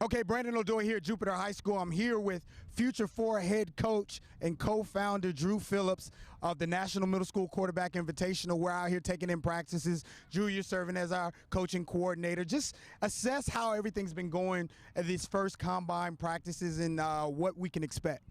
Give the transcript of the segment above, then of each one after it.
Okay, Brandon O'Doy here at Jupiter High School. I'm here with Future 4 head coach and co-founder Drew Phillips of the National Middle School Quarterback Invitational. We're out here taking in practices. Drew, you're serving as our coaching coordinator. Just assess how everything's been going at these first combine practices and what we can expect.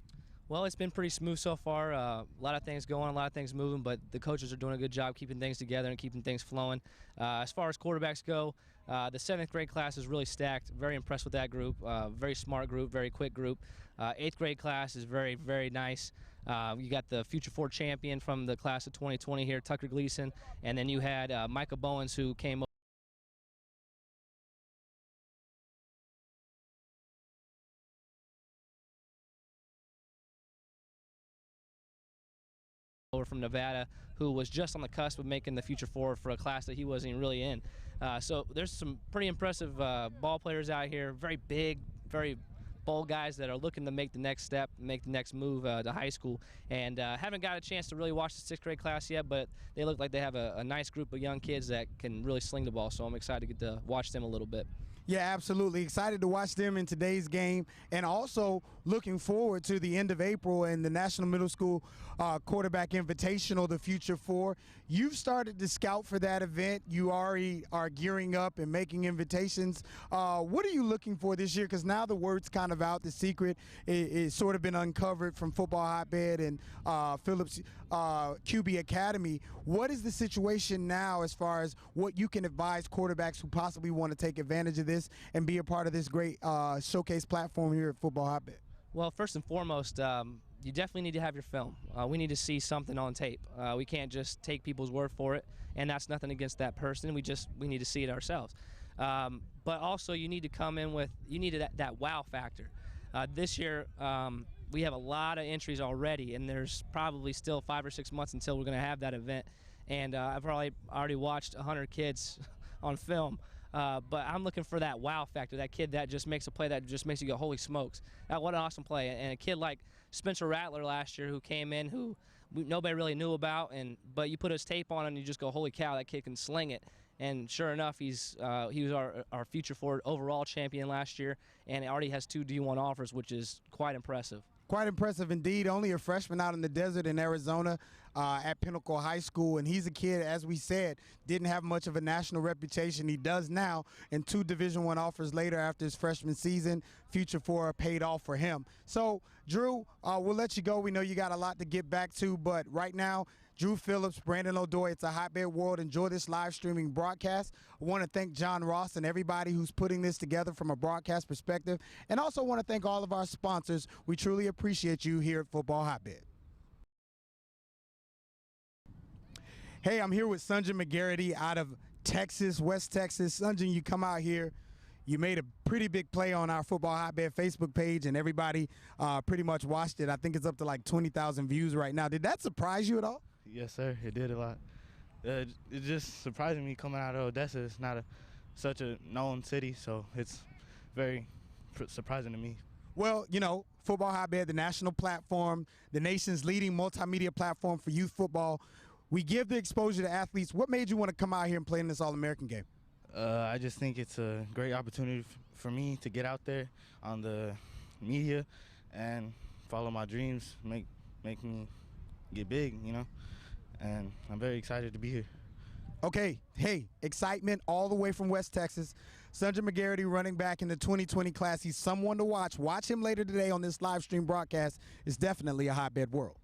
Well, it's been pretty smooth so far. A lot of things going, a lot of things moving, but the coaches are doing a good job keeping things together and keeping things flowing. As far as quarterbacks go, the 7th grade class is really stacked. Very impressed with that group. Very smart group, very quick group. 8th grade class is very, very nice. You got the Future 4 champion from the class of 2020 here, Tucker Gleason, and then you had Micah Bowens, who came over from Nevada, who was just on the cusp of making the Future 4 for a class that he wasn't even really in. So there's some pretty impressive ball players out here, very big, very bold guys that are looking to make the next step, make the next move to high school. And haven't got a chance to really watch the 6th grade class yet, but they look like they have a nice group of young kids that can really sling the ball, so I'm excited to get to watch them a little bit. Yeah, absolutely. Excited to watch them in today's game, and also looking forward to the end of April and the National Middle School Quarterback Invitational, the Future 4. You've started to scout for that event. You already are gearing up and making invitations. What are you looking for this year? Because now the word's kind of out. The secret is sort of been uncovered from Football Hotbed and Phillips QB Academy. What is the situation now as far as what you can advise quarterbacks who possibly want to take advantage of this and be a part of this great showcase platform here at Football Hotbed? Well, first and foremost, you definitely need to have your film. We need to see something on tape. We can't just take people's word for it, and that's nothing against that person. We need to see it ourselves. But also, you need to come in with that wow factor. This year, we have a lot of entries already, and there's probably still 5 or 6 months until we're going to have that event. And I've probably already watched 100 kids on film. But I'm looking for that wow factor, that kid that just makes a play that just makes you go, holy smokes, what an awesome play. And a kid like Spencer Rattler last year, who came in, who nobody really knew about, but you put his tape on and you just go, holy cow, that kid can sling it. And sure enough, he was our Future 4 overall champion last year, and he already has 2 D1 offers, which is quite impressive. Quite impressive indeed. Only a freshman out in the desert in Arizona at Pinnacle High School. And he's a kid, as we said, didn't have much of a national reputation. He does now, and 2 Division I offers later after his freshman season. Future 4 paid off for him. So, Drew, we'll let you go. We know you got a lot to get back to, but right now, Drew Phillips, Brandon O'Doy, it's a Hotbed World. Enjoy this live streaming broadcast. I want to thank John Ross and everybody who's putting this together from a broadcast perspective. And also want to thank all of our sponsors. We truly appreciate you here at Football Hotbed. Hey, I'm here with Sunjan McGarity out of Texas, West Texas. Sunjan, you come out here. You made a pretty big play on our Football Hotbed Facebook page, and everybody pretty much watched it. I think it's up to like 20,000 views right now. Did that surprise you at all? Yes, sir. It did a lot. It's just surprising me coming out of Odessa. It's not such a known city, so it's very surprising to me. Well, you know, Football Hotbed, the national platform, the nation's leading multimedia platform for youth football. We give the exposure to athletes. What made you want to come out here and play in this All-American game? I just think it's a great opportunity for me to get out there on the media and follow my dreams, make me get big, you know, and I'm very excited to be here. Okay, hey, excitement all the way from West Texas. Sunjan McGarity, running back in the 2020 class. He's someone to watch. Watch him later today on this live stream broadcast. It's definitely a Hotbed world.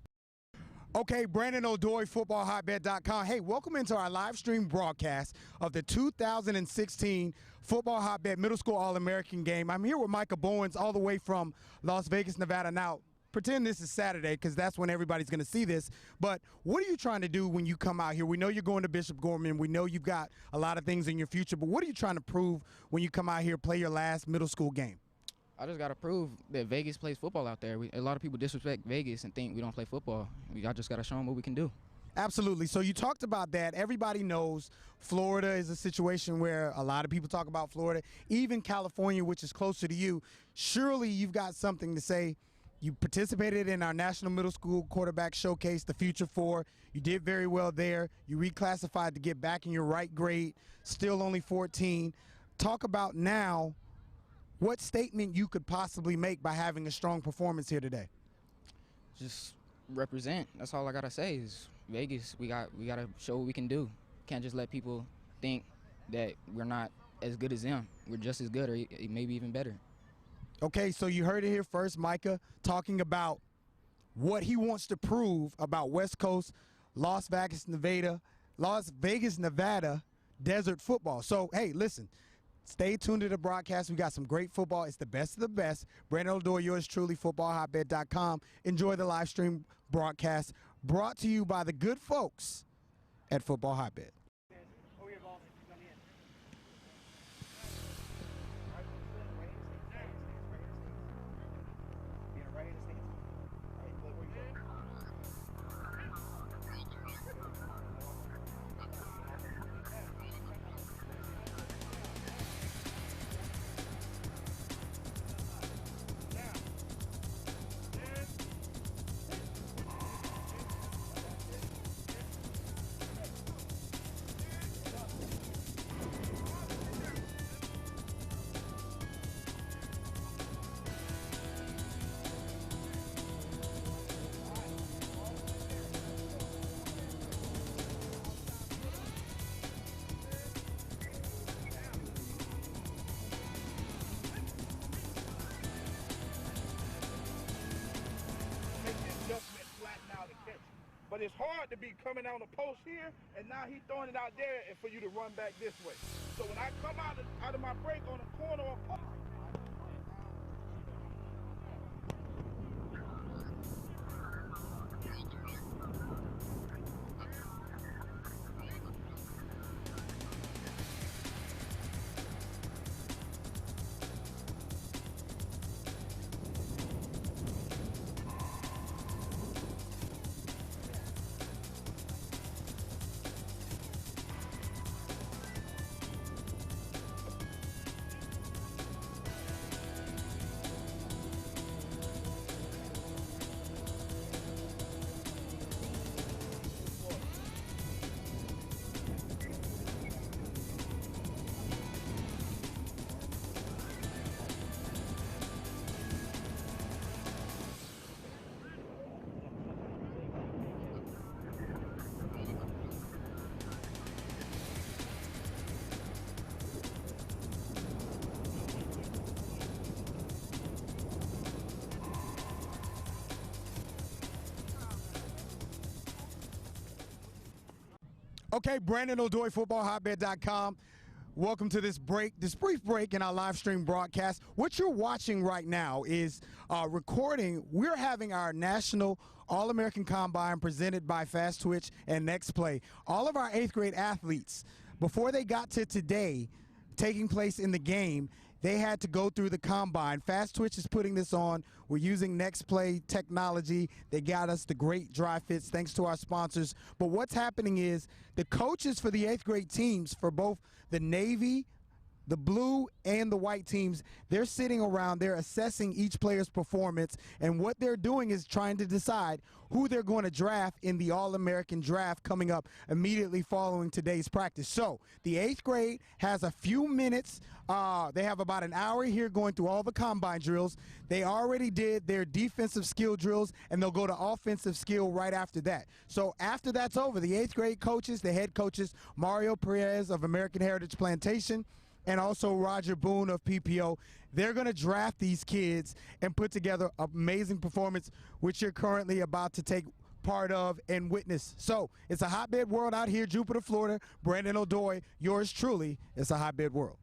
Okay, Brandon O'Doy, FootballHotbed.com. Hey, welcome into our live stream broadcast of the 2016 Football Hotbed Middle School All-American game. I'm here with Micah Bowens all the way from Las Vegas, Nevada. Now, pretend this is Saturday because that's when everybody's going to see this. But what are you trying to do when you come out here? We know you're going to Bishop Gorman. We know you've got a lot of things in your future. But what are you trying to prove when you come out here, play your last middle school game? I just got to prove that Vegas plays football out there. A lot of people disrespect Vegas and think we don't play football. I just got to show them what we can do. Absolutely. So you talked about that. Everybody knows Florida is a situation where a lot of people talk about Florida, even California, which is closer to you. Surely you've got something to say. You participated in our National Middle School Quarterback Showcase, the Future 4. You did very well there. You reclassified to get back in your right grade, still only 14. Talk about now what statement you could possibly make by having a strong performance here today? Just represent. That's all I gotta say is Vegas. We gotta show what we can do. Can't just let people think that we're not as good as them. We're just as good, or maybe even better. Okay, so you heard it here first, Micah, talking about what he wants to prove about West Coast, Las Vegas, Nevada desert football. So, hey, listen, stay tuned to the broadcast. We got some great football. It's the best of the best. Brandon Odoi, yours truly, FootballHotbed.com. Enjoy the live stream broadcast brought to you by the good folks at Football Hotbed. But it's hard to be coming on the post here, and now he's throwing it out there and for you to run back this way. So when I come out of my break on the corner or post, Okay, Brandon Odoi, FootballHotbed.com. Welcome to this brief break in our live stream broadcast. What you're watching right now is recording. We're having our National All-American Combine presented by Fast Twitch and Next Play. All of our 8th grade athletes, before they got to today, taking place in the game, they had to go through the combine. Fast Twitch is putting this on. We're using Next Play technology. They got us the great dry fits thanks to our sponsors. But what's happening is the coaches for the 8th grade teams for both the Navy, the blue, and the white teams, they're sitting around, they're assessing each player's performance, and what they're doing is trying to decide who they're going to draft in the All-American draft coming up immediately following today's practice. So the 8th grade has a few minutes. They have about an hour here going through all the combine drills. They already did their defensive skill drills, and they'll go to offensive skill right after that. So after that's over, the 8th grade coaches, the head coaches, Mario Perez of American Heritage Plantation, and also Roger Boone of PPO, they're going to draft these kids and put together an amazing performance, which you're currently about to take part of and witness. So it's a hotbed world out here, Jupiter, Florida. Brandon Odoi, yours truly, it's a hotbed world.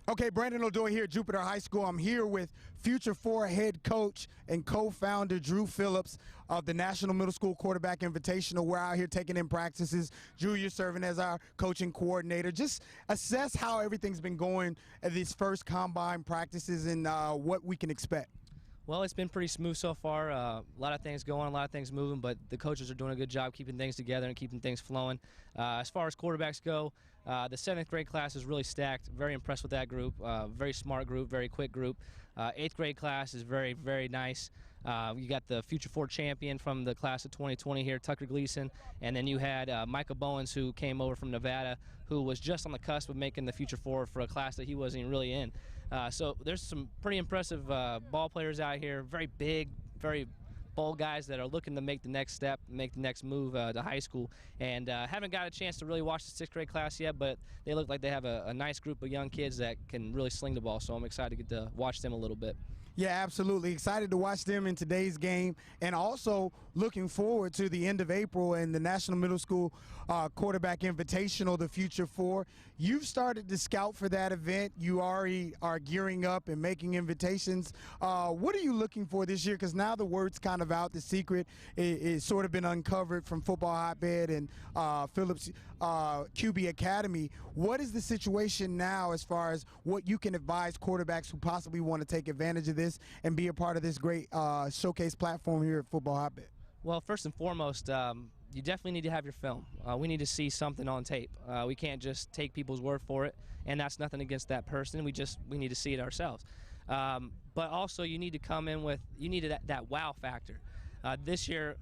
Okay, Brandon Odoi here at Jupiter High School. I'm here with Future 4 head coach and co-founder Drew Phillips of the National Middle School Quarterback Invitational. We're out here taking in practices. Drew, you're serving as our coaching coordinator. Just assess how everything's been going at these first combine practices and what we can expect. Well, it's been pretty smooth so far. A lot of things going, a lot of things moving, but the coaches are doing a good job keeping things together and keeping things flowing. As far as quarterbacks go, the 7th grade class is really stacked. Very impressed with that group. Very smart group, very quick group. 8th grade class is very, very nice. You got the Future 4 champion from the class of 2020 here, Tucker Gleason, and then you had Micah Bowens, who came over from Nevada, who was just on the cusp of making the Future 4 for a class that he wasn't even really in. So there's some pretty impressive ball players out here, very big, very bold guys that are looking to make the next step, make the next move to high school. And haven't got a chance to really watch the sixth grade class yet, but they look like they have a nice group of young kids that can really sling the ball. So I'm excited to get to watch them a little bit. Yeah, absolutely. Excited to watch them in today's game, and also looking forward to the end of April and the National Middle School Quarterback Invitational, the Future Four. You've started to scout for that event. You already are gearing up and making invitations. What are you looking for this year? Because now the word's kind of out. The secret is sort of been uncovered from Football Hotbed and Phillips QB Academy. What is the situation now as far as what you can advise quarterbacks who possibly want to take advantage of this and be a part of this great showcase platform here at Football Hotbed? Well, first and foremost, you definitely need to have your film. We need to see something on tape. We can't just take people's word for it, and that's nothing against that person. We need to see it ourselves. But also, you need to come in with that wow factor. This year,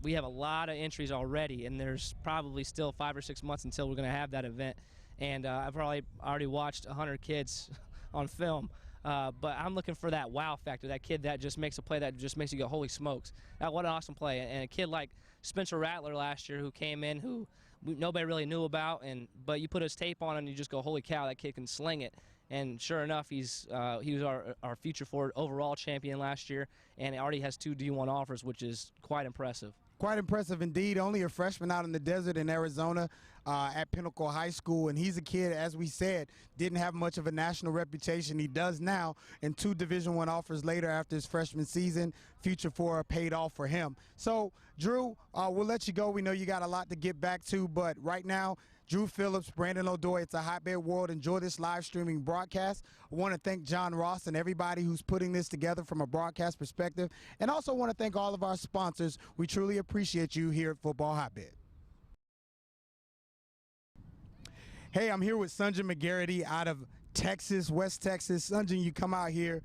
we have a lot of entries already, and there's probably still 5 or 6 months until we're going to have that event. And I've probably already watched 100 kids on film. But I'm looking for that wow factor, that kid that just makes a play that just makes you go, holy smokes, what an awesome play. And a kid like Spencer Rattler last year who came in, who nobody really knew about, but you put his tape on and you just go, holy cow, that kid can sling it. And sure enough, he was our Future Four overall champion last year, and already has 2 D1 offers, which is quite impressive. Quite impressive indeed. Only a freshman out in the desert in Arizona at Pinnacle High School. And he's a kid, as we said, didn't have much of a national reputation. He does now, and 2 Division I offers later after his freshman season. Future Four paid off for him. So, Drew, we'll let you go. We know you got a lot to get back to, but right now, Drew Phillips, Brandon O'Doy, it's a Hotbed World. Enjoy this live streaming broadcast. I want to thank John Ross and everybody who's putting this together from a broadcast perspective. And also want to thank all of our sponsors. We truly appreciate you here at Football Hotbed. Hey, I'm here with Sunjan McGarity out of Texas, West Texas. Sunjan, you come out here.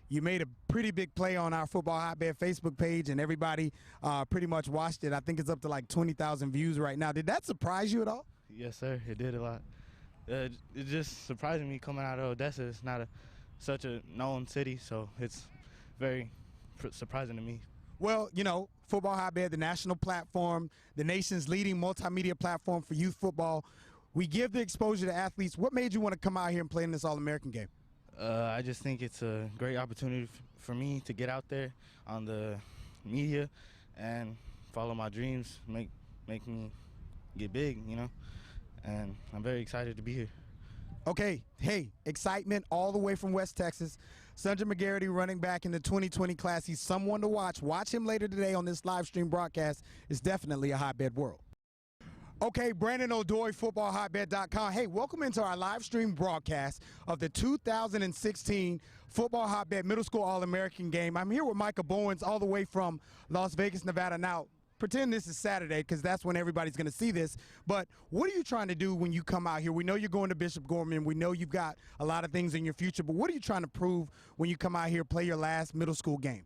You made a pretty big play on our Football Hotbed Facebook page, and everybody pretty much watched it. I think it's up to like 20,000 views right now. Did that surprise you at all? Yes, sir. It did a lot. It just surprised me coming out of Odessa. It's not such a known city, so it's very surprising to me. Well, you know, Football Hotbed, the national platform, the nation's leading multimedia platform for youth football. We give the exposure to athletes. What made you want to come out here and play in this All-American game? I just think it's a great opportunity for me to get out there on the media and follow my dreams, make me get big, you know. And I'm very excited to be here. Okay, hey, excitement all the way from West Texas. Sunjan McGarity, running back in the 2020 class. He's someone to watch. Watch him later today on this live stream broadcast. It's definitely a Hotbed World. Okay, Brandon O'Doy, FootballHotbed.com. Hey, welcome into our live stream broadcast of the 2016 Football Hotbed Middle School All-American game. I'm here with Micah Bowens all the way from Las Vegas, Nevada. Now, pretend this is Saturday because that's when everybody's going to see this. But what are you trying to do when you come out here? We know you're going to Bishop Gorman. We know you've got a lot of things in your future. But what are you trying to prove when you come out here, play your last middle school game?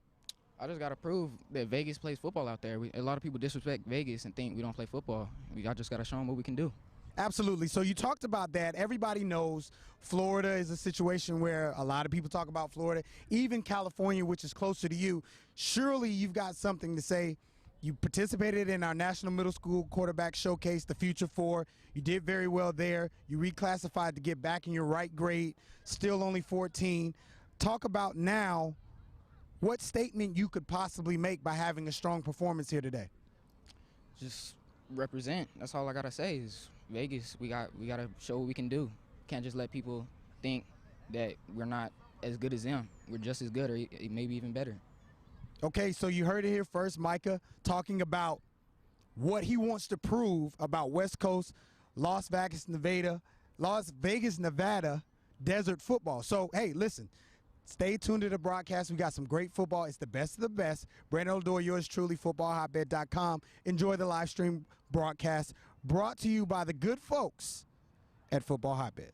I just got to prove that Vegas plays football out there. A lot of people disrespect Vegas and think we don't play football. I just got to show them what we can do. Absolutely. So you talked about that. Everybody knows Florida is a situation where a lot of people talk about Florida, even California, which is closer to you. Surely you've got something to say. You participated in our National Middle School Quarterback Showcase, the Future Four. You did very well there. You reclassified to get back in your right grade, still only 14. Talk about now what statement you could possibly make by having a strong performance here today. Just represent. That's all I got to say is Vegas, we got to show what we can do. Can't just let people think that we're not as good as them. We're just as good or maybe even better. Okay, so you heard it here first, Micah, talking about what he wants to prove about West Coast, Las Vegas, Nevada desert football. So, hey, listen, stay tuned to the broadcast. We got some great football. It's the best of the best. Brandon O'Doy, yours truly, FootballHotbed.com. Enjoy the live stream broadcast brought to you by the good folks at Football Hotbed.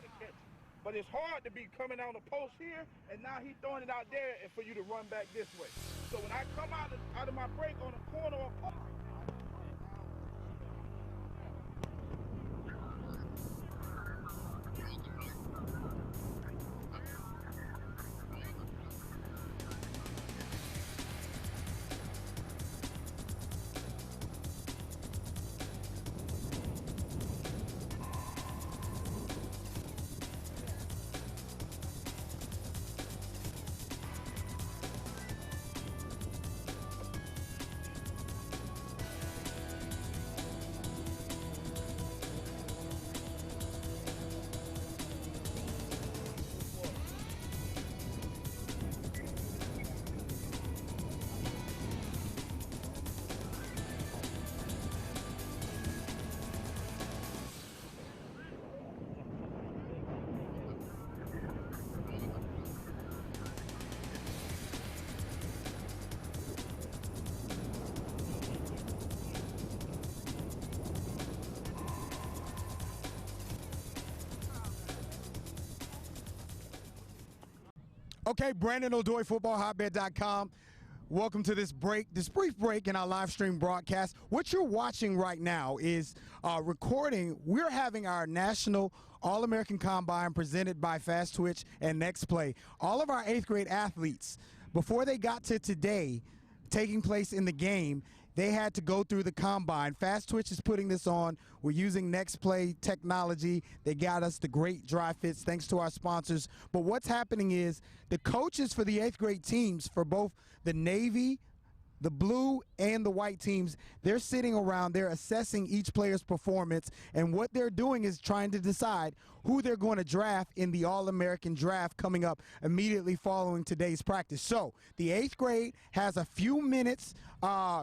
to catch it. But it's hard to be coming on the post here, and now he's throwing it out there and for you to run back this way. So when I come out of my break on the corner or post, Okay, Brandon O'Doy, FootballHotbed.com. Welcome to this brief break in our live stream broadcast. What you're watching right now is recording. We're having our National All-American Combine presented by Fast Twitch and Next Play. All of our 8th grade athletes, before they got to today, taking place in the game, they had to go through the combine. Fast Twitch is putting this on. We're using Next Play technology. They got us the great dry fits thanks to our sponsors. But what's happening is the coaches for the 8th grade teams for both the Navy, the blue, and the white teams, they're sitting around, they're assessing each player's performance, and what they're doing is trying to decide who they're going to draft in the All-American draft coming up immediately following today's practice. So the 8th grade has a few minutes.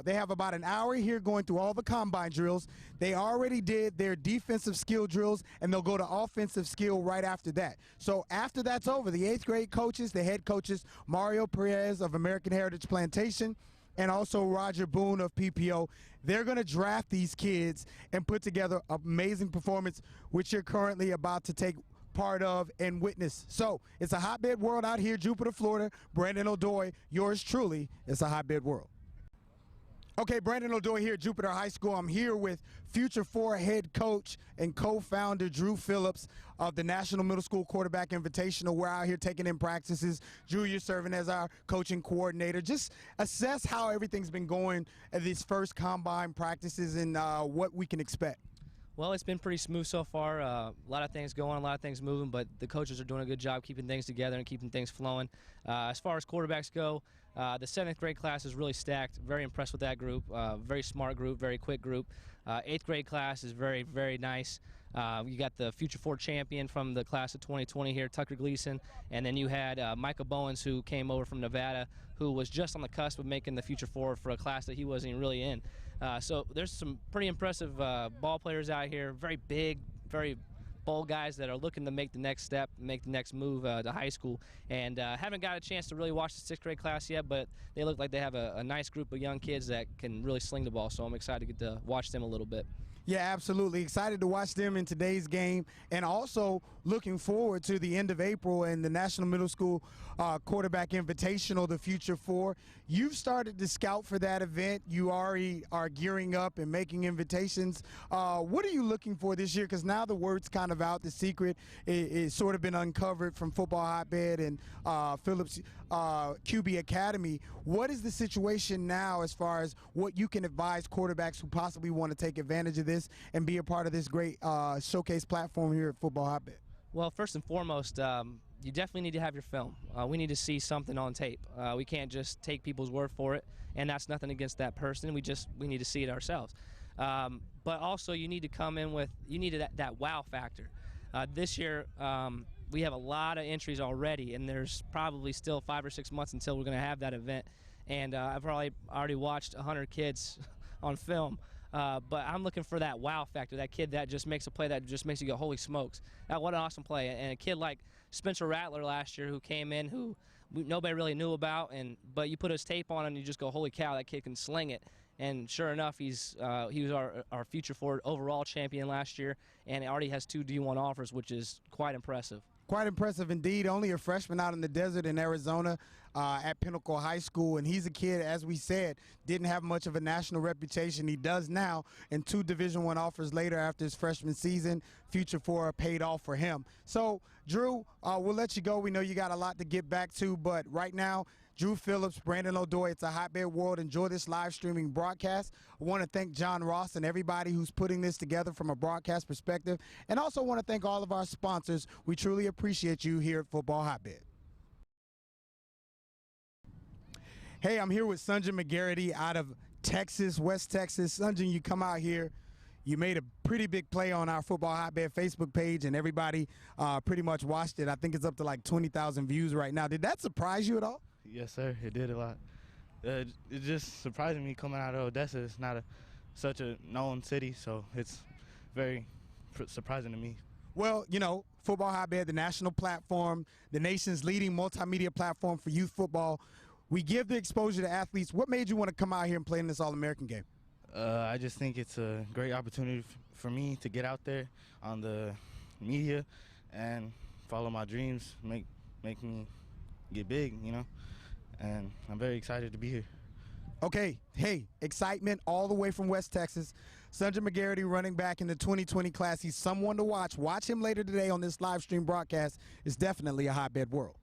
They have about an hour here going through all the combine drills. They already did their defensive skill drills, and they'll go to offensive skill right after that. So after that's over, the 8th grade coaches, the head coaches, Mario Perez of American Heritage Plantation, and also Roger Boone of PPO, they're going to draft these kids and put together an amazing performance, which you're currently about to take part of and witness. So it's a hotbed world out here, Jupiter, Florida. Brandon O'Doy, yours truly. It's a hotbed world. Okay, Brandon O'Doy here at Jupiter High School. I'm here with Future 4 head coach and co-founder Drew Phillips of the National Middle School Quarterback Invitational. We're out here taking in practices. Drew, you're serving as our coaching coordinator. Just assess how everything's been going at these first combine practices and what we can expect. Well, it's been pretty smooth so far. A lot of things going, a lot of things moving, but the coaches are doing a good job keeping things together and keeping things flowing. As far as quarterbacks go, the 7th grade class is really stacked. Very impressed with that group. Very smart group, very quick group. 8th grade class is very, very nice. You got the Future 4 champion from the class of 2020 here, Tucker Gleason, and then you had Micah Bowens, who came over from Nevada, who was just on the cusp of making the Future 4 for a class that he wasn't even really in. So there's some pretty impressive ball players out here, very big, very bold guys that are looking to make the next step, make the next move to high school. And haven't got a chance to really watch the 6th grade class yet, but they look like they have a nice group of young kids that can really sling the ball, so I'm excited to get to watch them a little bit. Yeah, absolutely. Excited to watch them in today's game, and also looking forward to the end of April and the National Middle School Quarterback Invitational, the Future 4. You've started to scout for that event. You already are gearing up and making invitations. What are you looking for this year? Because now the word's kind of out. The secret is sort of been uncovered from Football Hotbed and Phillips QB Academy. What is the situation now as far as what you can advise quarterbacks who possibly want to take advantage of this and be a part of this great showcase platform here at Football Hotbed? Well, first and foremost, you definitely need to have your film. We need to see something on tape. We can't just take people's word for it, and that's nothing against that person. We need to see it ourselves. But also, you need to come in with that wow factor. This year, we have a lot of entries already, and there's probably still 5 or 6 months until we're going to have that event. And I've probably already watched 100 kids on film. But I'm looking for that wow factor, that kid that just makes a play that just makes you go, holy smokes, what an awesome play. And a kid like Spencer Rattler last year who came in, who nobody really knew about, but you put his tape on and you just go, holy cow, that kid can sling it. And sure enough, he was our future forward overall champion last year, and already has 2 D1 offers, which is quite impressive. Quite impressive indeed. Only a freshman out in the desert in Arizona at Pinnacle High School. And he's a kid, as we said, didn't have much of a national reputation. He does now, and 2 Division I offers later after his freshman season. Future 4 paid off for him. So, Drew, we'll let you go. We know you got a lot to get back to, but right now, Drew Phillips, Brandon O'Doy, it's a Hotbed World. Enjoy this live streaming broadcast. I want to thank John Ross and everybody who's putting this together from a broadcast perspective. And also want to thank all of our sponsors. We truly appreciate you here at Football Hotbed. Hey, I'm here with Sunjan McGarity out of Texas, West Texas. Sunjan, you come out here. You made a pretty big play on our Football Hotbed Facebook page, and everybody pretty much watched it. I think it's up to like 20,000 views right now. Did that surprise you at all? Yes, sir. It did a lot. It just surprised me coming out of Odessa. It's not such a known city, so it's very surprising to me. Well, you know, Football Hotbed, the national platform, the nation's leading multimedia platform for youth football. We give the exposure to athletes. What made you want to come out here and play in this All-American game? I just think it's a great opportunity for me to get out there on the media and follow my dreams, make me get big, you know. And I'm very excited to be here. Okay, hey, excitement all the way from West Texas. Sunjan McGarity, running back in the 2020 class. He's someone to watch. Watch him later today on this live stream broadcast. It's definitely a Hotbed World.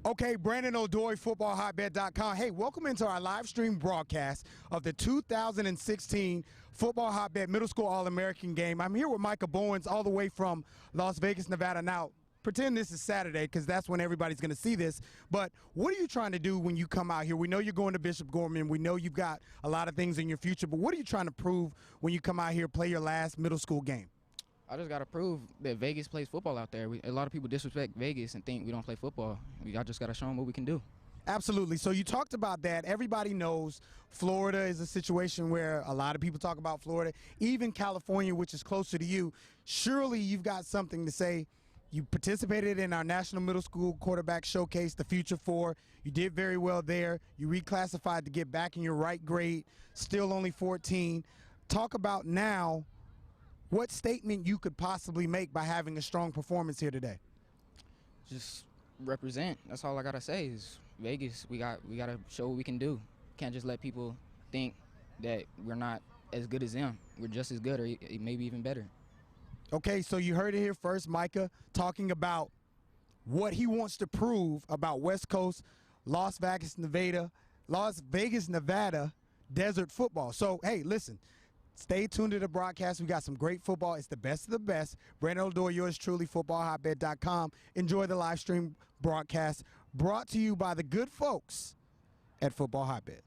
Okay, Brandon O'Doy, FootballHotbed.com. Hey, welcome into our live stream broadcast of the 2016 Football Hotbed Middle School All-American game. I'm here with Micah Bowens all the way from Las Vegas, Nevada. Now, pretend this is Saturday because that's when everybody's going to see this. But what are you trying to do when you come out here? We know you're going to Bishop Gorman. We know you've got a lot of things in your future. But what are you trying to prove when you come out here, play your last middle school game? I just got to prove that Vegas plays football out there. A lot of people disrespect Vegas and think we don't play football. I just got to show them what we can do. Absolutely. So you talked about that. Everybody knows Florida is a situation where a lot of people talk about Florida, even California, which is closer to you. Surely you've got something to say. You participated in our National Middle School Quarterback Showcase, the Future 4. You did very well there. You reclassified to get back in your right grade, still only 14. Talk about now what statement you could possibly make by having a strong performance here today. Just represent. That's all I got to say is Vegas, we got to show what we can do. Can't just let people think that we're not as good as them. We're just as good or maybe even better. Okay, so you heard it here first, Micah, talking about what he wants to prove about West Coast, Las Vegas, Nevada desert football. So, hey, listen, stay tuned to the broadcast. We got some great football. It's the best of the best. Brandon O'Doy, yours truly, FootballHotbed.com. Enjoy the live stream broadcast brought to you by the good folks at Football Hotbed.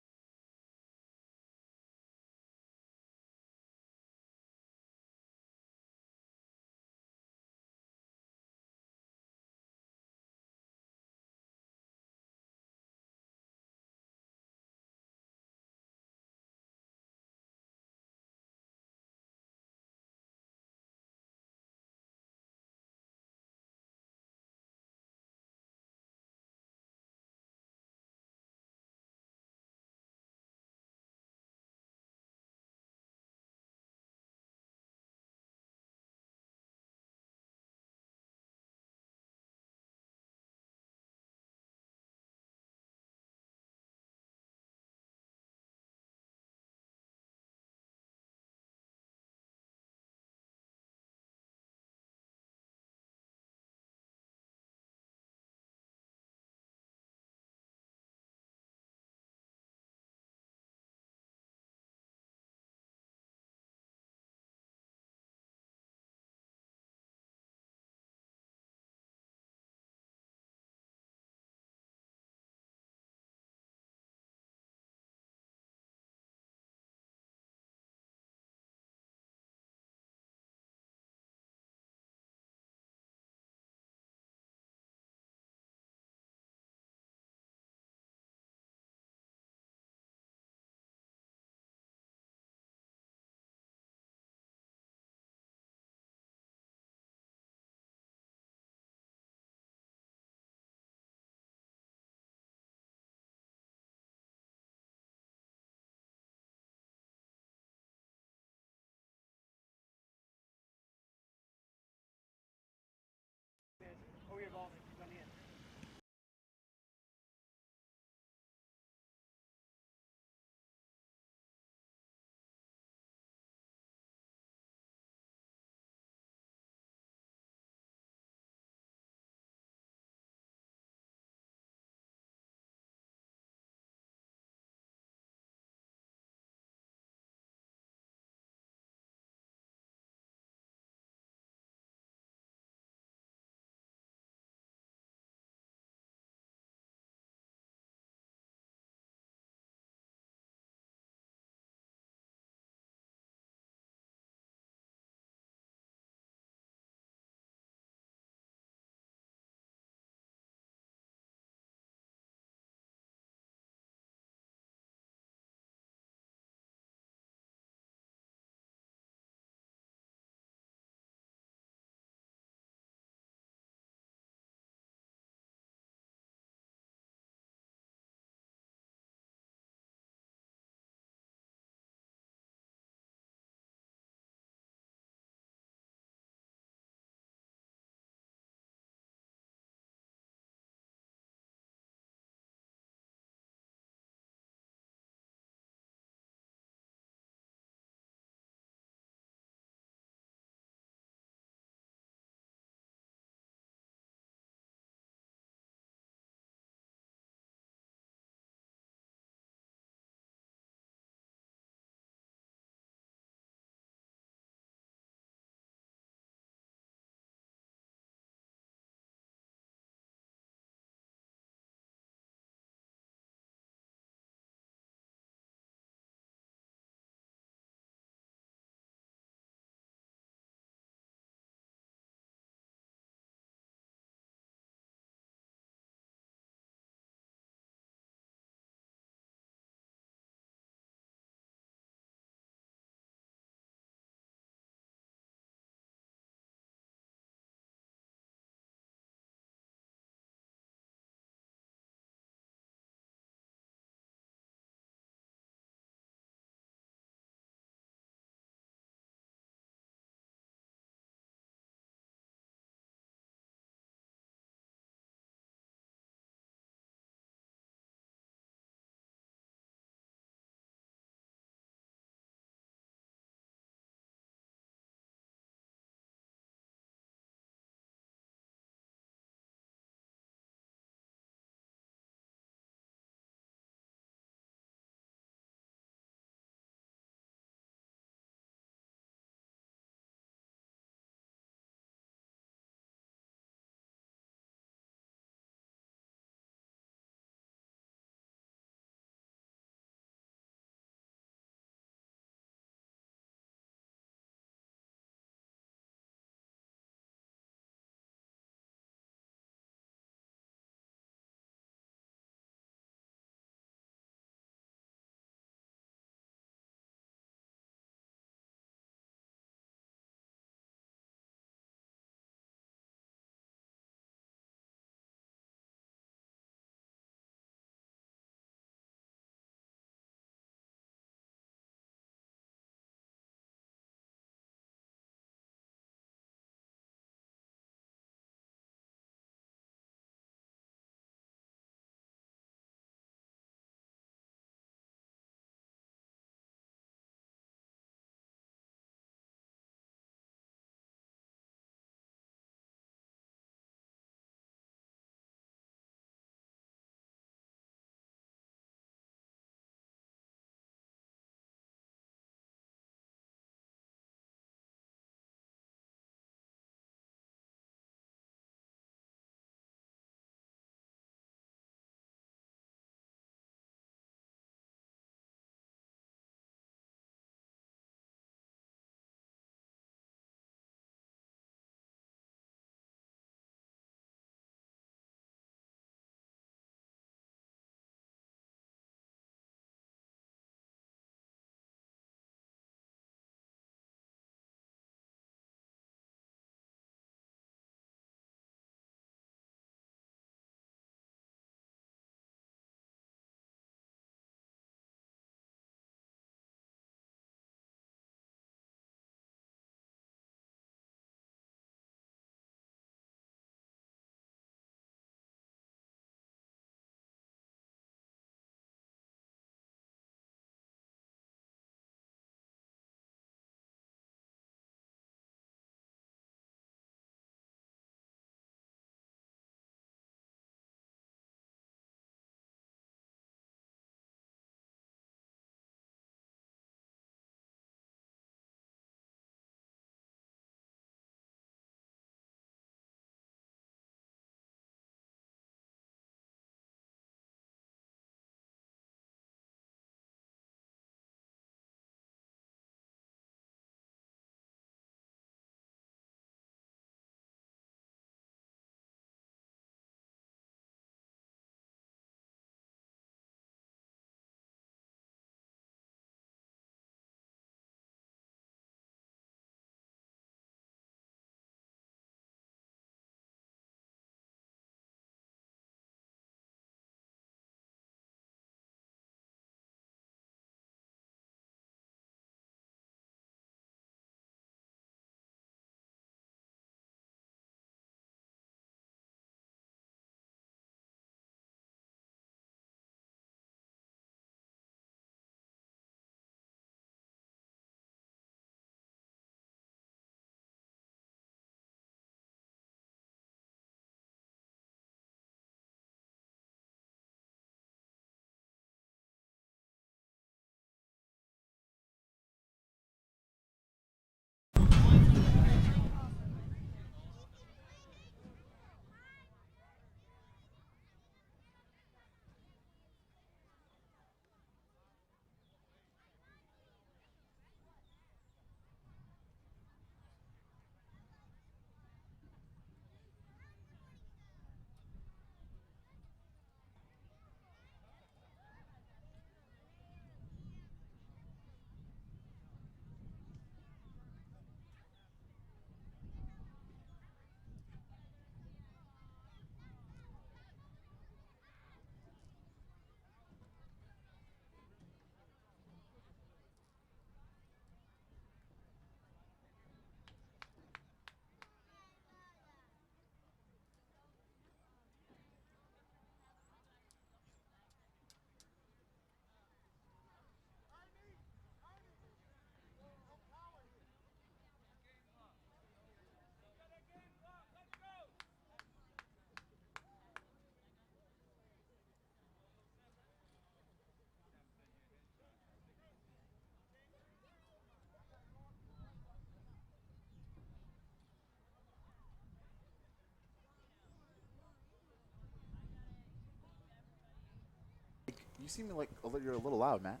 You seem like you're a little loud, Matt.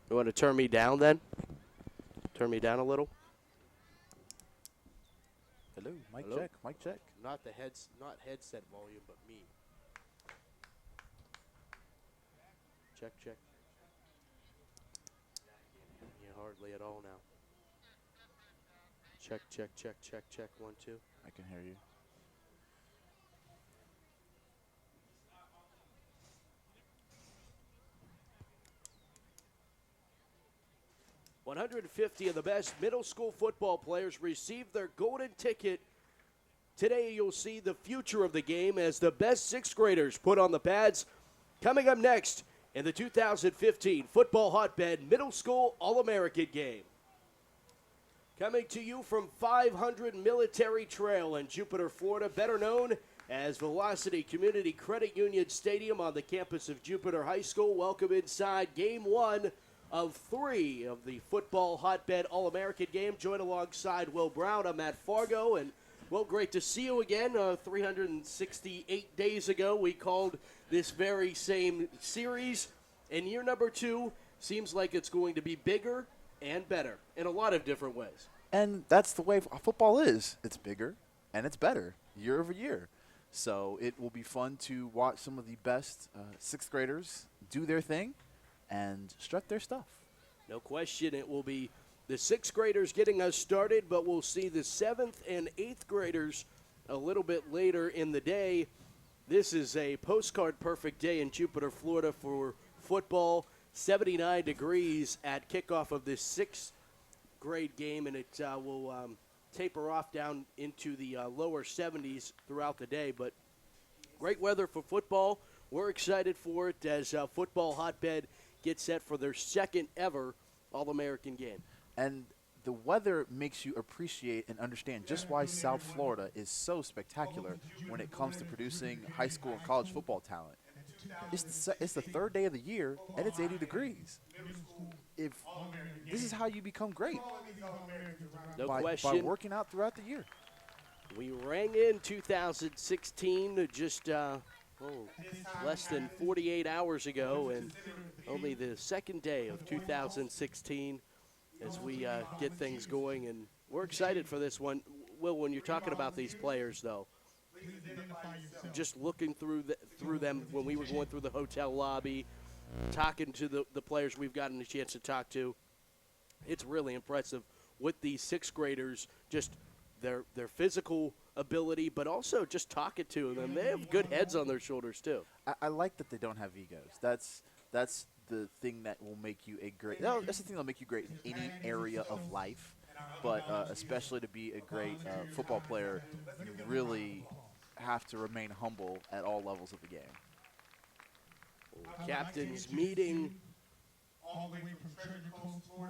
You want to turn me down then? Turn me down a little? Hello, mic Hello? check, mic check. Not headset volume, but me. Check, check. Yeah, hardly at all now. Check, check, check, check, check. 1, 2. I can hear you. $150 of the best middle school football players received their golden ticket. Today you'll see the future of the game as the best sixth graders put on the pads. Coming up next in the 2015 Football Hotbed Middle School All-American Game. Coming to you from 500 Military Trail in Jupiter, Florida, better known as Velocity Community Credit Union Stadium on the campus of Jupiter High School. Welcome inside Game 1 of 3 of the Football Hotbed All-American Game. Joined alongside Will Brown. I'm Matt Fargo, and well, great to see you again. 368 days ago, we called this very same series, and year number 2 seems like it's going to be bigger and better in a lot of different ways. And that's the way football is. It's bigger and it's better year over year. So it will be fun to watch some of the best sixth graders do their thing and strut their stuff. No question, it will be the sixth graders getting us started, but we'll see the 7th and 8th graders a little bit later in the day. This is a postcard perfect day in Jupiter, Florida for football. 79 degrees at kickoff of this 6th grade game, and it will taper off down into the lower 70s throughout the day. But great weather for football. We're excited for it as Football Hotbed gets set for their 2nd ever All-American game. And the weather makes you appreciate and understand just why South Florida is so spectacular when it comes to producing high school and college football talent. It's the 3rd day of the year, and it's 80 degrees. If this is how you become great, No by question. working out throughout the year. We rang in 2016 just less than 48 hours ago, and only the 2nd day of 2016 as we get things going. And we're excited for this one. Will, when you're talking about these players, though, just looking through them when we were going through the hotel lobby, talking to the players we've gotten a chance to talk to, it's really impressive with these 6th graders, just their physical ability, but also just talking to them. They have good heads on their shoulders, too. I like that they don't have egos. That's the thing that will make you a great. No, that's the thing that'll make you great in any area of life, but especially to be a great football player, you really have to remain humble at all levels of the game. Captains meeting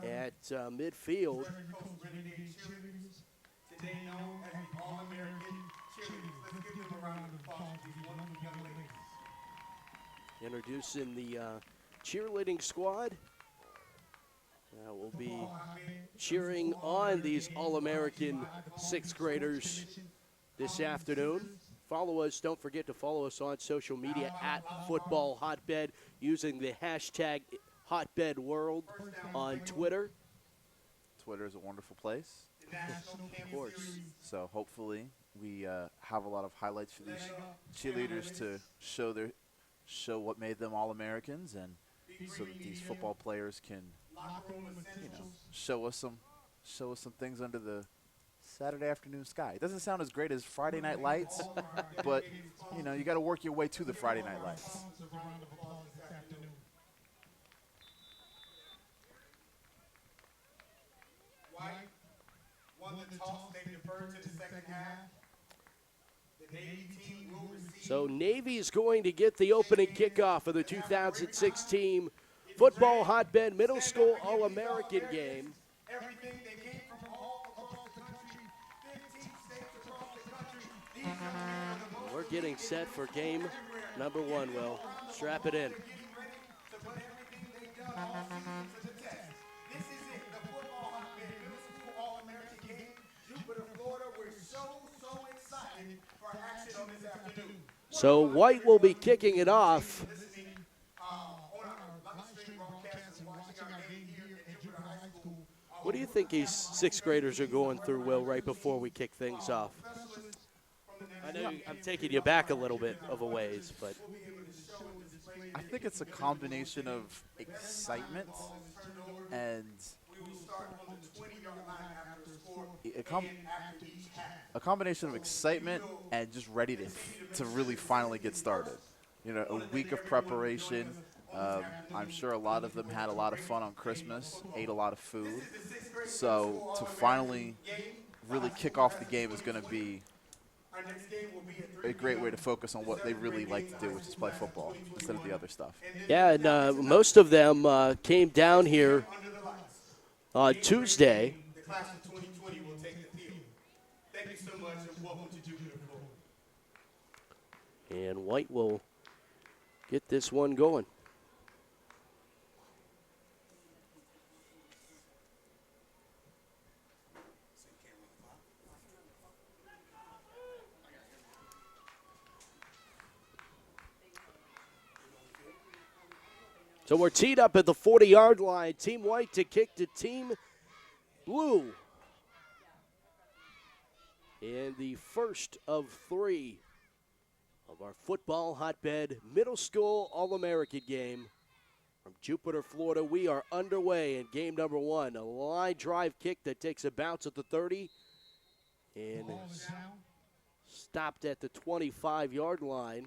at midfield. Today known as the All-American Cheerleaders. Let's give them a round of applause, these wonderful young ladies. Introducing the cheerleading squad. Will be cheering on these All-American 6th graders this afternoon. Follow us. Don't forget to follow us on social media at Football Hotbed using the hashtag HotbedWorld on Twitter. Twitter is a wonderful place. Of course. So hopefully we have a lot of highlights for these cheerleaders to show what made them All-Americans, and so that these football players can, show us some things under the Saturday afternoon sky. It doesn't sound as great as Friday Night Lights, but you got to work your way to the Friday Night Lights. White won the toss. They deferred to the 2nd half. The Navy team will receive. So Navy is going to get the opening kickoff of the 2016 Football Hotbed Middle School All-American Game. Everything they came from all across the country, 15 states across the country. These young men are the most. We're getting set for game number 1, Will. Strap it in. Getting ready to put everything they've done all season to the test. This is it, the Football Hotbed Middle School All-American Game. Jupiter, Florida, we're so excited for action on this afternoon. So White will be kicking it off. What do you think these sixth graders are going through, Will, right before we kick things off? I know I'm taking you back a little bit of a ways, but I think it's a combination of excitement and a combination of excitement and just ready to really finally get started. You know, a week of preparation. I'm sure a lot of them had a lot of fun on Christmas, ate a lot of food. So to finally really kick off the game is going to be a great way to focus on what they really like to do, which is play football instead of the other stuff. yeah, and most of them came down here on Tuesday. The class of 2020 will take the field. Thank you so much and welcome to Jupiter, Florida. And White will get this one going. So we're teed up at the 40-yard line. Team White to kick to Team Blue. And the first of 3 of our football hotbed middle school All-American game from Jupiter, Florida. We are underway in game number 1. A line drive kick that takes a bounce at the 30 and stopped at the 25-yard line.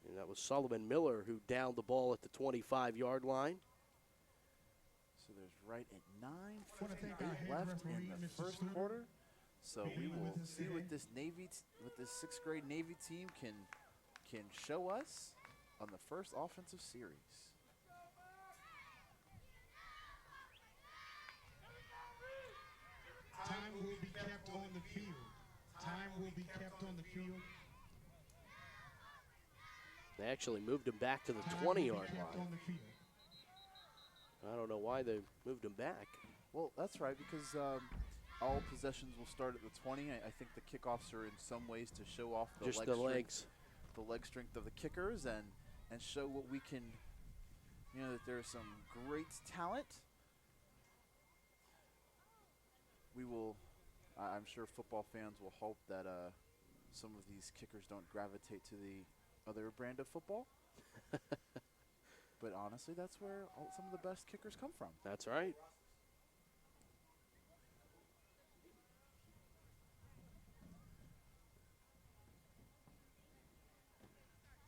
And that was Solomon Miller who downed the ball at the 25-yard line. So there's right at 9:58 left in the first quarter. So we will see what this this sixth grade Navy team can show us on the first offensive series. Time will be kept on the field. Time will be kept on the field. They actually moved him back to the 20-yard line. I don't know why they moved him back. Well, that's right, because all possessions will start at the 20. I think the kickoffs are in some ways to show off the Just leg the strength, legs. the leg strength of the kickers, and show what we can. You know, that there's some great talent. We will. I'm sure football fans will hope that some of these kickers don't gravitate to the other brand of football. But honestly, that's where some of the best kickers come from. That's right.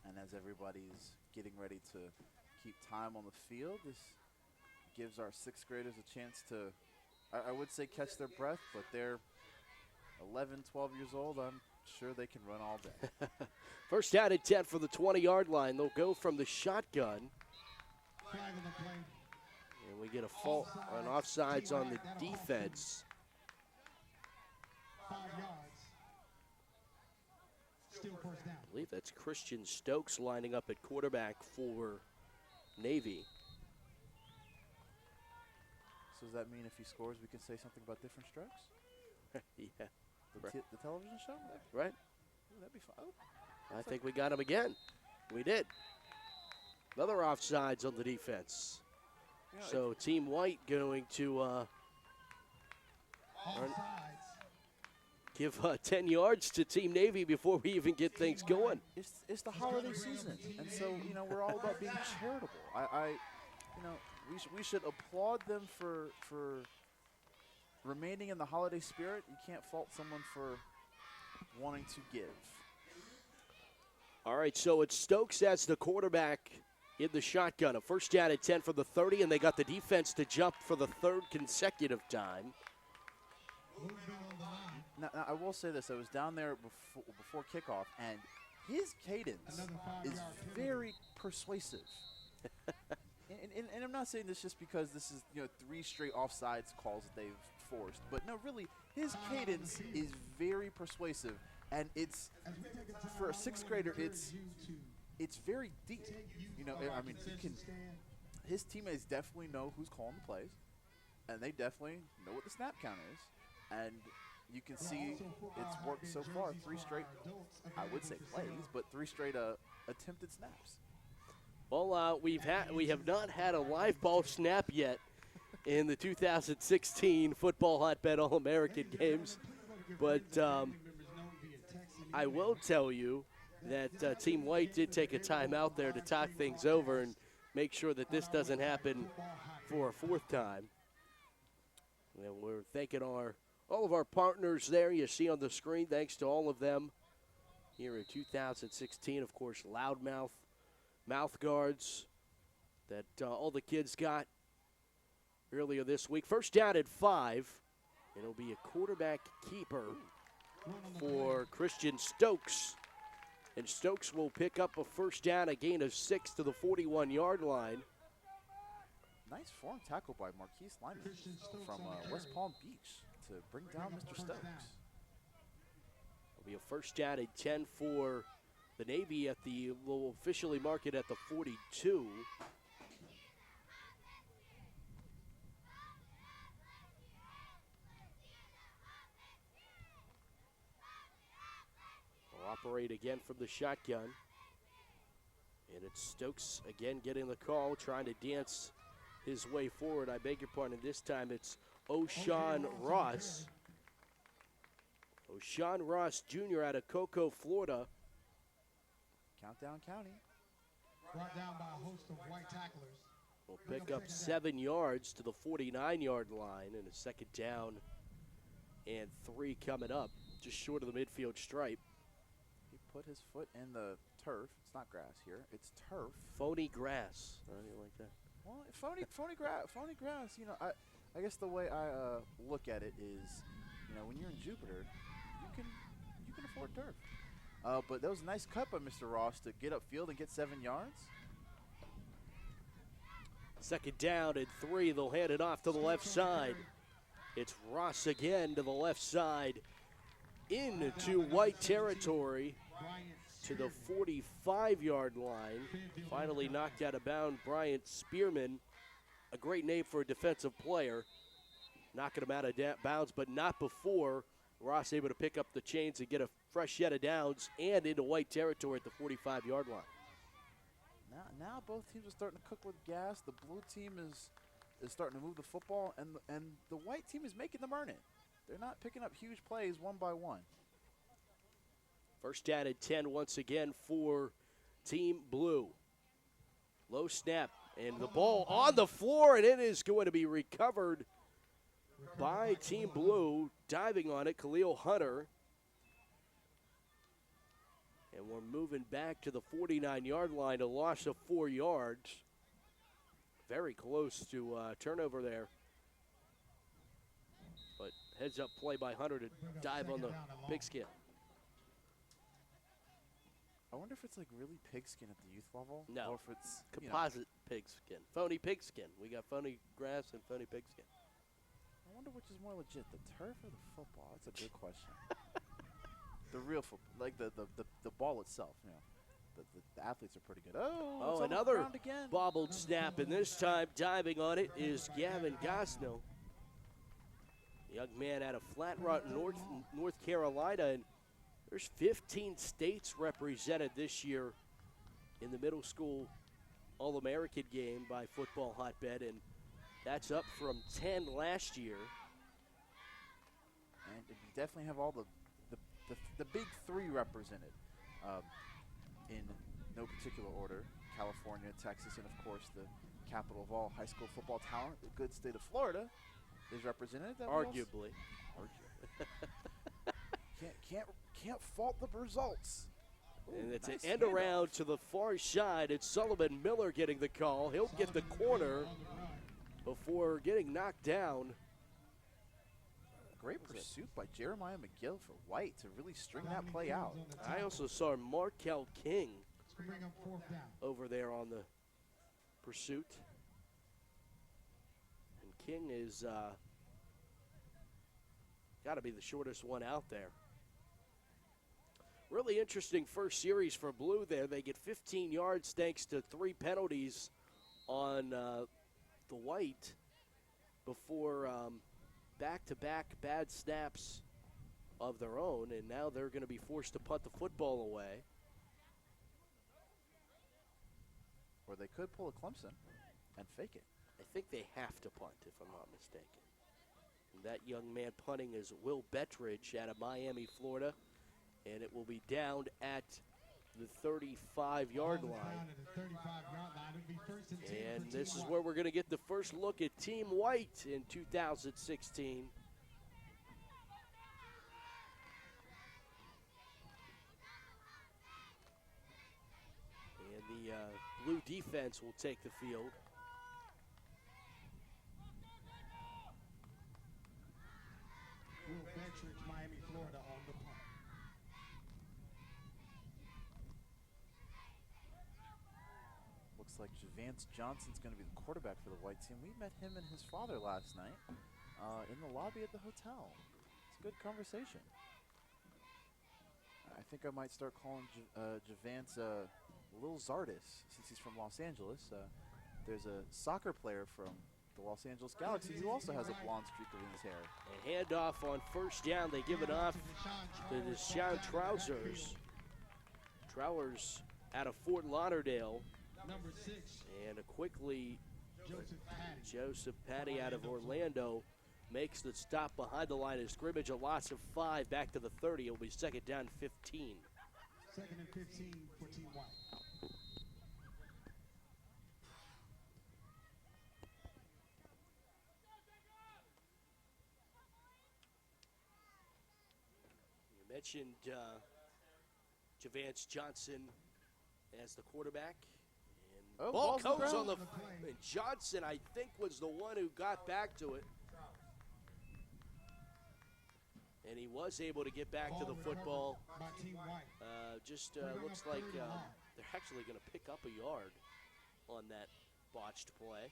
And as everybody's getting ready to keep time on the field, this gives our sixth graders a chance to, I would say, catch their breath, but they're 11, 12 years old. I'm sure they can run all day. First down and 10 for the 20-yard line. They'll go from the shotgun. And we get an offsides on the defense. 5 yards. Still first down. I believe that's Christian Stokes lining up at quarterback for Navy. So does that mean if he scores, we can say something about different strokes? Yeah. The television show? Right. That'd be fun. I think we got him again. We did. Another offsides on the defense. Yeah, So Team White going to give 10 yards to Team Navy before we even get things going. It's the holiday season, and so we're all about being charitable. We should applaud them for remaining in the holiday spirit. You can't fault someone for wanting to give. All right, so it's Stokes as the quarterback in the shotgun. A first down at 10 for the 30, and they got the defense to jump for the 3rd consecutive time. Now, I will say this. I was down there before kickoff, and his cadence is very persuasive. and I'm not saying this just because this is 3 straight offsides calls that they've forced, but no, really, his cadence is very persuasive, and it's for a 6th grader. It's very deep. His teammates definitely know who's calling the plays, and they definitely know what the snap count is, and you can see it's worked so far. 3 straight, I would say plays, but 3 straight attempted snaps. Well, we have not had a live ball snap yet in the 2016 Football Hotbed All-American games, but I will tell you that Team White did take a time out there to talk things over and make sure that this doesn't happen for a 4th time. And we're thanking all of our partners there you see on the screen. Thanks to all of them here in 2016. Of course, Loudmouth, mouth guards that all the kids got earlier this week. First down at 5, and it'll be a quarterback keeper for Christian Stokes. And Stokes will pick up a first down, a gain of 6 to the 41-yard line. Nice form tackle by Marquise Lyman from West Palm Beach to bring down Mr. Stokes. It'll be a first down and 10 for the Navy at the, will officially mark it at the 42. They'll operate again from the shotgun. And it's Stokes again getting the call, trying to dance his way forward. I beg your pardon, this time it's O'Shawn Ross. O'Shawn Ross Jr. out of Cocoa, Florida. Countdown County. Brought down by a host of white tacklers. Will pick up 7 yards to the 49-yard line, and a second down and 3 coming up, just short of the midfield stripe. He put his foot in the turf. It's not grass here. It's turf. Phony grass. I don't like that. Well, phony grass. You know, I guess the way I look at it is, you know, when you're in Jupiter, you can afford turf. But that was a nice cut by Mr. Ross to get upfield and get 7 yards. Second down and 3. They'll hand it off to the left side. It's Ross again to the left side into white territory to the 45-yard line. Finally knocked out of bounds Bryant Spearman, a great name for a defensive player. Knocking him out of bounds, but not before Ross able to pick up the chains and get a fresh set of downs and into white territory at the 45-yard line. Now both teams are starting to cook with gas. The blue team is starting to move the football, and the white team is making them earn it. They're not picking up huge plays one by one. First down and 10 once again for Team Blue. Low snap, and the ball on the floor, and it is going to be recovered by Team Blue. Diving on it, Khalil Hunter. And we're moving back to the 49-yard line, a loss of 4 yards. Very close to turnover there. But heads-up play by Hunter to dive on the pigskin. I wonder if it's like really pigskin at the youth level? No, or if it's composite pigskin. Phony pigskin. We got phony grass and phony pigskin. I wonder which is more legit, the turf or the football? That's a good question. The real football, like the ball itself, you know. The athletes are pretty good. Oh, another bobbled snap, and this time diving on it is Gavin Gosnell. Young man out of Flat Rock, North Carolina, and there's 15 states represented this year in the middle school All-American game by Football Hotbed, and that's up from 10 last year. And you definitely have all the big three represented in no particular order. California, Texas, and of course the capital of all high school football talent, the good state of Florida, is represented. Arguably. Can't fault the results. And it's nice an end around to the far side. It's Sullivan Miller getting the call. He'll get the corner before getting knocked down. Great pursuit by Jeremiah McGill for White to really string that play out. I also saw Markel King over there on the pursuit. And King is got to be the shortest one out there. Really interesting first series for Blue there. They get 15 yards thanks to 3 penalties on the White before back-to-back bad snaps of their own, and now they're going to be forced to punt the football away. Or they could pull a Clemson and fake it. I think they have to punt, if I'm not mistaken. And that young man punting is Will Bettridge out of Miami, Florida, and it will be down at the 35-yard line. And this is where we're going to get the first look at Team White in 2016. And the blue defense will take the field. Will Bettridge, Miami, Florida on the punt. Looks like Javance Johnson's going to be the quarterback for the White team. We met him and his father last night in the lobby at the hotel. It's a good conversation. I think I might start calling Javance Lil Zardis since he's from Los Angeles. There's a soccer player from the Los Angeles Galaxy who also has a blonde streak in his hair. A handoff on first down. They give it off to Deshaun Trousers. Trowers out of Fort Lauderdale. Number 6. And quickly, Joseph Patty out of Orlando makes the stop behind the line of scrimmage. A loss of 5 back to the 30. It'll be second down 15. Second and 15 for Team White. You mentioned Javance Johnson as the quarterback. And ball goes on the and Johnson, I think, was the one who got back to it. And he was able to get back to the football. Looks like they're actually going to pick up a yard on that botched play.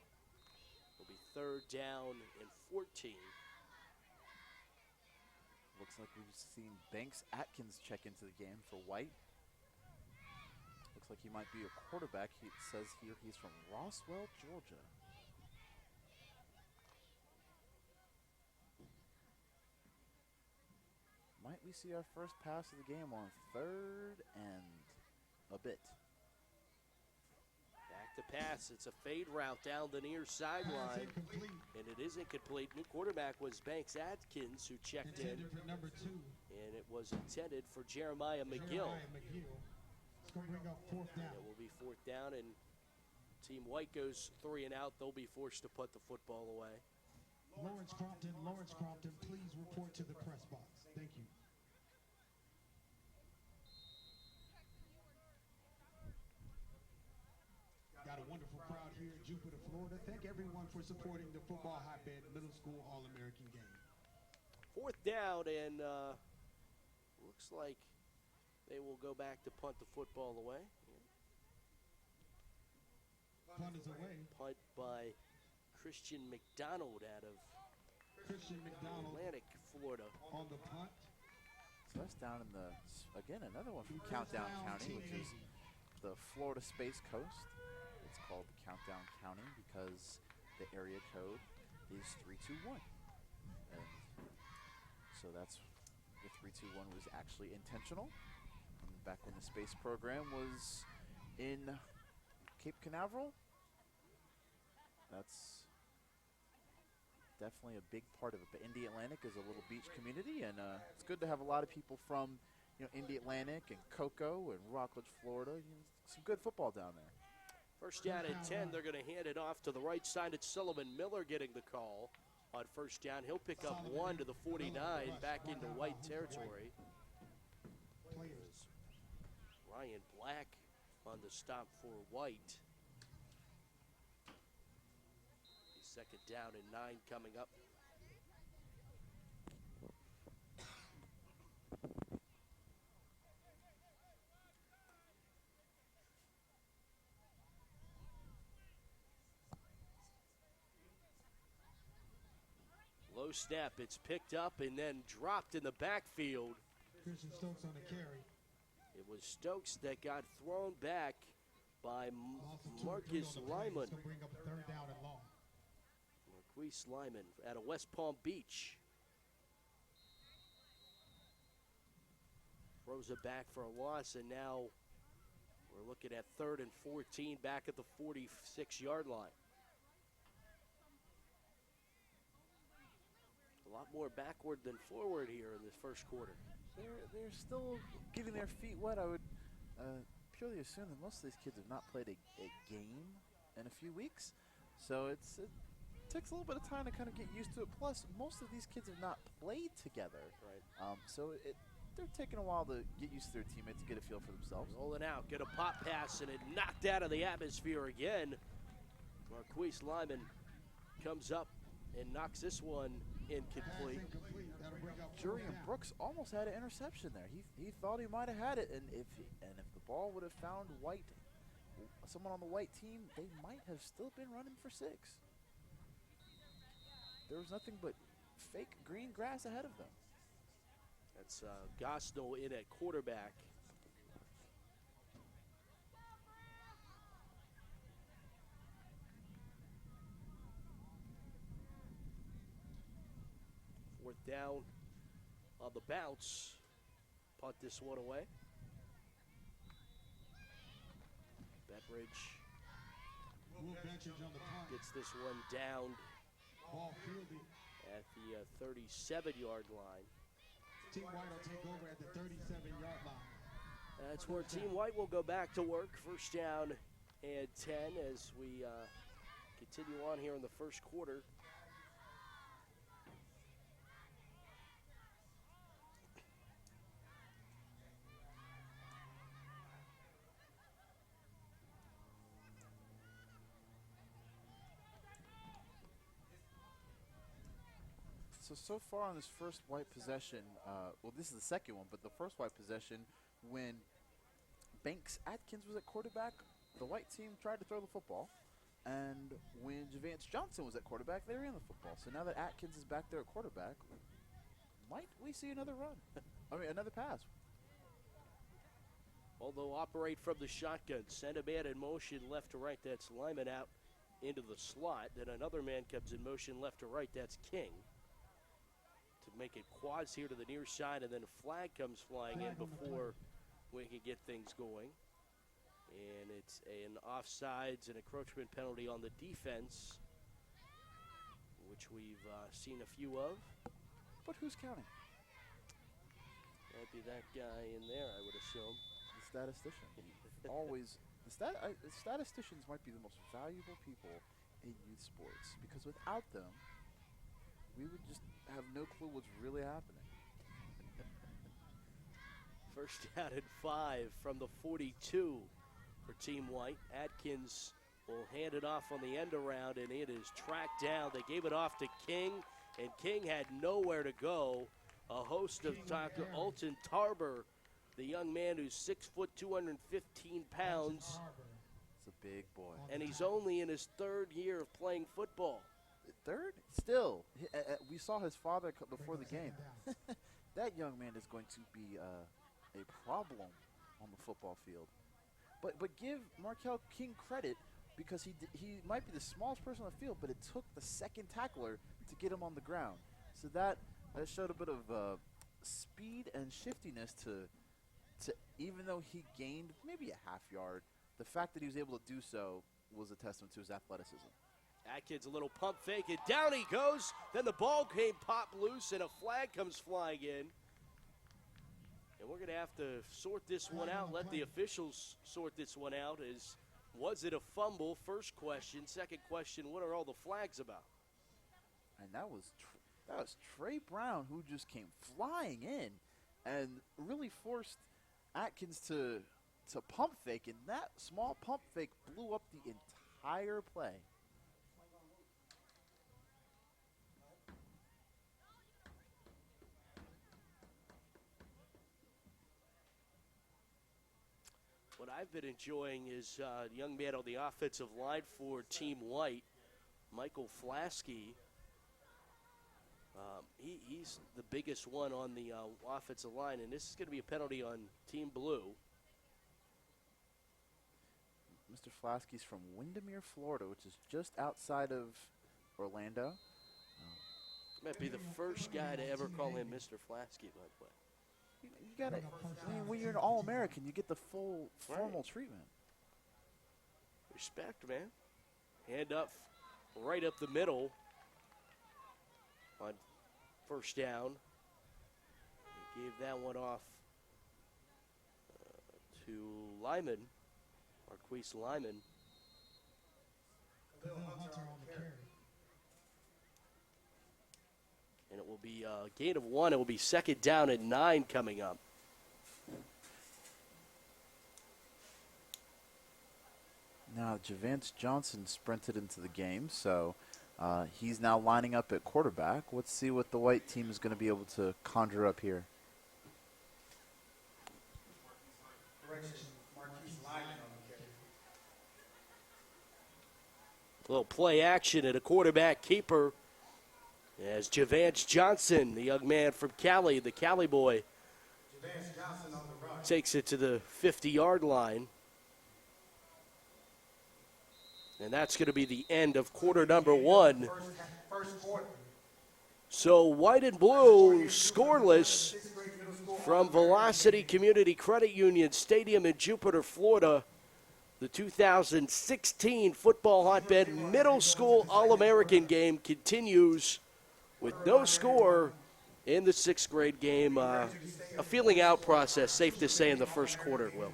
It'll be third down and 14. Looks like we've seen Banks Atkins check into the game for White. Looks like he might be a quarterback. It says here he's from Roswell, Georgia. Might we see our first pass of the game on third and a bit? Back to pass. It's a fade route down the near sideline. And it is incomplete. New quarterback was Banks Atkins, who checked in. For number 2. And it was intended for Jeremiah McGill. It's going to bring up fourth down. It will be fourth down, and Team White goes 3 and out. They'll be forced to put the football away. Lawrence Crompton, please report to the press box. Thank you. Got a wonderful crowd here in Jupiter, Florida. Thank everyone for supporting the Football Hotbed Middle School All-American game. Fourth down, and looks like they will go back to punt the football away. Punt is away. Punt by Christian McDonald out of Atlantic, Florida. On the punt. So that's down in the, again, another one from Countdown County, which is the Florida Space Coast. It's called the Countdown County because the area code is 321. And so that's, the 321 was actually intentional. And back when the space program was in Cape Canaveral, that's definitely a big part of it. But Indy Atlantic is a little beach community, and it's good to have a lot of people from, Indy Atlantic and Cocoa and Rockledge, Florida. Some good football down there. First down at 10, they're going to hand it off to the right side. It's Sullivan Miller getting the call on first down. He'll pick up 1 to the 49, back into White territory. Ryan Black on the stop for White. Second down and 9 coming up. Low snap, it's picked up and then dropped in the backfield. Christian Stokes on the carry. It was Stokes that got thrown back by Marcus Lyman. Bring up a third down and long. Marquise Lyman out of West Palm Beach. Throws it back for a loss, and now we're looking at 3rd and 14 back at the 46-yard line. A lot more backward than forward here in this first quarter. They're still getting their feet wet. I would purely assume that most of these kids have not played a game in a few weeks. So it takes a little bit of time to kind of get used to it. Plus, most of these kids have not played together. Right. So they're taking a while to get used to their teammates, to get a feel for themselves. Rolling out, get a pop pass, and it knocked out of the atmosphere again. Marquise Lyman comes up and knocks this one incomplete. Jurian Brooks almost had an interception there. He thought he might have had it, and if the ball would have found someone on the white team, they might have still been running for 6. There was nothing but fake green grass ahead of them. That's Gosnell in at quarterback. Fourth down on the bounce. Punt this one away. Bedridge gets this one down at the 37-yard line. Team White will take over at the 37-yard line. That's where Team White will go back to work. First down and 10 as we continue on here in the first quarter. So far on this first White possession, well, this is the second one, but the first White possession, when Banks Atkins was at quarterback, the White team tried to throw the football. And when Javance Johnson was at quarterback, they ran the football. So now that Atkins is back there at quarterback, might we see another run? Another pass. Although operate from the shotgun, send a man in motion left to right, that's Lyman out into the slot. Then another man comes in motion left to right, that's King. To make it quads here to the near side, and then a flag comes flying in before we can get things going. And it's an offsides and encroachment penalty on the defense, which we've seen a few of. But who's counting? Might be that guy in there, I would assume. The statistician. Statisticians might be the most valuable people in youth sports, because without them, we would just have no clue what's really happening. First down and 5 from the 42 for Team White. Atkins will hand it off on the end around, and it is tracked down. They gave it off to King, and King had nowhere to go. A host of Dr. Alton Tarber, the young man who's 6 foot, 215 pounds. It's a big boy. And he's only in his 3rd year of playing football. 3rd? Still, we saw his father before the game. That young man is going to be a problem on the football field. But give Markel King credit, because he might be the smallest person on the field, but it took the second tackler to get him on the ground. So that showed a bit of speed and shiftiness to even though he gained maybe a half yard, the fact that he was able to do so was a testament to his athleticism. Atkins a little pump fake, and down he goes. Then the ball came popped loose, and a flag comes flying in. And we're going to have to sort this one out, let the officials sort this one out. Was it a fumble? First question. Second question, what are all the flags about? And that was Trey Brown, who just came flying in and really forced Atkins to pump fake, and that small pump fake blew up the entire play. What I've been enjoying is a young man on the offensive line for Team White, Michael Flasky. He's the biggest one on the offensive line, and this is going to be a penalty on Team Blue. Mr. Flasky's from Windermere, Florida, which is just outside of Orlando. Might be the first guy to ever call him Mr. Flasky, by the way. You got to, I mean, when you're an All-American, you get the full formal treatment. Respect, man. Hand up, right up the middle on first down. He gave that one off to Lyman, Marquise Lyman. And it will be a gain of 1. It will be second down and 9 coming up. Now, Javance Johnson sprinted into the game, so he's now lining up at quarterback. Let's see what the white team is going to be able to conjure up here. A little play action at a quarterback keeper as Javance Johnson, the young man from Cali, the Cali boy, takes it to the 50-yard line. And that's going to be the end of quarter number 1. So white and blue scoreless from Velocity Community Credit Union Stadium in Jupiter, Florida. The 2016 Football Hotbed Middle School All-American game continues with no score in the 6th grade game. A feeling out process, safe to say, in the first quarter, Will.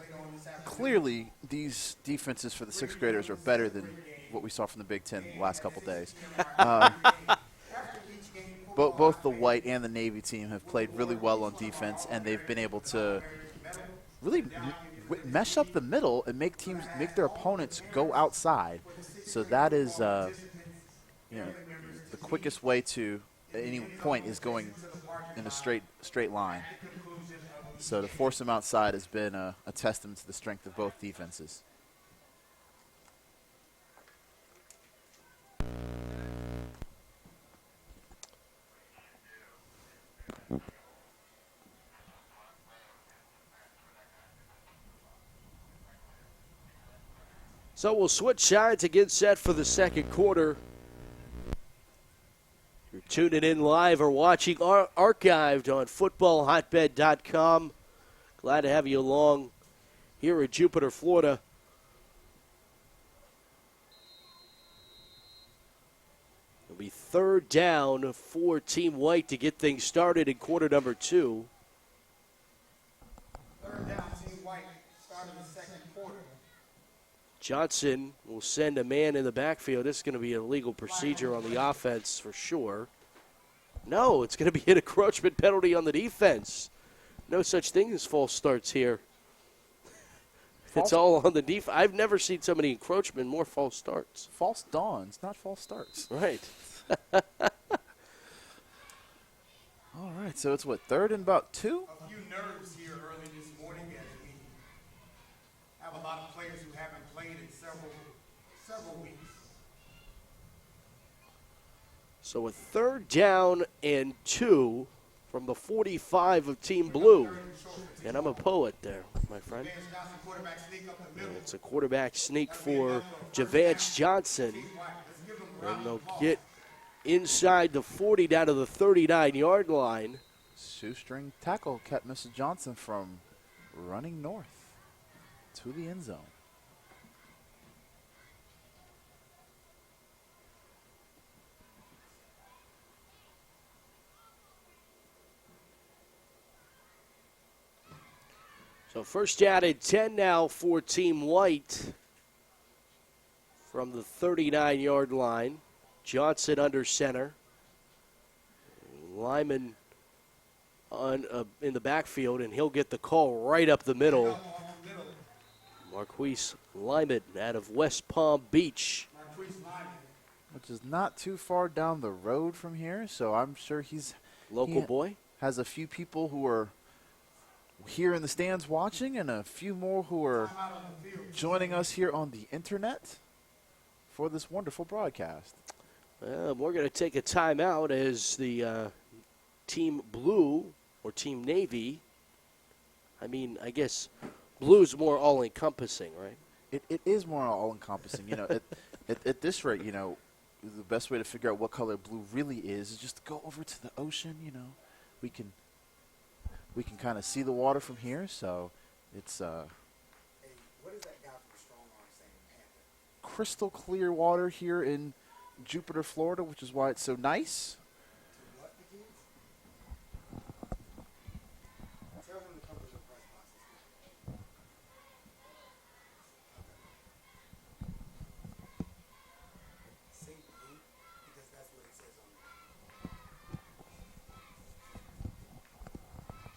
Clearly, these defenses for the 6th graders are better than what we saw from the Big Ten the last couple days. Both the white and the Navy team have played really well on defense, and they've been able to really mesh up the middle and make their opponents go outside. So that is, the quickest way to at any point is going in a straight line. So to force them outside has been a testament to the strength of both defenses. So we'll switch sides and get set for the second quarter. You're tuning in live or watching archived on FootballHotbed.com. Glad to have you along here in Jupiter, Florida. It'll be third down for Team White to get things started in quarter number 2. Third down, Team White, start of the second quarter. Johnson will send a man in the backfield. This is going to be a legal procedure on the offense for sure. No, it's going to be an encroachment penalty on the defense. No such thing as false starts here. It's all on the defense. I've never seen so many encroachment, more false starts. False dawns, not false starts. Right. All right, so it's what, third and about 2? A few nerves here early this morning as we have a lot of players who haven't played in several weeks. So a third down and 2 from the 45 of Team Blue. And I'm a poet there, my friend. And it's a quarterback sneak for Javance Johnson. And they'll get inside the 40 down to the 39-yard line. Shoestring tackle kept Mr. Johnson from running north to the end zone. So first down and 10 now for Team White from the 39-yard line. Johnson under center. Lyman in the backfield, and he'll get the call right up the middle. Marquise Lyman out of West Palm Beach. Which is not too far down the road from here, so I'm sure he's Local boy. Has a few people who are here in the stands watching and a few more who are joining us here on the internet for this wonderful broadcast. We're going to take a timeout as the Team Blue or Team Navy, I guess blue's more all-encompassing, right? It is more all-encompassing. At this rate, the best way to figure out what color blue really is just to go over to the ocean. We can we can kind of see the water from here, so it's What is that guy from Strong Arm saying, Panther? crystal clear water here in Jupiter, Florida, which is why it's so nice. What the kids? Tell him to come to the press box. Say blue, because that's what it says on the.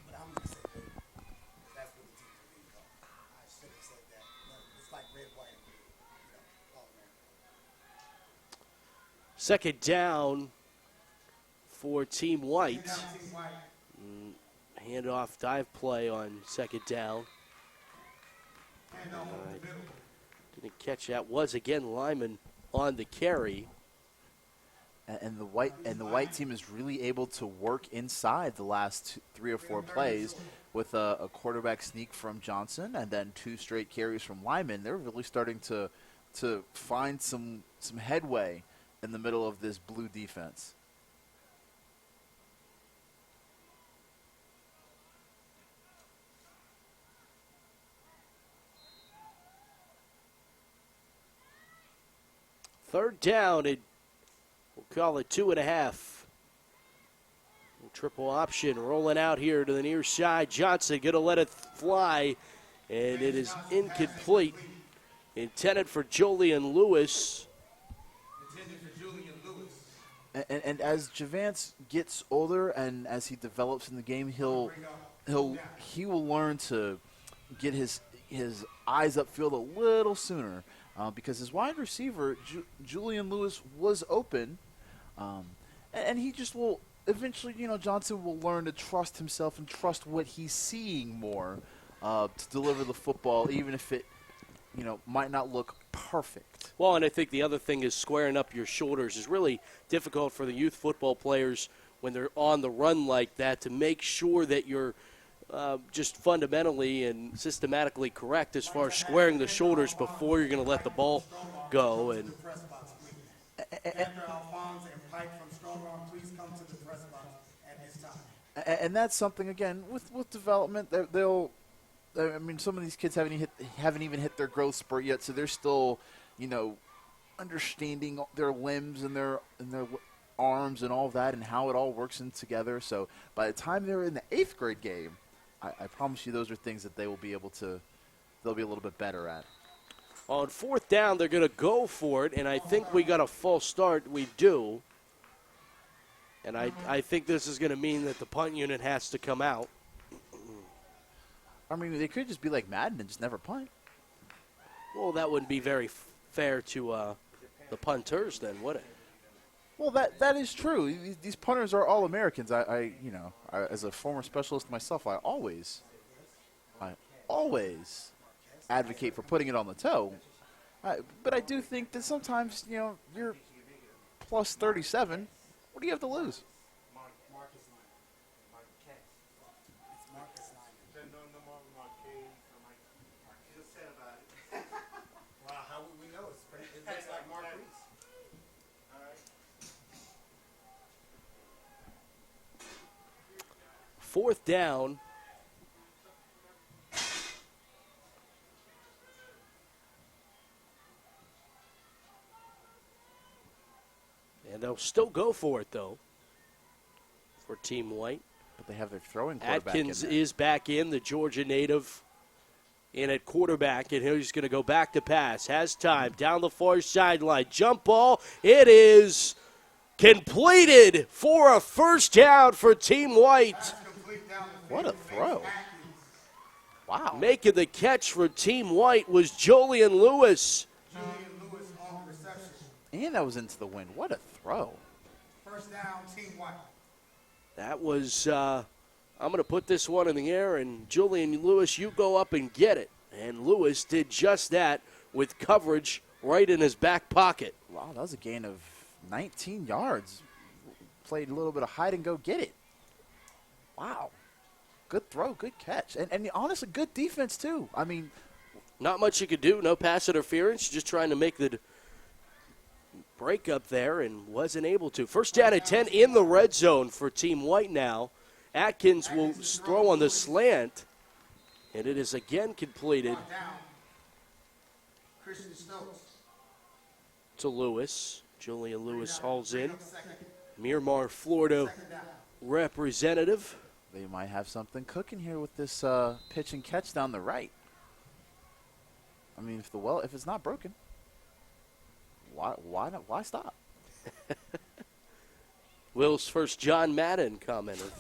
But I'm going to say blue, because that's what the teams are being called. I should have said that. No, it's like red, white, and blue. All American. Second down for Team White. Handoff dive play on second down. Didn't catch that. Was again Lyman on the carry. And the white team is really able to work inside the last 3 or 4 plays with a quarterback sneak from Johnson and then 2 straight carries from Lyman. They're really starting to find some headway in the middle of this blue defense. Third down, we'll call it 2.5. Triple option rolling out here to the near side. Johnson going to let it fly, and it is incomplete. Intended for Julian Lewis. And as Javance gets older and as he develops in the game, he will learn to get his eyes upfield a little sooner because his wide receiver Julian Lewis was open, and he just will eventually. Johnson will learn to trust himself and trust what he's seeing more to deliver the football, even if it might not look perfect. Well, and I think the other thing is squaring up your shoulders is really difficult for the youth football players when they're on the run like that to make sure that you're just fundamentally and systematically correct as far as squaring the shoulders before you're going to let the ball go. And that's something, again, with development, some of these kids haven't even hit their growth spurt yet, so they're still, understanding their limbs and their arms and all of that and how it all works in together. So by the time they're in the 8th grade game, I promise you those are things that they'll be a little bit better at. On 4th down, they're going to go for it, and I think we got a false start. We do. And I think this is going to mean that the punt unit has to come out. They could just be like Madden and just never punt. Well, that wouldn't be very fair to the punters then, would it? Well, that is true. These punters are all Americans. I as a former specialist myself, I always advocate for putting it on the toe. But I do think that sometimes, you're plus 37. What do you have to lose? Fourth down. And they'll still go for it, though, for Team White. But they have their throwing quarterback Atkins in there. is back in, the Georgia native, in at quarterback, and he's going to go back to pass. Has time, down the far sideline. Jump ball. It is completed for a first down for Team White. What a throw. Wow. Making the catch for Team White was Julian Lewis. And that was into the wind. What a throw. First down, Team White. That was, I'm going to put this one in the air, and Julian Lewis, you go up and get it. And Lewis did just that with coverage right in his back pocket. Wow, that was a gain of 19 yards. Played a little bit of hide and go get it. Wow. Good throw, good catch. And honestly, good defense, too. Not much you could do. No pass interference. Just trying to make the break up there and wasn't able to. First down at 10 in the red zone for Team White now Atkins will throw on the slant, and it is again completed to Lewis. Julian Lewis hauls in. Miramar, Florida representative. They might have something cooking here with this pitch and catch down the right. I mean, if it's not broken, why stop? Will's first John Madden commented.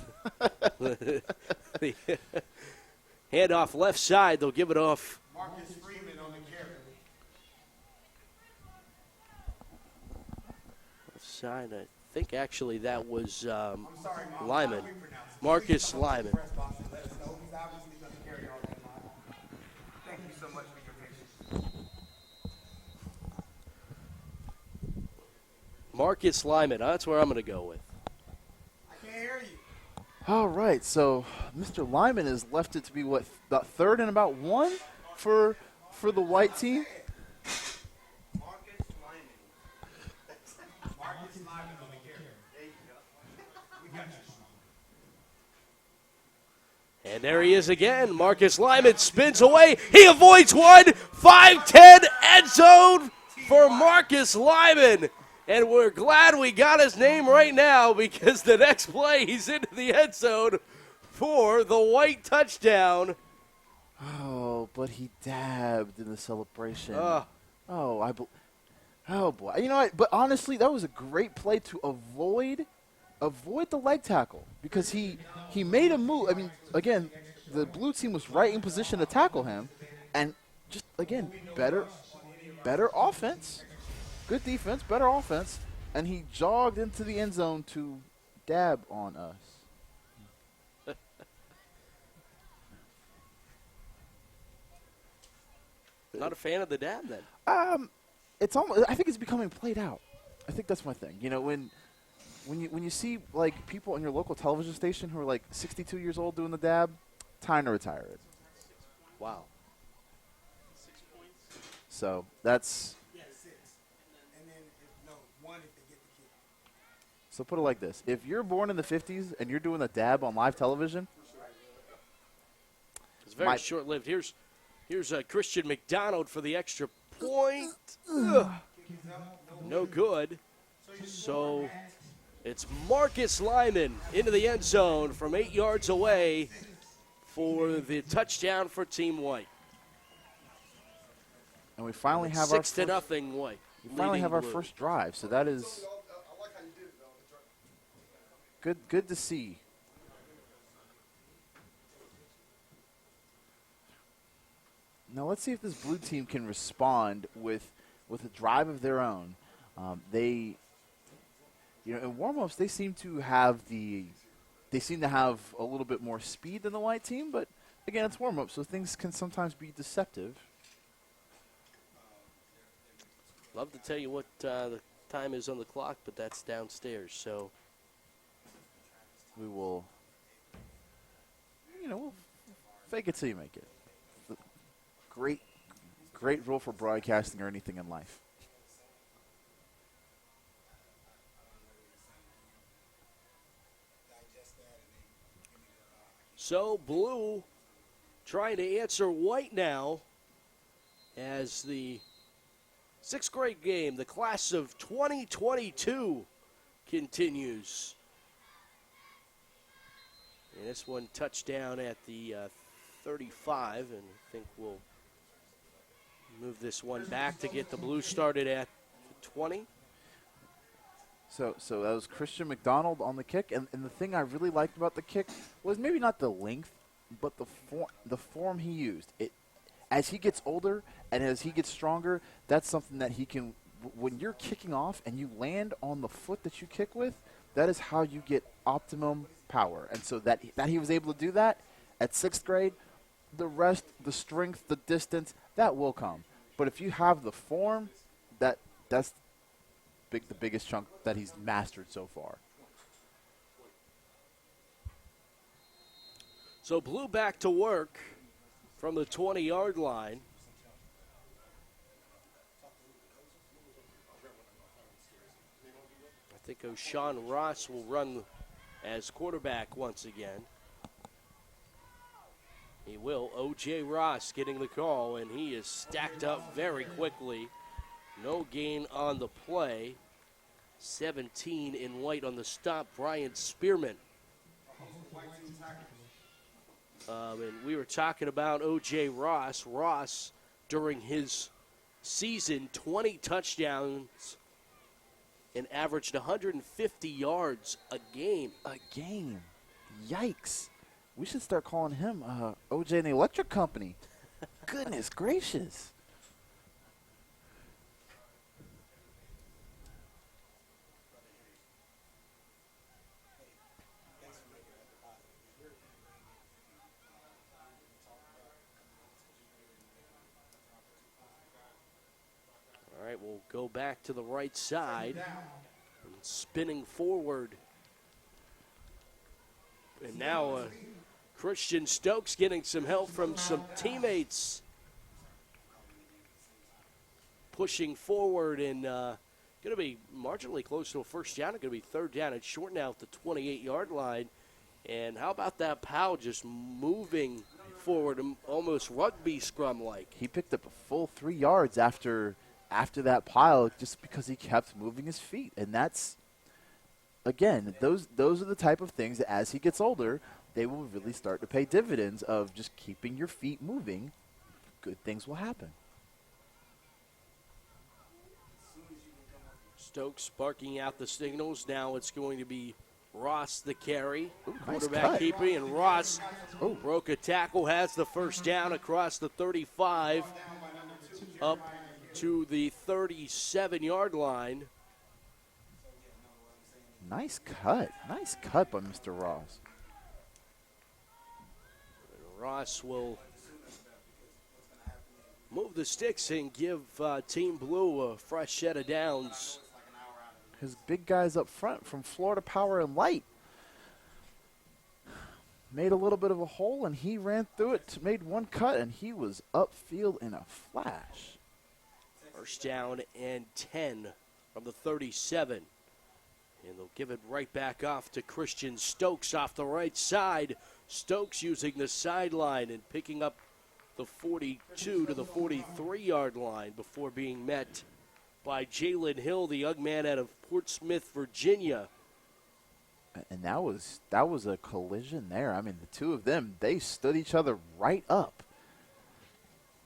The handoff left side. They'll give it off. Marcus Freeman on the carry. Left side. I think actually that was Lyman. Marcus Lyman. Thank you so much for your patience. Marcus Lyman. That's where I'm going to go with. I can't hear you. All right, so Mr. Lyman has left it to be what, about third and about one for the white team. Marcus Lyman on the carry. There you go. We got you. And there he is again. Marcus Lyman spins away. He avoids one. 5-10 end zone for Marcus Lyman. And we're glad we got his name right now because the next play he's into the end zone for the white touchdown. Oh, but he dabbed in the celebration. Ah. Oh boy. You know what? But honestly, that was a great play to avoid the leg tackle because he made a move. I mean, again, the blue team was right in position to tackle him, and just again, better offense. Good defense, better offense, and he jogged into the end zone to dab on us. Not a fan of the dab then? It's almost. I think it's becoming played out. I think that's my thing. You know, when you see like people on your local television station who are like 62 years old doing the dab, time to retire it. Wow. So that's. So put it like this. If you're born in the 50s and you're doing a dab on live television. It's very short-lived. Here's Christian McDonald for the extra point. Ugh. No good. So it's Marcus Lyman into the end zone from 8 yards away for the touchdown for Team White. And we finally have 6-0 White. We finally have our first drive. So that is good to see. Now let's see if this blue team can respond with a drive of their own. In warm-ups they seem to have a little bit more speed than the white team, but again, it's warm-up, so things can sometimes be deceptive. Love to tell you what the time is on the clock, but that's downstairs, so we will, we'll fake it till you make it. Great rule for broadcasting or anything in life. So blue trying to answer white now as the sixth grade game, the class of 2022, continues. And this one touchdown at the 35, and I think we'll move this one back to get the blue started at 20. So that was Christian McDonald on the kick, and the thing I really liked about the kick was maybe not the length, but the form he used. As he gets older and as he gets stronger, that's something that he can. When you're kicking off and you land on the foot that you kick with, that is how you get optimum power. And so that he was able to do that at sixth grade, the rest, the strength, the distance, that will come. But if you have the form, that's the biggest chunk that he's mastered so far. So blue back to work from the 20-yard line. I think O'Shawn Ross will run as quarterback once again. He will. O.J. Ross getting the call, and he is stacked up very quickly. No gain on the play. 17 in white on the stop, Brian Spearman. And we were talking about O.J. Ross. Ross, during his season, 20 touchdowns and averaged 150 yards a game. A game. Yikes. We should start calling him OJ and the Electric Company. Goodness gracious. All right, we'll go back to the right side. And spinning forward. And now Christian Stokes getting some help from some teammates. Pushing forward and going to be marginally close to a first down. It's going to be third down. It's short now at the 28-yard line. And how about that Powell just moving forward, almost rugby scrum-like. He picked up a full 3 yards after that pile just because he kept moving his feet. And that's, again, those are the type of things that as he gets older, they will really start to pay dividends of just keeping your feet moving. Good things will happen. Stokes barking out the signals. Now it's going to be Ross the carry. Ooh, Quarterback nice cut. keeping, and Ross broke a tackle, has the first down across the 35 up to the 37-yard line. Nice cut. Nice cut by Mr. Ross. And Ross will move the sticks and give Team Blue a fresh set of downs. His big guys up front from Florida Power and Light made a little bit of a hole, and he ran through it, made one cut, and he was upfield in a flash. First down and 10 from the 37. And they'll give it right back off to Christian Stokes off the right side. Stokes using the sideline and picking up the 42 to the 43-yard line before being met by Jalen Hill, the young man out of Portsmouth, Virginia. And that was a collision there. I mean, the two of them, they stood each other right up.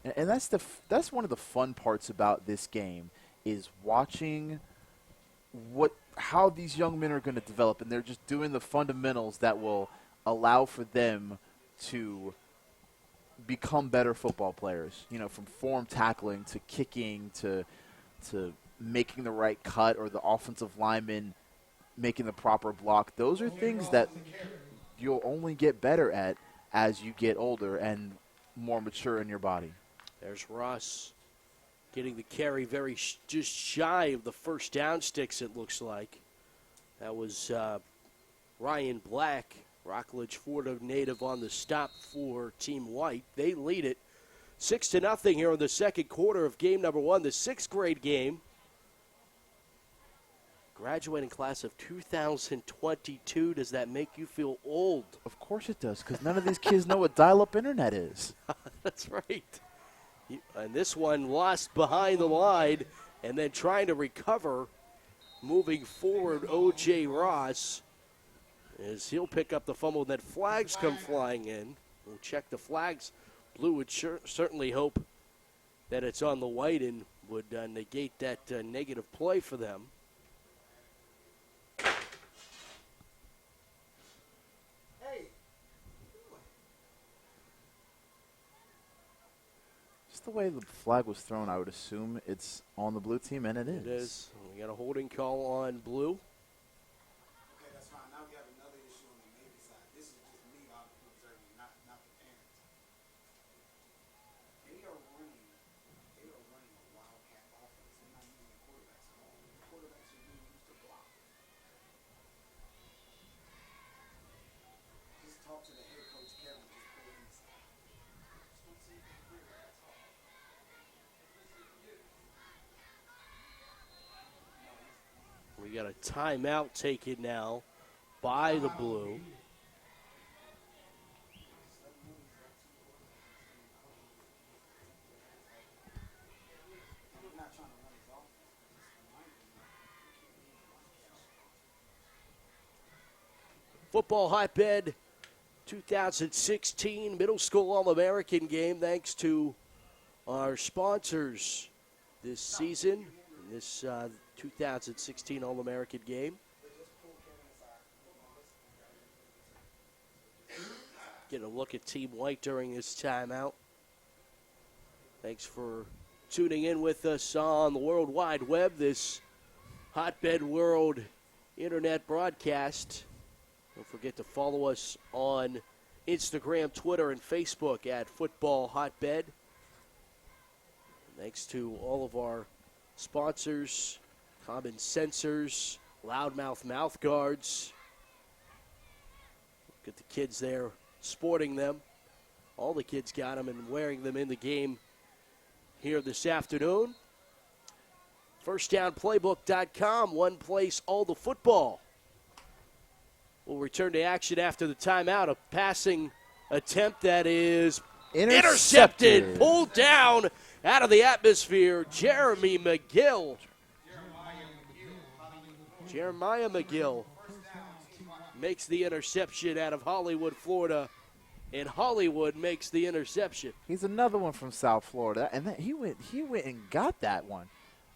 And that's one of the fun parts about this game is watching how these young men are going to develop, and they're just doing the fundamentals that will allow for them to become better football players. You know, from form tackling to kicking to making the right cut, or the offensive lineman making the proper block. Those are things that you'll only get better at as you get older and more mature in your body. There's Ross getting the carry just shy of the first down sticks, it looks like. That was Ryan Black, Rockledge, Florida native, on the stop for Team White. They lead it 6-0 here in the second quarter of game number one, the sixth grade game. Graduating class of 2022. Does that make you feel old? Of course it does, because none of these kids know what dial-up internet is. That's right. And this one lost behind the line, and then trying to recover, moving forward, O.J. Ross, as he'll pick up the fumble, and then flags come flying in. We'll check the flags. Blue would certainly hope that it's on the white and would negate that negative play for them. The way the flag was thrown, I would assume it's on the blue team, and it is. It is. We got a holding call on Blue. Okay, that's fine. Now we have another issue on the Navy side. This is just me observing, not the parents. They are running a wildcat offense. They're not using the quarterbacks at all. The quarterbacks are being used to block. Just talk to the head coach, Kevin. Just pull him aside. Just don't say anything weird. That's all. We got a timeout taken now by the blue. Football Hotbed 2016 Middle School All-American game, thanks to our sponsors this season, in this 2016 All-American game. Get a look at Team White during this timeout. Thanks for tuning in with us on the World Wide Web, this Hotbed World Internet broadcast. Don't forget to follow us on Instagram, Twitter, and Facebook at Football Hotbed. Thanks to all of our sponsors, Common Sensors, Loudmouth Mouth Guards. Look at the kids there sporting them. All the kids got them and wearing them in the game here this afternoon. FirstDownPlaybook.com, one place, all the football. We'll return to action after the timeout. A passing attempt that is intercepted, pulled down out of the atmosphere. Jeremy McGill. Jeremiah McGill makes the interception out of Hollywood, Florida, and Hollywood makes the interception. He's another one from South Florida, and he went and got that one.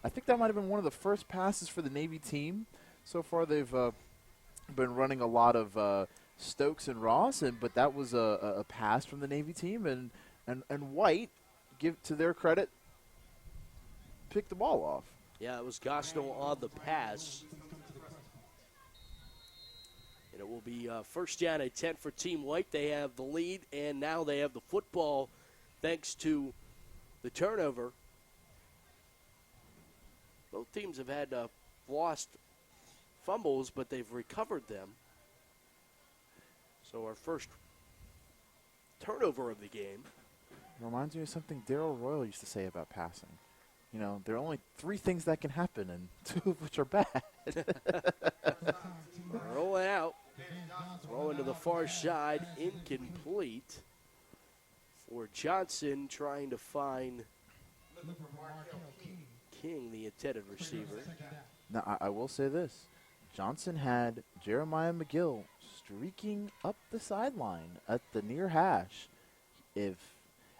I think that might have been one of the first passes for the Navy team. So far, they've been running a lot of Stokes and Ross, but that was a pass from the Navy team, and White, give to their credit, picked the ball off. Yeah, it was Gaston on the pass. And it will be first down at 10 for Team White. They have the lead, and now they have the football thanks to the turnover. Both teams have had lost fumbles, but they've recovered them. So our first turnover of the game. Reminds me of something Darryl Royal used to say about passing. You know, there are only 3 things that can happen, and 2 of which are bad. Rolling out. Throwing to the far side. Incomplete for Johnson, trying to find King, the intended receiver. Now, I will say this. Johnson had Jeremiah McGill streaking up the sideline at the near hash. And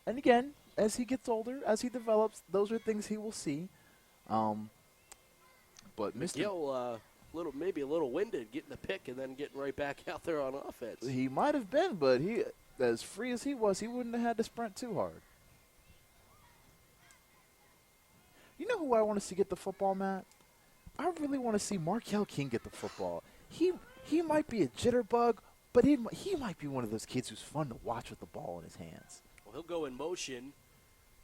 again, as he gets older, as he develops, those are things he will see. But McGill, maybe a little winded, getting the pick and then getting right back out there on offense. He might have been, but he, as free as he was, he wouldn't have had to sprint too hard. You know who I want to see get the football, Matt? I really want to see Markel King get the football. He might be a jitterbug, but he might be one of those kids who's fun to watch with the ball in his hands. Well, he'll go in motion,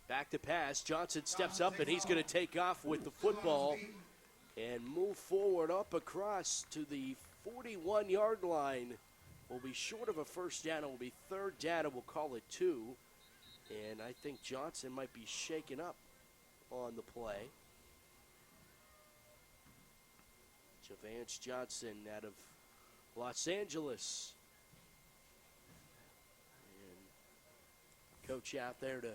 back to pass. Johnson steps up, and he's going to take off with the football and move forward up across to the 41-yard line. Will be short of a first down. It will be third down, and we'll call it 2. And I think Johnson might be shaken up on the play. Javance Johnson out of Los Angeles. And coach out there to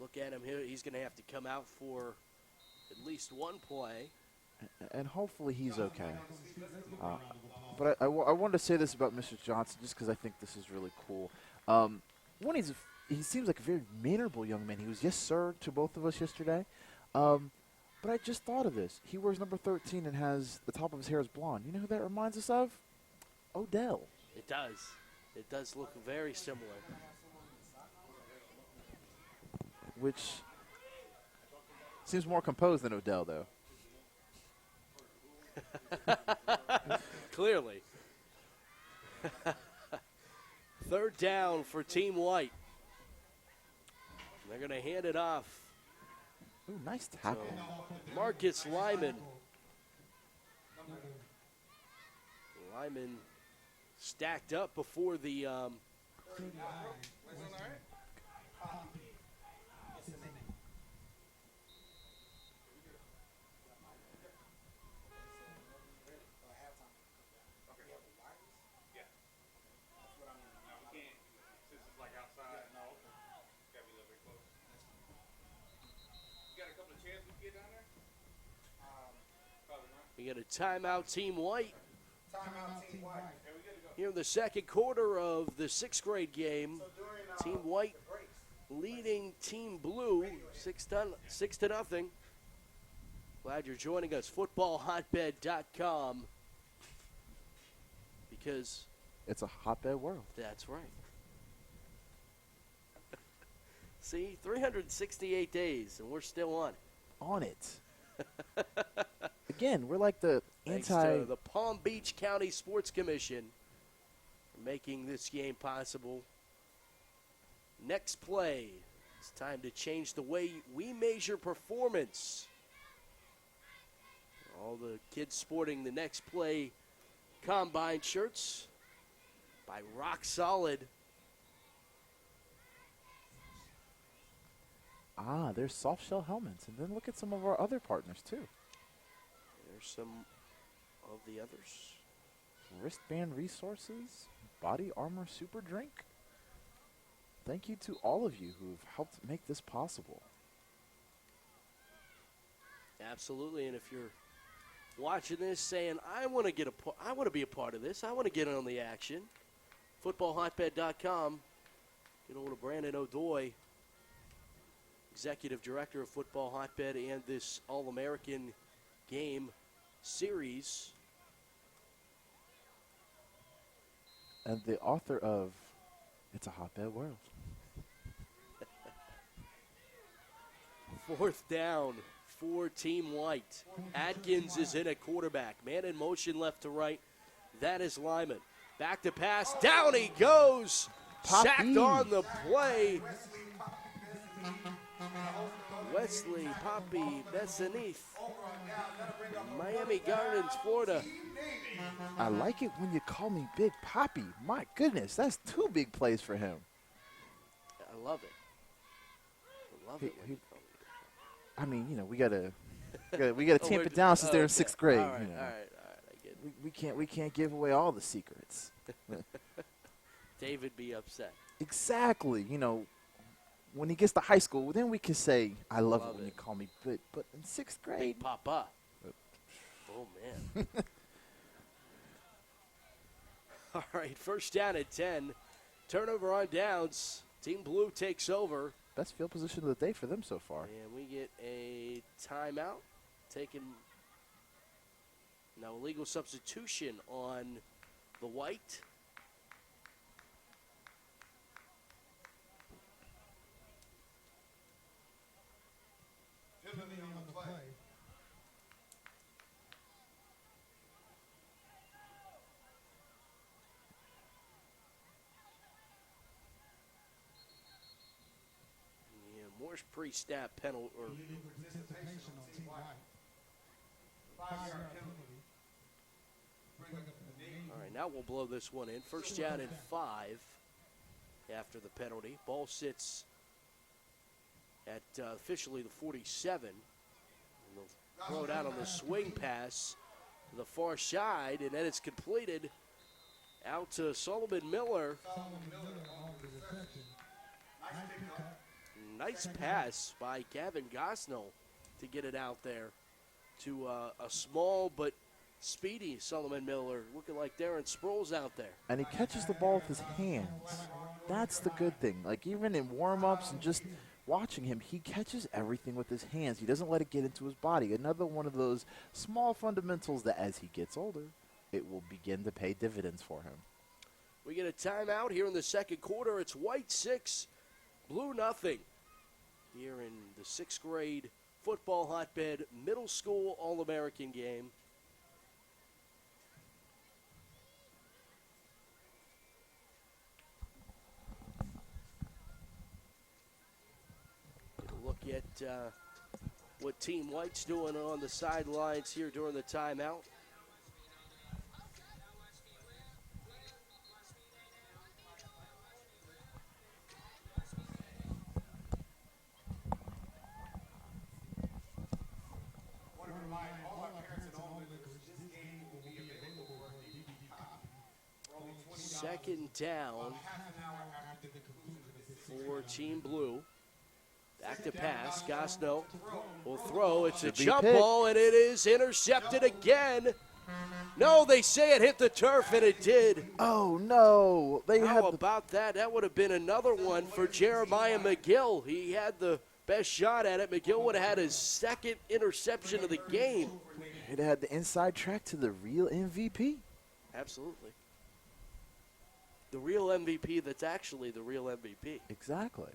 look at him here. He's going to have to come out for at least one play. And hopefully he's okay. But I wanted to say this about Mr. Johnson just because I think this is really cool. One, he seems like a very mannerable young man. He was yes, sir, to both of us yesterday. But I just thought of this. He wears number 13 and has the top of his hair is blonde. You know who that reminds us of? Odell. It does. It does look very similar. Which seems more composed than Odell, though. Clearly. Third down for Team White. They're going to hand it off. Ooh, nice tackle. So, Marcus Lyman. Lyman stacked up before the We get a timeout, Team White. Here in the second quarter of the sixth grade game, Team White leading Team Blue 6-0. Glad you're joining us. FootballHotbed.com, because It's a hotbed world. that's right. See, 368 days, and we're still on. On it. Again, we're like the Thanks anti. to the Palm Beach County Sports Commission for making this game possible. Next play. It's time to change the way we measure performance. All the kids sporting the Next Play Combine shirts by Rock Solid. Ah, there's soft shell helmets. And then look at some of our other partners, too. There's some of the others. Wristband Resources, Body Armor Super Drink. Thank you to all of you who've helped make this possible. Absolutely, and if you're watching this saying, I want to be a part of this, I want to get in on the action, FootballHotbed.com. Get over to Brandon O'Doy, Executive Director of Football Hotbed and this All-American Game series. And the author of It's a Hotbed World. Fourth down for Team White. Adkins is in at quarterback. Man in motion left to right. That is Lyman. Back to pass. Down he goes. Poppy. Sacked on the play. Wesley Poppy Bessanith. Miami Gardens, Florida. I like it when you call me Big Poppy. My goodness, that's 2 big plays for him. I love it. I love it when you call me. I mean, we gotta tamp it down since they're in 6th grade. All right, you know. all right. I get it. We can't give away all the secrets. David be upset. Exactly. When he gets to high school, then we can say, I love it when you call me Big. But in 6th grade, Big Papa. Oh, man. All right, first down at 10. Turnover on downs. Team Blue takes over. best field position of the day for them so far. And we get a timeout taken. Now illegal substitution on the White. Moore's pre-snap penalty. All right, now we'll blow this one in. First down and 5 after the penalty. Ball sits at officially the 47. And they'll throw it out on the swing pass to the far side, and then it's completed out to Solomon Miller. Nice pass by Gavin Gosnell to get it out there to a small but speedy Solomon Miller, looking like Darren Sproles out there. And he catches the ball with his hands. That's the good thing. Like, even in warm-ups and just watching him, he catches everything with his hands. He doesn't let it get into his body. Another one of those small fundamentals that as he gets older, it will begin to pay dividends for him. We get a timeout here in the second quarter. It's White 6, Blue nothing. Here in the 6th grade football hotbed middle school All-American game. Get a look at what Team White's doing on the sidelines here during the timeout. Second down for Team Blue. Back to pass. Gosno will throw. It's a Should be jump picked. ball, and it is intercepted again. No, they say it hit the turf, and it did. Oh, no. They had How about that? That would have been another one for Jeremiah McGill. He had the best shot at it. McGill would have had his second interception of the game. it had the inside track to the real MVP. Absolutely. The real MVP that's actually the real MVP. Exactly.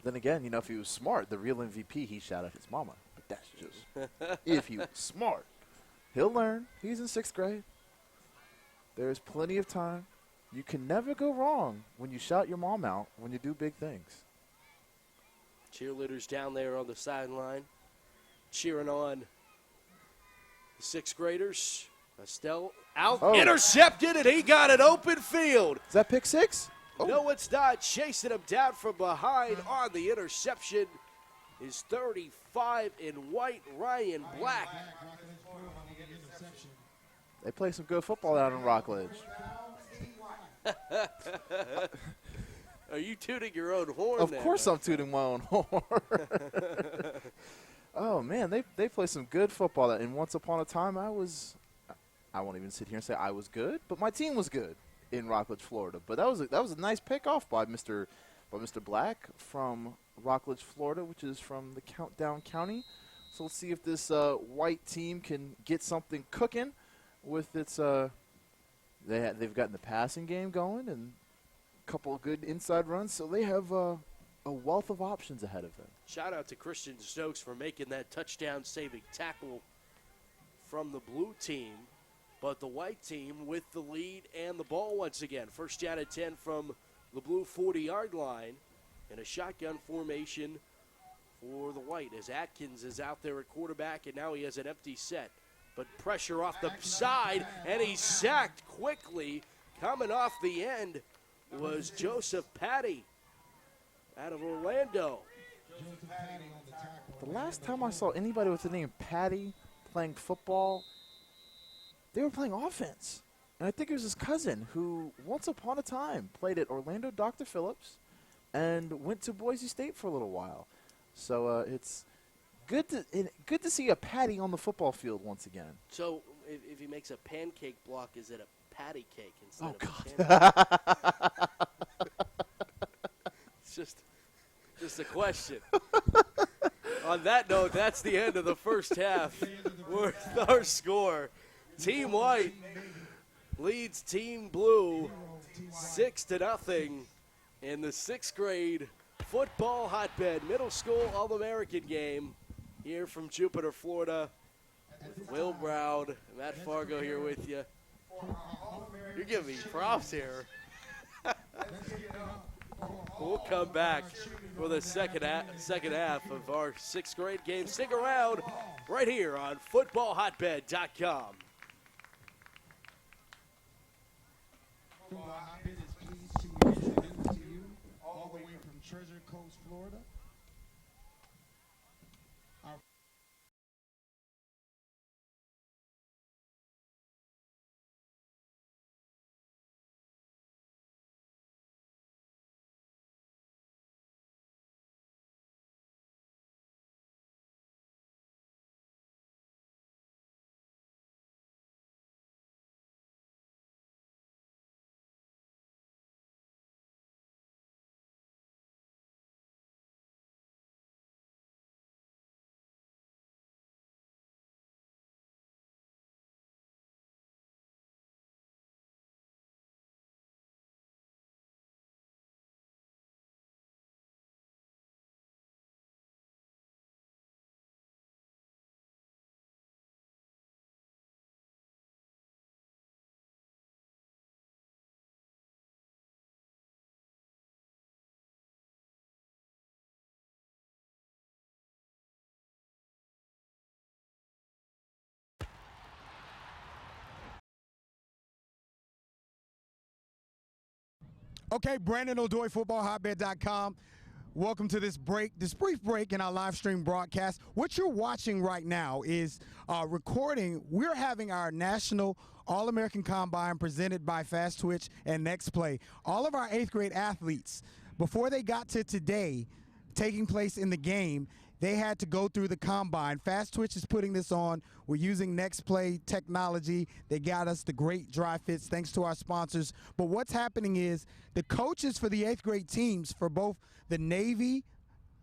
Then again, if he was smart, the real MVP, he shot at his mama. But that's just if he was smart. He'll learn. He's in 6th grade. There's plenty of time. You can never go wrong when you shout your mom out when you do big things. Cheerleaders down there on the sideline cheering on the 6th graders. Estelle out, intercepted, and he got an open field. Is that pick 6? Oh. No, it's not. Chasing him down from behind on the interception is 35 in white, Ryan Black. They play some good football out in Rockledge. Are you tooting your own horn Of there? course I'm tooting my own horn. Oh, man, they play some good football. And once upon a time, I won't even sit here and say I was good, but my team was good in Rockledge, Florida. But that was a nice pickoff by Mr. Black from Rockledge, Florida, which is from the Countdown County. So let's see if this white team can get something cooking with its they've gotten the passing game going and a couple of good inside runs, so they have a wealth of options ahead of them. Shout out to Christian Stokes for making that touchdown-saving tackle from the blue team. But the white team with the lead and the ball once again. First down at 10 from the blue 40-yard line. And a shotgun formation for the white as Atkins is out there at quarterback, and now he has an empty set. But pressure off the side, and he's sacked quickly. Coming off the end was Joseph Patty out of Orlando. The last time I saw anybody with the name Patty playing football, they were playing offense. And I think it was his cousin who once upon a time played at Orlando Dr. Phillips and went to Boise State for a little while. So it's good to see a Patty on the football field once again. So if he makes a pancake block, is it a patty cake instead of God. a pancake? It's just a question. On that note, that's the end of the first half with our score. Team White leads Team Blue 6-0 in the 6th grade football hotbed middle school All-American game here from Jupiter, Florida. With Will Brown, Matt Fargo here with you. You're giving me props here. We'll come back for the second half of our 6th grade game. Stick around right here on FootballHotbed.com. Hotbed is pleased to introduce to you, all the way from Treasure Coast, Florida, our Okay, Brandon O'Doy, FootballHotbed.com. Welcome to this brief break in our live stream broadcast. What you're watching right now is recording. We're having our National All-American Combine presented by Fast Twitch and Next Play. All of our 8th grade athletes, before they got to today, taking place in the game, they had to go through the combine. Fast Twitch is putting this on. We're using Next Play technology. They got us the great dry fits thanks to our sponsors. But what's happening is the coaches for the 8th grade teams for both the Navy,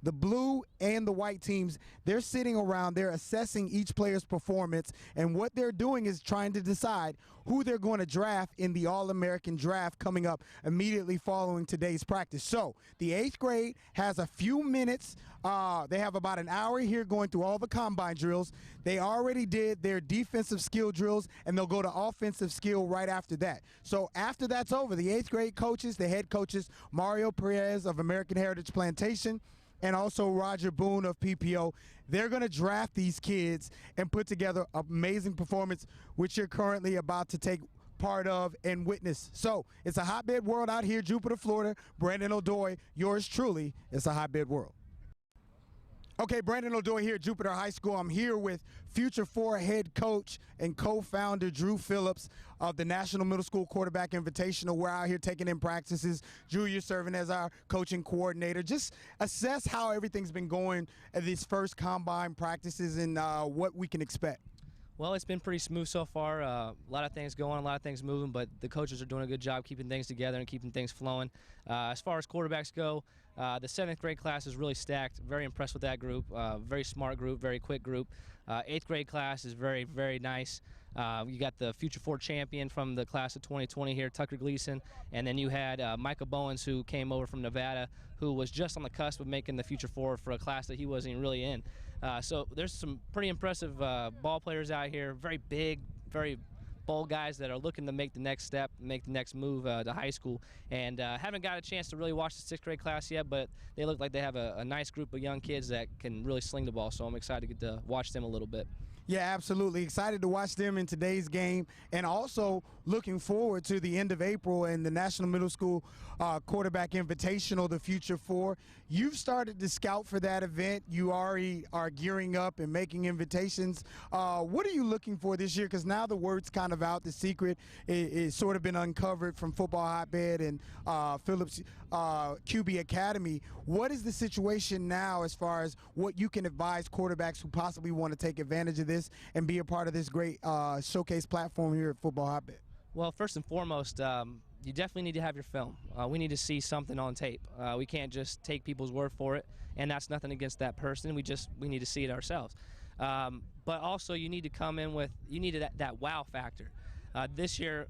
the blue, and the white teams, they're sitting around, they're assessing each player's performance, and what they're doing is trying to decide who they're going to draft in the All-American draft coming up immediately following today's practice. So the 8th grade has a few minutes. They have about an hour here going through all the combine drills. They already did their defensive skill drills, and they'll go to offensive skill right after that. So after that's over, the 8th grade coaches, the head coaches, Mario Perez of American Heritage Plantation, and also Roger Boone of PPO, they're going to draft these kids and put together an amazing performance, which you're currently about to take part of and witness. So it's a hotbed world out here, Jupiter, Florida. Brandon O'Doy, yours truly. It's a hotbed world. Okay, Brandon O'Doy here at Jupiter High School. I'm here with Future 4 head coach and co-founder Drew Phillips of the National Middle School Quarterback Invitational. We're out here taking in practices. Drew, you're serving as our coaching coordinator. Just assess how everything's been going at these first combine practices and what we can expect. Well, it's been pretty smooth so far. A lot of things going, a lot of things moving, but the coaches are doing a good job keeping things together and keeping things flowing. As far as quarterbacks go, the 7th grade class is really stacked. Very impressed with that group. Very smart group, very quick group. 8th grade class is very, very nice. You got the Future 4 champion from the class of 2020 here, Tucker Gleason, and then you had Micah Bowens, who came over from Nevada, who was just on the cusp of making the Future 4 for a class that he wasn't even really in. So there's some pretty impressive ball players out here, very big, very bold guys that are looking to make the next step, make the next move to high school. And haven't got a chance to really watch the 6th grade class yet, but they look like they have a nice group of young kids that can really sling the ball, so I'm excited to get to watch them a little bit. Yeah, absolutely. Excited to watch them in today's game, and also looking forward to the end of April and the National Middle School Quarterback Invitational, the Future 4. You've started to scout for that event. You already are gearing up and making invitations. What are you looking for this year? Because now the word's kind of out. The secret is sort of been uncovered from Football Hotbed and Phillips QB Academy. What is the situation now as far as what you can advise quarterbacks who possibly want to take advantage of this and be a part of this great showcase platform here at Football Hotbed? Well, first and foremost, you definitely need to have your film. We need to see something on tape. We can't just take people's word for it, and that's nothing against that person. We need to see it ourselves. But also, you need to come in with that wow factor. This year,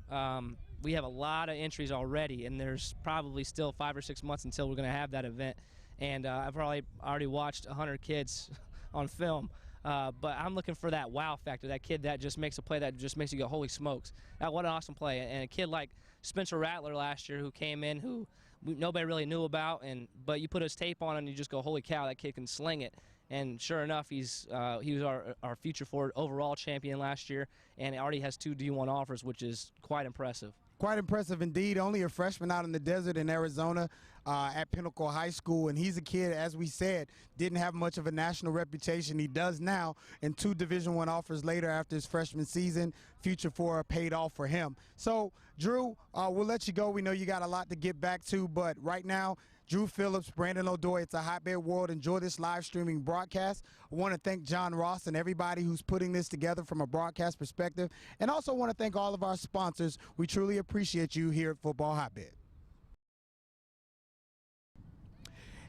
we have a lot of entries already, and there's probably still 5 or 6 months until we're going to have that event. And I've probably already watched 100 kids on film. But I'm looking for that wow factor, that kid that just makes a play that just makes you go, holy smokes, what an awesome play. And a kid like Spencer Rattler last year, who came in, who nobody really knew about, but you put his tape on and you just go, holy cow, that kid can sling it. And sure enough, he was our Future 4 overall champion last year, and already has 2 D1 offers, which is quite impressive. Quite impressive indeed. Only a freshman out in the desert in Arizona at Pinnacle High School. And he's a kid, as we said, didn't have much of a national reputation. He does now, and 2 Division I offers later after his freshman season. Future 4 paid off for him. So, Drew, we'll let you go. We know you got a lot to get back to, but right now, Drew Phillips, Brandon O'Doy, it's a hotbed world. Enjoy this live streaming broadcast. I want to thank John Ross and everybody who's putting this together from a broadcast perspective. And also want to thank all of our sponsors. We truly appreciate you here at Football Hotbed.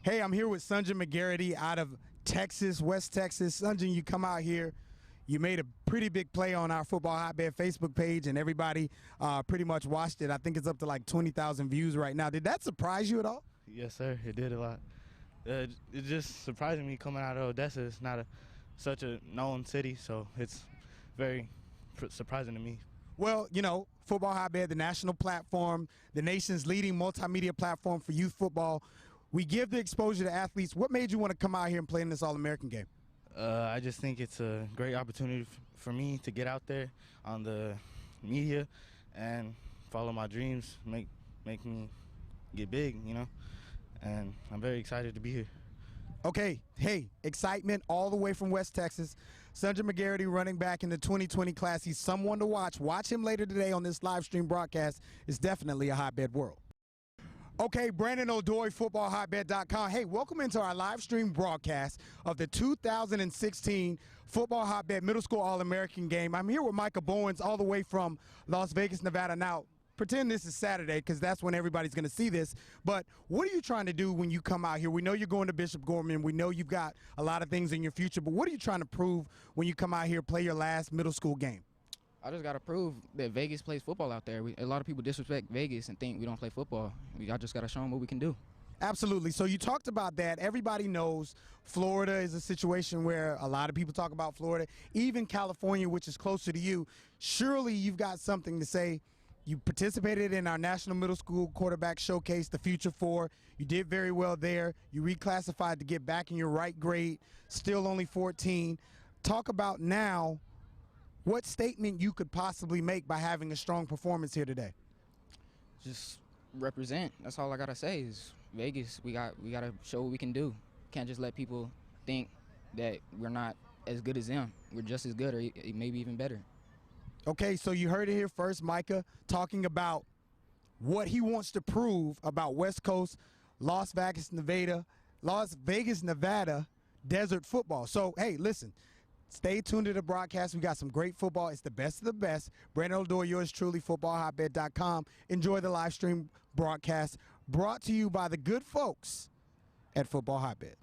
Hey, I'm here with Sunjan McGarity out of Texas, West Texas. Sunjan, you come out here. You made a pretty big play on our Football Hotbed Facebook page, and everybody pretty much watched it. I think it's up to like 20,000 views right now. Did that surprise you at all? Yes, sir. It did a lot. It's just surprising me coming out of Odessa. It's not such a known city, so it's very surprising to me. Well, you know, Football Hotbed, the national platform, the nation's leading multimedia platform for youth football. We give the exposure to athletes. What made you want to come out here and play in this All-American game? I just think it's a great opportunity for me to get out there on the media and follow my dreams, make me get big, you know. And I'm very excited to be here. Okay, hey, excitement all the way from West Texas. Sundra McGarity, running back in the 2020 class. He's someone to watch. Watch him later today on this live stream broadcast. It's definitely a hotbed world. Okay, Brandon O'Doy, FootballHotbed.com. Hey, welcome into our live stream broadcast of the 2016 Football Hotbed Middle School All-American Game. I'm here with Micah Bowens all the way from Las Vegas, Nevada. Now, pretend this is Saturday because that's when everybody's going to see this. But what are you trying to do when you come out here? We know you're going to Bishop Gorman. We know you've got a lot of things in your future. But what are you trying to prove when you come out here, play your last middle school game? I just got to prove that Vegas plays football out there. A lot of people disrespect Vegas and think we don't play football. I just got to show them what we can do. Absolutely. So you talked about that. Everybody knows Florida is a situation where a lot of people talk about Florida, even California, which is closer to you. Surely you've got something to say. You participated in our National Middle School Quarterback Showcase, the Future Four. You did very well there. You reclassified to get back in your right grade, still only 14. Talk about now what statement you could possibly make by having a strong performance here today. Just represent. That's all I got to say is Vegas, we got to show what we can do. Can't just let people think that we're not as good as them. We're just as good or maybe even better. Okay, so you heard it here first, Micah, talking about what he wants to prove about West Coast, Las Vegas, Nevada desert football. So, hey, listen, stay tuned to the broadcast. We got some great football. It's the best of the best. Brandon O'Doy, yours truly, FootballHotbed.com. Enjoy the live stream broadcast brought to you by the good folks at Football Hotbed.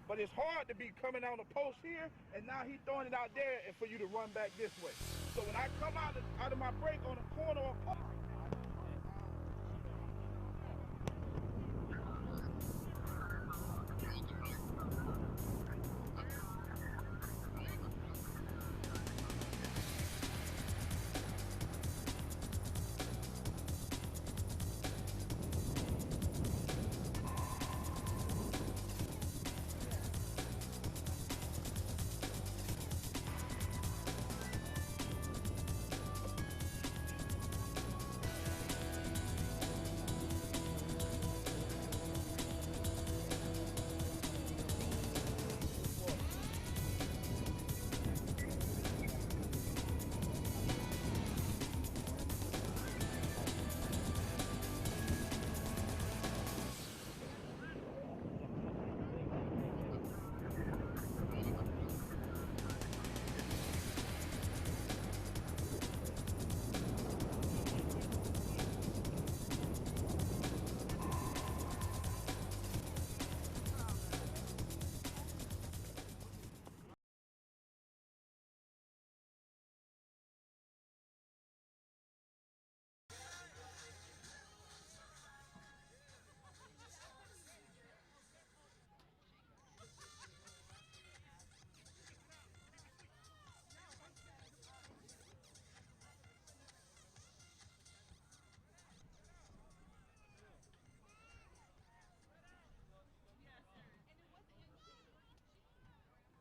But it's hard to be coming on the post here, and now he's throwing it out there and for you to run back this way. So when I come out of my break on a corner or post,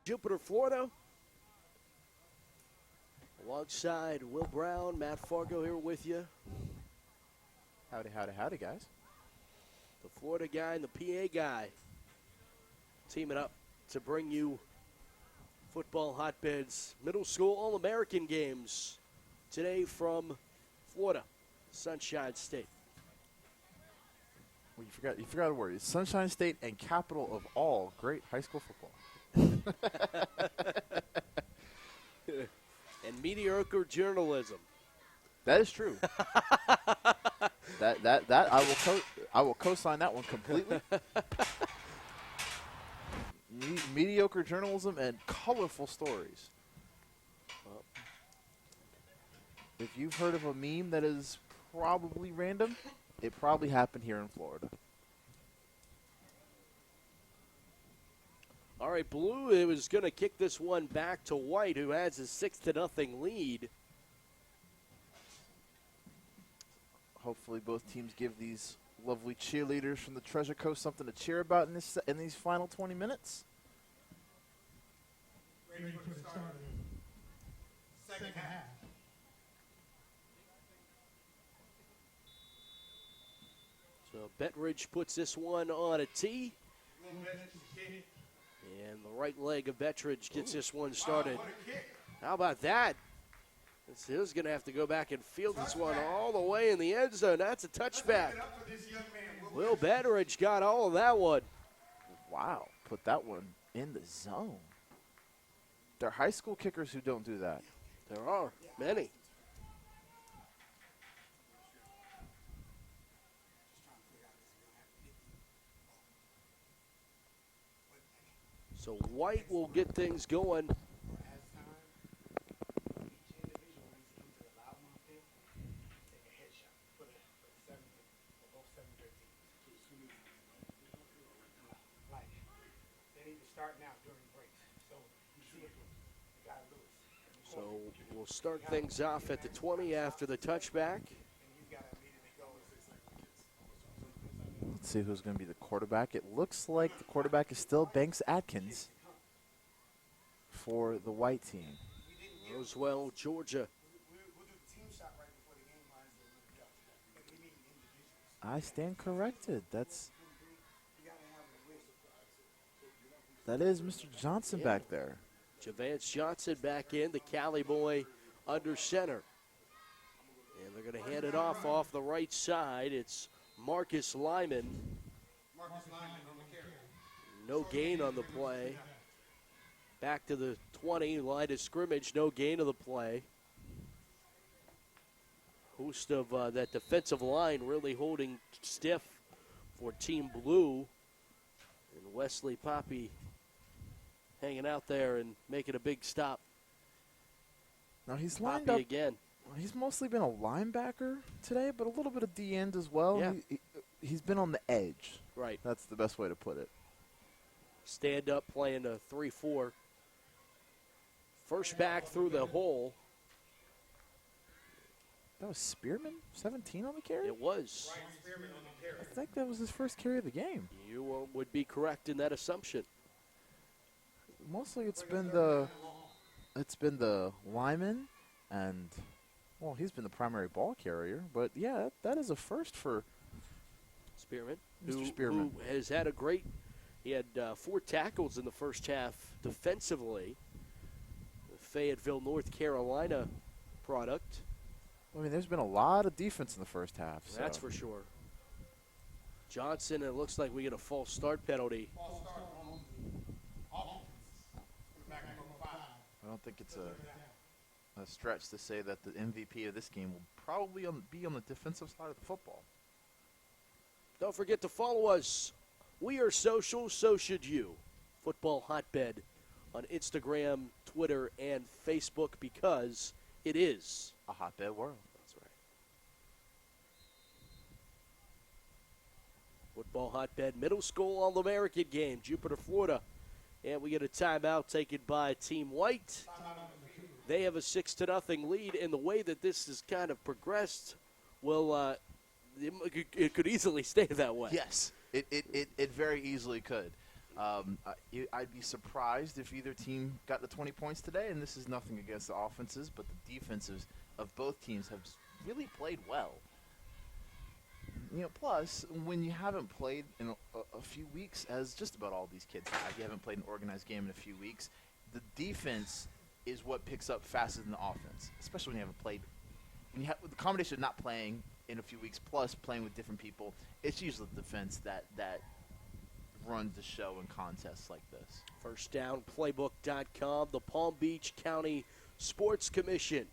Jupiter, Florida. Alongside Will Brown, Matt Fargo here with you. Howdy, howdy, howdy, guys. The Florida guy and the PA guy teaming up to bring you Football Hotbed's middle school All-American games today from Florida, Sunshine State. Well, you forgot a word. It's Sunshine State and capital of all great high school football. And mediocre journalism. That is true. that I will co-sign that one completely. Mediocre journalism and colorful stories. If you've heard of a meme that is probably random, it probably happened here in Florida. All right, Blue is going to kick this one back to White, who has a 6-0 lead. Hopefully both teams give these lovely cheerleaders from the Treasure Coast something to cheer about in these final 20 minutes. Ready for the start of the second half. So Bettridge puts this one on a tee. And the right leg of Bettridge gets this one started. How about that? He's going to have to go back and field this one all the way in the end zone. That's a touchback. Will Bettridge got all of that one. Wow, put that one in the zone. There are high school kickers who don't do that. There are many. So White will get things going. So we'll start things off at the 20 after the touchback. Let's see who's going to be the quarterback. It looks like the quarterback is still Banks Atkins for the White team. Roswell, Georgia. I stand corrected. That is Mr. Johnson back there. Javance Johnson back in, the Cali boy under center. And they're going to hand it off the right side. It's Marcus Lyman. No gain on the play. Back to the 20, line of scrimmage, no gain of the play. Host of that defensive line really holding stiff for Team Blue. And Wesley Poppy hanging out there and making a big stop. Now he's lined Poppy up again. He's mostly been a linebacker today, but a little bit of D-end as well. Yeah. He's been on the edge. Right. That's the best way to put it. Stand up playing a 3-4. First back through the hole. That was Spearman, 17 on the carry? It was. I think that was his first carry of the game. You would be correct in that assumption. Mostly it's been the lineman and, well, he's been the primary ball carrier. But, yeah, that is a first for Spearman. Mr. Spearman. Who has had he had 4 tackles in the first half defensively. The Fayetteville, North Carolina product. I mean, there's been a lot of defense in the first half. So. That's for sure. Johnson, it looks like we get a false start penalty. I don't think it's a stretch to say that the MVP of this game will probably be on the defensive side of the football. Don't forget to follow us. We are social, so should you. Football Hotbed on Instagram, Twitter, and Facebook, because it is a hotbed world. That's right. Football Hotbed Middle School All-American game, Jupiter, Florida. And we get a timeout taken by Team White. They have a 6-0 lead, and the way that this has kind of progressed, well, it could easily stay that way. Yes, it very easily could. I'd be surprised if either team got the 20 points today, and this is nothing against the offenses, but the defenses of both teams have really played well. You know, plus, when you haven't played in a few weeks, as just about all these kids have, you haven't played an organized game in a few weeks, the defense is what picks up faster than the offense, especially when you haven't played. When you have the combination of not playing in a few weeks plus playing with different people, it's usually the defense that runs the show in contests like this. Firstdownplaybook.com, the Palm Beach County Sports Commission.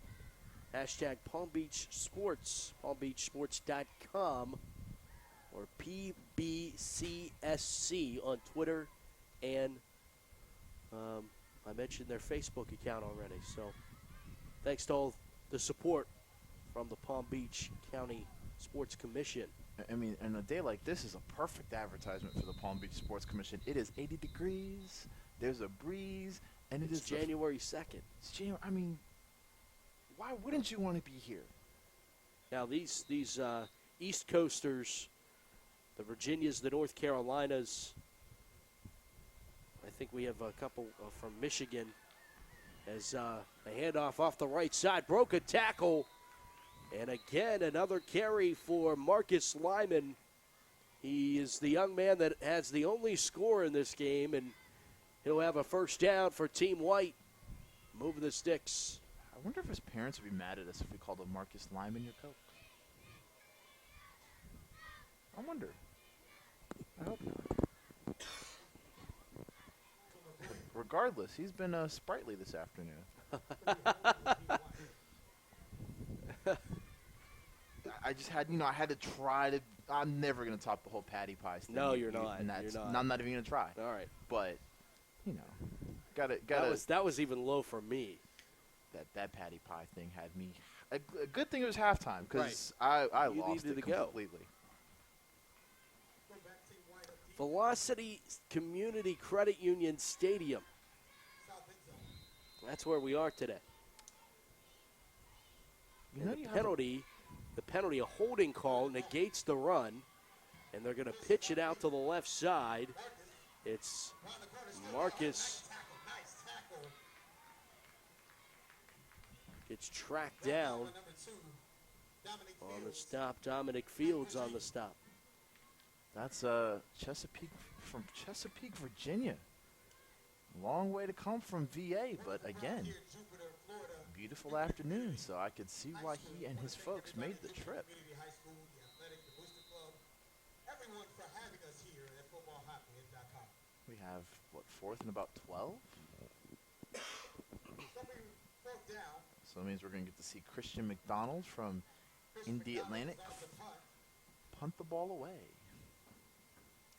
Hashtag Palm Beach Sports, palmbeachsports.com, or PBCSC on Twitter, and I mentioned their Facebook account already. So thanks to all the support from the Palm Beach County Sports Commission. I mean, and a day like this is a perfect advertisement for the Palm Beach Sports Commission. It is 80 degrees, there's a breeze, and It's January 2nd. It's January. I mean, why wouldn't you want to be here? Now, these East Coasters, the Virginias, the North Carolinas, I think we have a couple from Michigan, as a handoff off the right side, broke a tackle, and again another carry for Marcus Lyman. He is the young man that has the only score in this game, and he'll have a first down for Team White, moving the sticks. I wonder if his parents would be mad at us if we called him Marcus Lyman your coach. I wonder. I hope not. Regardless, he's been sprightly this afternoon. I just had, I had to try to. I'm never gonna top the whole patty pie thing. No, you're not. And You're not. I'm not even gonna try. All right. But, gotta. That was even low for me. That patty pie thing had me. A good thing it was halftime because I You lost needed it to go. completely. Velocity Community Credit Union Stadium. That's where we are today. And the penalty, a holding call, negates the run, and they're going to pitch it out to the left side. It's Marcus. Gets tracked down on the stop. Dominic Fields on the stop. That's Chesapeake, from Chesapeake, Virginia. Long way to come from VA, but again, beautiful afternoon, so I could see why he and his folks made the trip. We have, fourth and about 12? So that means we're going to get to see Christian McDonald from Indy Atlantic punt the ball away.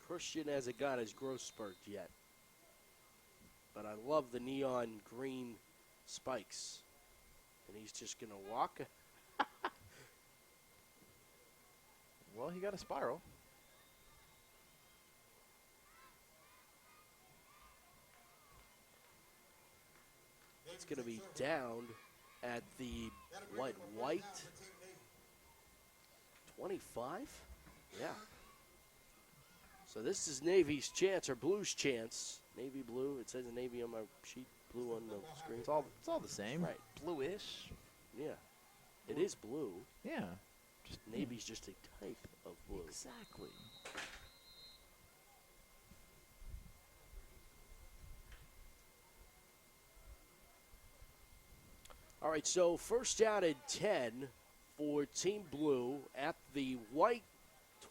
Christian hasn't got his growth spurt yet, but I love the neon green spikes. And he's just going to walk. Well, he got a spiral. It's going to be down at the, white? 25? Yeah. So this is Navy's chance, or Blue's chance. Navy blue. It says Navy on my sheet, blue on the screen. It's all the same. Right. Bluish. Yeah. It is blue. Yeah. Navy's just a type of blue. Exactly. All right, so first down and 10 for Team Blue at the white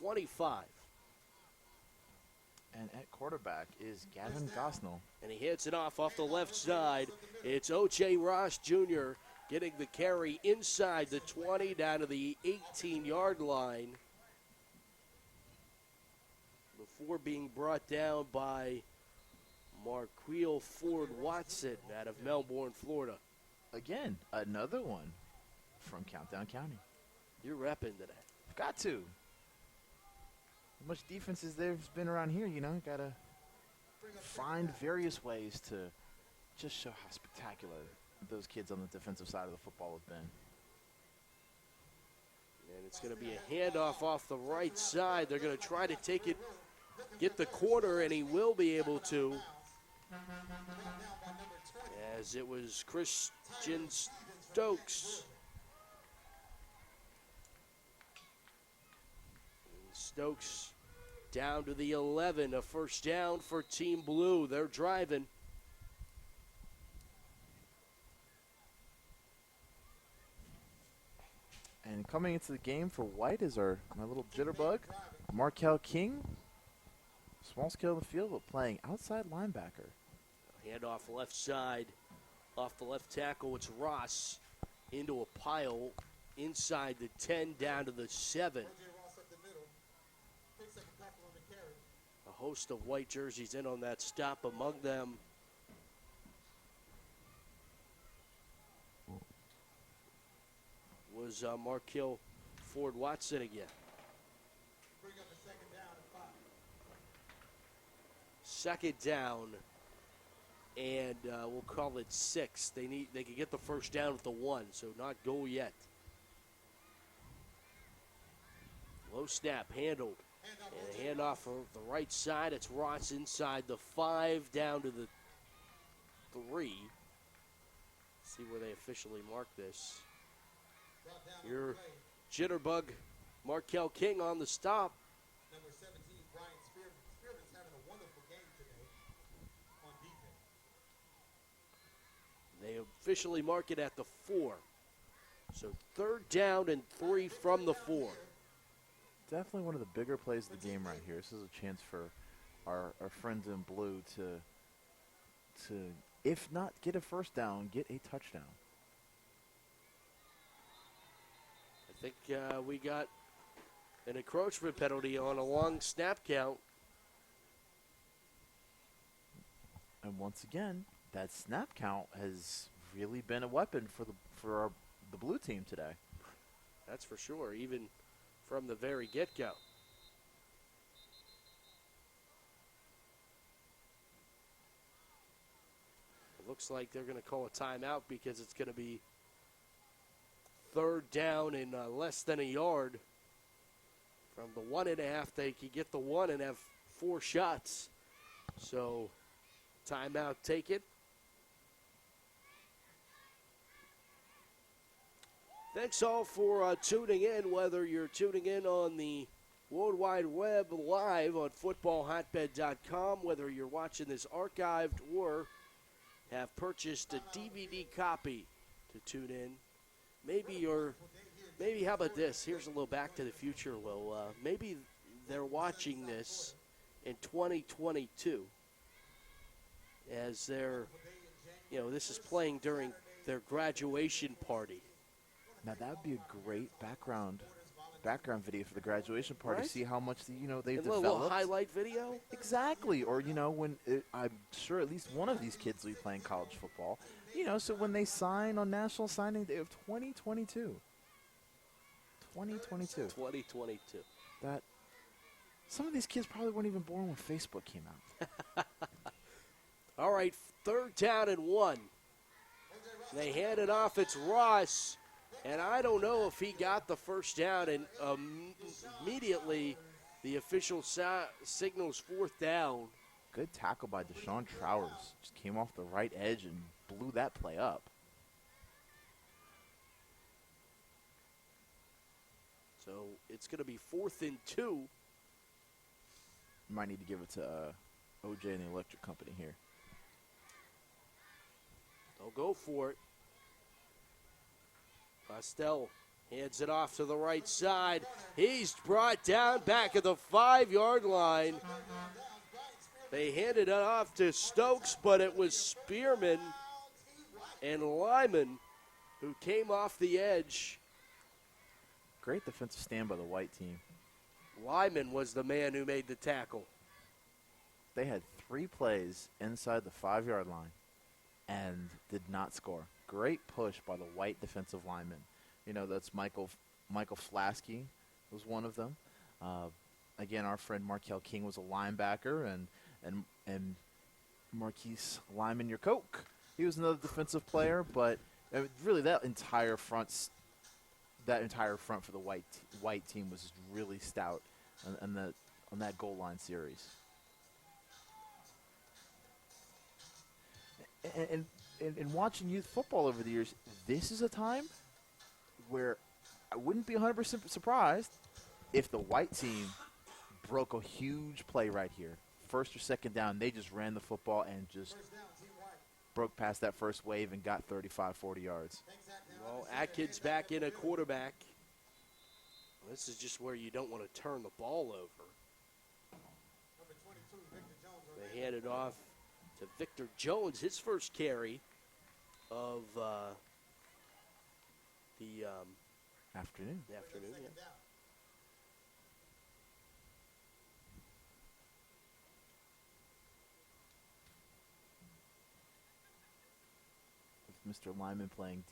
25. And at quarterback is Gavin Gosnell. And he hits it off the left side. It's O.J. Ross Jr. getting the carry inside the 20 down to the 18-yard line before being brought down by Marquil Ford Watson out of Melbourne, Florida. Again, another one from Countdown County. You're repping today. Got to. How much defense is there's been around here, Got to find various ways to just show how spectacular those kids on the defensive side of the football have been. And it's going to be a handoff off the right side. They're going to try to take it, get the corner, and he will be able to. As it was Christian Stokes. And Stokes down to the 11, a first down for Team Blue. They're driving. And coming into the game for White is my little jitterbug, Markel King. Small scale in the field, but playing outside linebacker. Hand off left side, off the left tackle. It's Ross. into a pile inside the 10 down to the 7. A host of white jerseys in on that stop, among them was Markill Ford Watson again. Second down, and we'll call it 6. They can get the first down with the 1, so not goal yet. Low snap handled, and a handoff on the right side. It's Ross inside the 5 down to the 3. See where they officially mark this. Your jitterbug, Markel King on the stop. Number 17, Brian Spearman's having a wonderful game today on defense. They officially mark it at the 4. So 3rd down and 3 from the 4. Definitely one of the bigger plays of the game right here. This is a chance for our friends in blue to, if not get a first down, get a touchdown. I think we got an encroachment penalty on a long snap count. And once again, that snap count has really been a weapon for the blue team today. That's for sure, even from the very get-go. It looks like they're going to call a timeout because it's going to be 3rd down and less than a yard. From the 1.5, they could get the 1 and have 4 shots. So, timeout taken. Thanks all for tuning in, whether you're tuning in on the World Wide Web live on FootballHotbed.com, whether you're watching this archived or have purchased a DVD copy to tune in. Maybe how about this? Here's a little Back to the Future. Well, maybe they're watching this in 2022 as this is playing during their graduation party. Now that would be a great background video for the graduation party. Right? See how much they've developed. A little highlight video. Exactly. Or I'm sure at least one of these kids will be playing college football. So when they sign on National Signing Day of 2022. 2022. That some of these kids probably weren't even born when Facebook came out. All right, 3rd down and 1. They hand it off. It's Ross. And I don't know if he got the first down, and immediately the official signals 4th down. Good tackle by Deshaun Trowers. Just came off the right edge and blew that play up. So it's going to be 4th and 2. Might need to give it to OJ and the Electric Company here. They'll go for it. Pastel hands it off to the right side. He's brought down back at the 5-yard line. They handed it off to Stokes, but it was Spearman and Lyman who came off the edge. Great defensive stand by the white team. Lyman was the man who made the tackle. They had 3 plays inside the 5-yard line and did not score. Great push by the white defensive lineman. That's Michael Flasky was one of them. Again, our friend Markel King was a linebacker, and Marquise Lyman, your Coke. He was another defensive player, but really that entire front for the white team was just really stout on that goal line series. And watching youth football over the years, this is a time where I wouldn't be 100% surprised if the white team broke a huge play right here. 1st or 2nd down, they just ran the football and just broke past that first wave and got 35, 40 yards. Well, Atkins back in a quarterback. This is just where you don't want to turn the ball over. They hand it off to Victor Jones, his first carry of Afternoon. Afternoon, yeah. With Mr. Lyman playing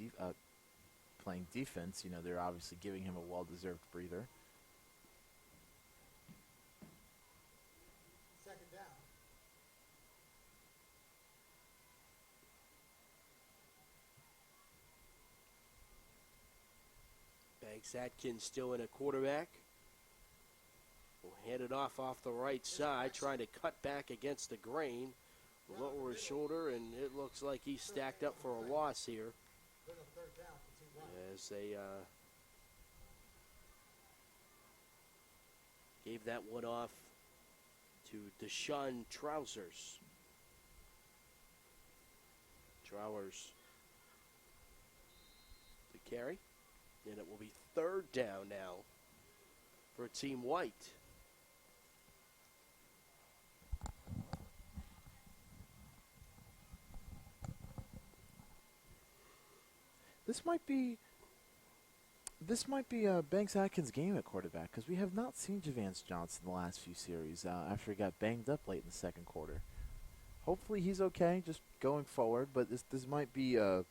defense, they're obviously giving him a well-deserved breather. Second down. Banks Atkins still in a quarterback. Will hand it off the right side, trying to cut back against the grain. Lower his shoulder, and it looks like he's stacked up for a loss here. As they gave that one off to Deshaun Trousers. Trowers to carry. And it will be third down now for Team White. This might be Banks Atkins' game at quarterback, because we have not seen Javance Johnson the last few series after he got banged up late in the second quarter. Hopefully he's okay just going forward, but this might be a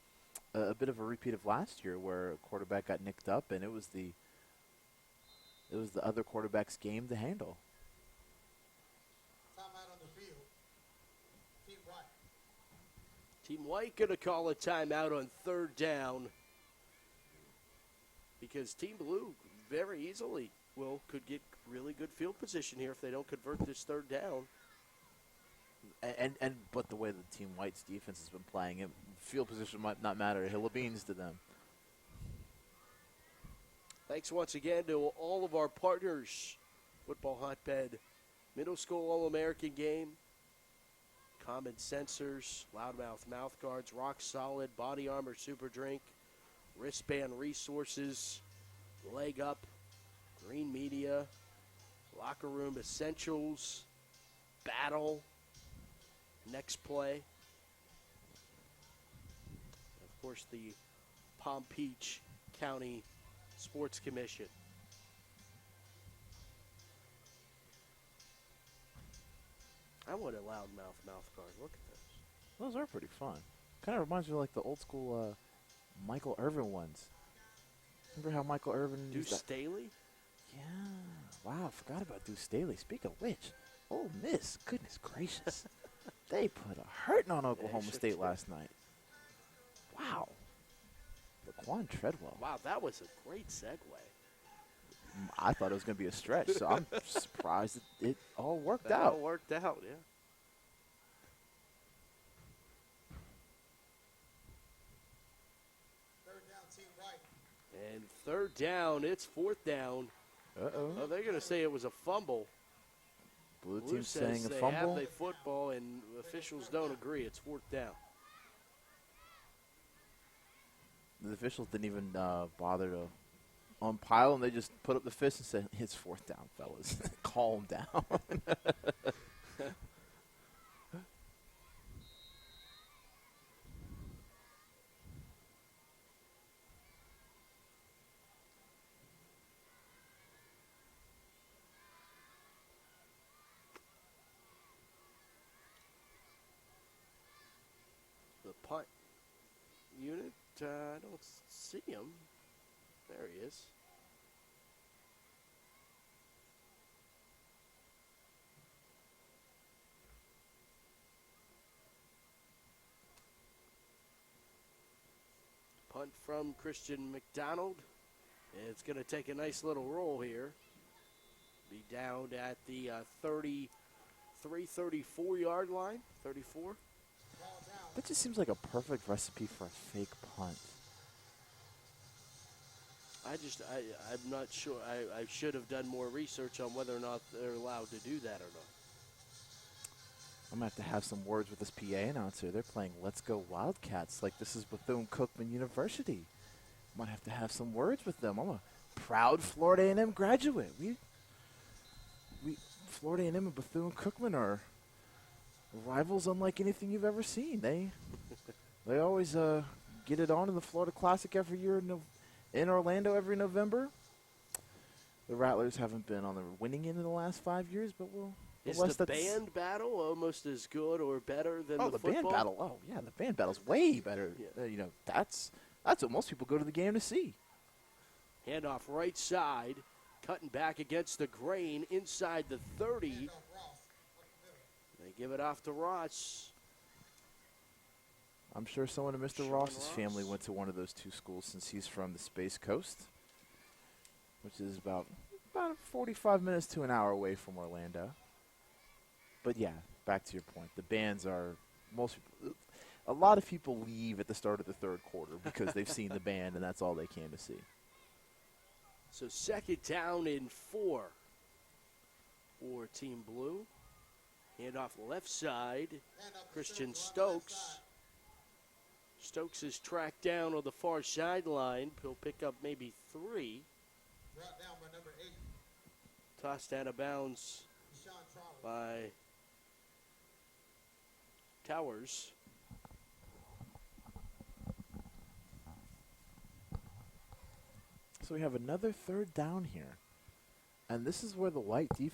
bit of a repeat of last year where a quarterback got nicked up and it was the other quarterback's game to handle. Timeout on the field. Team White. Team White going to call a timeout on third down because Team Blue very easily could get really good field position here if they don't convert this third down. But the way the Team White's defense has been playing, field position might not matter a hill of beans to them. Thanks once again to all of our partners. Football Hotbed, Middle School All-American Game, Common Sensors, Loudmouth Mouth Guards, Rock Solid, Body Armor Super Drink, Wristband Resources, Leg Up, Green Media, Locker Room Essentials, Battle, Next Play. Of course, the Palm Beach County Sports Commission. I want a loudmouth mouth guard. Look at those. Those are pretty fun. Kind of reminds me of like the old school Michael Irvin ones. Remember how Michael Irvin Deuce Staley? Yeah. Wow, I forgot about Deuce Staley. Speak of which, Ole Miss, goodness gracious. They put a hurting on Oklahoma State last night. Wow. Laquan Treadwell. Wow, that was a great segue. I thought it was going to be a stretch, so I'm surprised it all worked That out. all worked out, yeah. Third down, Team White. And third down, it's fourth down. Uh-oh. Oh, they're going to say it was a fumble. Blue Blue team saying says a they fumble. have the football, and officials don't agree. It's fourth down. The officials didn't even bother to umpire, and they just put up the fist and said, "It's fourth down, fellas. Calm down." The punt unit, I don't see him. There he is. Punt from Christian McDonald. It's going to take a nice little roll here. Be down at the 34-yard line. 34. That just seems like a perfect recipe for a fake punt. I'm not sure. I should have done more research on whether or not they're allowed to do that or not. I'm going to have some words with this PA announcer. They're playing Let's Go Wildcats like this is Bethune-Cookman University. Might have some words with them. I'm a proud Florida A&M graduate. We Florida A&M and Bethune-Cookman are rivals unlike anything you've ever seen. They always get it on in the Florida Classic every year in Orlando every November. The Rattlers haven't been on the winning end in the last 5 years, but Is the band battle almost as good or better than the football? band battle. Oh, yeah, the band battle's way better. Yeah. That's what most people go to the game to see. Handoff right side, cutting back against the grain inside the 30. They give it off to Ross. I'm sure someone in Mr. Ross's family went to one of those two schools since he's from the Space Coast, which is about 45 minutes to an hour away from Orlando. But yeah, back to your point. The bands are a lot of people leave at the start of the third quarter because they've seen the band and that's all they came to see. So second down in 4 for Team Blue. Handoff left side. Christian Stokes. Stokes is tracked down on the far sideline. He'll pick up maybe 3. Brought down by number 8. Tossed out of bounds by Towers. So we have another third down here. And this is where the white team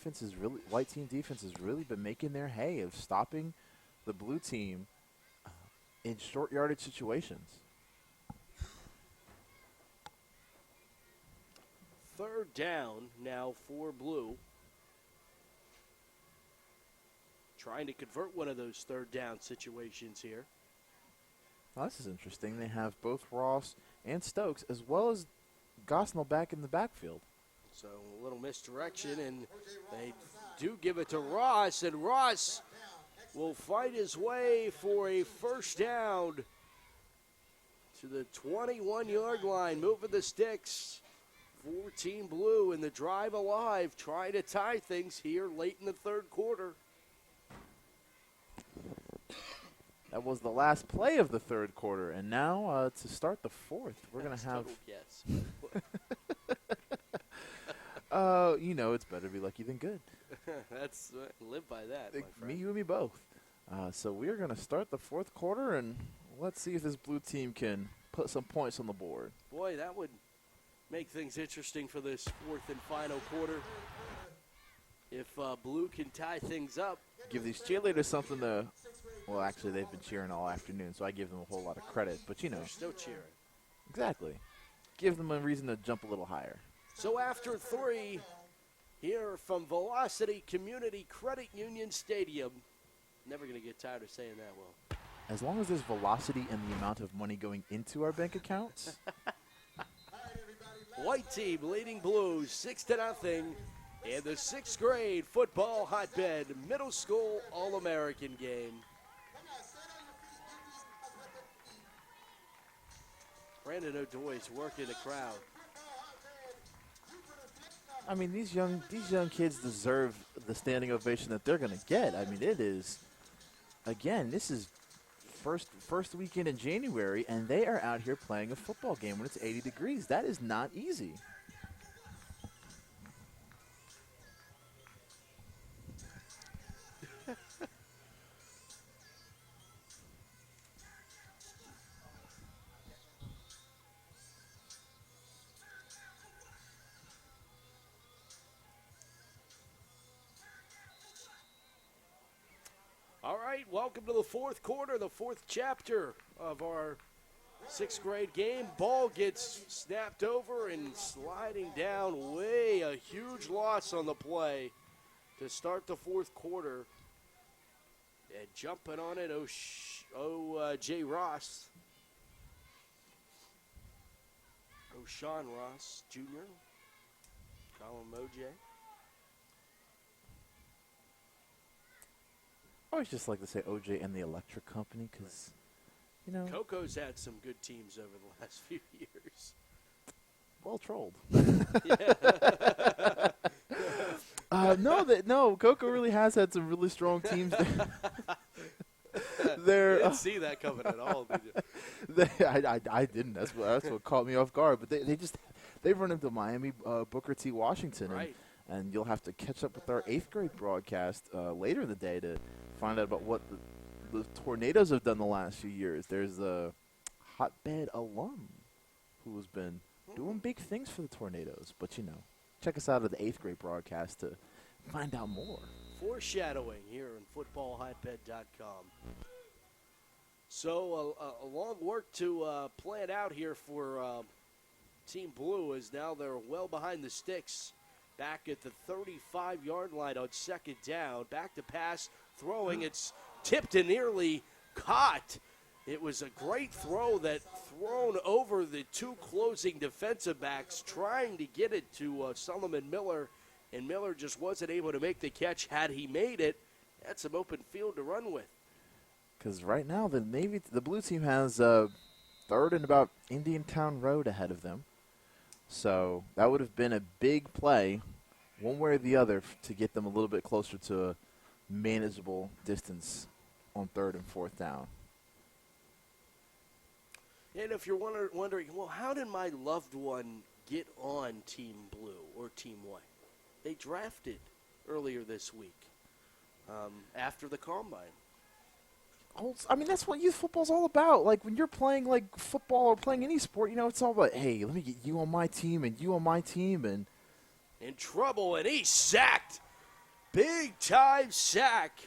defense has really been making their hay of stopping the blue team in short yardage situations. Third down now for Blue. Trying to convert one of those third down situations here. Well, this is interesting. They have both Ross and Stokes as well as Gosnell back in the backfield. So a little misdirection, and they do give it to Ross, and Ross will fight his way for a first down to the 21-yard line, moving the sticks for Team Blue, and the drive alive, trying to tie things here late in the third quarter. That was the last play of the third quarter, and now to start the fourth, we're going to have... Yes. It's better to be lucky than good. That's live by that, my friend. Me, you, and me both. So we're going to start the fourth quarter, and let's see if this blue team can put some points on the board. Boy, that would make things interesting for this fourth and final quarter. If Blue can tie things up. Give these cheerleaders something to... Well, actually, they've been cheering all afternoon, so I give them a whole lot of credit. But, They're still cheering. Exactly. Give them a reason to jump a little higher. So after 3, here from Velocity Community Credit Union Stadium. Never going to get tired of saying that, Will. As long as there's velocity and the amount of money going into our bank accounts. White team leading Blues 6-0 in the 6th grade football hotbed middle school All-American game. Brandon O'Doy's working the crowd. I mean, these young kids deserve the standing ovation that they're going to get. I mean, it is, again, this is first weekend in January, and they are out here playing a football game when it's 80 degrees. That is not easy. All right, welcome to the fourth quarter, the fourth chapter of our 6th grade game. Ball gets snapped over and sliding down way, a huge loss on the play to start the fourth quarter. And jumping on it, Jay Ross. O'Shawn Ross Jr. Call him OJ. I always just like to say OJ and the Electric Company because, Coco's had some good teams over the last few years. Well trolled. No, Coco really has had some really strong teams. You didn't see that coming at all, did you? I didn't. That's what caught me off guard. But they've run into Miami, Booker T. Washington, Right. and you'll have to catch up with our 8th grade broadcast later in the day to find out about what the Tornadoes have done the last few years. There's a Hotbed alum who has been doing big things for the Tornadoes. But, check us out at the 8th grade broadcast to find out more. Foreshadowing here on FootballHotbed.com. So a long work to plan out here for Team Blue, as now they're well behind the sticks. Back at the 35-yard line on second down. Back to pass, throwing. It's tipped and nearly caught. It was a great throw that thrown over the two closing defensive backs, trying to get it to Solomon Miller, and Miller just wasn't able to make the catch. Had he made it, that's some open field to run with. Because right now the blue team has third and about Indiantown Road ahead of them. So that would have been a big play, one way or the other, to get them a little bit closer to a manageable distance on third and fourth down. And if you're wondering, well, how did my loved one get on Team Blue or Team White? They drafted earlier this week after the Combine. I mean, that's what youth football's all about. Like, when you're playing, like, football or playing any sport, it's all about, hey, let me get you on my team and you on my team. And in trouble, and he's sacked. Big-time sack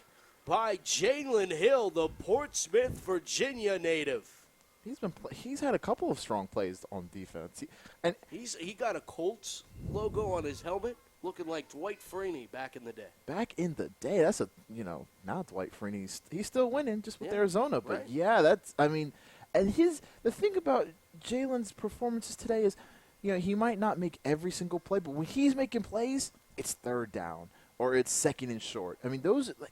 by Jalen Hill, the Portsmouth, Virginia native. He's had a couple of strong plays on defense. He got a Colts logo on his helmet, looking like Dwight Freeney back in the day. Back in the day, that's now Dwight Freeney, he's still winning just with Arizona. But right. and the thing about Jalen's performances today is, he might not make every single play, but when he's making plays, it's third down or it's second and short. I mean,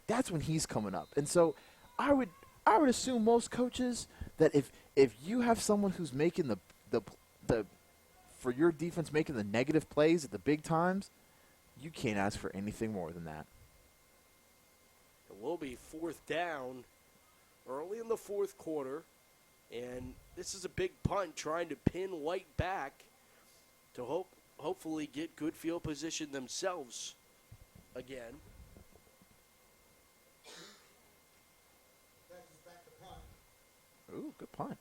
that's when he's coming up. And so I would assume most coaches that if you have someone who's making the for your defense making the negative plays at the big times, you can't ask for anything more than that. It will be fourth down early in the fourth quarter, and this is a big punt trying to pin White back to hopefully get good field position themselves again. Ooh, good punt.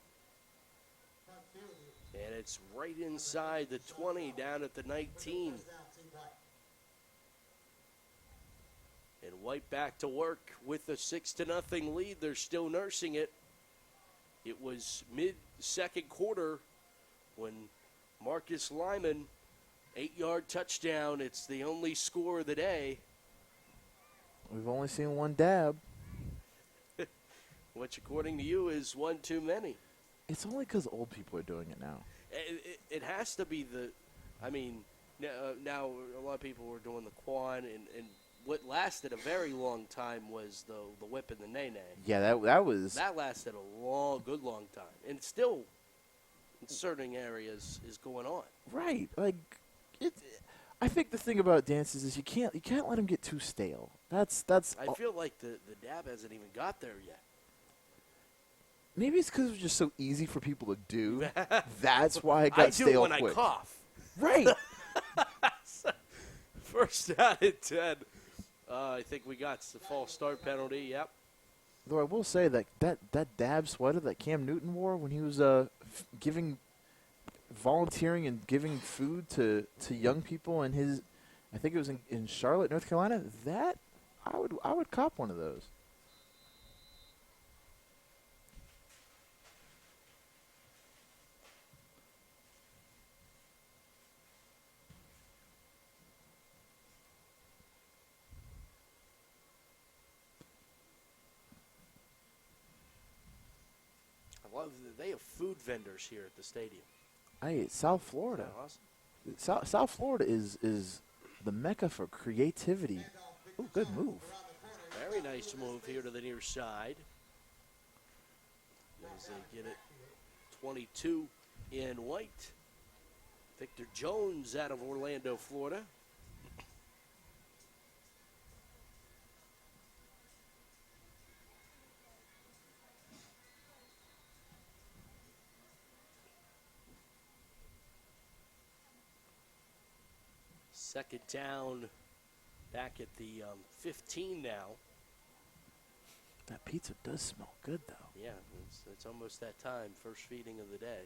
And it's right inside the 20, down at the 19. And White back to work with a 6-0 lead. They're still nursing it. It was mid-second quarter when Marcus Lyman, 8-yard touchdown. It's the only score of the day. We've only seen one dab. Which, according to you, is one too many. It's only because old people are doing it now. It has to be now a lot of people were doing the Quan, and what lasted a very long time was the whip and the nay-nay. Yeah, that lasted a good long time, and still in certain areas is going on. Right, like I think the thing about dances is you can't let them get too stale. I feel like the dab hasn't even got there yet. Maybe it's because it was just so easy for people to do. That's why it got stale quick. I do it when I cough. Right. First down and 10. I think we got the false start penalty. Yep. Though I will say that dab sweater that Cam Newton wore when he was volunteering and giving food to young people in his, I think it was in Charlotte, North Carolina. That I would cop one of those. They have food vendors here at the stadium. Hey, South Florida. Awesome. South Florida is the mecca for creativity. Ooh, good move. Very nice move here to the near side. As they get it 22 in White. Victor Jones out of Orlando, Florida. Second down, back at the 15 now. That pizza does smell good, though. Yeah, it's almost that time, first feeding of the day.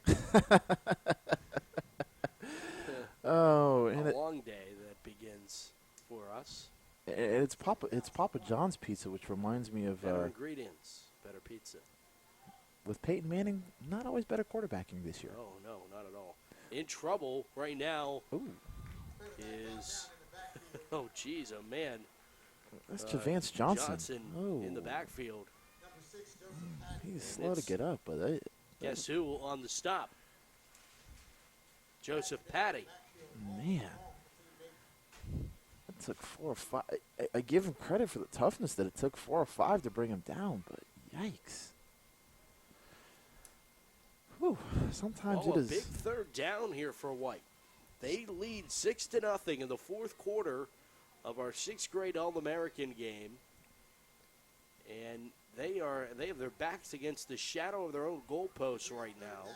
Papa John's pizza, which reminds me of Better ingredients, better pizza. with Peyton Manning, not always better quarterbacking this year. No, not at all. In trouble right now Ooh, is, oh, geez, oh, man. that's Javance Johnson. in the backfield. He's slow to get up, but Guess who on the stop? Joseph Patty. man, it took 4 or 5. I give him credit for the toughness that it took 4 or 5 to bring him down, but yikes. Whew, sometimes it A is. big third down here for White. They lead 6-0 in the fourth quarter of our sixth grade All-American game. And they have their backs against the shadow of their own goalposts right now.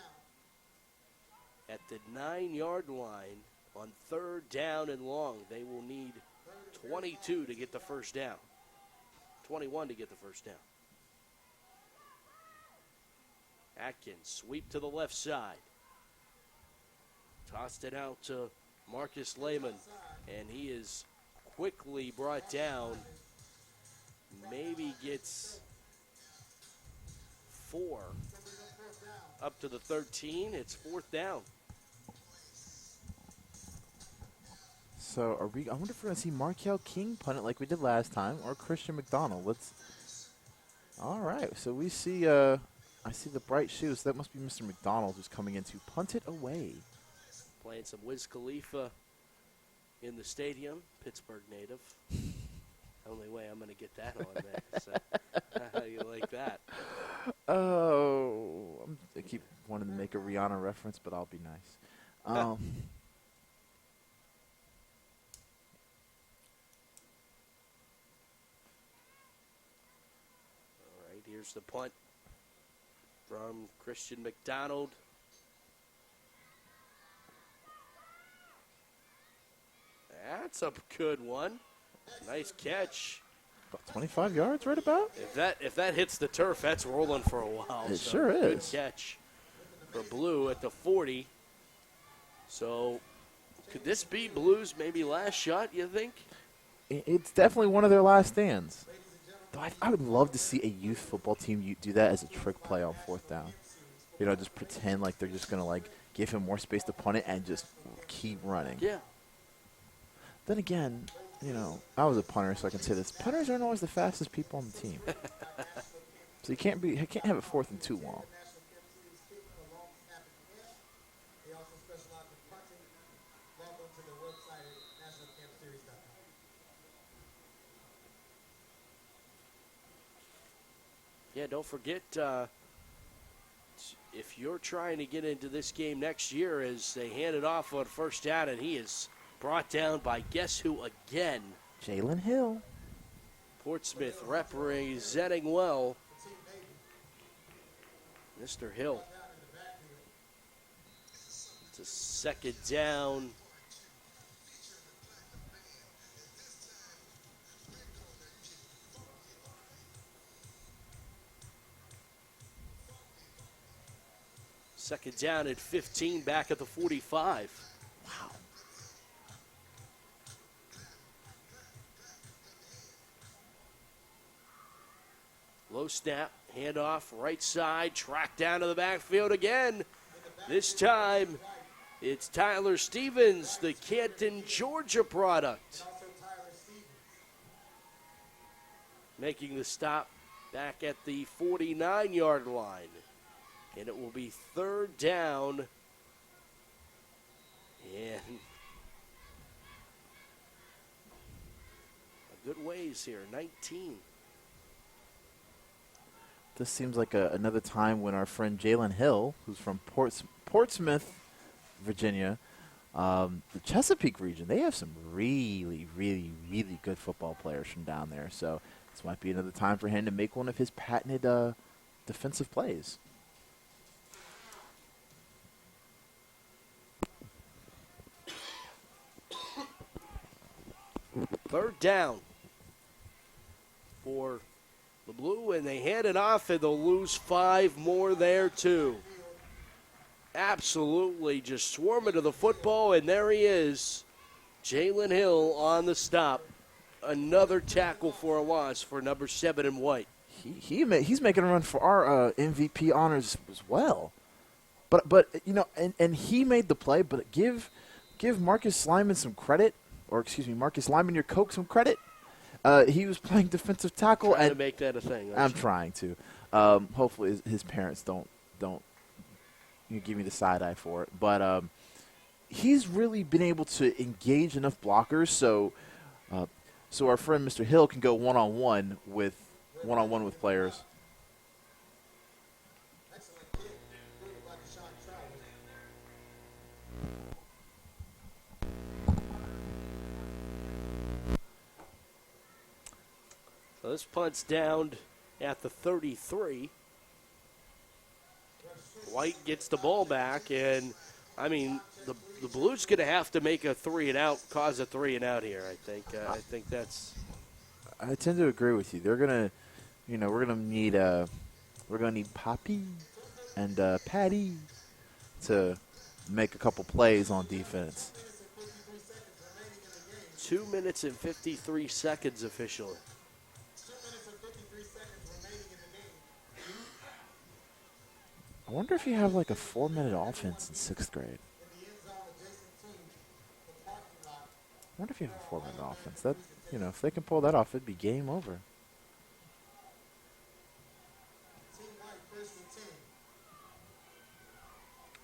At the 9-yard line on third down and long, they will need 22 to get the first down. 21 to get the first down. Atkins, sweep to the left side. Tossed it out to Marcus Lehman, and he is quickly brought down. Maybe gets 4 up to the 13. It's fourth down. So I wonder if we're gonna see Markel King punt it like we did last time, or Christian McDonald. All right. So we see. I see the bright shoes. That must be Mr. McDonald who's coming in to punt it away. Playing some Wiz Khalifa in the stadium, Pittsburgh native. Only way I'm going to get that on there. So, how you like that? Oh, I keep wanting to make a Rihanna reference, but I'll be nice. All right, here's the punt from Christian McDonald. That's a good one. Nice catch. About 25 yards, right about? If that hits the turf, that's rolling for a while. It so sure good is. Catch for Blue at the 40. So could this be Blue's maybe last shot, you think? It's definitely one of their last stands. Though I would love to see a youth football team do that as a trick play on fourth down. You know, just pretend like they're just going to, like, give him more space to punt it and just keep running. Yeah. Then again, you know, I was a punter, so I can say this. Punters aren't always the fastest people on the team. So you can't have it fourth and too long. Yeah, don't forget, if you're trying to get into this game next year, as they hand it off on first down, and he is brought down by guess who again? Jalen Hill. Portsmouth representing well. Mr. Hill. It's a second down. Second down at 15, back at the 45. Wow. Low snap, handoff, right side, track down to the backfield again. This time, it's Tyler Stevens, the Canton, Georgia product. Making the stop back at the 49-yard line. And it will be third down. And a good ways here, 19. This seems like another time when our friend Jalen Hill, who's from Portsmouth, Virginia, the Chesapeake region, they have some really, really, really good football players from down there. So this might be another time for him to make one of his patented defensive plays. Third down for the Blue, and they hand it off, and they'll lose 5 more there, too. Absolutely just swarming to the football, and there he is, Jalen Hill on the stop. another tackle for a loss for number 7 in white. He's making a run for our MVP honors as well. But you know, and he made the play. But give Marcus Lyman some credit, or excuse me, Marcus Lyman, your coach, some credit. He was playing defensive tackle, Trying and to make that a thing. I'm trying to. Hopefully, his parents don't give me the side eye for it. But he's really been able to engage enough blockers, so our friend Mr. Hill can go one-on-one with players. So this punt's down at the 33. White gets the ball back, and, I mean, the Blues going to have to make a 3-and-out, cause a 3-and-out here, I think. I think that's... I tend to agree with you. They're gonna, we're gonna need Poppy and Patty to make a couple plays on defense. 2 minutes and 53 seconds officially. I wonder if you have like a 4-minute offense in 6th grade. I wonder if you have a 4-minute offense. That, if they can pull that off, it'd be game over.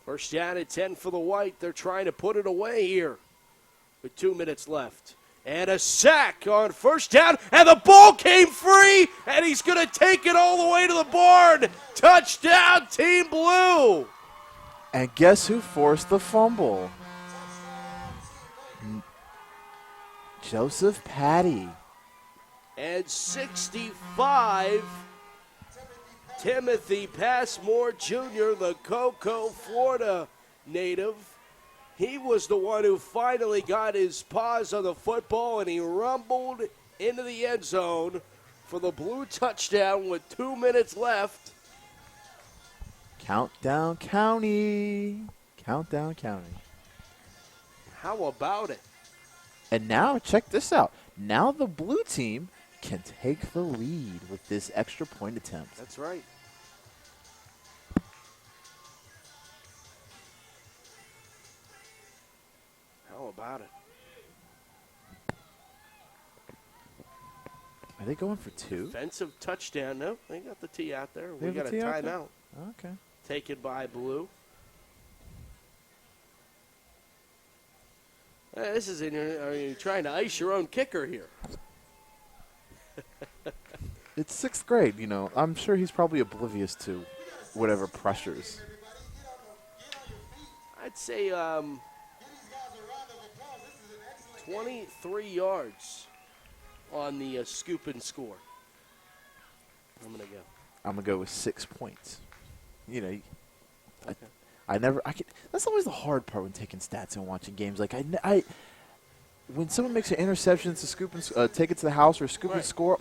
First down at 10 for the White. They're trying to put it away here with 2 minutes left. And a sack on first down, and the ball came free, and he's going to take it all the way to the barn. Touchdown, Team Blue. And guess who forced the fumble? Joseph Patty. And 65, Timothy Passmore Jr., the Cocoa, Florida native. He was the one who finally got his paws on the football, and he rumbled into the end zone for the Blue touchdown with 2 minutes left. Countdown County. Countdown County. How about it? And now, check this out. Now the blue team can take the lead with this extra point attempt. That's right. How about it? Are they going for 2? Defensive touchdown. No, they got the T out there. They We have got the a T out there? timeout. Okay. Taken by Blue. This is are you trying to ice your own kicker here? It's 6th grade, I'm sure he's probably oblivious to whatever pressures. I'd say 23 yards on the scoop and score. I'm going to go. I'm going to go with 6 points. Okay. That's always the hard part when taking stats and watching games. Like, when someone makes an interception to scoop and take it to the house or scoop and score,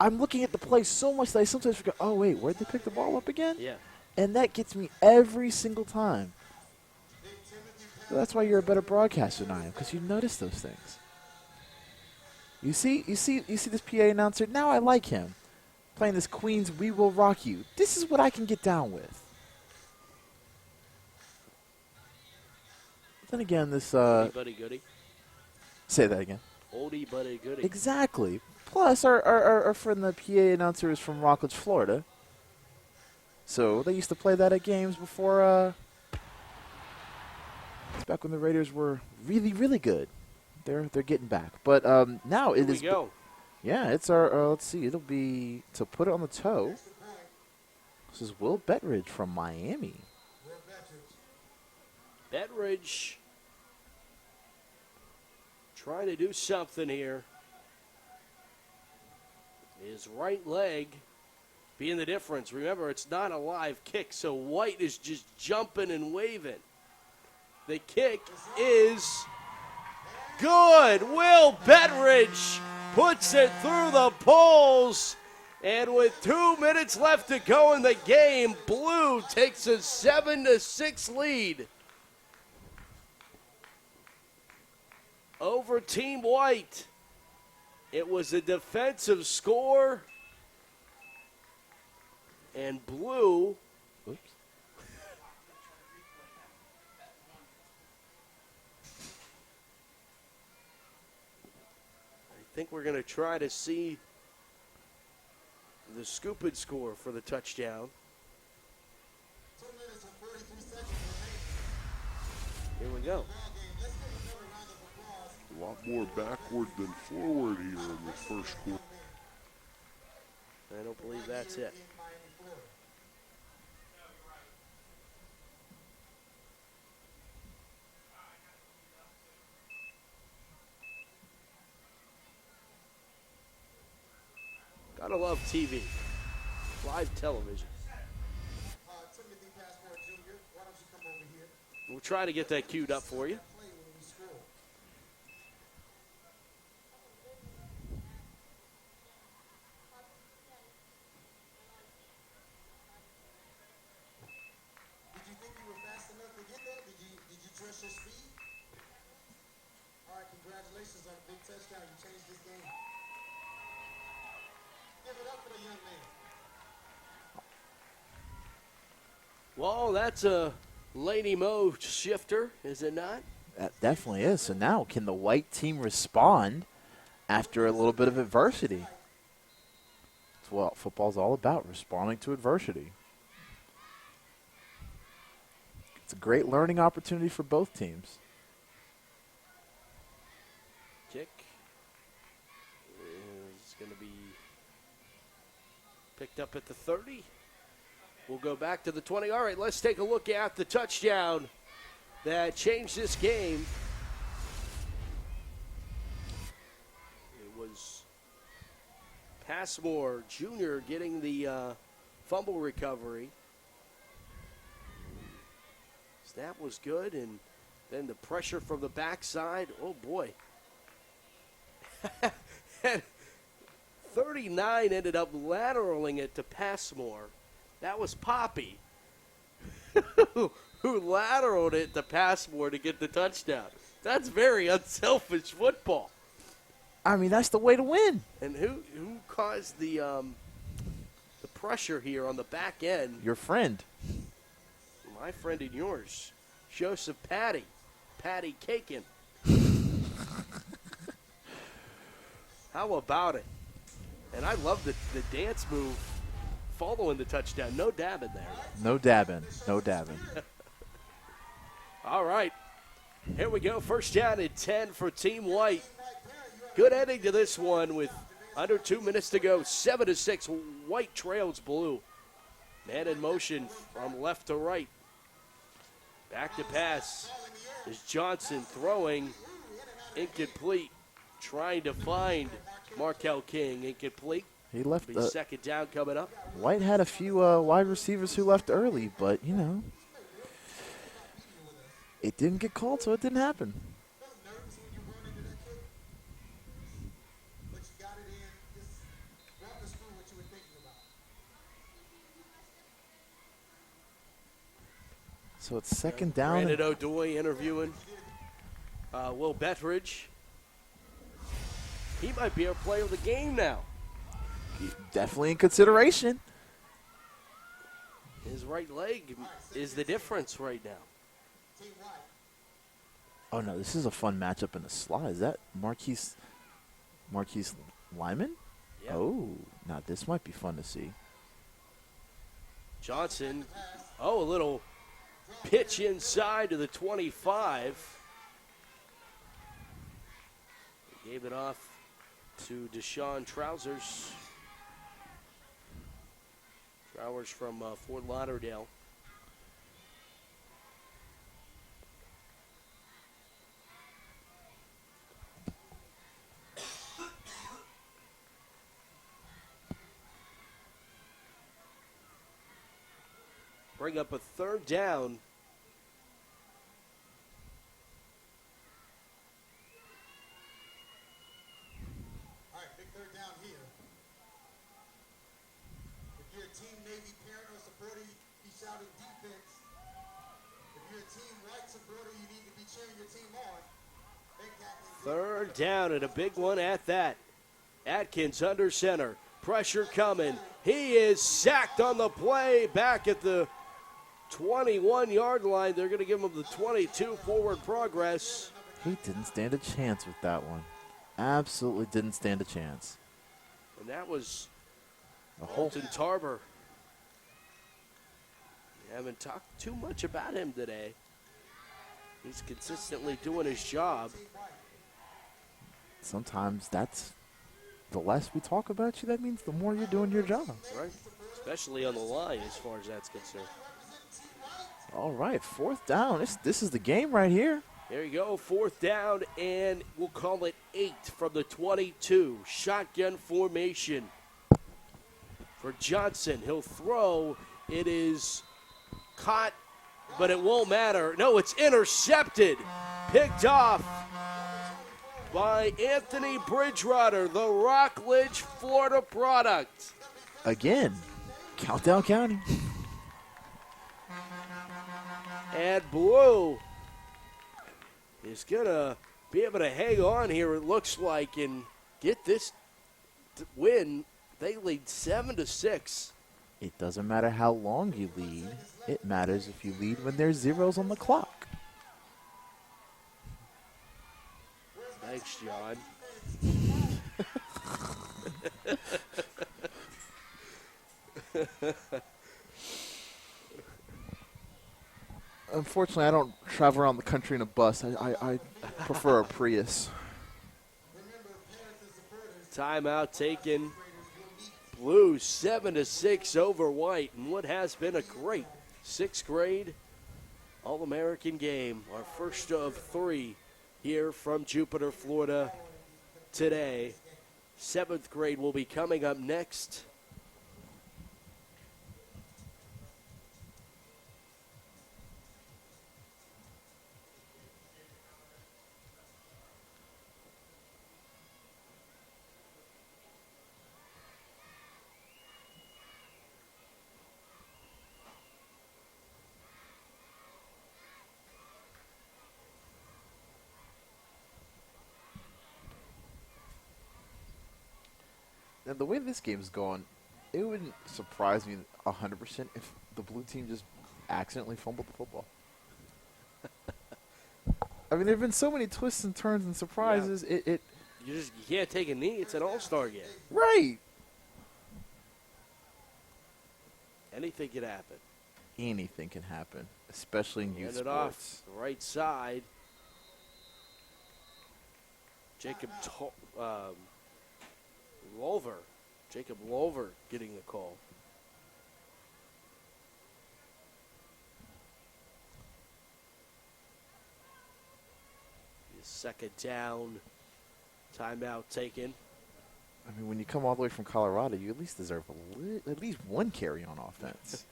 I'm looking at the play so much that I sometimes forget, oh, wait, where'd they pick the ball up again? Yeah. And that gets me every single time. So that's why you're a better broadcaster than I am, because you notice those things. You see this PA announcer? Now I like him. Playing this Queen's We Will Rock You. This is what I can get down with. Then again, this Oldie buddy goodie. Say that again. Oldie buddy goodie. Exactly. Plus, our friend the PA announcer is from Rockledge, Florida. So they used to play that at games before. It's back when the Raiders were really, really good. They're getting back, but now it is. Here we go. Yeah, it's our. Let's see. It'll be to put it on the toe. This is Will Bettridge from Miami. Bettridge trying to do something here. His right leg being the difference. Remember, it's not a live kick, so White is just jumping and waving. The kick is good. Will Bettridge puts it through the poles. And with 2 minutes left to go in the game, Blue takes a 7-6 lead over Team White. It was a defensive score. And blue. Oops. I think we're going to try to see the scooped score for the touchdown. 2 minutes and 43 seconds remaining. Here we go. A lot more backward than forward here in this first quarter. I don't believe that's it. Gotta love TV, live television. We'll try to get that queued up for you. Did you think you were fast enough to get there? Did you trust your speed? All right, congratulations on a big touchdown. You changed this game. Give it up for the young man. Well, that's a Lady Mo shifter, is it not? That definitely is. So now, can the white team respond after a little bit of adversity? That's what football's all about, responding to adversity. It's a great learning opportunity for both teams. Kick is going to be picked up at the 30. We'll go back to the 20. All right, let's take a look at the touchdown that changed this game. It was Passmore Jr. getting the fumble recovery. Snap was good, and then the pressure from the backside. Oh, boy. And 39 ended up lateraling it to Passmore. That was Poppy, who lateraled it to Passmore to get the touchdown. That's very unselfish football. I mean, that's the way to win. And who caused the pressure here on the back end? Your friend. My friend and yours, Joseph Patty Cakin. How about it? And I love the dance move following the touchdown. No dabbing there. No dabbing. No dabbing. All right. Here we go. First down and 10 for Team White. Good ending to this one with under 2 minutes to go. 7-6. White trails blue. Man in motion from left to right. Back to pass is Johnson throwing. Incomplete. Trying to find Markel King. Incomplete. He left. Be second down coming up. White had a few wide receivers who left early, but, you know, it didn't get called, so it didn't happen. So it's second down. Brandon O'Doy interviewing Will Bettridge. He might be our player of the game now. Definitely in consideration. His right leg is the difference right now. Oh, no, this is a fun matchup in the slot. Is that Marquise Lyman? Yeah. Oh, now this might be fun to see. Johnson, a little pitch inside to the 25. He gave it off to Deshaun Trousers. Trowers from Fort Lauderdale. Bring up a third down. All right, big third down here. If you're a Team Navy parent or supporter, you shouting defense. If you're a Team White supporter, you need to be cheering your team on. Third down and a big one at that. Atkins under center. Pressure coming. He is sacked on the play back at the 21-yard line. They're going to give him the 22 forward progress. He didn't stand a chance with that one. Absolutely didn't stand a chance. And that was Holton Tarver. We haven't talked too much about him today. He's consistently doing his job. Sometimes that's the less we talk about you, that means the more you're doing your job. Right. Especially on the line as far as that's concerned. All right, 4th down. This is the game right here. There you go, 4th down, and we'll call it 8 from the 22. Shotgun formation for Johnson. He'll throw. It is caught, but it won't matter. No, it's intercepted. Picked off by Anthony Bridgewater, the Rockledge, Florida product. Again, Countdown County. And Blue is going to be able to hang on here, it looks like, and get this win. They lead 7-6. It doesn't matter how long you lead. It matters if you lead when there's zeros on the clock. Thanks, John. Unfortunately, I don't travel around the country in a bus. I prefer a Prius. Timeout taken. Blue 7-6 over White, and what has been a great 6th grade All-American game. Our first of 3 here from Jupiter, Florida today. 7th grade will be coming up next. Now, the way this game's going, it wouldn't surprise me 100% if the blue team just accidentally fumbled the football. I mean, there have been so many twists and turns and surprises. Yeah. You can't take a knee. It's an all-star game. Right. Anything can happen. Anything can happen, especially in youth Hand it sports. off the right side. Jacob Lolver getting the call. Second down. Timeout taken. I mean, when you come all the way from Colorado, you at least deserve at least one carry on offense.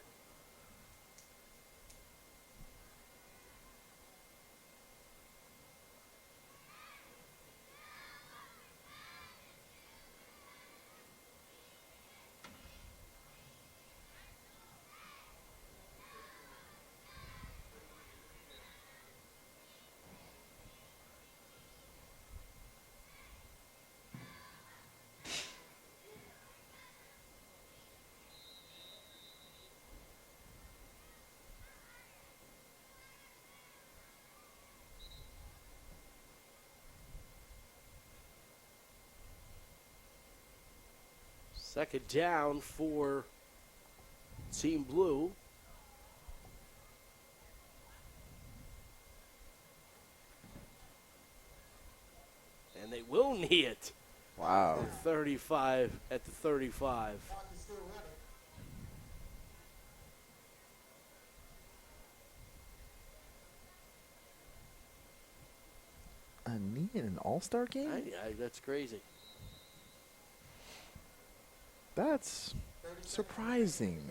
Second down for Team Blue. And they will knee it. Wow. 35 at the 35. A knee in an all-star game? That's crazy. That's surprising.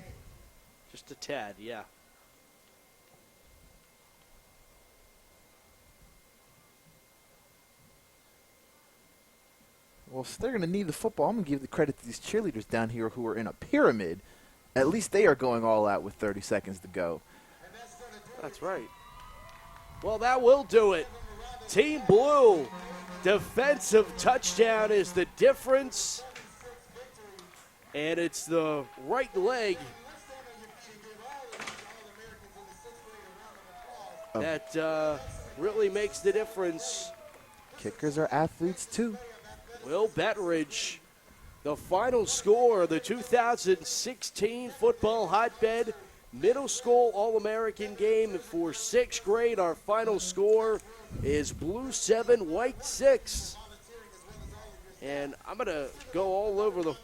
Just a tad, yeah. Well, if they're going to need the football, I'm going to give the credit to these cheerleaders down here who are in a pyramid. At least they are going all out with 30 seconds to go. That's right. Well, that will do it. Team Blue Defensive touchdown is the difference. And it's the right leg that really makes the difference. Kickers are athletes too. Will Betteridge, the final score of the 2016 Football Hotbed Middle School All-American game for 6th grade. Our final score is blue 7, white 6. And I'm going to go all over the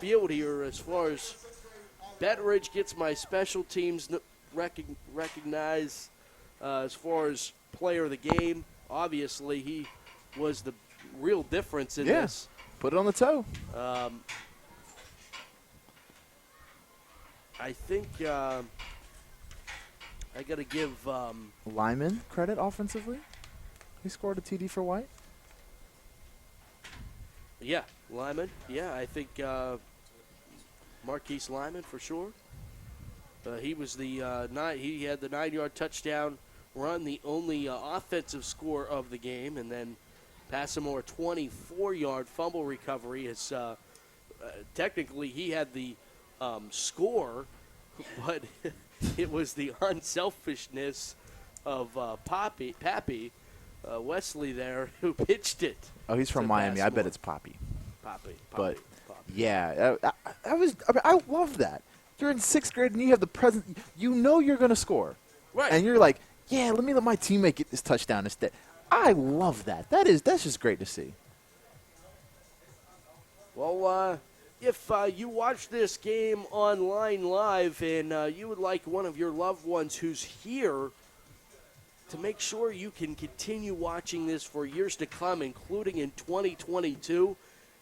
field here as far as Betteridge gets my special teams recognized as far as player of the game. Obviously, he was the real difference in this. Put it on the toe. I think I got to give Lyman credit offensively. He scored a TD for White. Yeah, Lyman. Yeah, I think Marquise Lyman for sure. He was the he had the 9-yard touchdown run, the only offensive score of the game, and then Passamore 24-yard fumble recovery. Is technically he had the score, but it was the unselfishness of Pappy Wesley there who pitched it. Oh, he's from Miami. I bet it's Poppy. Poppy. Yeah, I love that. You're in 6th grade and you have the present. You know you're going to score. Right. And you're like, yeah, let me let my teammate get this touchdown instead. I love that. That's just great to see. Well, if you watch this game online live and you would like one of your loved ones who's here to make sure you can continue watching this for years to come, including in 2022,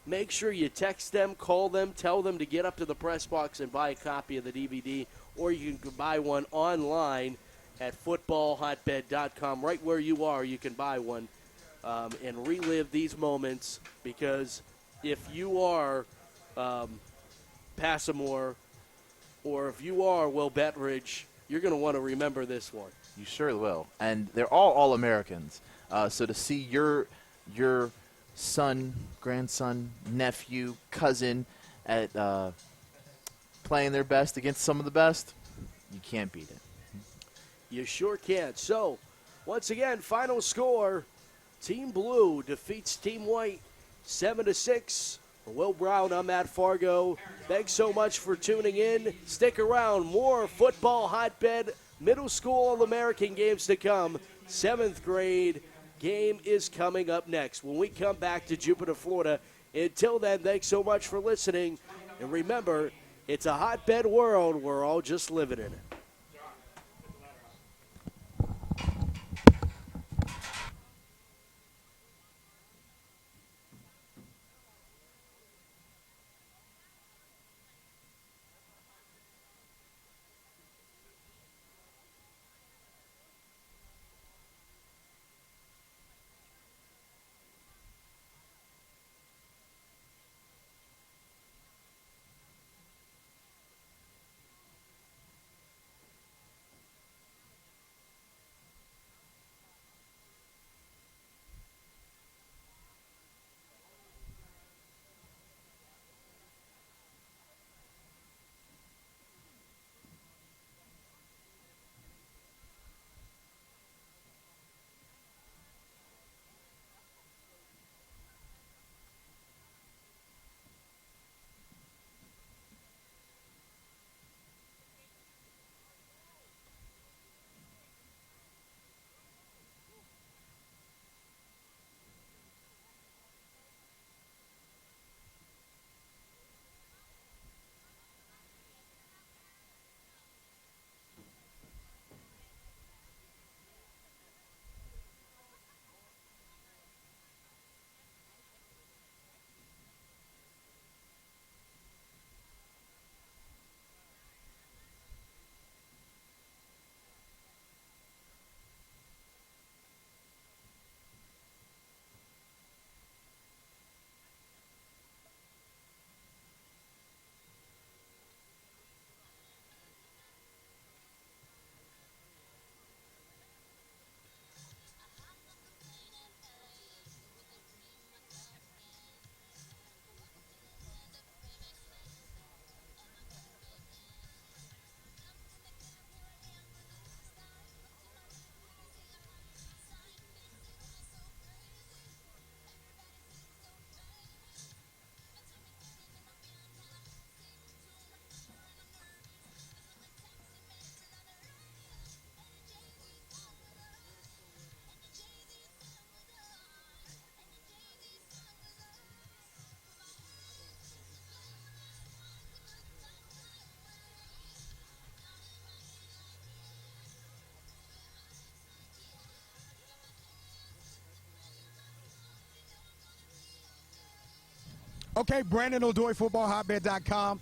make sure you text them, call them, tell them to get up to the press box and buy a copy of the DVD, or you can buy one online at FootballHotbed.com. Right where you are, you can buy one and relive these moments, because if you are Passamore or if you are Will Betteridge, you're going to want to remember this one. You sure will. And they're all Americans. So to see your son, grandson, nephew, cousin at playing their best against some of the best, you can't beat it. You sure can. So, once again, final score, Team Blue defeats Team White 7-6. For Will Brown, I'm Matt Fargo. Thanks so much for tuning in. Stick around. More Football Hotbed Middle School All-American games to come. 7th grade game is coming up next when we come back to Jupiter, Florida. Until then, thanks so much for listening. And remember, it's a hotbed world. We're all just living in it. Okay, Brandon O'Doy, FootballHotbed.com.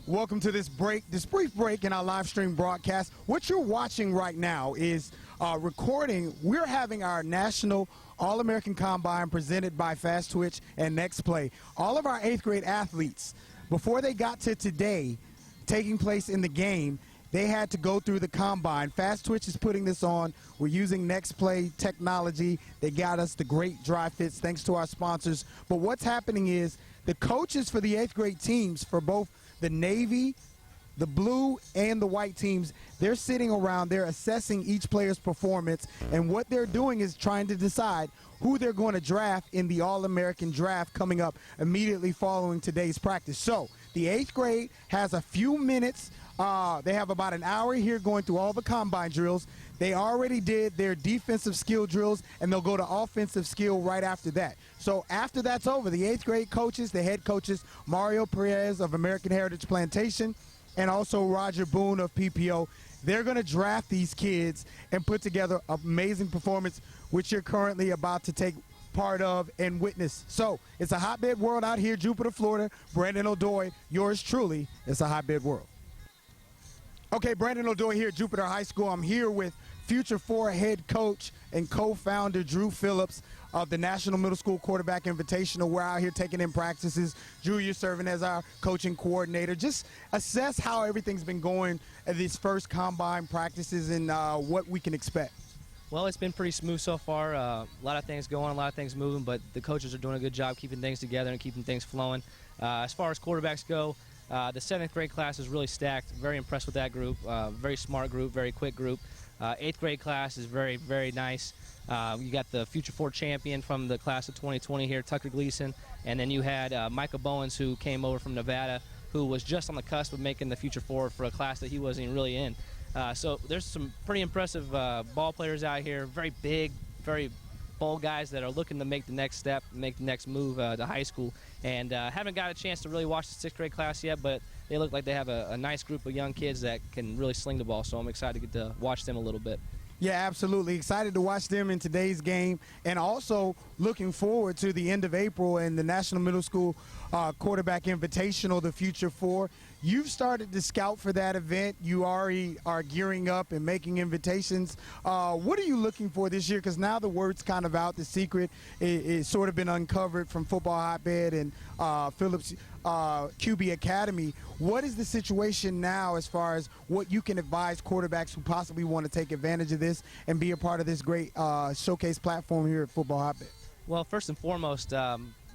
Welcome to this brief break in our live stream broadcast. What you're watching right now is recording. We're having our National All-American Combine presented by Fast Twitch and Next Play. All of our 8th grade athletes, before they got to today, taking place in the game, they had to go through the combine. Fast Twitch is putting this on. We're using Next Play technology. They got us the great dry fits thanks to our sponsors. But what's happening is the coaches for the 8th grade teams for both the Navy, the blue, and the white teams, they're sitting around, they're assessing each player's performance, and what they're doing is trying to decide who they're going to draft in the All-American draft coming up immediately following today's practice. So the 8th grade has a few minutes. They have about an hour here going through all the combine drills. They already did their defensive skill drills, and they'll go to offensive skill right after that. So after that's over, the 8th grade coaches, the head coaches, Mario Perez of American Heritage Plantation, and also Roger Boone of PPO, they're going to draft these kids and put together an amazing performance, which you're currently about to take part of and witness. So it's a hotbed world out here, Jupiter, Florida. Brandon O'Doy, yours truly. It's a hotbed world. Okay, Brandon O'Doy here at Jupiter High School. I'm here with Future 4 head coach and co-founder Drew Phillips of the National Middle School Quarterback Invitational. We're out here taking in practices. Drew, you're serving as our coaching coordinator. Just assess how everything's been going at these first combine practices and what we can expect. Well, it's been pretty smooth so far. A lot of things going, a lot of things moving, but the coaches are doing a good job keeping things together and keeping things flowing. As far as quarterbacks go, the 7th grade class is really stacked. Very impressed with that group. Very smart group, very quick group. 8th grade class is very, very nice. You got the Future 4 champion from the class of 2020 here, Tucker Gleason. And then you had Micah Bowens, who came over from Nevada, who was just on the cusp of making the Future 4 for a class that he wasn't even really in. So there's some pretty impressive ball players out here, very big, very bold guys that are looking to make the next step, make the next move to high school. And haven't got a chance to really watch the 6th grade class yet, but they look like they have a nice group of young kids that can really sling the ball, so I'm excited to get to watch them a little bit. Yeah, absolutely. Excited to watch them in today's game, and also looking forward to the end of April and the National Middle School Quarterback Invitational, the Future 4. You've started to scout for that event. You already are gearing up and making invitations. What are you looking for this year? Because now the word's kind of out. The secret is sort of been uncovered from Football Hotbed and Phillips QB Academy. What is the situation now as far as what you can advise quarterbacks who possibly want to take advantage of this and be a part of this great showcase platform here at Football Hotbed? Well, first and foremost,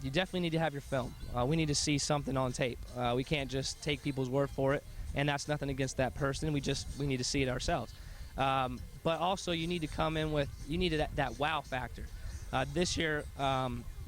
you definitely need to have your film. We need to see something on tape. We can't just take people's word for it, and that's nothing against that person. We need to see it ourselves. But also, you need to come in with that wow factor. This year,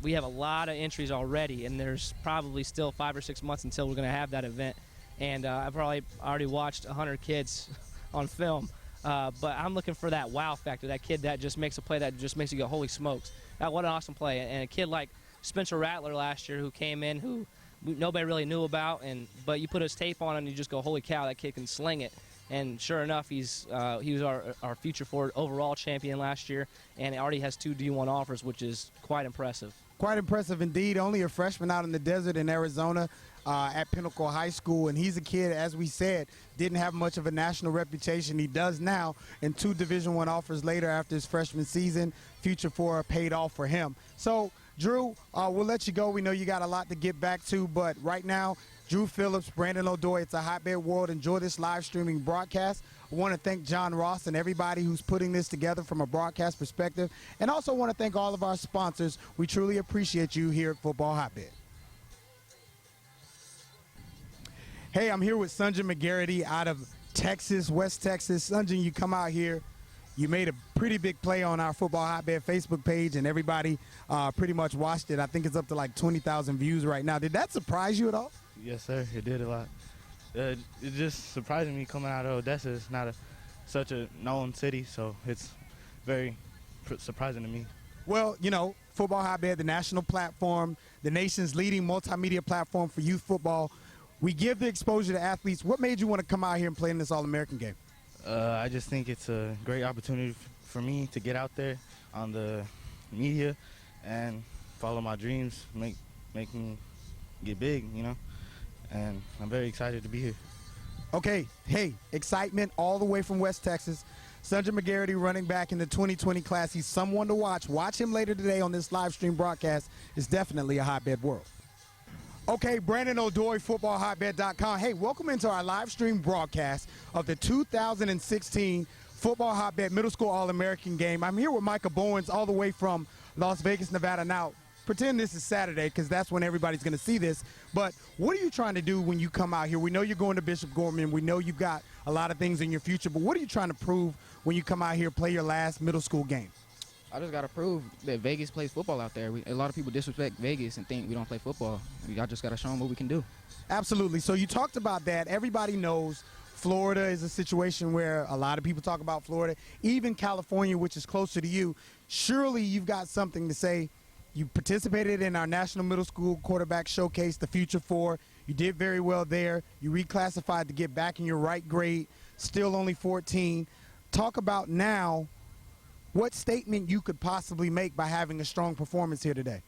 we have a lot of entries already, and there's probably still 5 or 6 months until we're going to have that event. And I've probably already watched 100 kids on film. But I'm looking for that wow factor, that kid that just makes a play that just makes you go, holy smokes. What an awesome play. And a kid like Spencer Rattler last year who came in, who nobody really knew about, but you put his tape on and you just go, holy cow, that kid can sling it. And sure enough, he was our Future 4 overall champion last year, and he already has 2 D1 offers, which is quite impressive. Quite impressive indeed. Only a freshman out in the desert in Arizona at Pinnacle High School, and he's a kid, as we said, didn't have much of a national reputation. He does now, and 2 Division I offers later after his freshman season. Future 4 paid off for him. So, Drew, we'll let you go. We know you got a lot to get back to, but right now, Drew Phillips, Brandon O'Doy, it's a hotbed world. Enjoy this live streaming broadcast. I want to thank John Ross and everybody who's putting this together from a broadcast perspective, and also want to thank all of our sponsors. We truly appreciate you here at Football Hotbed. Hey, I'm here with Sunjan McGarity out of Texas, West Texas. Sunjan, you come out here. You made a pretty big play on our Football Hotbed Facebook page, and everybody pretty much watched it. I think it's up to like 20,000 views right now. Did that surprise you at all? Yes, sir. It did a lot. It just surprising me coming out of Odessa. It's not such a known city, so it's very surprising to me. Well, you know, Football Hotbed, the national platform, the nation's leading multimedia platform for youth football. We give the exposure to athletes. What made you want to come out here and play in this All-American game? I just think it's a great opportunity for me to get out there on the media and follow my dreams, make me get big, you know. And I'm very excited to be here. Okay, hey, excitement all the way from West Texas. Sundra McGarity, running back in the 2020 class. He's someone to watch. Watch him later today on this live stream broadcast. It's definitely a hotbed world. Okay, Brandon O'Doy, FootballHotbed.com. Hey, welcome into our live stream broadcast of the 2016 Football Hotbed Middle School All-American game. I'm here with Micah Bowens all the way from Las Vegas, Nevada. Now, pretend this is Saturday because that's when everybody's going to see this. But what are you trying to do when you come out here? We know you're going to Bishop Gorman. We know you've got a lot of things in your future. But what are you trying to prove when you come out here, play your last middle school game? I just got to prove that Vegas plays football out there. A lot of people disrespect Vegas and think we don't play football. I just got to show them what we can do. Absolutely. So you talked about that. Everybody knows Florida is a situation where a lot of people talk about Florida, even California, which is closer to you. Surely you've got something to say. You participated in our National Middle School Quarterback Showcase, the Future Four. You did very well there. You reclassified to get back in your right grade, still only 14. Talk about now what statement you could possibly make by having a strong performance here today.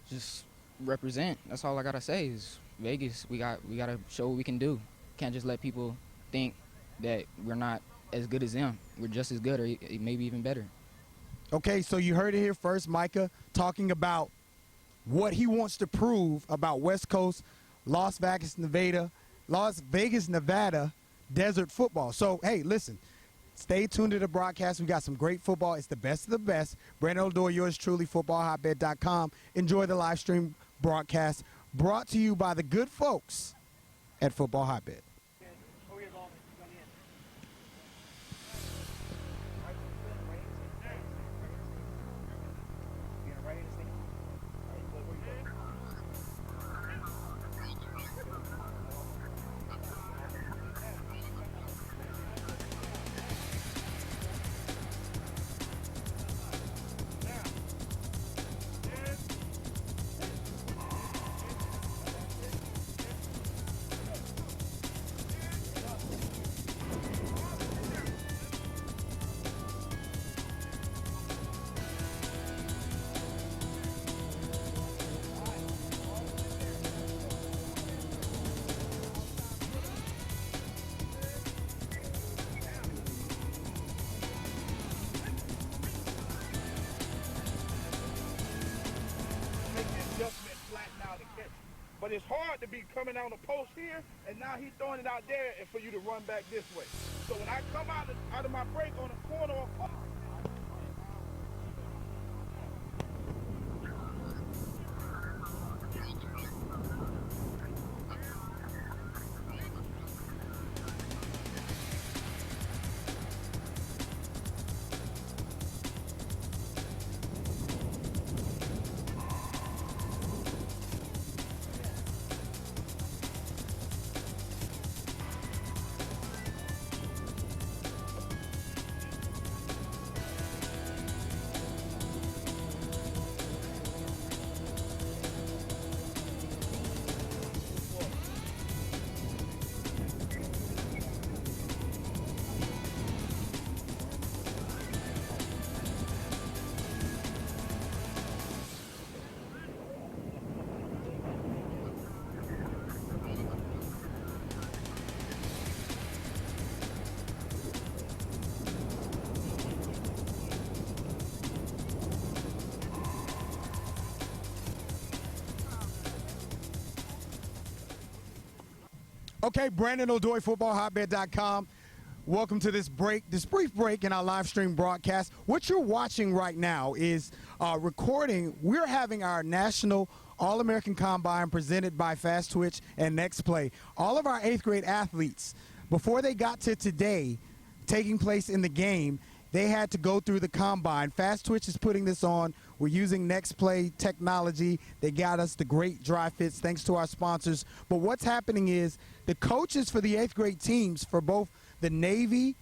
Just represent. That's all I got to say is Vegas, we got to show what we can do. Can't just let people think that we're not as good as them. We're just as good or maybe even better. Okay, so you heard it here first, Micah, talking about what he wants to prove about West Coast, Las Vegas, Nevada, desert football. So, hey, listen, stay tuned to the broadcast. We got some great football. It's the best of the best. Brandon O'Doy, yours truly, FootballHotbed.com. Enjoy the live stream broadcast brought to you by the good folks at Football Hotbed. But it's hard to be coming on the post here, and now he's throwing it out there and for you to run back this way. So when I come out of my break on the corner or Okay, Brandon O'Doy, FootballHotbed.com. Welcome to this brief break in our live stream broadcast. What you're watching right now is recording. We're having our National All-American Combine presented by Fast Twitch and Next Play. All of our 8th grade athletes, before they got to today, taking place in the game, they had to go through the combine. Fast Twitch is putting this on. We're using Next Play technology. They got us the great dry fits thanks to our sponsors. But what's happening is the coaches for the 8th grade teams for both the Navy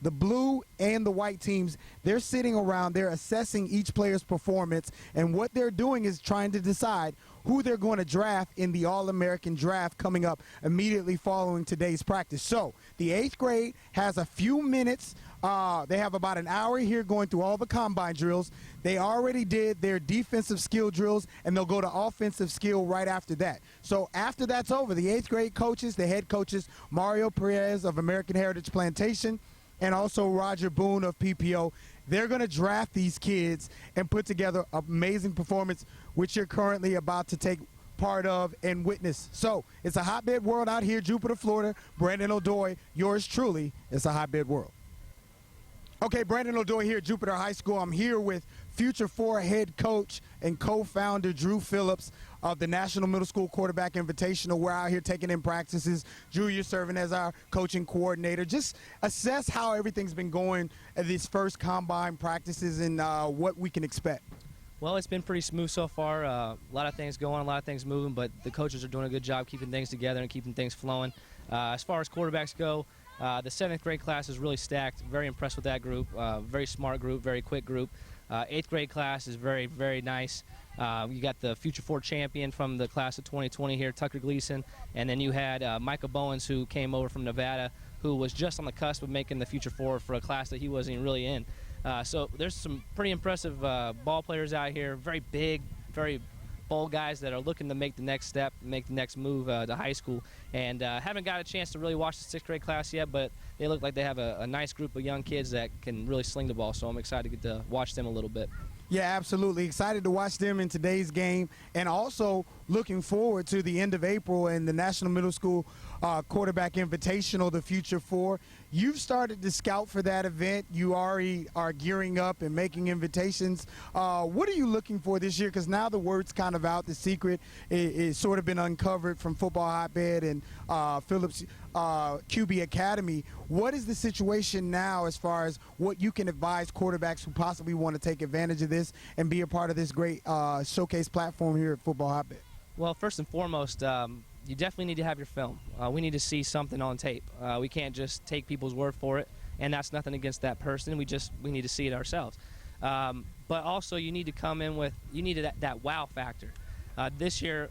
the blue and the white teams, they're sitting around, they're assessing each player's performance, and what they're doing is trying to decide who they're going to draft in the All-American draft coming up immediately following today's practice. So the 8th grade has a few minutes. They have about an hour here going through all the combine drills. They already did their defensive skill drills, and they'll go to offensive skill right after that. So after that's over, the 8th grade coaches, the head coaches, Mario Perez of American Heritage Plantation, and also Roger Boone of PPO, they're going to draft these kids and put together an amazing performance, which you're currently about to take part of and witness. So it's a hotbed world out here, Jupiter, Florida. Brandon O'Doy, yours truly. It's a hotbed world. Okay, Brandon O'Doy here at Jupiter High School. I'm here with Future 4 head coach and co-founder Drew Phillips of the National Middle School Quarterback Invitational. We're out here taking in practices. Drew, you're serving as our coaching coordinator. Just assess how everything's been going at these first combine practices and what we can expect. Well, it's been pretty smooth so far. A lot of things going, a lot of things moving, but the coaches are doing a good job keeping things together and keeping things flowing. As far as quarterbacks go, the 7th grade class is really stacked. Very impressed with that group. Very smart group, very quick group. 8th grade class is very, very nice. You got the Future 4 champion from the class of 2020 here, Tucker Gleason, and then you had Micah Bowens, who came over from Nevada, who was just on the cusp of making the Future 4 for a class that he wasn't even really in. So there's some pretty impressive ball players out here, very big, very bold guys that are looking to make the next step, make the next move to high school. And haven't got a chance to really watch the 6th grade class yet, but they look like they have a nice group of young kids that can really sling the ball, so I'm excited to get to watch them a little bit. Yeah, absolutely. Excited to watch them in today's game, and also looking forward to the end of April and the National Middle School Quarterback Invitational, the Future 4. You've started to scout for that event. You already are gearing up and making invitations. What are you looking for this year? Because now the word's kind of out. The secret is sort of been uncovered from Football Hotbed and Phillips QB Academy. What is the situation now as far as what you can advise quarterbacks who possibly want to take advantage of this and be a part of this great showcase platform here at Football Hotbed? Well, first and foremost, you definitely need to have your film. We need to see something on tape. We can't just take people's word for it, and that's nothing against that person. We need to see it ourselves. But also, you need to come in with that wow factor. This year,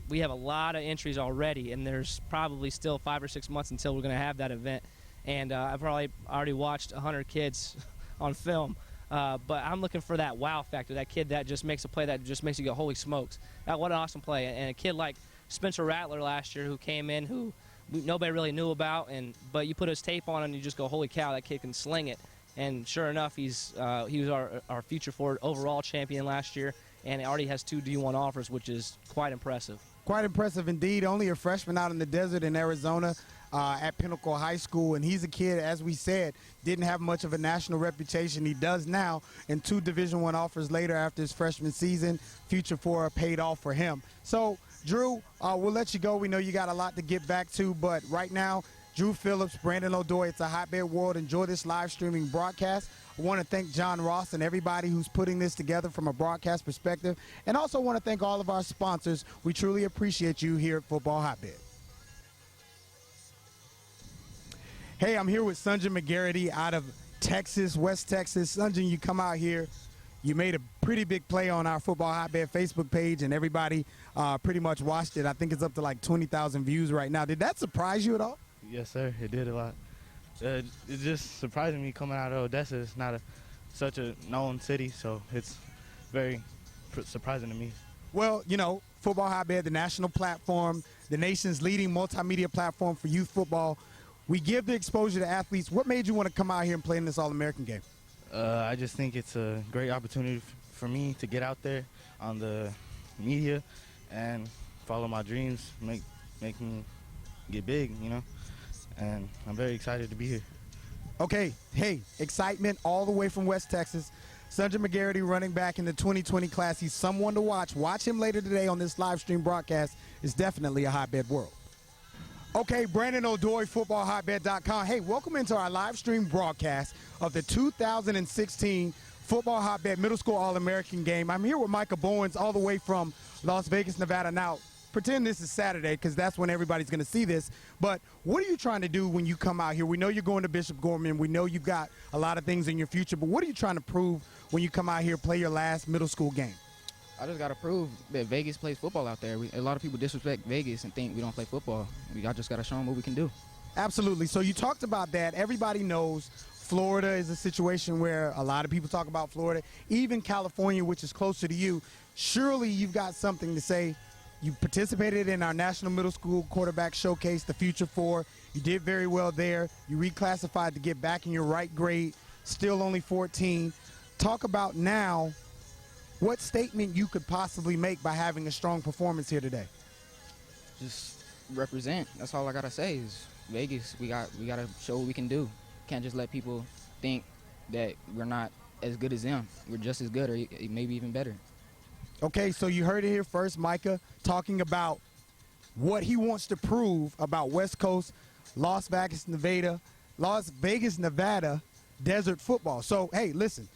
we have a lot of entries already, and there's probably still 5 or 6 months until we're going to have that event. And I've probably already watched 100 kids on film. But I'm looking for that wow factor, that kid that just makes a play that just makes you go, holy smokes, what an awesome play. And a kid like Spencer Rattler last year, who came in, who nobody really knew about, but you put his tape on and you just go, holy cow, that kid can sling it. And sure enough, he was our Future 4 overall champion last year, and already has 2 D1 offers, which is quite impressive. Quite impressive indeed. Only a freshman out in the desert in Arizona at Pinnacle High School, and he's a kid, as we said, didn't have much of a national reputation. He does now, and 2 Division I offers later after his freshman season. Future 4 paid off for him. So, Drew, we'll let you go. We know you got a lot to get back to, but right now, Drew Phillips, Brandon O'Doy, it's a hotbed world. Enjoy this live streaming broadcast. I want to thank John Ross and everybody who's putting this together from a broadcast perspective, and also want to thank all of our sponsors. We truly appreciate you here at Football Hotbed. Hey, I'm here with Sunjan McGarity out of Texas, West Texas. Sunjan, you come out here. You made a pretty big play on our Football Hotbed Facebook page, and everybody pretty much watched it. I think it's up to like 20,000 views right now. Did that surprise you at all? Yes, sir. It did a lot. It's just surprising me coming out of Odessa. It's not such a known city, so it's very surprising to me. Well, you know, Football Hotbed, the national platform, the nation's leading multimedia platform for youth football. We give the exposure to athletes. What made you want to come out here and play in this All-American game? I just think it's a great opportunity for me to get out there on the media and follow my dreams, make me get big, you know, and I'm very excited to be here. Okay, hey, excitement all the way from West Texas. Sunjan McGarity, running back in the 2020 class. He's someone to watch. Watch him later today on this live stream broadcast. It's definitely a hotbed world. Okay, Brandon O'Doy, FootballHotbed.com. Hey, welcome into our live stream broadcast of the 2016 Football Hotbed Middle School All-American game. I'm here with Micah Bowens all the way from Las Vegas, Nevada. Now, pretend this is Saturday because that's when everybody's going to see this. But what are you trying to do when you come out here? We know you're going to Bishop Gorman. We know you've got a lot of things in your future. But what are you trying to prove when you come out here, play your last middle school game? I just got to prove that Vegas plays football out there. A lot of people disrespect Vegas and think we don't play football. I just got to show them what we can do. Absolutely. So you talked about that. Everybody knows Florida is a situation where a lot of people talk about Florida, even California, which is closer to you. Surely you've got something to say. You participated in our National Middle School Quarterback Showcase, the Future Four. You did very well there. You reclassified to get back in your right grade, still only 14. Talk about now what statement you could possibly make by having a strong performance here today. Just represent. That's all I got to say is Vegas, we got to show what we can do. Can't just let people think that we're not as good as them. We're just as good or maybe even better. Okay, so you heard it here first, Micah, talking about what he wants to prove about West Coast, Las Vegas, Nevada desert football. So, hey, listen,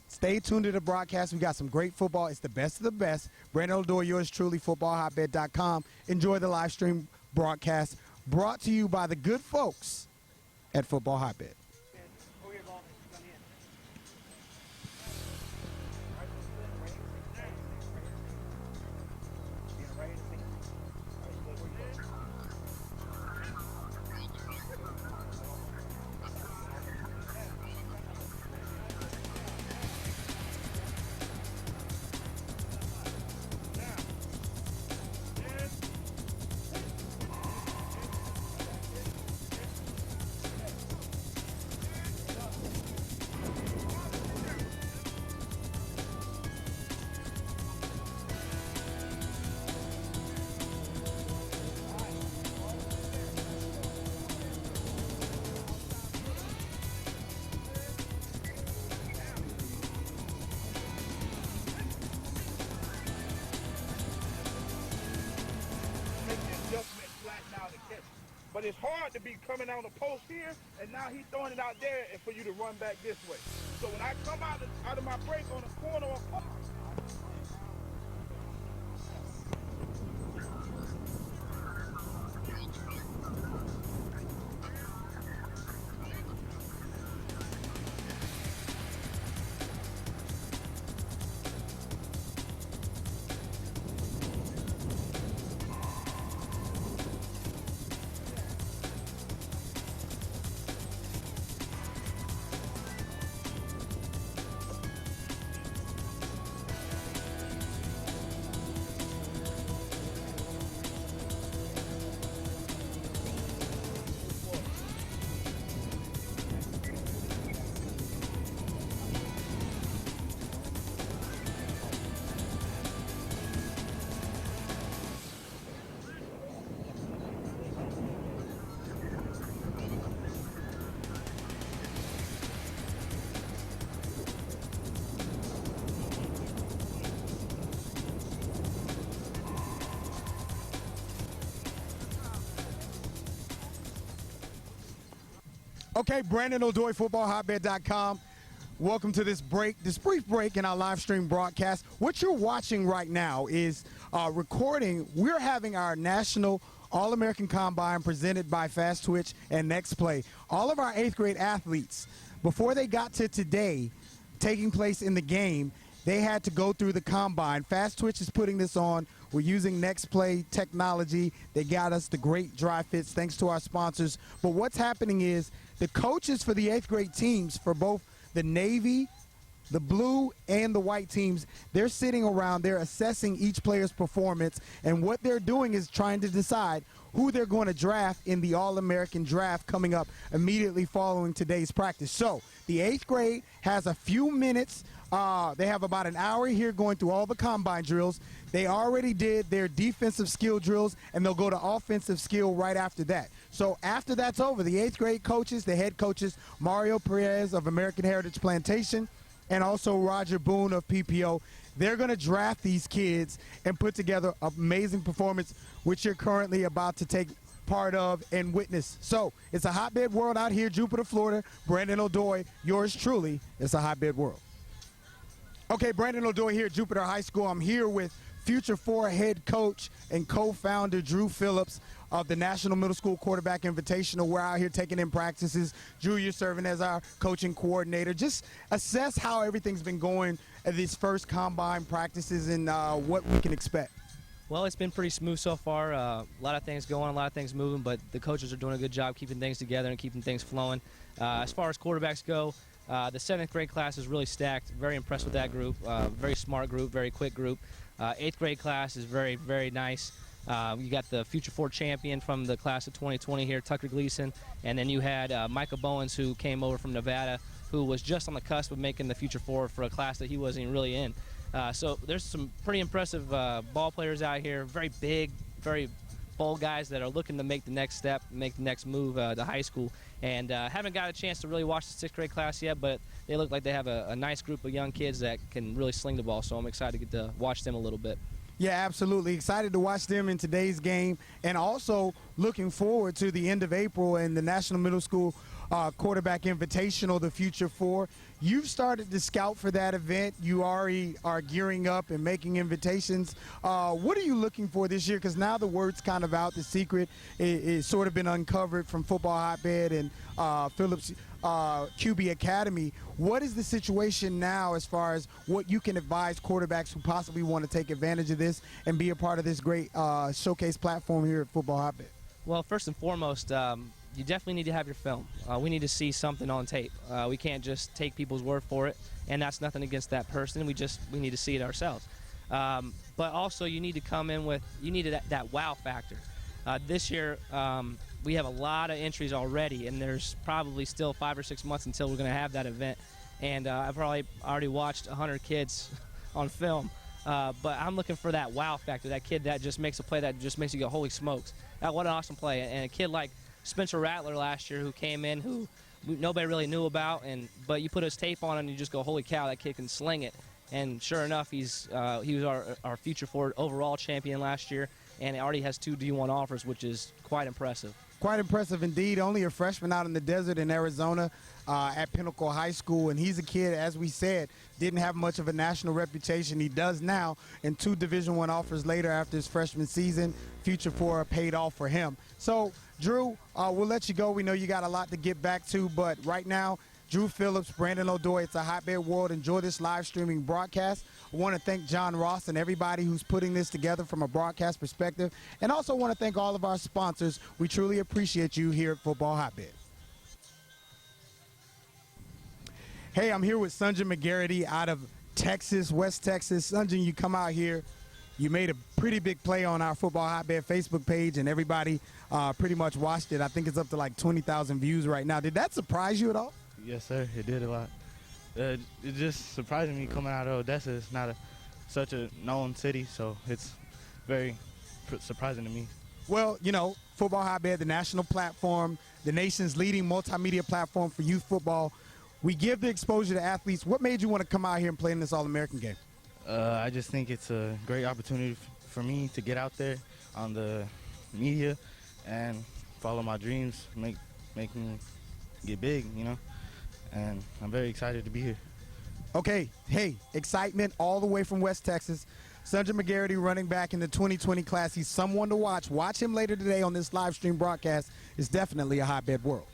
stay tuned to the broadcast. We got some great football. It's the best of the best. Brandon Odoi, yours truly, FootballHotbed.com. Enjoy the live stream broadcast brought to you by the good folks at Football Hotbed. But it's hard to be coming on the post here, and now he's throwing it out there and for you to run back this way. So when I come out of my break on the corner or Okay, Brandon Odoi, FootballHotbed.com. Welcome to this brief break in our live stream broadcast. What you're watching right now is recording. We're having our National All-American Combine presented by Fast Twitch and Next Play. All of our 8th grade athletes, before they got to today, taking place in the game, they had to go through the combine. Fast Twitch is putting this on. We're using Next Play technology. They got us the great dry fits thanks to our sponsors. But what's happening is the coaches for the 8th grade teams for both the Navy, the blue, and the white teams, they're sitting around, they're assessing each player's performance, and what they're doing is trying to decide who they're going to draft in the All-American draft coming up immediately following today's practice. So the 8th grade has a few minutes. They have about an hour here going through all the combine drills. They already did their defensive skill drills, and they'll go to offensive skill right after that. So after that's over, the 8th grade coaches, the head coaches, Mario Perez of American Heritage Plantation, and also Roger Boone of PPO, they're going to draft these kids and put together an amazing performance, which you're currently about to take part of and witness. So it's a hotbed world out here, Jupiter, Florida. Brandon Odoi, yours truly, it's a hotbed world. Okay, Brandon Odoi here at Jupiter High School. I'm here with Future 4 head coach and co-founder Drew Phillips of the National Middle School Quarterback Invitational. We're out here taking in practices. Drew, you're serving as our coaching coordinator. Just assess how everything's been going at these first combine practices and what we can expect. Well, it's been pretty smooth so far. A lot of things going, a lot of things moving, but the coaches are doing a good job keeping things together and keeping things flowing. As far as quarterbacks go, the 7th grade class is really stacked. Very impressed with that group. Very smart group, very quick group. 8th grade class is very, very nice. You got the Future 4 champion from the class of 2020 here, Tucker Gleason, and then you had Micah Bowens, who came over from Nevada, who was just on the cusp of making the Future 4 for a class that he wasn't even really in. So there's some pretty impressive ball players out here, very big, very bold guys that are looking to make the next step, make the next move to high school. And haven't got a chance to really watch the 6th grade class yet, but they look like they have a nice group of young kids that can really sling the ball, so I'm excited to get to watch them a little bit. Yeah, absolutely. Excited to watch them in today's game, and also looking forward to the end of April and the National Middle School Quarterback Invitational, the Future 4. You've started to scout for that event. You already are gearing up and making invitations. What are you looking for this year? Because now the word's kind of out. The secret is sort of been uncovered from Football Hotbed and Phillips QB Academy. What is the situation now as far as what you can advise quarterbacks who possibly want to take advantage of this and be a part of this great showcase platform here at Football Hotbed? Well, first and foremost, you definitely need to have your film. We need to see something on tape. We can't just take people's word for it, and that's nothing against that person. We need to see it ourselves. But also, you need to come in with that wow factor. This year, we have a lot of entries already, and there's probably still 5 or 6 months until we're going to have that event. And I've probably already watched 100 kids on film. But I'm looking for that wow factor, that kid that just makes a play that just makes you go, holy smokes, what an awesome play. And a kid like Spencer Rattler last year, who came in, who nobody really knew about, but you put his tape on and you just go, holy cow, that kid can sling it. And sure enough, he was our Future 4 overall champion last year, and already has 2 D1 offers, which is quite impressive. Quite impressive indeed. Only a freshman out in the desert in Arizona at Pinnacle High School. And he's a kid, as we said, didn't have much of a national reputation. He does now, and 2 Division I offers later after his freshman season. Future 4 paid off for him. So, Drew, we'll let you go. We know you got a lot to get back to, but right now, Drew Phillips, Brandon O'Doy, it's a Hotbed World. Enjoy this live streaming broadcast. I want to thank John Ross and everybody who's putting this together from a broadcast perspective. And also want to thank all of our sponsors. We truly appreciate you here at Football Hotbed. Hey, I'm here with Sunjan McGarity out of Texas, West Texas. Sunjan, you come out here. You made a pretty big play on our Football Hotbed Facebook page, and everybody pretty much watched it. I think it's up to like 20,000 views right now. Did that surprise you at all? Yes, sir. It did a lot. It just surprised me coming out of Odessa. It's not such a known city, so it's very surprising to me. Well, you know, Football Hotbed, the national platform, the nation's leading multimedia platform for youth football. We give the exposure to athletes. What made you want to come out here and play in this All-American game? I just think it's a great opportunity for me to get out there on the media and follow my dreams, make me get big, you know. And I'm very excited to be here. Okay, hey, excitement all the way from West Texas. Sunjan McGarity, running back in the 2020 class. He's someone to watch. Watch him later today on this live stream broadcast. It's definitely a Hotbed World.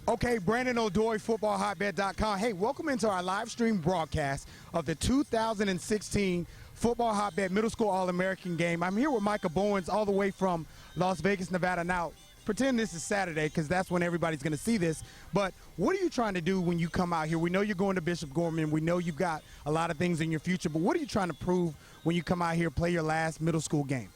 Okay, Brandon O'Doy, FootballHotbed.com. Hey, welcome into our live stream broadcast of the 2016 Football Hotbed Middle School All-American game. I'm here with Micah Bowens all the way from Las Vegas, Nevada. Now, pretend this is Saturday because that's when everybody's going to see this. But what are you trying to do when you come out here? We know you're going to Bishop Gorman. We know you've got a lot of things in your future. But what are you trying to prove when you come out here, play your last middle school game?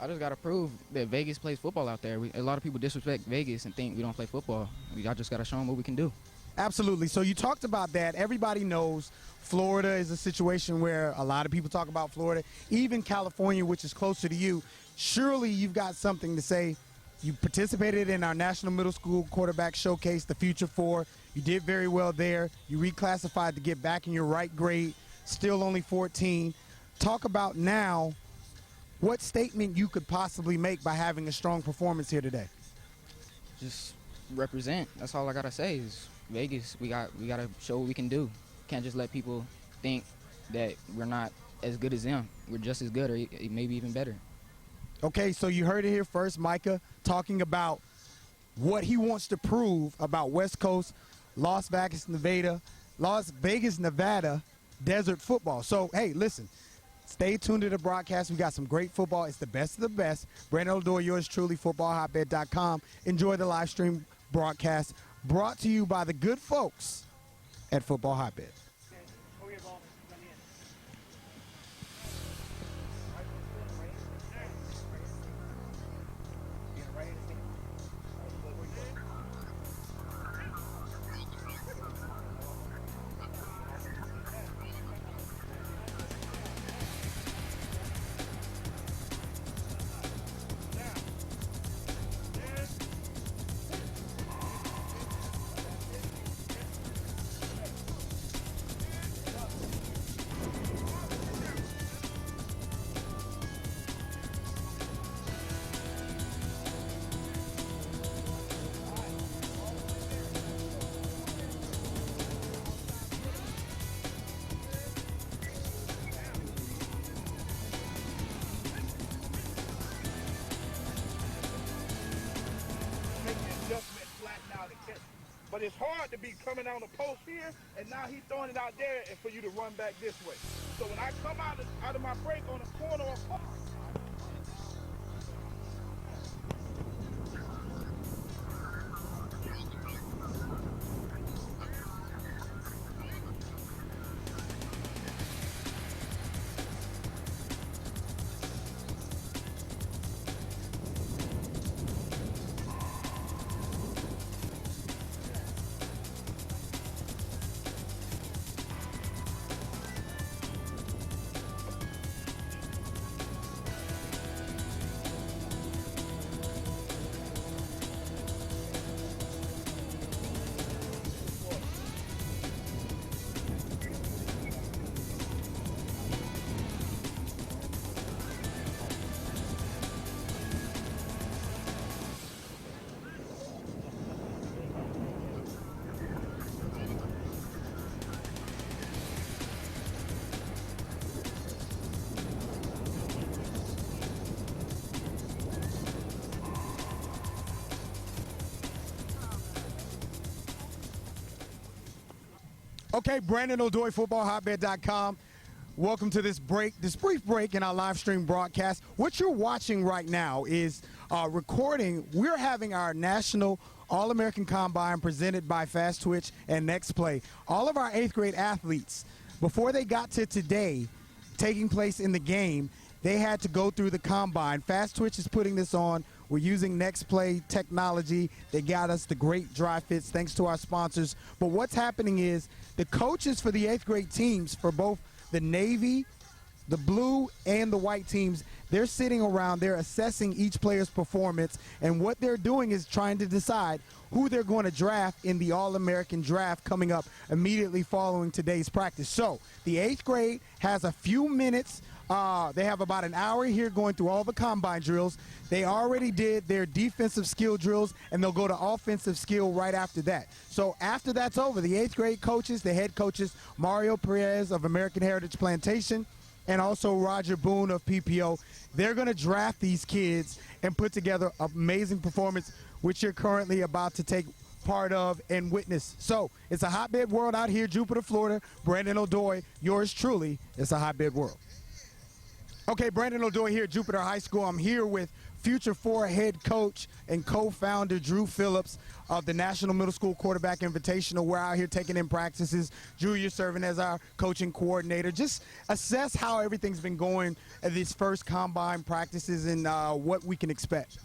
I just got to prove that Vegas plays football out there. A lot of people disrespect Vegas and think we don't play football. I just got to show them what we can do. Absolutely. So you talked about that. Everybody knows Florida is a situation where a lot of people talk about Florida. Even California, which is closer to you. Surely you've got something to say. You participated in our National Middle School Quarterback Showcase, the Future 4. You did very well there. You reclassified to get back in your right grade, still only 14. Talk about now what statement you could possibly make by having a strong performance here today. Just represent. That's all I got to say is Vegas, we got to show what we can do. Can't just let people think that we're not as good as them. We're just as good, or maybe even better. Okay, so you heard it here first, Micah, talking about what he wants to prove about West Coast, Las Vegas, Nevada desert football. So, hey, listen, stay tuned to the broadcast. We got some great football. It's the best of the best. Brandon Odoi, yours truly, FootballHotbed.com. Enjoy the live stream broadcast brought to you by the good folks at Football Hotbed. But it's hard to be coming on the post here, and now he's throwing it out there and for you to run back this way. So when I come out of my break on the corner or post, Okay, Brandon Odoi, FootballHotbed.com. Welcome to this brief break in our live stream broadcast. What you're watching right now is recording. We're having our National All-American Combine presented by Fast Twitch and Next Play. All of our 8th grade athletes, before they got to today, taking place in the game, they had to go through the combine. Fast Twitch is putting this on. We're using Next Play technology. They got us the great dry fits thanks to our sponsors. But what's happening is the coaches for the 8th grade teams for both the Navy, the blue, and the white teams, they're sitting around, they're assessing each player's performance, and what they're doing is trying to decide who they're going to draft in the All-American draft coming up immediately following today's practice. So the 8th grade has a few minutes. They have about an hour here going through all the combine drills. They already did their defensive skill drills, and they'll go to offensive skill right after that. So after that's over, the 8th grade coaches, the head coaches, Mario Perez of American Heritage Plantation, and also Roger Boone of PPO, they're going to draft these kids and put together an amazing performance, which you're currently about to take part of and witness. So it's a hotbed world out here, Jupiter, Florida. Brandon Odoi, yours truly. It's a hotbed world. Okay, Brandon Odoi here at Jupiter High School. I'm here with Future 4 head coach and co-founder Drew Phillips of the National Middle School Quarterback Invitational. We're out here taking in practices. Drew, you're serving as our coaching coordinator. Just assess how everything's been going at these first combine practices and what we can expect.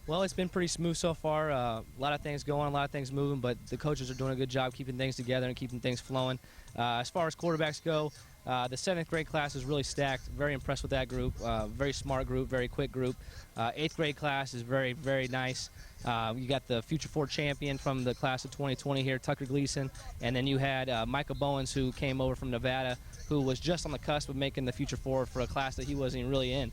Well, it's been pretty smooth so far. A lot of things going, a lot of things moving, but the coaches are doing a good job keeping things together and keeping things flowing. As far as quarterbacks go, the 7th grade class is really stacked. Very impressed with that group. Very smart group, very quick group. 8th grade class is very, very nice. You got the Future 4 champion from the class of 2020 here, Tucker Gleason. And then you had Micah Bowens, who came over from Nevada, who was just on the cusp of making the Future 4 for a class that he wasn't even really in.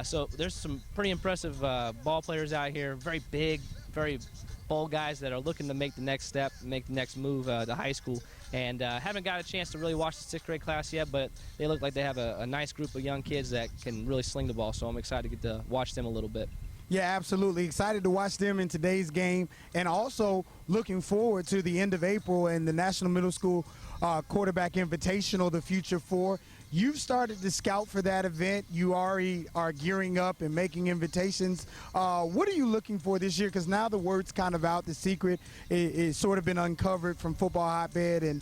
So there's some pretty impressive ball players out here, very big, very bold guys that are looking to make the next step, make the next move to high school. And haven't got a chance to really watch the sixth grade class yet, but they look like they have a nice group of young kids that can really sling the ball. So I'm excited to get to watch them a little bit. Yeah, absolutely. Excited to watch them in today's game, and also looking forward to the end of April and the National Middle School Quarterback Invitational, the Future Four. You've started to scout for that event. You already are gearing up and making invitations. What are you looking for this year? Because now the word's kind of out. The secret is sort of been uncovered from Football Hotbed and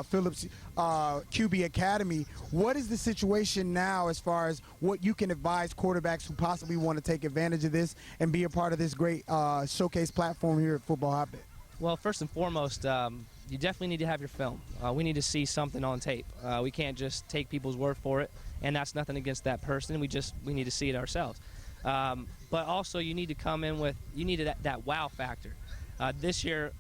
Phillips QB Academy. What is the situation now as far as what you can advise quarterbacks who possibly want to take advantage of this and be a part of this great showcase platform here at Football Hotbed? Well, first and foremost, you definitely need to have your film. We need to see something on tape. We can't just take people's word for it, and that's nothing against that person. We need to see it ourselves. But also, you need to come in with that wow factor. This year,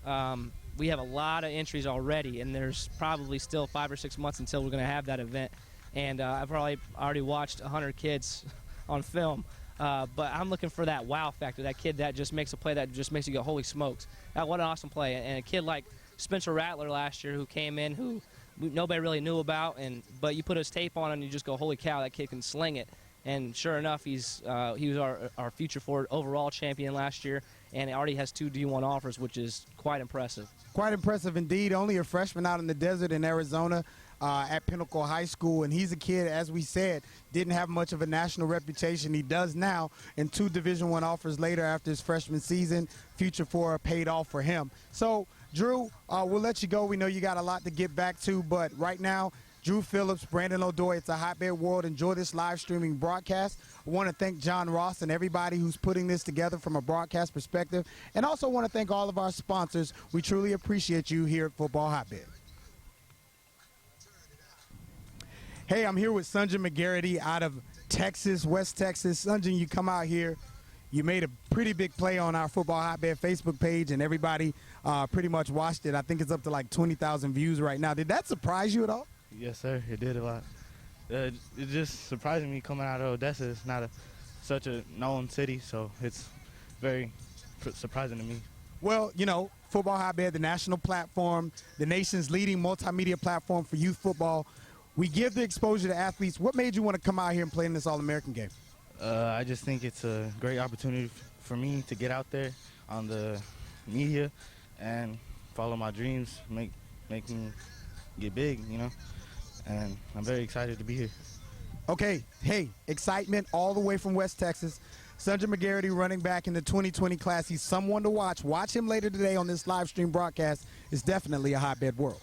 we have a lot of entries already, and there's probably still 5 or 6 months until we're going to have that event. And I've probably already watched 100 kids on film. But I'm looking for that wow factor, that kid that just makes a play that just makes you go, holy smokes, what an awesome play. And a kid like Spencer Rattler last year, who came in, who nobody really knew about, but you put his tape on and you just go, holy cow, that kid can sling it. And sure enough, he was our Future Four overall champion last year, and already has 2 D1 offers, which is quite impressive. Quite impressive indeed. Only a freshman out in the desert in Arizona at Pinnacle High School, and he's a kid, as we said, didn't have much of a national reputation. He does now, and 2 Division I offers later after his freshman season. Future Four paid off for him. So, Drew, we'll let you go. We know you got a lot to get back to, but right now, Drew Phillips, Brandon O'Doy, it's a Hotbed World. Enjoy this live streaming broadcast. I want to thank John Ross and everybody who's putting this together from a broadcast perspective, and also want to thank all of our sponsors. We truly appreciate you here at Football Hotbed. Hey, I'm here with Sunjan McGarity out of Texas, West Texas. Sunjan, you come out here. You made a pretty big play on our Football Hotbed Facebook page, and everybody pretty much watched it. I think it's up to like 20,000 views right now. Did that surprise you at all? Yes, sir. It did a lot. It's just surprising me coming out of Odessa. It's not such a known city, so it's very surprising to me. Well, you know, Football Hotbed, the national platform, the nation's leading multimedia platform for youth football. We give the exposure to athletes. What made you want to come out here and play in this All-American game? I just think it's a great opportunity for me to get out there on the media and follow my dreams, make me get big, you know, and I'm very excited to be here. Okay, hey, excitement all the way from West Texas. Sunjan McGarity, running back in the 2020 class. He's someone to watch. Watch him later today on this live stream broadcast. It's definitely a Hotbed World.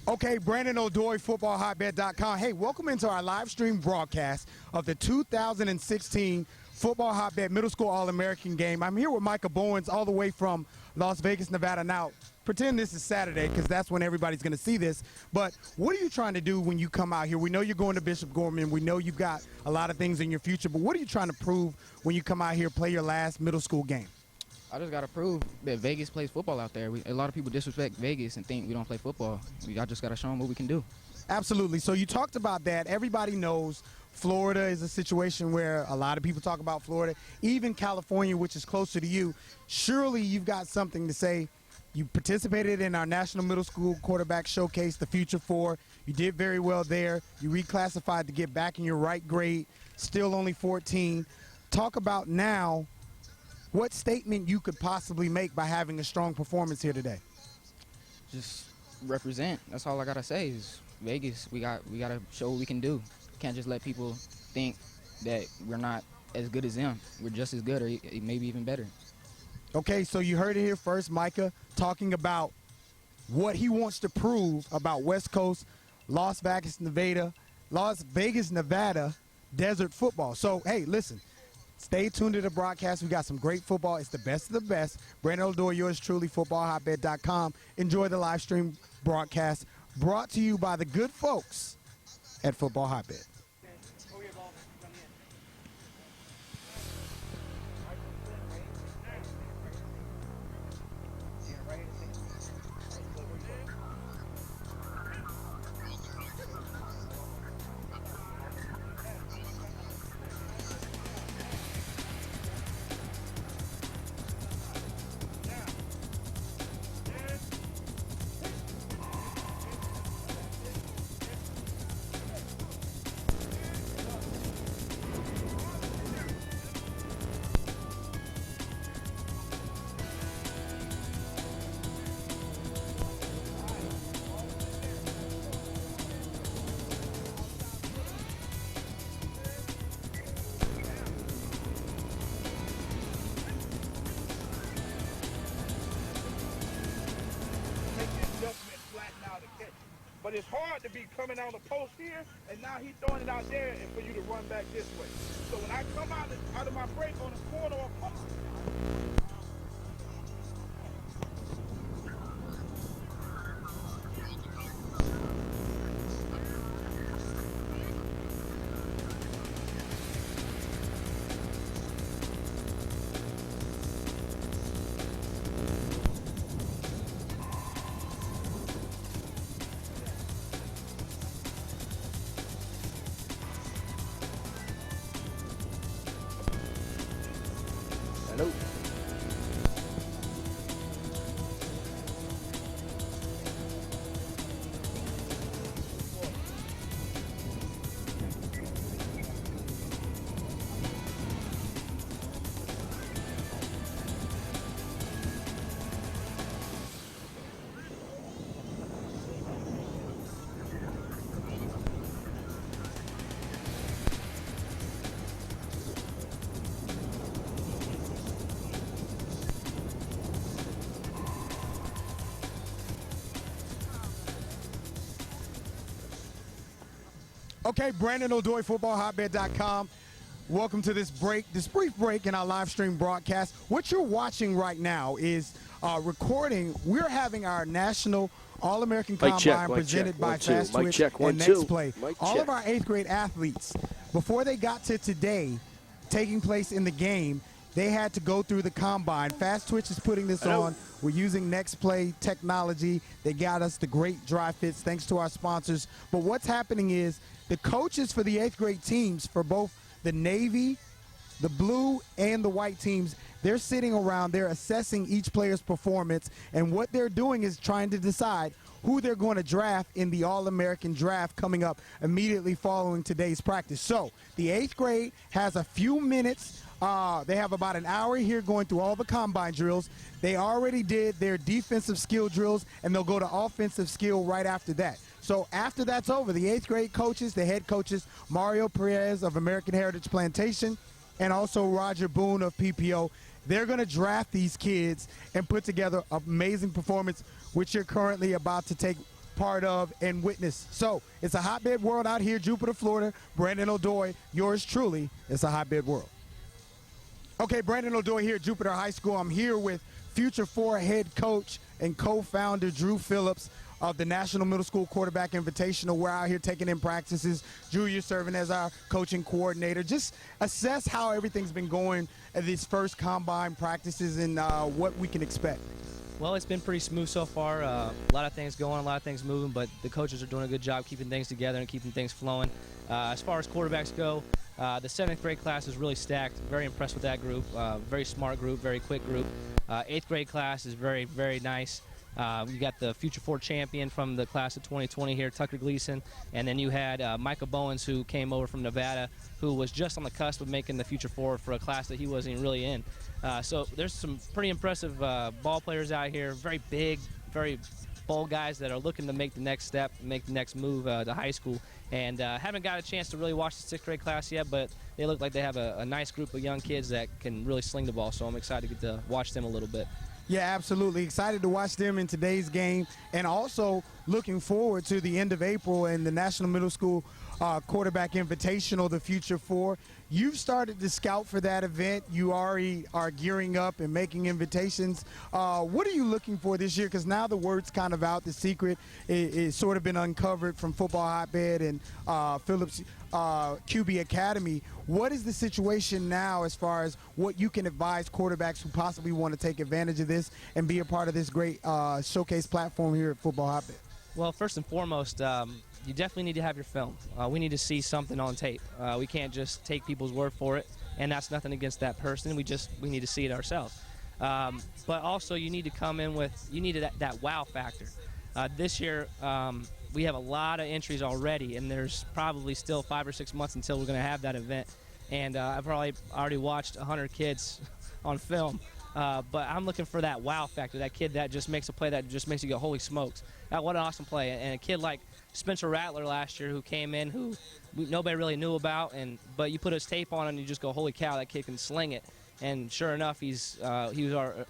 Okay, Brandon O'Doy, FootballHotbed.com. Hey, welcome into our live stream broadcast of the 2016 Football Hotbed Middle School All-American game. I'm here with Micah Bowens all the way from Las Vegas, Nevada. Now, pretend this is Saturday because that's when everybody's going to see this. But what are you trying to do when you come out here? We know you're going to Bishop Gorman. We know you've got a lot of things in your future. But what are you trying to prove when you come out here, play your last middle school game? I just got to prove that Vegas plays football out there. A lot of people disrespect Vegas and think we don't play football. I just got to show them what we can do. Absolutely. So you talked about that. Everybody knows Florida is a situation where a lot of people talk about Florida. Even California, which is closer to you. Surely you've got something to say. You participated in our National Middle School Quarterback Showcase, the Future Four. You did very well there. You reclassified to get back in your right grade, still only 14. Talk about now what statement you could possibly make by having a strong performance here today. Just represent. That's all I got to say is Vegas, we got to show what we can do. Can't just let people think that we're not as good as them. We're just as good or maybe even better. Okay, so you heard it here first, Micah, talking about what he wants to prove about West Coast, Las Vegas, Nevada desert football. So, hey, listen, stay tuned to the broadcast. We got some great football. It's the best of the best. Brandon O'Doy, yours truly, FootballHotbed.com. Enjoy the live stream broadcast brought to you by the good folks at Football Hotbed. But it's hard to be coming on the post here, and now he's throwing it out there and for you to run back this way. So when I come out of my break on the corner or post, Hello. Okay, Brandon O'Doy, FootballHotbed.com. Welcome to this brief break in our live stream broadcast. What you're watching right now is recording. We're having our national All-American Combine presented by Fast Twitch and Next Play. All of our 8th grade athletes, before they got to today, taking place in the game, they had to go through the Combine. Fast Twitch is putting this on. We're using Next Play technology. They got us the great dry fits thanks to our sponsors. But what's happening is the coaches for the 8th grade teams for both the Navy, the blue, and the white teams, they're sitting around, they're assessing each player's performance, and what they're doing is trying to decide who they're going to draft in the All-American draft coming up immediately following today's practice. So the 8th grade has a few minutes. They have about an hour here going through all the combine drills. They already did their defensive skill drills, and they'll go to offensive skill right after that. So after that's over, the 8th grade coaches, the head coaches, Mario Perez of American Heritage Plantation, and also Roger Boone of PPO, they're going to draft these kids and put together an amazing performance, which you're currently about to take part of and witness. So it's a hotbed world out here, Jupiter, Florida. Brandon O'Doy, yours truly. It's a hotbed world. Okay, Brandon O'Doy here at Jupiter High School. I'm here with Future 4 head coach and co-founder Drew Phillips of the National Middle School Quarterback Invitational. We're out here taking in practices. Drew, you're serving as our coaching coordinator. Just assess how everything's been going at these first combine practices and what we can expect. Well, it's been pretty smooth so far. A lot of things going, a lot of things moving, but the coaches are doing a good job keeping things together and keeping things flowing. As far as quarterbacks go, the 7th grade class is really stacked. Very impressed with that group. Very smart group, very quick group. 8th grade class is very, very nice. You got the Future 4 champion from the class of 2020 here, Tucker Gleason, and then you had Micah Bowens, who came over from Nevada, who was just on the cusp of making the Future 4 for a class that he wasn't even really in. So there's some pretty impressive ball players out here, very big, very bold guys that are looking to make the next step, make the next move to high school. And haven't got a chance to really watch the 6th grade class yet, but they look like they have a nice group of young kids that can really sling the ball, so I'm excited to get to watch them a little bit. Yeah, absolutely. Excited to watch them in today's game, and also looking forward to the end of April and the National Middle School Quarterback Invitational, the Future 4. You've started to scout for that event. You already are gearing up and making invitations. What are you looking for this year? Because now the word's kind of out. The secret is sort of been uncovered from Football Hotbed and Phillips QB Academy. What is the situation now as far as what you can advise quarterbacks who possibly want to take advantage of this and be a part of this great showcase platform here at Football Hotbed? Well, first and foremost, you definitely need to have your film. We need to see something on tape. We can't just take people's word for it, and that's nothing against that person. We need to see it ourselves. But also, you need to come in with that wow factor. This year, we have a lot of entries already, and there's probably still 5 or 6 months until we're going to have that event. And I've probably already watched 100 kids on film. But I'm looking for that wow factor, that kid that just makes a play that just makes you go, holy smokes. What an awesome play. And a kid like Spencer Rattler last year who came in, who nobody really knew about, but you put his tape on and you just go, holy cow, that kid can sling it. And sure enough, he was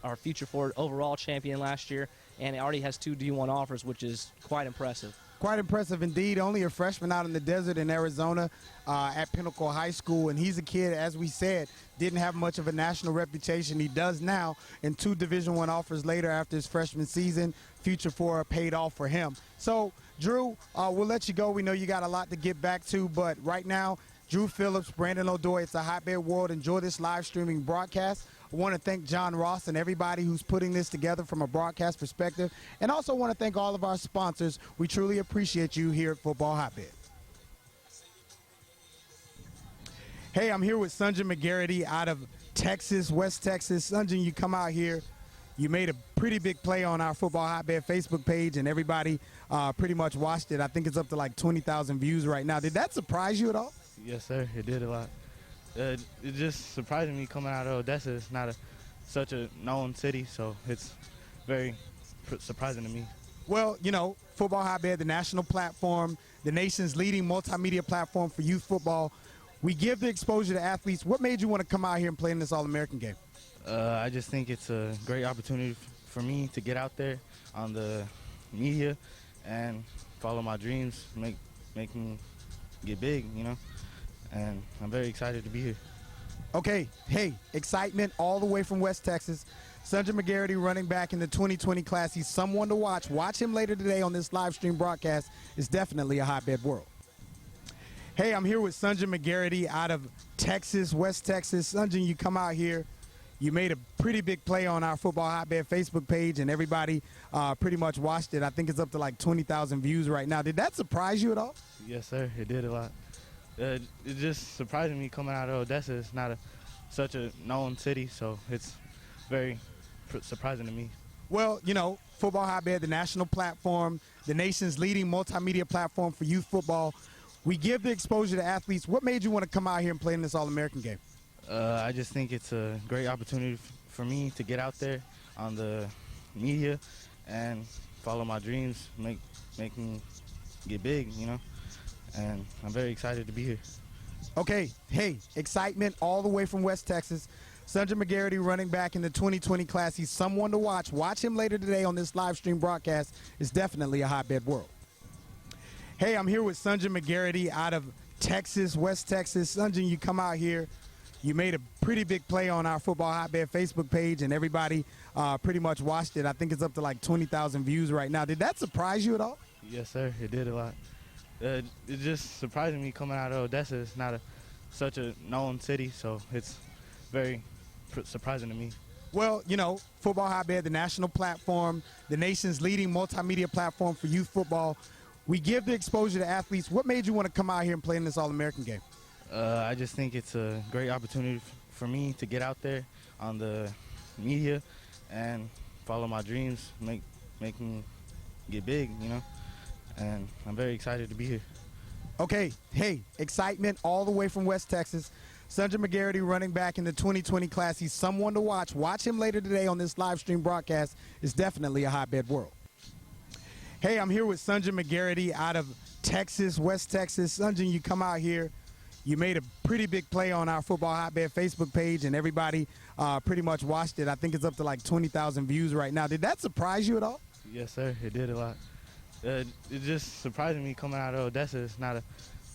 our Future 4 overall champion last year, and already has 2 D1 offers, which is quite impressive. Quite impressive indeed. Only a freshman out in the desert in Arizona at Pinnacle High School. And he's a kid, as we said, didn't have much of a national reputation. He does now, and 2 Division I offers later after his freshman season. Future 4 paid off for him. So, Drew, we'll let you go. We know you got a lot to get back to, but right now, Drew Phillips, Brandon O'Doy, it's a Hotbed World. Enjoy this live streaming broadcast. I want to thank John Ross and everybody who's putting this together from a broadcast perspective. And also want to thank all of our sponsors. We truly appreciate you here at Football Hotbed. Hey, I'm here with Sunjan McGarity out of Texas, West Texas. Sunjan, you come out here. You made a pretty big play on our Football Hotbed Facebook page, and everybody pretty much watched it. I think it's up to like 20,000 views right now. Did that surprise you at all? Yes, sir. It did a lot. It just surprised me coming out of Odessa. It's not such a known city, so it's very surprising to me. Well, you know, Football Hotbed, the national platform, the nation's leading multimedia platform for youth football. We give the exposure to athletes. What made you want to come out here and play in this All-American game? I just think it's a great opportunity for me to get out there on the media and follow my dreams, make me get big, you know. And I'm very excited to be here. Okay, hey, excitement all the way from West Texas. Sunjan McGarity, running back in the 2020 class. He's someone to watch. Watch him later today on this live stream broadcast. It's definitely a Hotbed World. Hey, I'm here with Sunjan McGarity out of Texas, West Texas. Sunjan, you come out here. You made a pretty big play on our Football Hotbed Facebook page, and everybody pretty much watched it. I think it's up to like 20,000 views right now. Did that surprise you at all? Yes, sir. It did a lot. It just surprised me coming out of Odessa. It's not such a known city, so it's very surprising to me. Well, you know, Football Hotbed, the national platform, the nation's leading multimedia platform for youth football. We give the exposure to athletes. What made you want to come out here and play in this All-American game? I just think it's a great opportunity for me to get out there on the media and follow my dreams, make me get big, you know. And I'm very excited to be here. Okay, hey, excitement all the way from West Texas. Sunjan McGarity, running back in the 2020 class. He's someone to watch. Watch him later today on this live stream broadcast. It's definitely a Hotbed World. Hey, I'm here with Sunjan McGarity out of Texas, West Texas. Sunjan, you come out here. You made a pretty big play on our Football Hotbed Facebook page, and everybody pretty much watched it. I think it's up to like 20,000 views right now. Did that surprise you at all? Yes, sir. It did a lot. It just surprised me coming out of Odessa. It's not such a known city, so it's very surprising to me. Well, you know, Football Hotbed, the national platform, the nation's leading multimedia platform for youth football. We give the exposure to athletes. What made you want to come out here and play in this All-American game? I just think it's a great opportunity for me to get out there on the media and follow my dreams, make me get big, you know. And I'm very excited to be here. Okay, hey, excitement all the way from West Texas. Sunjan McGarity, running back in the 2020 class. He's someone to watch. Watch him later today on this live stream broadcast. It's definitely a Hotbed World. Hey, I'm here with Sunjan McGarity out of Texas, West Texas. Sunjan, you come out here. You made a pretty big play on our Football Hotbed Facebook page, and everybody pretty much watched it. I think it's up to like 20,000 views right now. Did that surprise you at all? Yes, sir. It did a lot. It just surprised me coming out of Odessa. It's not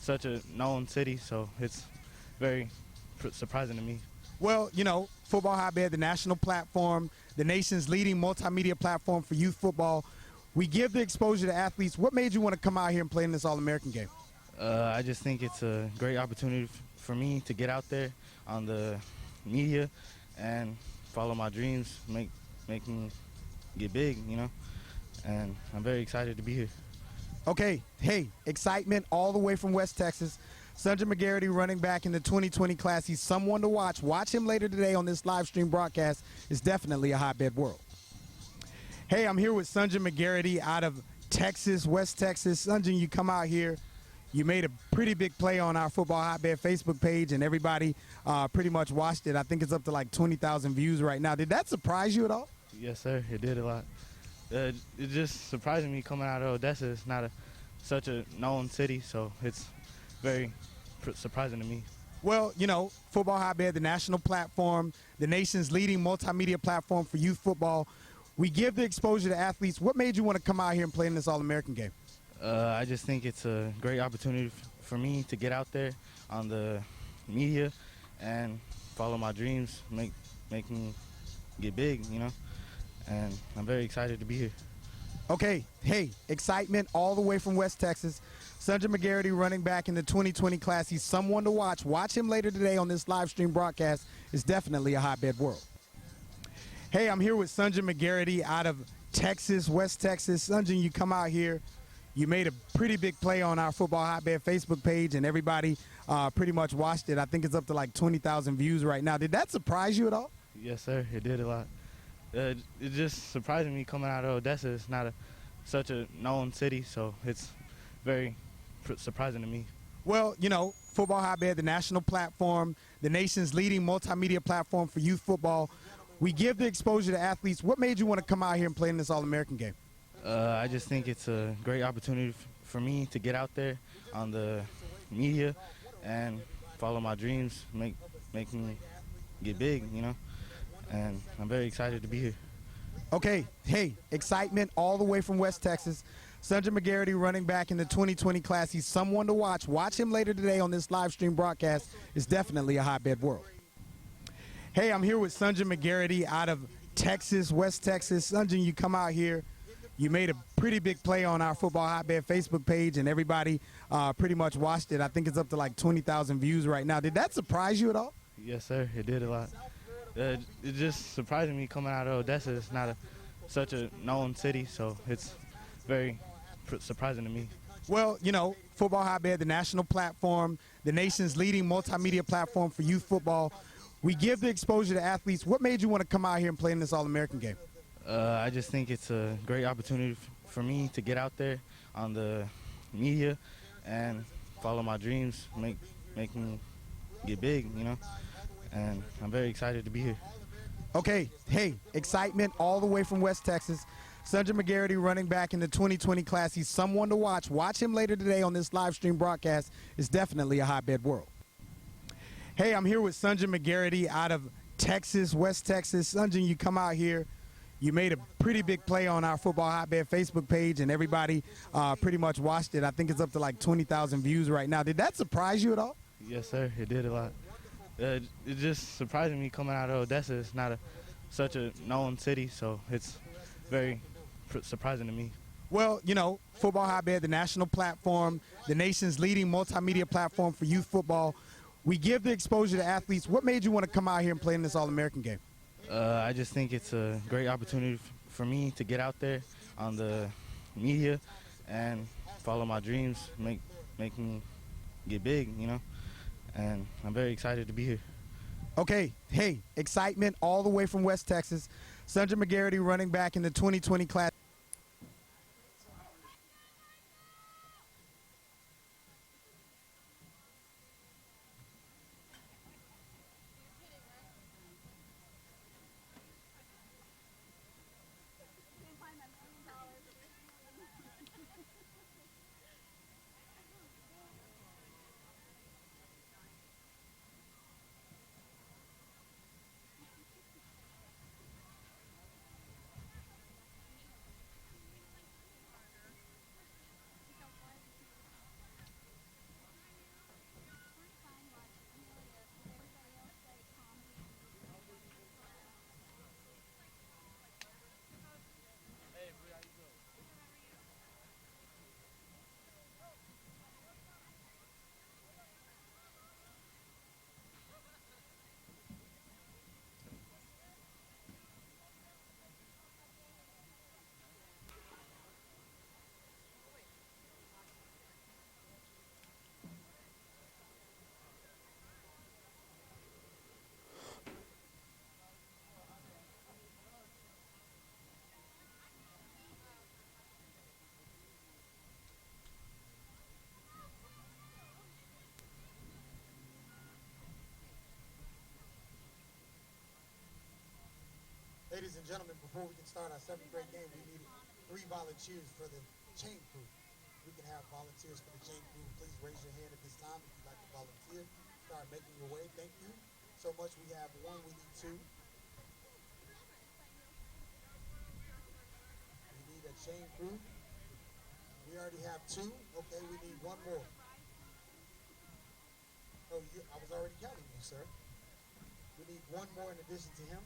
such a known city, so it's very surprising to me. Well, you know, Football Hotbed, the national platform, the nation's leading multimedia platform for youth football. We give the exposure to athletes. What made you want to come out here and play in this All-American game? I just think it's a great opportunity for me to get out there on the media and follow my dreams, make me get big, you know. And I'm very excited to be here. Okay, hey, excitement all the way from West Texas. Sunjan McGarity, running back in the 2020 class. He's someone to watch. Watch him later today on this live stream broadcast. It's definitely a Hotbed World. Hey, I'm here with Sunjan McGarity out of Texas, West Texas. Sunjan, you come out here. You made a pretty big play on our Football Hotbed Facebook page, and everybody pretty much watched it. I think it's up to like 20,000 views right now. Did that surprise you at all? Yes, sir. It did a lot. It just surprised me coming out of Odessa. It's not such a known city, so it's very surprising to me. Well, you know, Football Hotbed, the national platform, the nation's leading multimedia platform for youth football. We give the exposure to athletes. What made you want to come out here and play in this All-American game? I just think it's a great opportunity for me to get out there on the media and follow my dreams, make me get big, you know. And I'm very excited to be here. Okay, hey, excitement all the way from West Texas. Sundra McGarity, running back in the 2020 class. He's someone to watch. Watch him later today on this live stream broadcast. It's definitely a hotbed world. Hey, I'm here with Sundra McGarity out of Texas, West Texas. Sundra, you come out here. You made a pretty big play on our Football Hotbed Facebook page, and everybody pretty much watched it. I think it's up to like 20,000 views right now. Did that surprise you at all? Yes, sir. It did a lot. It just surprised me coming out of Odessa. It's not such a known city, so it's very surprising to me. Well, you know, Football Hotbed, the national platform, the nation's leading multimedia platform for youth football. We give the exposure to athletes. What made you want to come out here and play in this All-American game? I just think it's a great opportunity for me to get out there on the media and follow my dreams, make me get big, you know. And I'm very excited to be here. Okay, hey, excitement all the way from West Texas. Sundra McGarity, running back in the 2020 class. He's someone to watch. Watch him later today on this live stream broadcast. It's definitely a hotbed world. Hey, I'm here with Sundra McGarity out of Texas, West Texas. Sundra, you come out here. You made a pretty big play on our Football Hotbed Facebook page, and everybody pretty much watched it. I think it's up to like 20,000 views right now. Did that surprise you at all? Yes, sir. It did a lot. It just surprised me coming out of Odessa. It's not such a known city, so it's very surprising to me. Well, you know, Football Hotbed, the national platform, the nation's leading multimedia platform for youth football. We give the exposure to athletes. What made you want to come out here and play in this All-American game? I just think it's a great opportunity for me to get out there on the media and follow my dreams, make me get big, you know. And I'm very excited to be here. Okay, hey, excitement all the way from West Texas. Sundra McGarity, running back in the 2020 class. He's someone to watch. Watch him later today on this live stream broadcast. It's definitely a hotbed world. Hey, I'm here with Sundra McGarity out of Texas, West Texas. Sundra, you come out here. You made a pretty big play on our Football Hotbed Facebook page, and everybody pretty much watched it. I think it's up to like 20,000 views right now. Did that surprise you at all? Yes, sir. It did a lot. It just surprised me coming out of Odessa. It's not such a known city, so it's very surprising to me. Well, you know, Football Hotbed, the national platform, the nation's leading multimedia platform for youth football. We give the exposure to athletes. What made you want to come out here and play in this All-American game? I just think it's a great opportunity for me to get out there on the media and follow my dreams, make me get big, you know. And I'm very excited to be here. Okay, hey, excitement all the way from West Texas. Sundra McGarity, running back in the 2020 class. Ladies and gentlemen, before we can start our seventh grade game, we need 3 volunteers for the chain crew. We can have volunteers for the chain crew. Please raise your hand at this time if you'd like to volunteer. Start making your way. Thank you so much. We have 1, we need 2. We need a chain crew. We already have 2. Okay, we need 1 more. Oh, I was already counting you, sir. We need 1 more in addition to him.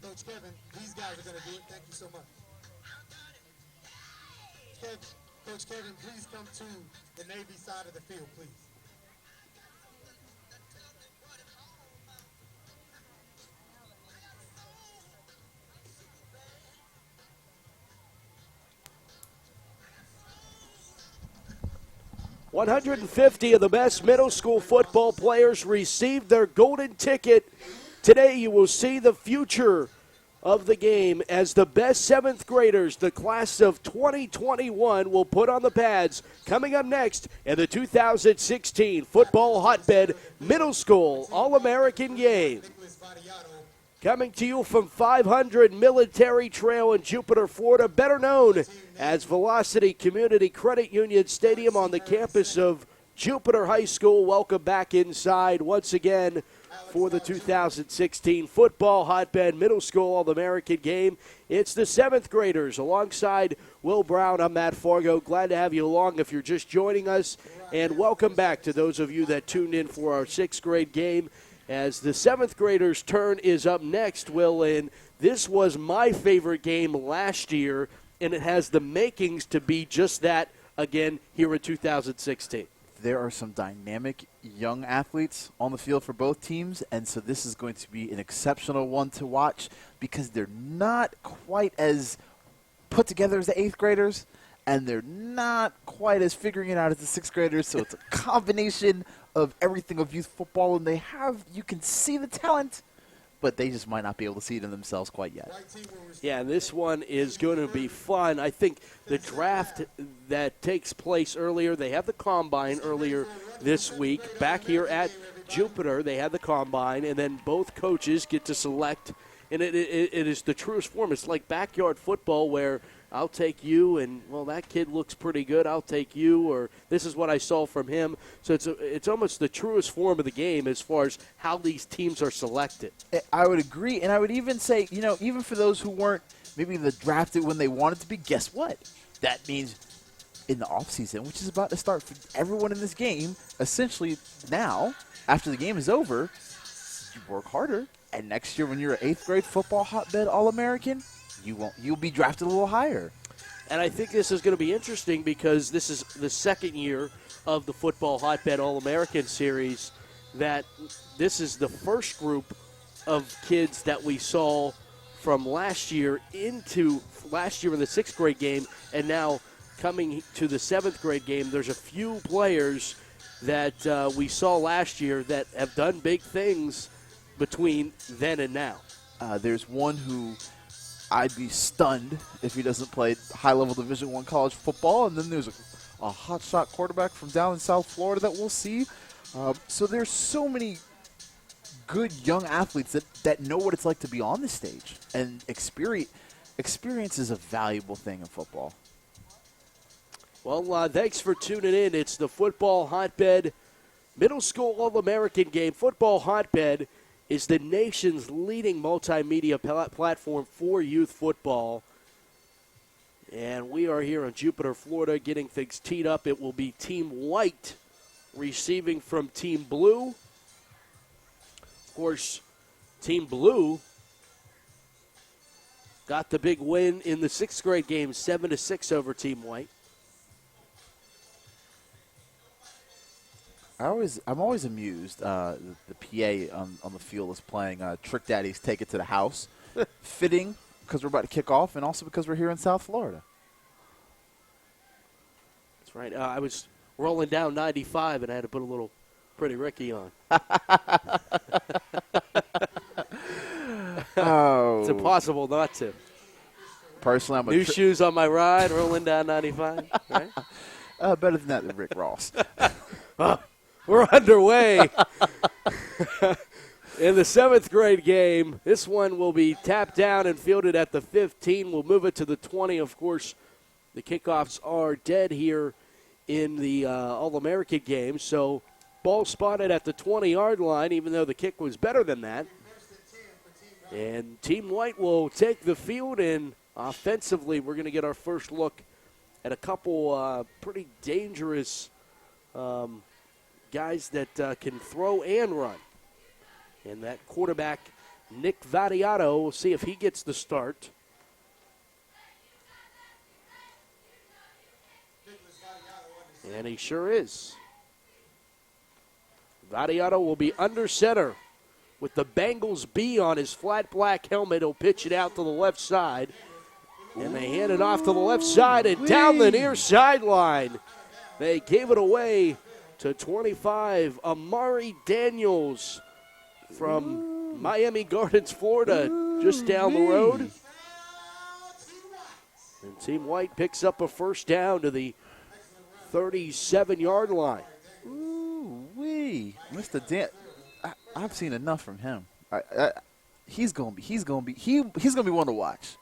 Coach Kevin, these guys are going to do it. Thank you so much. Coach Kevin, please come to the Navy side of the field, please. "150 of the best middle school football players received their golden ticket. Today you will see the future of the game as the best 7th graders, the class of 2021, will put on the pads. Coming up next in the 2016 Football Hotbed Middle School All-American Game. Coming to you from 500 Military Trail in Jupiter, Florida, better known as Velocity Community Credit Union Stadium on the campus of Jupiter High School. Welcome back inside once again for the 2016 Football Hotbed Middle School All-American Game. It's the 7th graders alongside Will Brown. I'm Matt Fargo. Glad to have you along if you're just joining us. And welcome back to those of you that tuned in for our 6th grade game. As the 7th graders' turn is up next, Will, and this was my favorite game last year, and it has the makings to be just that again here in 2016. There are some dynamic young athletes on the field for both teams, and so this is going to be an exceptional one to watch because they're not quite as put together as the 8th graders, and they're not quite as figuring it out as the 6th graders, so it's a combination of everything of youth football, and you can see the talent, but they just might not be able to see it in themselves quite yet. Yeah, and this one is going to be fun. I think the draft that takes place earlier, they have the combine earlier this week. Back here at Jupiter, they had the combine, and then both coaches get to select, and it is the truest form. It's like backyard football where I'll take you, and, well, that kid looks pretty good. I'll take you, or this is what I saw from him. So it's almost the truest form of the game as far as how these teams are selected. I would agree, and I would even say, even for those who weren't maybe drafted when they wanted to be, guess what? That means in the offseason, which is about to start for everyone in this game, essentially now, after the game is over, you work harder, and next year when you're an 8th grade football hotbed All-American, you'll be drafted a little higher. And I think this is going to be interesting because this is the 2nd year of the Football Hotbed All-American Series, that this is the first group of kids that we saw from last year into last year in the 6th grade game, and now coming to the 7th grade game. There's a few players that we saw last year that have done big things between then and now. There's one who I'd be stunned if he doesn't play high-level Division I college football. And then there's a hot-shot quarterback from down in South Florida that we'll see. So there's so many good young athletes that know what it's like to be on the stage. And experience is a valuable thing in football. Well, thanks for tuning in. It's the Football Hotbed Middle School All-American game. Football Hotbed is the nation's leading multimedia platform for youth football. And we are here in Jupiter, Florida, getting things teed up. It will be Team White receiving from Team Blue. Of course, Team Blue got the big win in the 6th grade game, 7-6 over Team White. I'm always amused. The PA on the field is playing Trick Daddy's Take It to the House. Fitting because we're about to kick off, and also because we're here in South Florida. That's right. I was rolling down 95, and I had to put a little Pretty Ricky on. Oh. It's impossible not to. Personally, I'm New shoes on my ride, rolling down 95. Right? Better than that than Rick Ross. We're underway in the 7th grade game. This one will be tapped down and fielded at the 15. We'll move it to the 20. Of course, the kickoffs are dead here in the All-American game. So ball spotted at the 20-yard line, even though the kick was better than that. And Team White will take the field, and offensively we're going to get our first look at a couple pretty dangerous guys that can throw and run. And that quarterback, Nick Vadiato, we'll see if he gets the start. And he sure is. Vadiato will be under center with the Bengals B on his flat black helmet. He'll pitch it out to the left side. And they hand it off to the left side and down the near sideline. They gave it away to 25, Amari Daniels from Miami Gardens, Florida, just down the road. And Team White picks up a first down to the 37-yard line. Ooh-wee. Mr. Dan, I've seen enough from him. He's gonna be one to watch.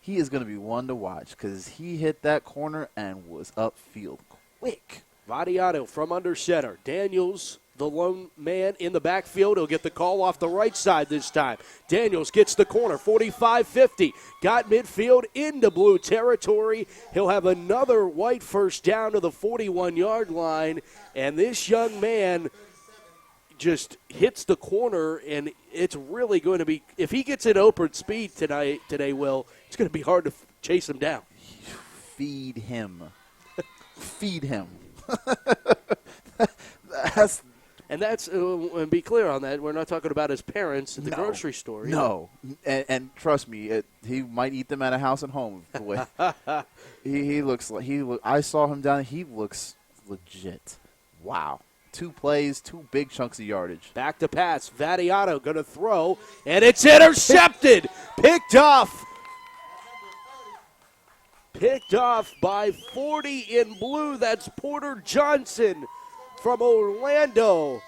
He is gonna be one to watch because he hit that corner and was upfield quick. Vadiato from under center. Daniels, the lone man in the backfield. He'll get the call off the right side this time. Daniels gets the corner, 45-50. Got midfield into blue territory. He'll have another White first down to the 41-yard line. And this young man just hits the corner, and it's really going to be, if he gets in open speed today, Will, it's going to be hard to chase him down. Feed him. Feed him. And be clear on that. We're not talking about his parents at the grocery store. No, and trust me, he might eat them at a house and home. The way he looks like I saw him down. He looks legit. Wow, 2 plays, 2 big chunks of yardage. Back to pass. Vadiato going to throw, and it's intercepted. Picked off by 40 in blue. That's Porter Johnson from Orlando.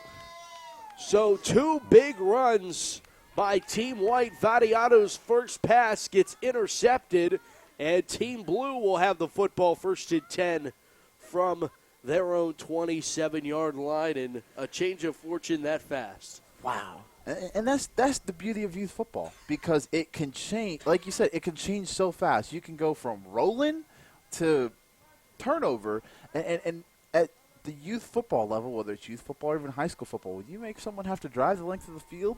So 2 big runs by Team White. Vadiato's first pass gets intercepted, and Team Blue will have the football first and 10 from their own 27-yard line, and a change of fortune that fast. Wow. And that's the beauty of youth football, because it can change. Like you said, it can change so fast. You can go from rolling to turnover, and at the youth football level, whether it's youth football or even high school football, when you make someone have to drive the length of the field,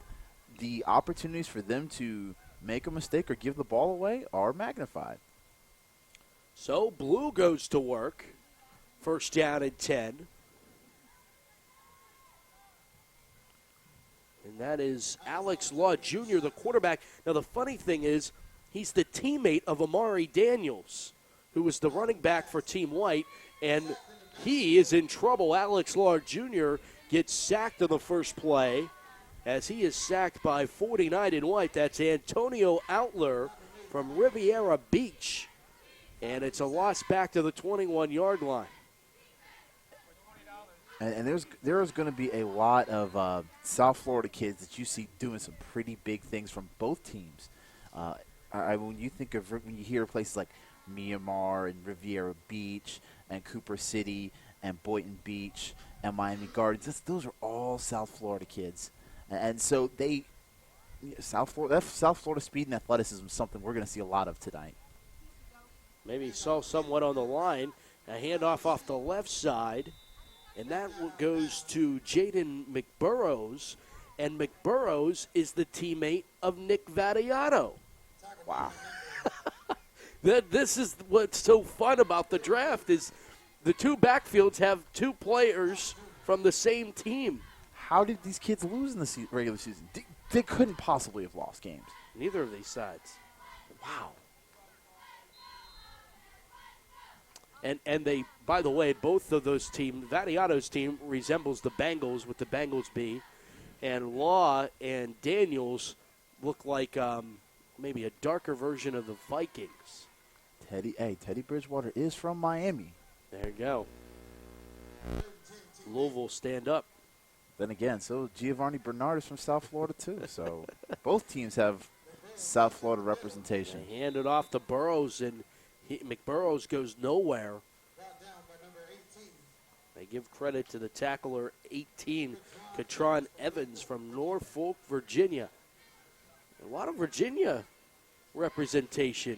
the opportunities for them to make a mistake or give the ball away are magnified. So Blue goes to work. First down and 10. And that is Alex Law Jr., the quarterback. Now, the funny thing is, he's the teammate of Amari Daniels, who was the running back for Team White, and he is in trouble. Alex Law Jr. gets sacked on the first play, as he is sacked by 49 in White. That's Antonio Outler from Riviera Beach. And it's a loss back to the 21-yard line. And there's going to be a lot of South Florida kids that you see doing some pretty big things from both teams. When you hear places like Miramar and Riviera Beach and Cooper City and Boynton Beach, and Miami Gardens. Those are all South Florida kids. And so South Florida speed and athleticism is something we're going to see a lot of tonight. Maybe saw someone on the line. A handoff off the left side, and that goes to Jaden McBurrows. And McBurrows is the teammate of Nick Vattiato. Wow. This is what's so fun about the draft is the two backfields have two players from the same team. How did these kids lose in the regular season? They couldn't possibly have lost games. Neither of these sides. Wow. And they, by the way, both of those teams, Vattiato's team resembles the Bengals with the Bengals B, and Law and Daniels look like maybe a darker version of the Vikings. Teddy Bridgewater is from Miami. There you go. Louisville stand up. Then again, so Giovanni Bernard is from South Florida too. So both teams have South Florida representation. They hand it off to Burrows, and McBurrows goes nowhere. They give credit to the tackler 18, Katron Evans from Norfolk, Virginia. A lot of Virginia representation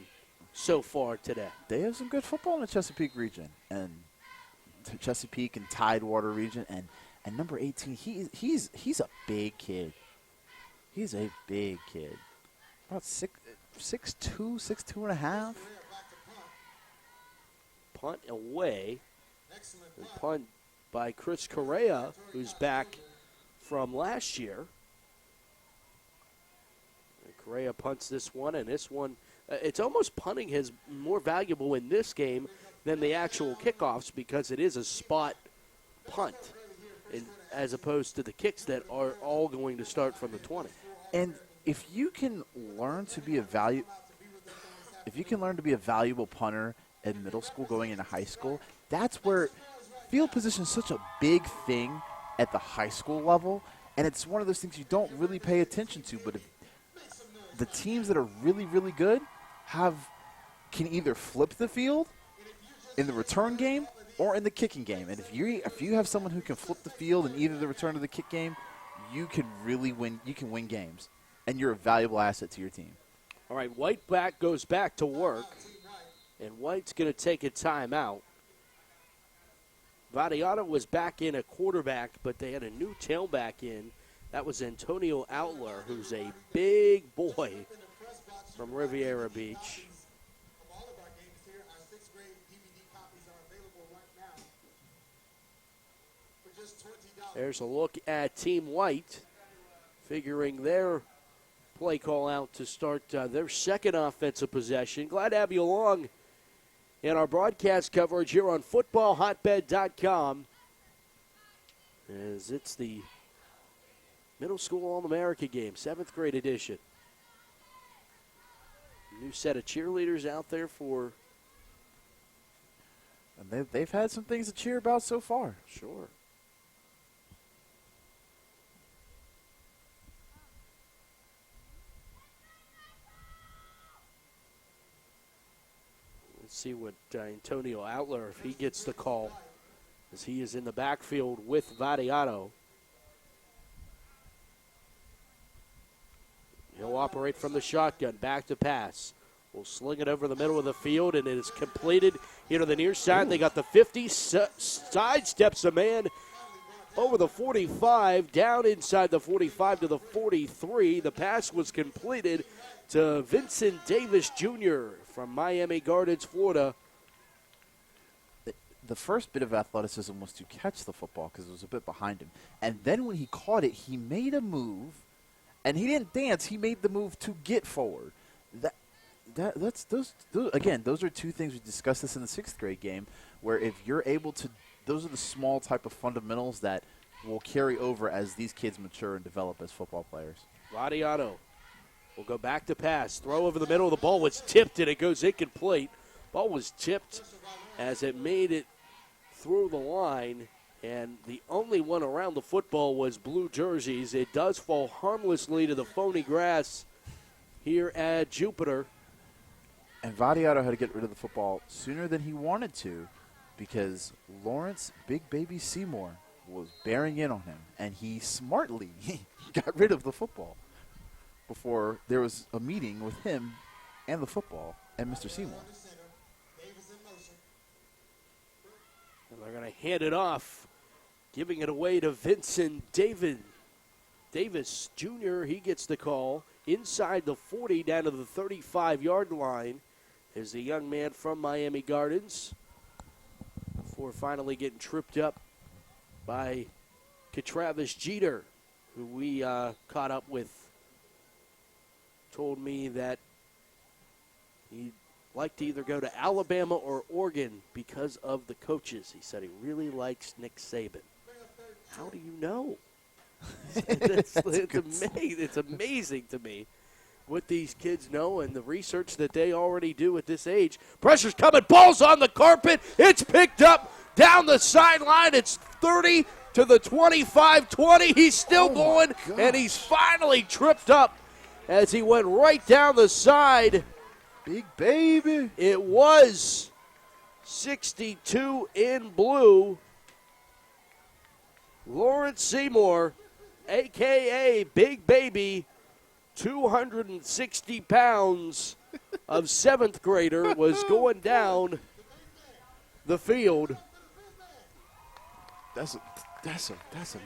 so far today. They have some good football in the Chesapeake region, and the Chesapeake and Tidewater region, and number 18, he's a big kid. He's a big kid. About 6'2", 6'2.5". Punt away. And punt by Chris Correa, who's back from last year. And Correa punts this one, and this one, it's almost punting is more valuable in this game than the actual kickoffs because it is a spot punt, as opposed to the kicks that are all going to start from the 20. And if you can learn to be a valuable punter in middle school going into high school, that's where field position is such a big thing at the high school level, and it's one of those things you don't really pay attention to. But if the teams that are really, really good can either flip the field in the return game or in the kicking game. And if you have someone who can flip the field in either the return or the kick game, you can really win. You can win games, and you're a valuable asset to your team. All right, White goes back to work, and White's going to take a timeout. Vattiato was back in a quarterback, but they had a new tailback in. That was Antonio Outler, who's a big boy from Riviera Beach. There's a look at Team White, figuring their play call out to start their second offensive possession. Glad to have you along in our broadcast coverage here on FootballHotbed.com, as it's the Middle School All-America game, 7th grade edition. New set of cheerleaders out there for... And they've had some things to cheer about so far. Sure. Let's see what Antonio Outler, if he gets the call, as he is in the backfield with Vattiato. He'll operate from the shotgun, back to pass. We'll sling it over the middle of the field, and it is completed here to the near side. They got the 50, sidesteps a man over the 45, down inside the 45 to the 43. The pass was completed to Vincent Davis Jr. from Miami Gardens, Florida. The first bit of athleticism was to catch the football because it was a bit behind him. And then when he caught it, he made a move, and he didn't dance. He made the move to get forward. Those are two things. We discussed this in the 6th grade game, where if you're able to, those are the small type of fundamentals that will carry over as these kids mature and develop as football players. Vattiato will go back to pass. Throw over the middle. The ball was tipped, and it goes incomplete. Ball was tipped as it made it through the line, and the only one around the football was blue jerseys. It does fall harmlessly to the phony grass here at Jupiter. And Vattiato had to get rid of the football sooner than he wanted to because Lawrence Big Baby Seymour was bearing in on him, and he smartly got rid of the football before there was a meeting with him and the football and Mr. Seymour. And they're going to hand it off, giving it away to Vincent Davis Jr. He gets the call inside the 40 down to the 35-yard line. Is the young man from Miami Gardens before finally getting tripped up by Travis Jeter, who we caught up with, told me that he'd like to either go to Alabama or Oregon because of the coaches. He said he really likes Nick Saban. How do you know? It's amazing to me what these kids know and the research that they already do at this age. Pressure's coming. Ball's on the carpet. It's picked up down the sideline. It's 30 to the 25-20. He's still going, and he's finally tripped up as he went right down the side. Big baby. It was 62 in blue. Lawrence Seymour, a.k.a. Big Baby, 260 pounds of 7th grader, was going down the field. That's a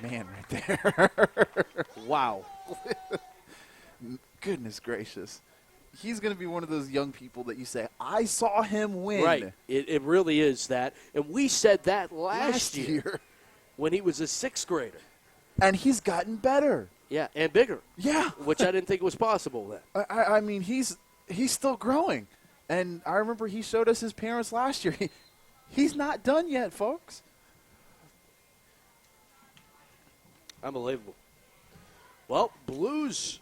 man right there. Wow. Goodness gracious. He's going to be one of those young people that you say, I saw him win. Right. It really is that. And we said that last year when he was a 6th grader. And he's gotten better. Yeah, and bigger. Yeah. Which I didn't think was possible then. I mean, he's still growing. And I remember he showed us his parents last year. He's not done yet, folks. Unbelievable. Well, Blues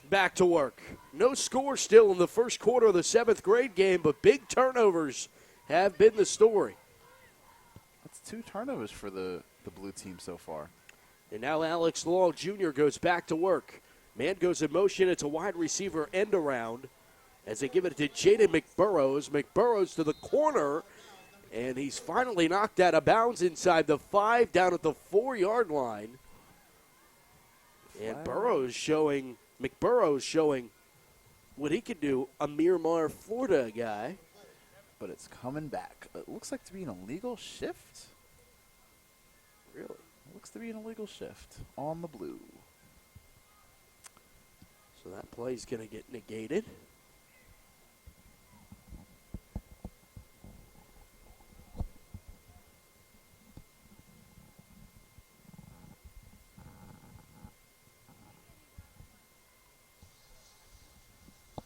back to work. No score still in the first quarter of the 7th grade game, but big turnovers have been the story. That's 2 turnovers for the blue team so far. And now Alex Long Jr. goes back to work. Man goes in motion. It's a wide receiver end around as they give it to Jaden McBurrows. McBurrows to the corner, and he's finally knocked out of bounds inside the 5 down at the 4-yard line. And McBurrows showing what he can do, a Miramar, Florida guy. But it's coming back. It looks like to be an illegal shift. Really? It looks to be an illegal shift on the blue. So that play's going to get negated.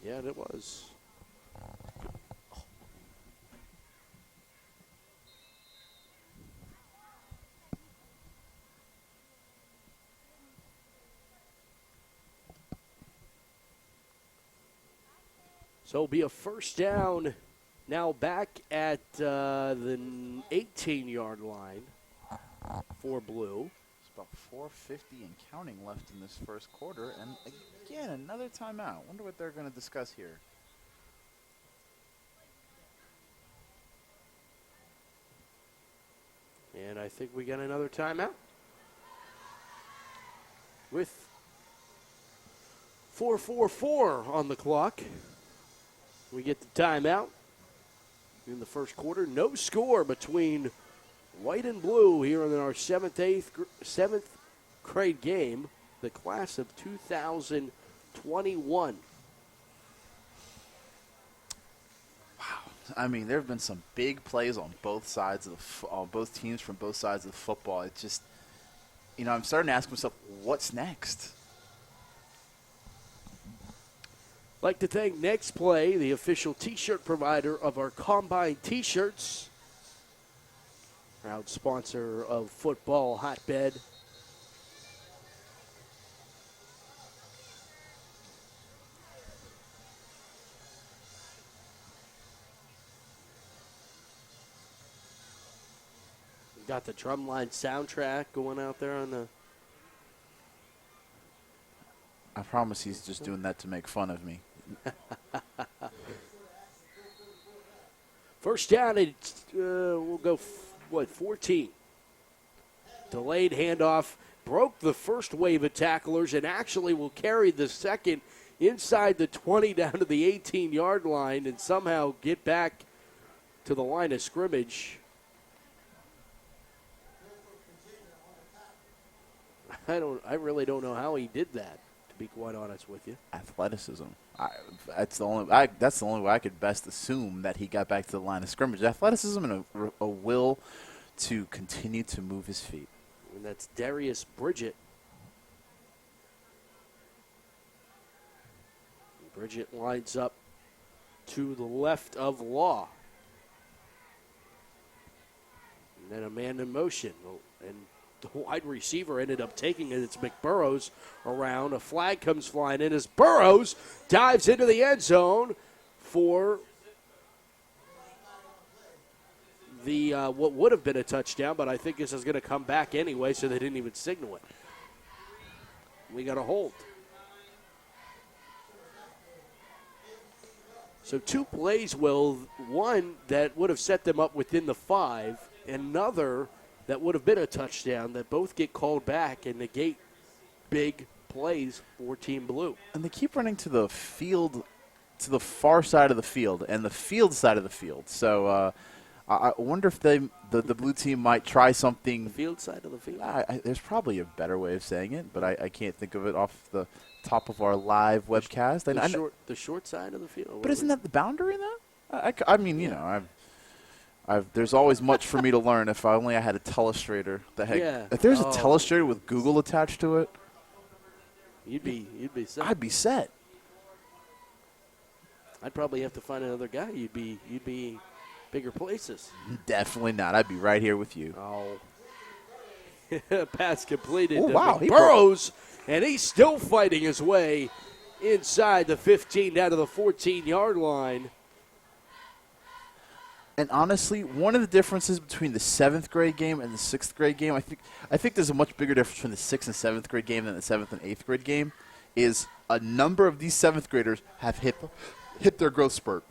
Yeah, it was. So it'll be a first down now back at the 18-yard line for Blue. It's about 4:50 and counting left in this first quarter. And again, another timeout. Wonder what they're going to discuss here. And I think we got another timeout with 4:44 on the clock. We get the timeout in the first quarter. No score between white and blue here in our 7th grade game, the class of 2021. Wow. I mean, there have been some big plays on both sides of on both teams from both sides of the football. It just, I'm starting to ask myself, what's next? I'd like to thank Next Play, the official T-shirt provider of our Combine T-shirts. Proud sponsor of Football Hotbed. We got the Drumline soundtrack going out there on the... I promise he's just doing that to make fun of me. First down, we'll go, 14. Delayed handoff, broke the first wave of tacklers, and actually will carry the second inside the 20 down to the 18-yard line and somehow get back to the line of scrimmage. I really don't know how he did that, to be quite honest with you. Athleticism. That's the only way I could best assume that he got back to the line of scrimmage. Athleticism and a will to continue to move his feet. And that's Darius Bridget. Bridget lines up to the left of Law. And then a man in motion. And the wide receiver ended up taking it. It's McBurrows around. A flag comes flying in as Burrows dives into the end zone for the what would have been a touchdown, but I think this is going to come back anyway, so they didn't even signal it. We got a hold. So 2 plays, Will. One that would have set them up within the 5, another that would have been a touchdown, that both get called back and negate big plays for Team Blue. And they keep running to the field, to the far side of the field, and the field side of the field. So I wonder if the blue team might try something. The field side of the field? There's probably a better way of saying it, but I can't think of it off the top of our live webcast. The short side of the field? But isn't that the boundary, though? I mean, you know, there's always much for me to learn. If I had a telestrator that had, if there's a telestrator with Google attached to it, you'd be set. I'd be set. I'd probably have to find another guy. You'd be bigger places. Definitely not. I'd be right here with you. Oh. Pass completed. Oh, wow. Burrows, and he's still fighting his way inside the 15 down to the 14-yard line. And honestly, one of the differences between the 7th grade game and the 6th grade game, I think there's a much bigger difference between the 6th and 7th grade game than the 7th and 8th grade game, is a number of these 7th graders have hit their growth spurt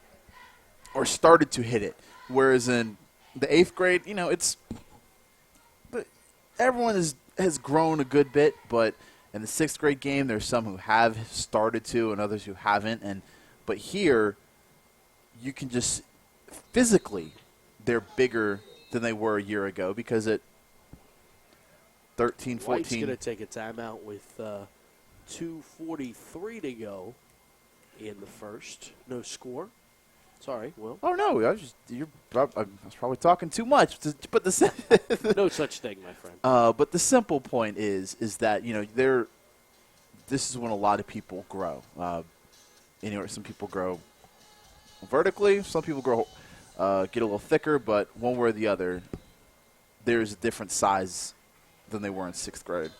or started to hit it. Whereas in the 8th grade, you know, everyone has grown a good bit, but in the 6th grade game, there's some who have started to and others who haven't. But here, you can just physically, they're bigger than they were a year ago because at 13, 14. White's going to take a timeout with 2:43 to go in the first. No score. Sorry, Will. Oh no, I was probably talking too much. But no such thing, my friend. But the simple point is that this is when a lot of people grow. Some people grow vertically, some people grow get a little thicker, but one way or the other, there's a different size than they were in 6th grade.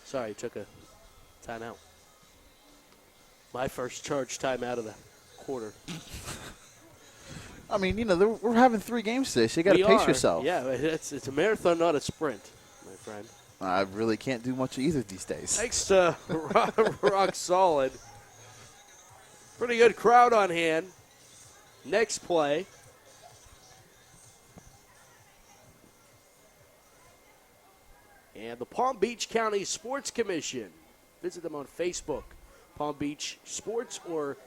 Sorry, took a timeout. My first charge timeout of the quarter. I mean, we're having 3 games today, so you got to pace yourself. Yeah, it's a marathon, not a sprint, my friend. I really can't do much of either these days. Thanks to Rock Solid. Pretty good crowd on hand. Next play. And the Palm Beach County Sports Commission. Visit them on Facebook, Palm Beach Sports, or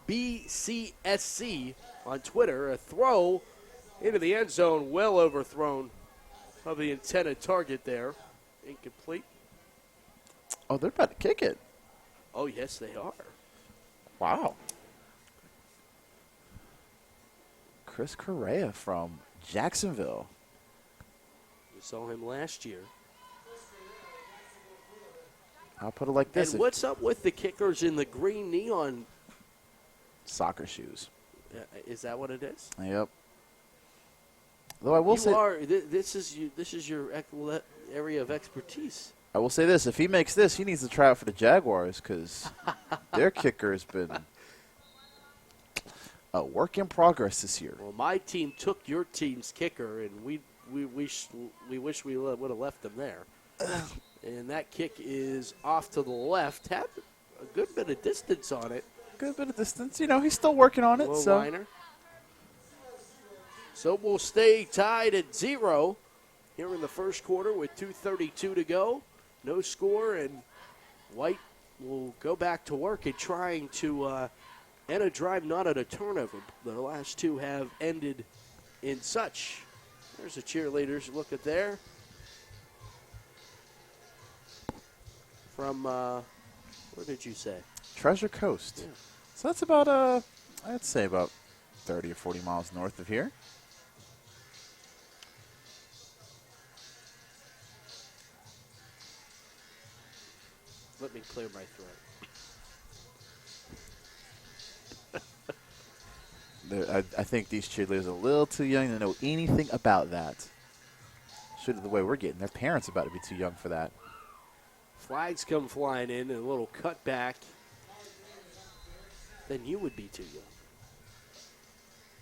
PBCSC on Twitter. A throw into the end zone, well overthrown of the intended target there. Incomplete. Oh, they're about to kick it. Oh, yes, they are. Wow. Chris Correa from Jacksonville. We saw him last year. I'll put it like this. And what's up with the kickers in the green neon? Soccer shoes. Is that what it is? Yep. Though I will say, this is your area of expertise. I will say this: if he makes this, he needs to try out for the Jaguars because their kicker has been a work in progress this year. Well, my team took your team's kicker, and we wish we would have left them there. And that kick is off to the left. Had a good bit of distance on it. Good bit of distance. He's still working on it. Low So liner. So we'll stay tied at 0 here in the first quarter with 2:32 to go. No score, and White will go back to work at trying to end a drive, not at a turnover. The last two have ended in such. There's the cheerleaders. Look at there. From, where did you say? Treasure Coast. Yeah. So that's about, I'd say about 30 or 40 miles north of here. Let me clear my throat. I think these cheerleaders are a little too young to know anything about that. Should the way we're getting, their parents about to be too young for that. Flags come flying in and a little cutback. Then you would be too young.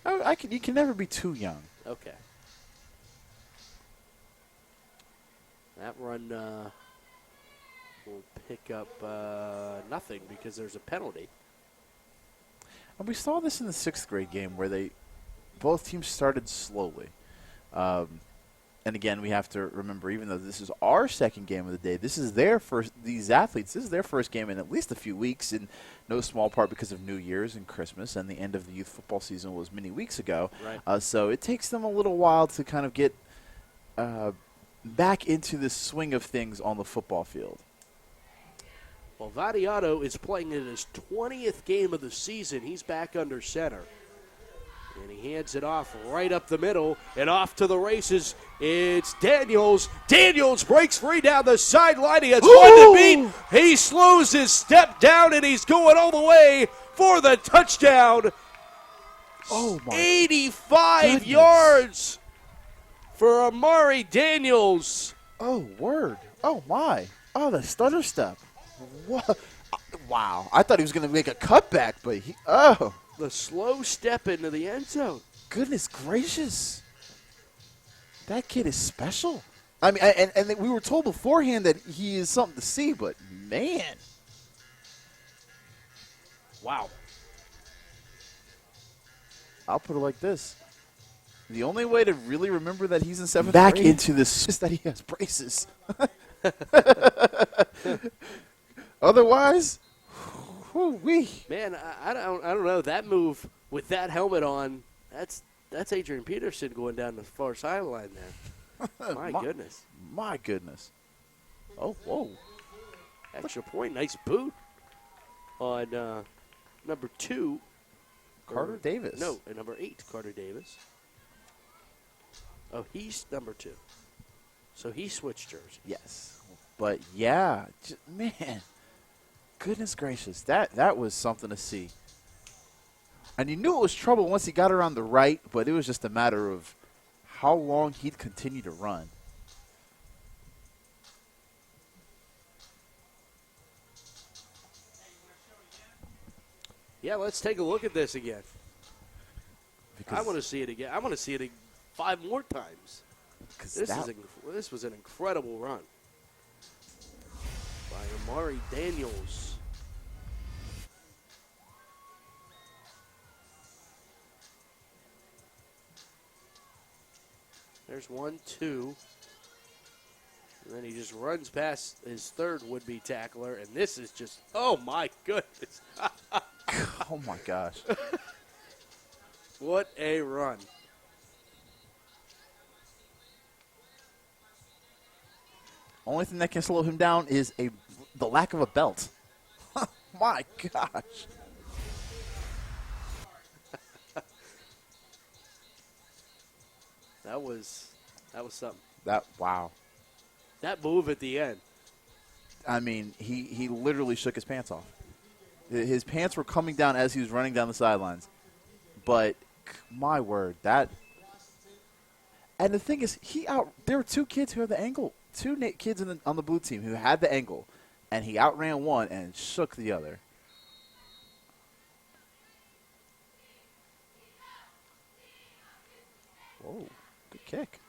Oh, you can never be too young. Okay. That run will pick up nothing because there's a penalty. And we saw this in the 6th grade game where both teams started slowly. And again, we have to remember, even though this is our second game of the day, this is these athletes, this is their first game in at least a few weeks, in no small part because of New Year's and Christmas, and the end of the youth football season was many weeks ago. Right. So it takes them a little while to kind of get back into the swing of things on the football field. Well, Vadiato is playing in his 20th game of the season. He's back under center. And he hands it off right up the middle and off to the races. It's Daniels. Daniels breaks free down the sideline. He has one to beat. He slows his step down, and he's going all the way for the touchdown. Oh, my 85 goodness. yards for Amari Daniels. Oh, word. Oh, my. Oh, the stutter step. What? Wow. I thought he was going to make a cutback, but The slow step into the end zone. Goodness gracious. That kid is special. I mean, and we were told beforehand that he is something to see, but man. Wow. I'll put it like this. The only way to really remember that he's in 7th grade into this is that he has braces. Otherwise, whoo-wee. Man, I don't know. That move with that helmet on, that's Adrian Peterson going down the far sideline there. My goodness. My goodness. Oh, whoa. Extra point. Nice boot on number 2. Carter Davis. No, number 8, Carter Davis. Oh, he's number 2. So he switched jerseys. Yes. But, yeah, man. Goodness gracious, that was something to see. And you knew it was trouble once he got around the right, but it was just a matter of how long he'd continue to run. Yeah, let's take a look at this again. Because I want to see it again. I want to see it 5 more times. This was an incredible run by Amari Daniels. There's 1, 2. And then he just runs past his third would-be tackler, and this is just, oh my goodness. Oh my gosh. What a run. Only thing that can slow him down is the lack of a belt. My gosh. That was something. Wow. That move at the end. I mean, he literally shook his pants off. His pants were coming down as he was running down the sidelines. But my word, that. And the thing is, there were 2 kids who had the angle. 2 kids on the blue team who had the angle, and he outran one and shook the other. kick.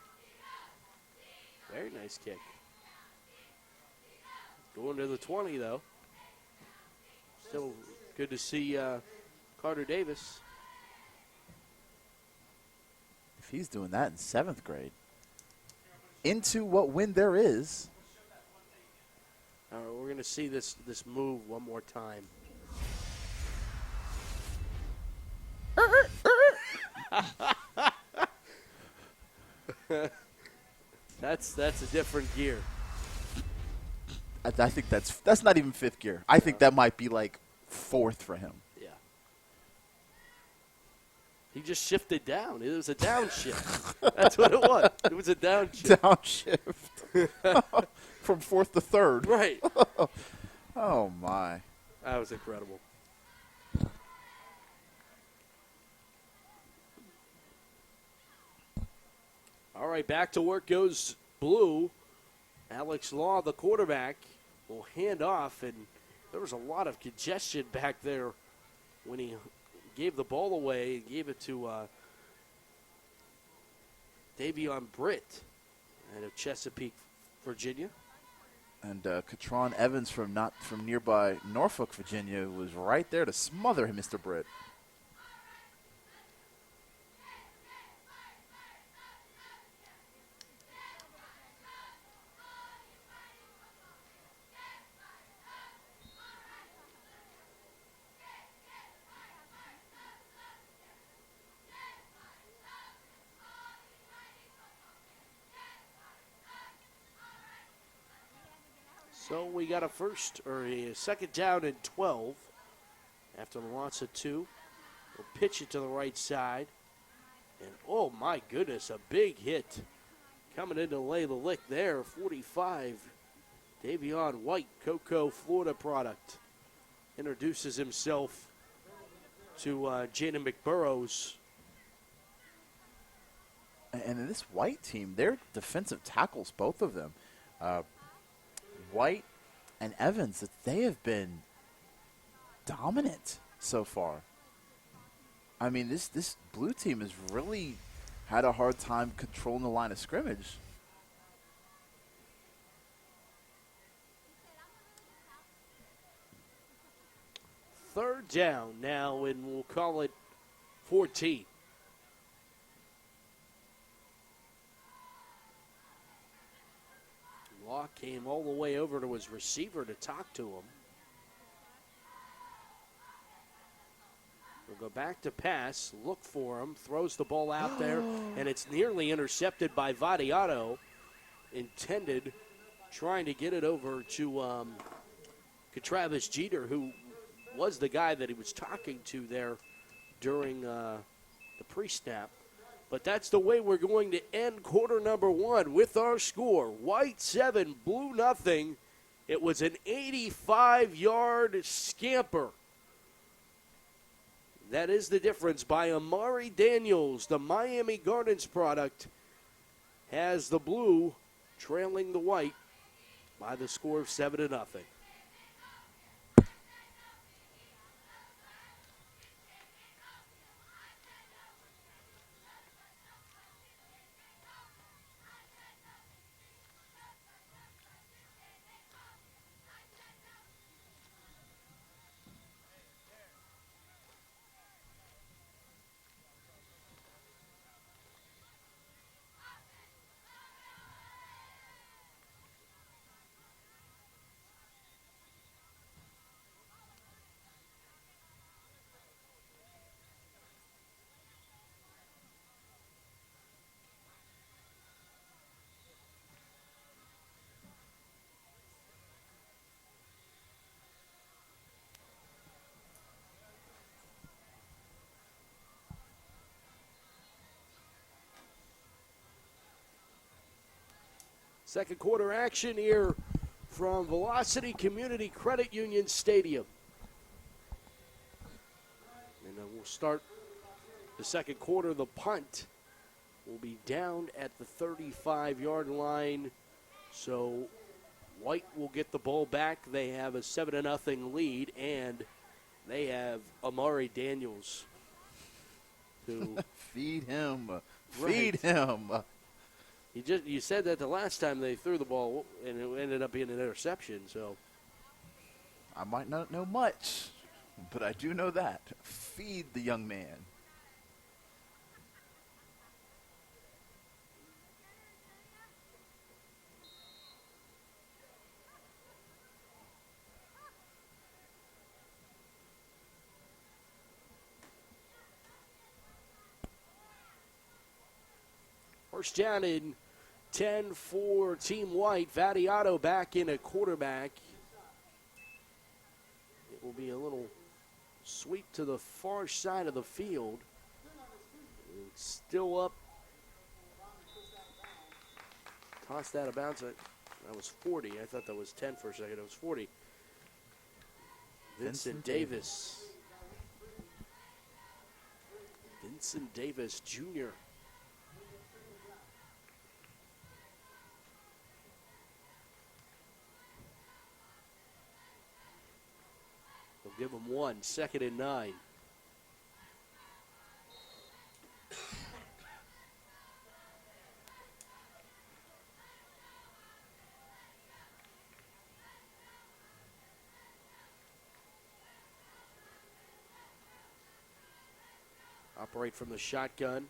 Very nice kick. Going to the 20, though. Still good to see Carter Davis. If he's doing that in 7th grade. Into what win there is. All right, we're going to see this move one more time. That's a different gear. I think that's not even 5th gear. I think that might be like 4th for him. Yeah. He just shifted down. It was a downshift. That's what it was. It was a downshift. Downshift. From 4th to 3rd. Right. Oh, my. That was incredible. All right, back to work goes Blue. Alex Law, the quarterback, will hand off, and there was a lot of congestion back there when he gave the ball away and gave it to Davion Britt out of Chesapeake, Virginia. And Katron Evans from nearby Norfolk, Virginia, was right there to smother him, Mr. Britt. So we got a second down and 12 after the loss of 2. We'll pitch it to the right side. And, oh, my goodness, a big hit. Coming in to lay the lick there, 45. Davion White, Cocoa, Florida product. Introduces himself to Jaden McBurrows. And this White team, they're defensive tackles, both of them. White and Evans, they have been dominant so far. I mean, this Blue team has really had a hard time controlling the line of scrimmage. Third down now, and we'll call it 14. Law came all the way over to his receiver to talk to him. We'll go back to pass, look for him, throws the ball out there, and it's nearly intercepted by Vadiato. Intended, trying to get it over to Travis Jeter, who was the guy that he was talking to there during the pre-snap. But that's the way we're going to end quarter number 1 with our score. White 7, Blue nothing. It was an 85-yard scamper. That is the difference by Amari Daniels. The Miami Gardens product has the Blue trailing the White by the score of 7-0. Second quarter action here from Velocity Community Credit Union Stadium. And we'll start the second quarter. The punt will be down at the 35-yard line. So White will get the ball back. They have a 7-0 lead, and they have Amari Daniels. Who Feed him. Right. Feed him. You said that the last time they threw the ball, and it ended up being an interception. So I might not know much, but I do know that. Feed the young man. first down and 10 for Team White. Vadiato back in at quarterback. It will be a little sweep to the far side of the field. It's still up. Tossed that out of bounds. That was 40. I thought that was 10 for a second. It was 40. Vincent Davis. Vincent Davis Jr. They'll give him 1, 2nd and 9. Operate from the shotgun.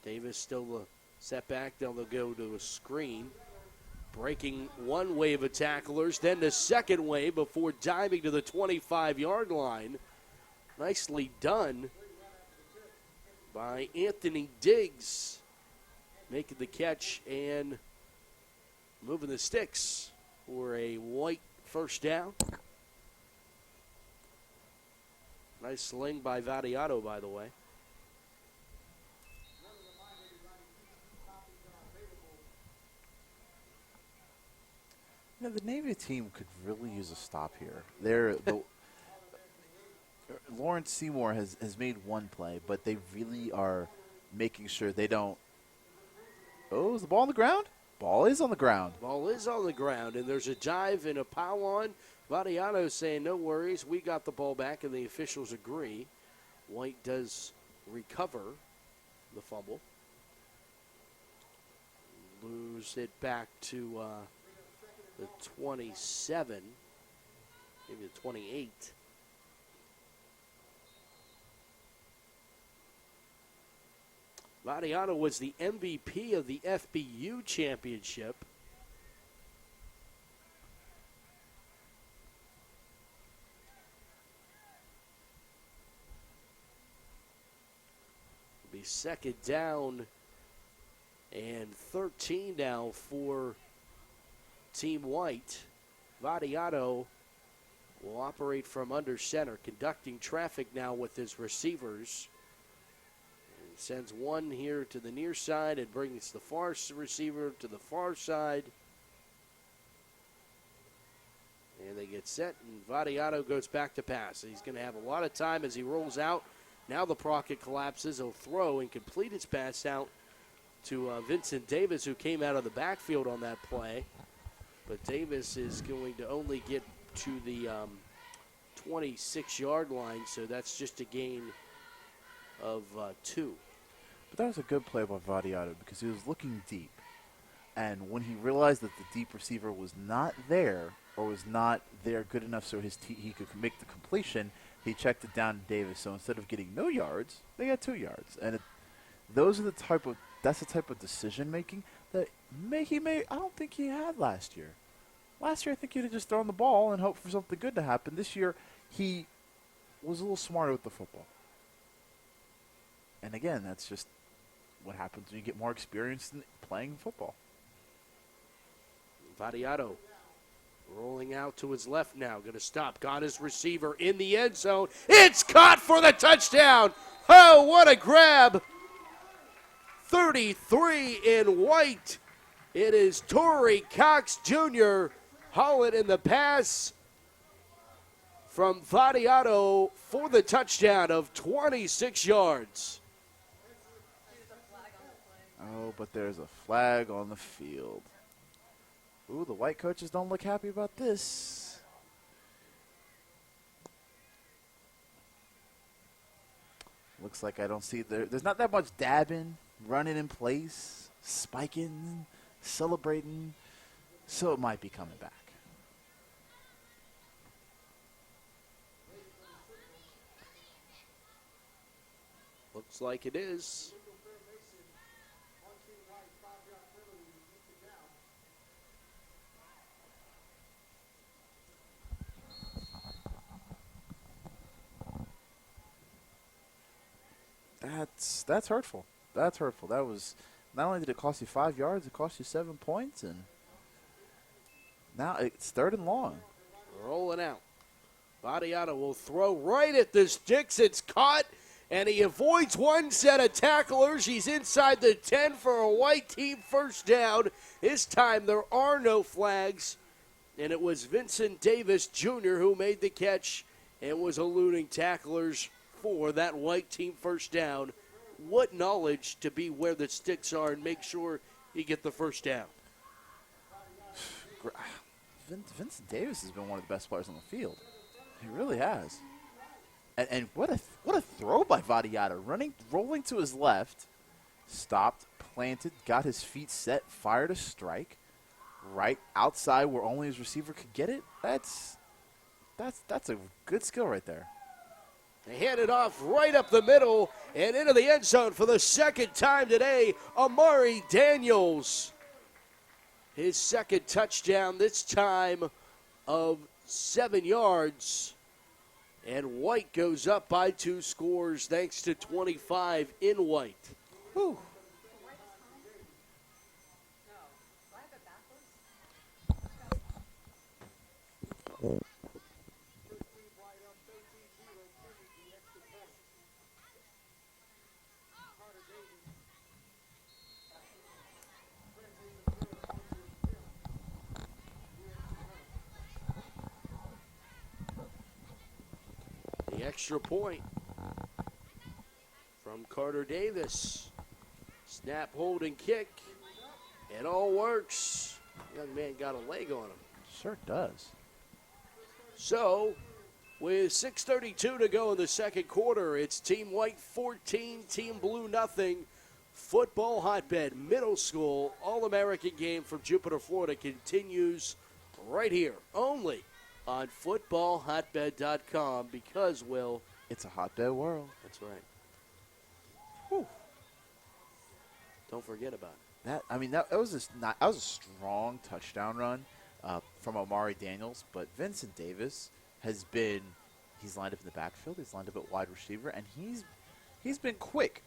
Davis still the setback. Then they'll go to a screen. Breaking one wave of tacklers, then the second wave before diving to the 25-yard line. Nicely done by Anthony Diggs. Making the catch and moving the sticks for a White first down. Nice sling by Vadiato, by the way. You know, the Navy team could really use a stop here. Lawrence Seymour has made one play, but they really are making sure they don't. Oh, is the ball on the ground? Ball is on the ground. Ball is on the ground, and there's a dive and a pile on. Vadiato saying, no worries, we got the ball back, and the officials agree. White does recover the fumble. Lose it back to the 27, maybe the 28. Vadiato was the MVP of the FBU championship. It'll be 2nd down and 13 now for Team White. Vadiato will operate from under center, conducting traffic now with his receivers. And sends one here to the near side and brings the far receiver to the far side. And they get set, and Vadiato goes back to pass. He's going to have a lot of time as he rolls out. Now the pocket collapses. He'll throw and complete his pass out to Vincent Davis, who came out of the backfield on that play. But Davis is going to only get to the 26-yard line, so that's just a gain of 2. But that was a good play by Vadiato because he was looking deep. And when he realized that the deep receiver was not there or was not there good enough so he could make the completion, he checked it down to Davis. So instead of getting no yards, they got 2 yards. And that's the type of decision making that I don't think he had last year. Last year, I think he'd have just thrown the ball and hoped for something good to happen. This year, he was a little smarter with the football. And again, that's just what happens when you get more experience in playing football. Vadiato rolling out to his left now. Going to stop. Got his receiver in the end zone. It's caught for the touchdown. Oh, what a grab. 33 in White. It is Torrey Cox Jr. hauling in the pass from Vadiato for the touchdown of 26 yards. Oh, but there's a flag on the field. Ooh, the White coaches don't look happy about this. Looks like I don't see there's not that much dabbing, running in place. spiking, celebrating. So it might be coming back. Looks like it is. That's hurtful. That's hurtful. That was, not only did it cost you 5 yards, it cost you 7 points, and now it's 3rd and long. Rolling out. Vadiata will throw right at the sticks. It's caught, and he avoids one set of tacklers. He's inside the 10 for a white team first down. This time there are no flags, and it was Vincent Davis Jr. who made the catch and was eluding tacklers for that white team first down. What knowledge to be where the sticks are and make sure you get the first down. Vincent Davis has been one of the best players on the field. He really has. And what a throw by Vadiata. Rolling to his left, stopped, planted, got his feet set, fired a strike right outside where only his receiver could get it. That's a good skill right there. They hand it off right up the middle and into the end zone for the second time today. Amari Daniels. His second touchdown, this time of 7 yards. And White goes up by 2 scores thanks to 25 in White. Whew. The extra point from Carter Davis. Snap, hold, and kick. It all works. Young man got a leg on him. Sure does. So, with 6:32 to go in the second quarter, it's Team White 14, Team Blue nothing. Football Hotbed Middle School All-American game from Jupiter, Florida continues right here, only on FootballHotbed.com because, Will, it's a hotbed world. That's right. Whew. Don't forget about it. That was a strong touchdown run from Amari Daniels, but Vincent Davis he's lined up in the backfield, he's lined up at wide receiver, and he's been quick.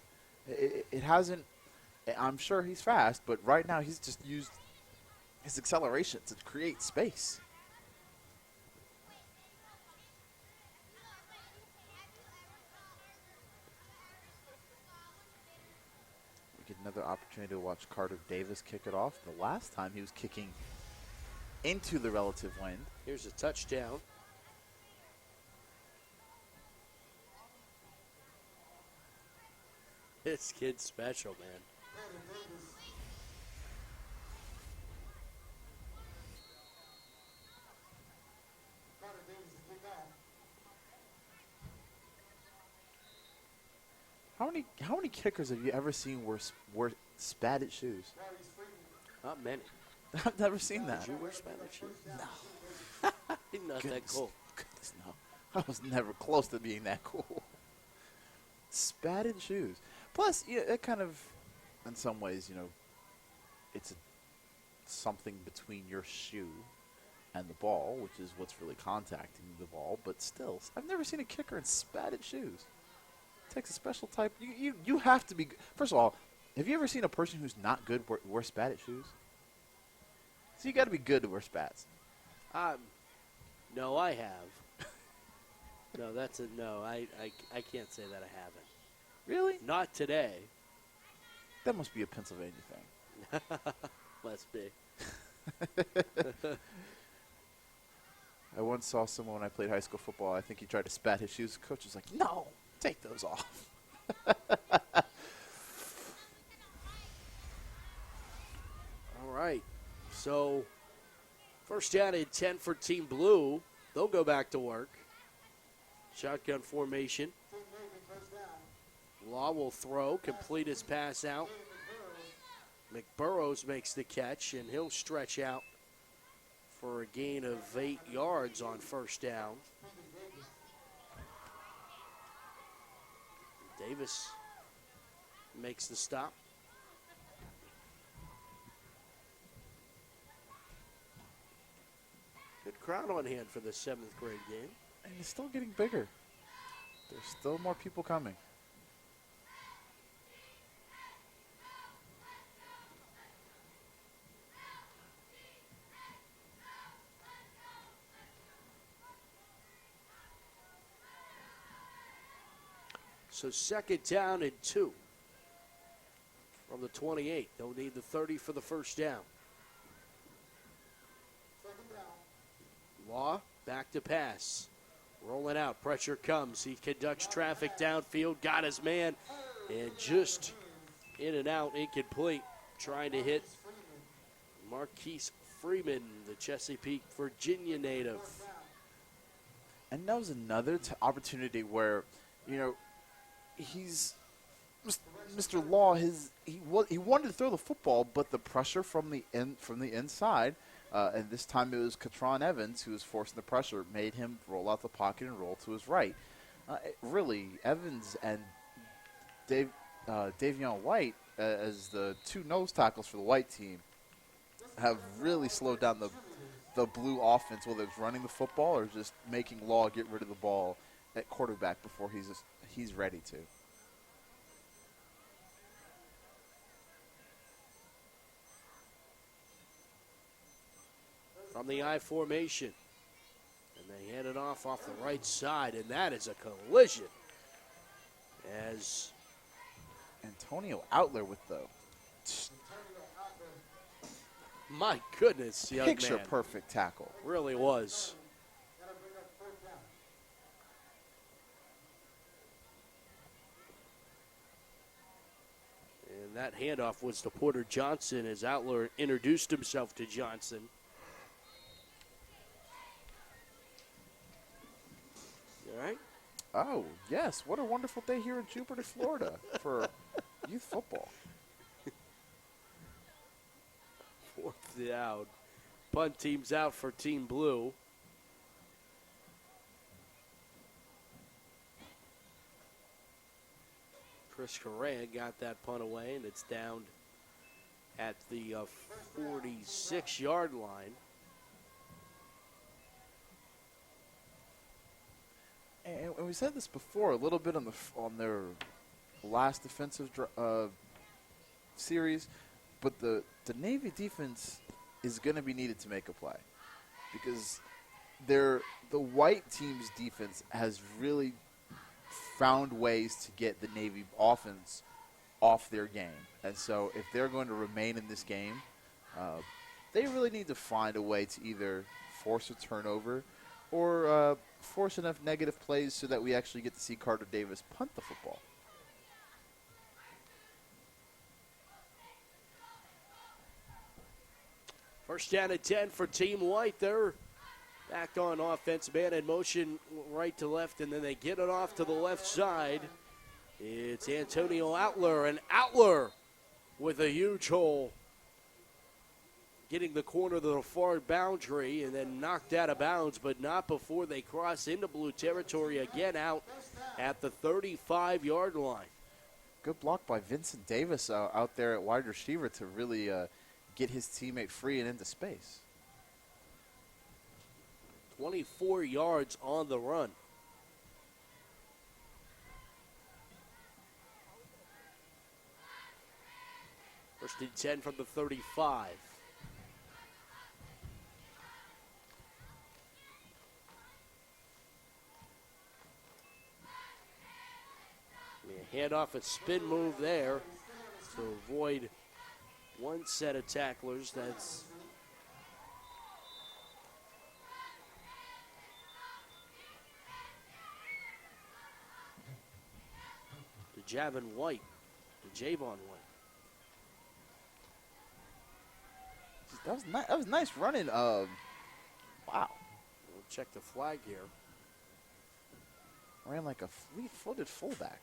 It hasn't. I'm sure he's fast, but right now he's just used his acceleration to create space. We get another opportunity to watch Carter Davis kick it off. The last time he was kicking into the relative wind. Here's a touchdown. This kid's special, man. How many kickers have you ever seen wear spatted shoes? Not many. I've never seen that. Did you wear Spanish shoes? No. Not that cool. Goodness, no. I was never close to being that cool. Spatted shoes. Plus, it kind of, in some ways, it's something between your shoe and the ball, which is what's really contacting the ball. But still, I've never seen a kicker in spatted shoes. It takes a special type. You have to be. First of all, have you ever seen a person who's not good wear spatted shoes? So you got to be good to wear spats. No, I have. No, no. I can't say that I haven't. Really? Not today. That must be a Pennsylvania thing. Must be. I once saw someone when I played high school football. I think he tried to spat his shoes. The coach was like, "No, take those off." All right. So, first down and 10 for Team Blue. They'll go back to work. Shotgun formation. Law will throw, complete his pass out. McBurrows makes the catch, and he'll stretch out for a gain of 8 yards on first down. Davis makes the stop. Good crowd on hand for the 7th grade game. And it's still getting bigger. There's still more people coming. So 2nd down and 2 from the 28. They'll need the 30 for the first down. Law back to pass. Rolling out. Pressure comes. He conducts traffic downfield. Got his man. And just in and out. Incomplete. Trying to hit Marquise Freeman, the Chesapeake, Virginia native. And that was another opportunity where, you know, Mr. Law. He wanted to throw the football, but the pressure from the inside, and this time it was Katron Evans who was forcing the pressure, made him roll out the pocket and roll to his right. Really, Evans and Davion White, as the 2 nose tackles for the white team, have really slowed down the blue offense, whether it's running the football or just making Law get rid of the ball at quarterback before he's ready to. From the I formation. And they hand it off the right side, and that is a collision. As Antonio Outler with the my goodness, young man. picture-perfect tackle. Really was. And that handoff was to Porter Johnson as Outler introduced himself to Johnson. All right. Oh, yes. What a wonderful day here in Jupiter, Florida for youth football. 4th down. Punt team's out for Team Blue. Chris Correa got that punt away, and it's down at the 46-yard line. And we said this before a little bit on their last defensive series, but the Navy defense is going to be needed to make a play because the white team's defense has really found ways to get the Navy offense off their game. And so if they're going to remain in this game, they really need to find a way to either force a turnover or force enough negative plays so that we actually get to see Carter Davis punt the football. First down and 10 for Team White. They're back on offense, man in motion right to left, and then they get it off to the left side. It's Antonio Outler, and Outler with a huge hole, getting the corner to the far boundary and then knocked out of bounds, but not before they cross into blue territory again out at the 35-yard line. Good block by Vincent Davis out there at wide receiver to really get his teammate free and into space. 24 yards on the run. First and 10 from the 35. Hand off a spin move there to avoid one set of tacklers. That's to Javon White, to Javon White. That was nice running. Wow. We'll check the flag here. Ran like a fleet-footed fullback.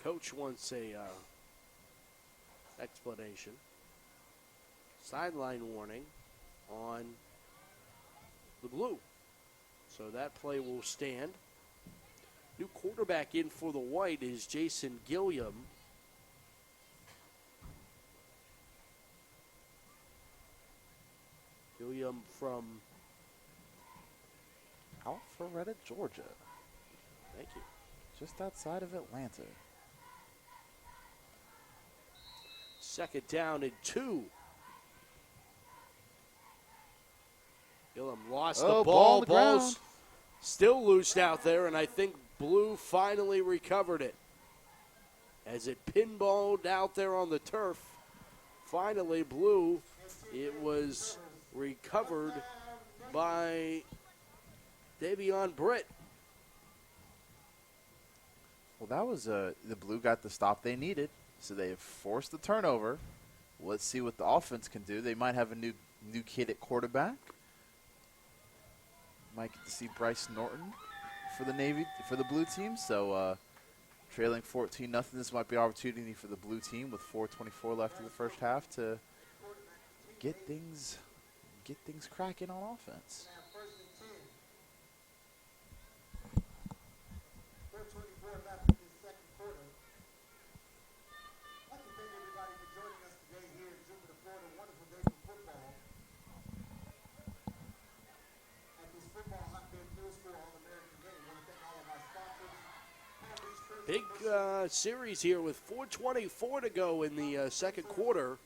coach wants a explanation. Sideline warning on the blue. So that play will stand. New quarterback in for the white is Jason Gilliam. Gilliam from Alpharetta, Georgia. Thank you. Just outside of Atlanta. Second down and 2. Gilliam lost the ball ball. on the Ball's ground. still loose out there, and I think Blue finally recovered it. As it pinballed out there on the turf, finally Blue, it was recovered by Davion Britt. Well, that was the Blue got the stop they needed, so they forced the turnover. Let's see what the offense can do. They might have a new kid at quarterback. Might get to see Bryce Norton for the Blue team. So trailing 14-0, this might be an opportunity for the Blue team with 4:24 left in the first half to get things cracking on offense. Big series here with 4:24 to go in the second quarter.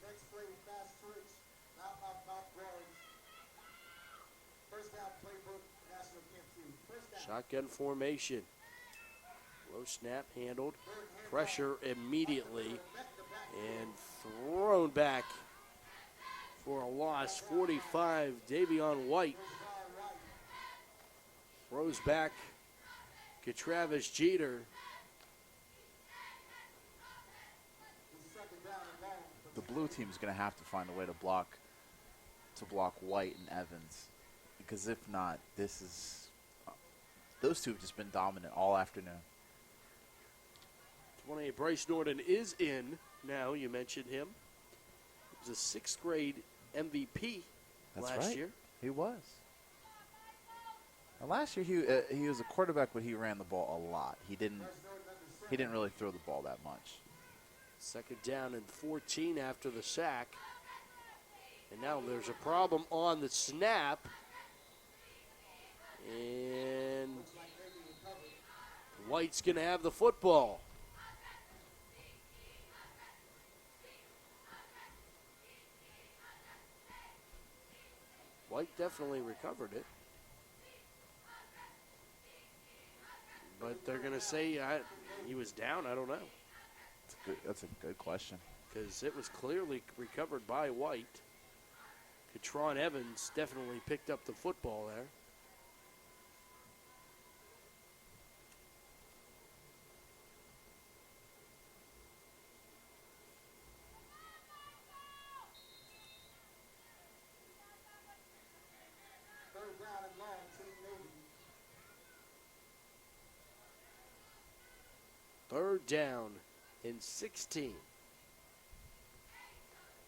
Shotgun formation. Low snap handled. Pressure immediately. And thrown back for a loss. 45, Davion White. Throws back to Travis Jeter. The Blue team is going to have to find a way to block White and Evans, because if not, those two have just been dominant all afternoon. 28, Bryce Norton is in now. You mentioned him. He was a 6th grade MVP last year. He was. And last year he was a quarterback, but he ran the ball a lot. He didn't really throw the ball that much. Second down and 14 after the sack. And now there's a problem on the snap. And White's going to have the football. White definitely recovered it. But they're going to say he was down. I don't know. That's a good question. Because it was clearly recovered by White. Katron Evans definitely picked up the football there. Third down and 16.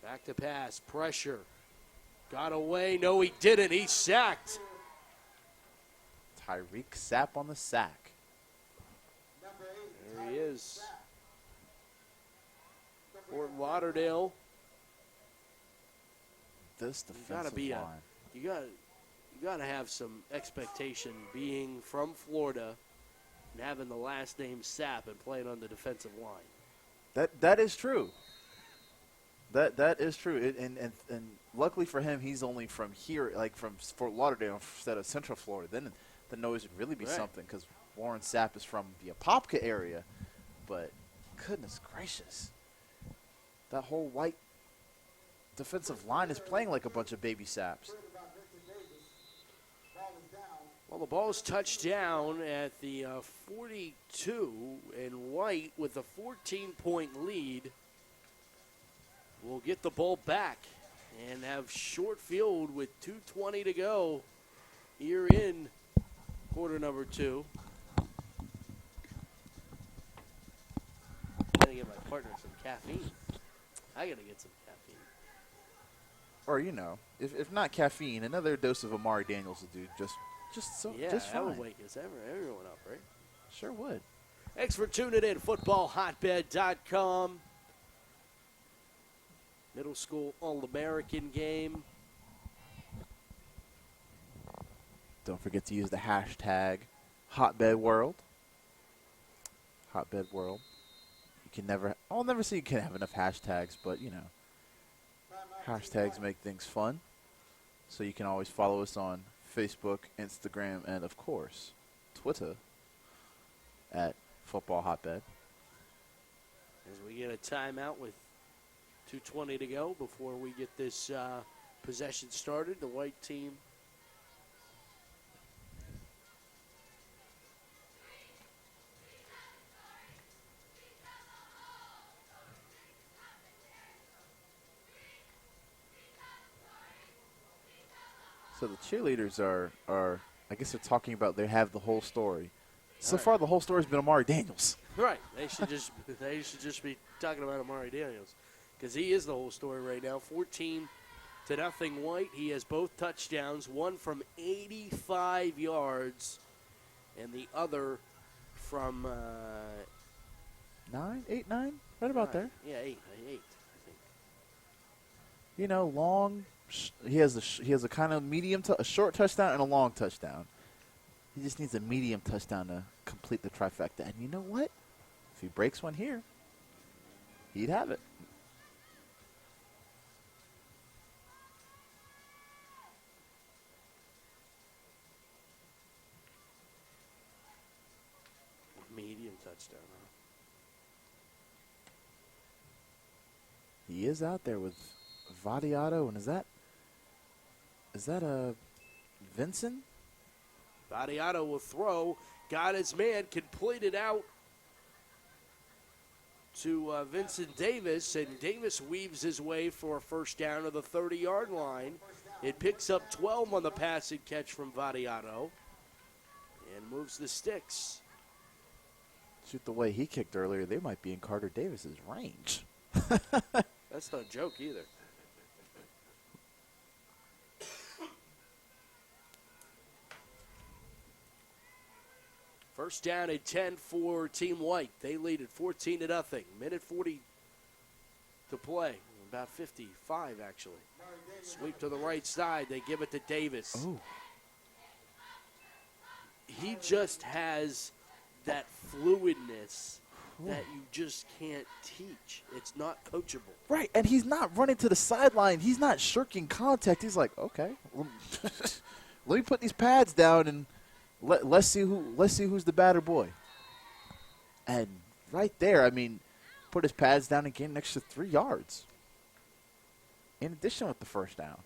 Back to pass, pressure. Got away, no he didn't, he's sacked. Tyreek Sapp on the sack. There he is. Fort Lauderdale. This defensive line. You gotta have some expectation being from Florida and having the last name Sapp and playing on the defensive line. That is true. That is true. And luckily for him, he's only from here, like from Fort Lauderdale instead of Central Florida. Then the noise would really be something, because Warren Sapp is from the Apopka area. But goodness gracious, that whole White defensive line is playing like a bunch of baby Sapps. Well, the ball's touched down at the 42, and White with a 14-point lead will get the ball back and have short field with 2:20 to go here in quarter number 2. to get my partner some caffeine. I got to get some caffeine. Or, you know, if not caffeine, another dose of Amari Daniels will do just Yeah, just that fine. would wake us everyone up, right? Sure would. Thanks for tuning in. FootballHotbed.com. Middle school All-American game. Don't forget to use the hashtag HotbedWorld. HotbedWorld. You can never, I'll never say you can have enough hashtags, but, you know, hashtags make things fun. So you can always follow us on Facebook, Instagram, and, of course, Twitter at FootballHotbed. As we get a timeout with 2:20 to go before we get this possession started, the white team So the cheerleaders are I guess they're talking about they have the whole story. So far, the whole story's been Amari Daniels. right. They should just be talking about Amari Daniels because he is the whole story right now. 14-0 White. He has both touchdowns, one from 85 yards, and the other from 8, 9, right about there. Yeah, eight. I think. You know, long. He has a kind of medium, a short touchdown and a long touchdown. He just needs a medium touchdown to complete the trifecta. And you know what? If he breaks one here, he'd have it. Medium touchdown. Huh? He is out there with Vadiato, and is that a Vincent? Vadiato will throw. Got his man. Completed out to Vincent Davis, and Davis weaves his way for a first down to the 30-yard line. It picks up 12 on the pass and catch from Vadiato and moves the sticks. Shoot, the way he kicked earlier, they might be in Carter Davis's range. That's not a joke either. First down and 10 for Team White. They lead at 14-0. Minute 40 to play. About 55, actually. Sweep to the right side. They give it to Davis. Ooh. He just has that fluidness that you just can't teach. It's not coachable. Right, and he's not running to the sideline. He's not shirking contact. He's like, okay, well, let me put these pads down and let's see who's the batter boy. And right there, I mean, put his pads down and gain an extra 3 yards. In addition with the first down.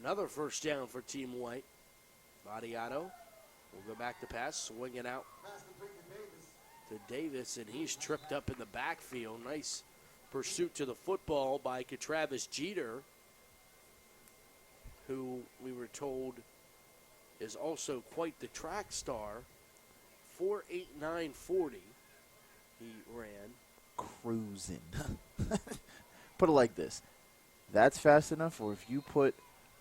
Another first down for Team White. Vadiato will go back to pass, swing it out to Davis, and he's tripped up in the backfield. Nice pursuit to the football by Travis Jeter, who we were told is also quite the track star. 4.8940 he ran. Cruising. Put it like this. That's fast enough, or if you put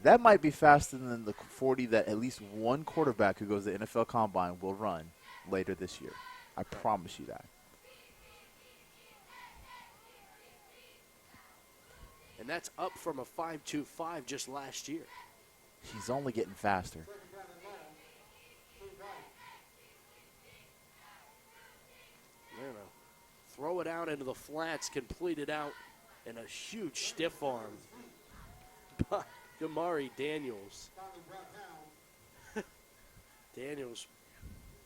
that might be faster than the 40 that at least one quarterback who goes to the NFL Combine will run later this year. I promise you that. And that's up from a 5.25 just last year. He's only getting faster. They're gonna throw it out into the flats, complete it out, and a huge stiff arm by Damari Daniels. Daniels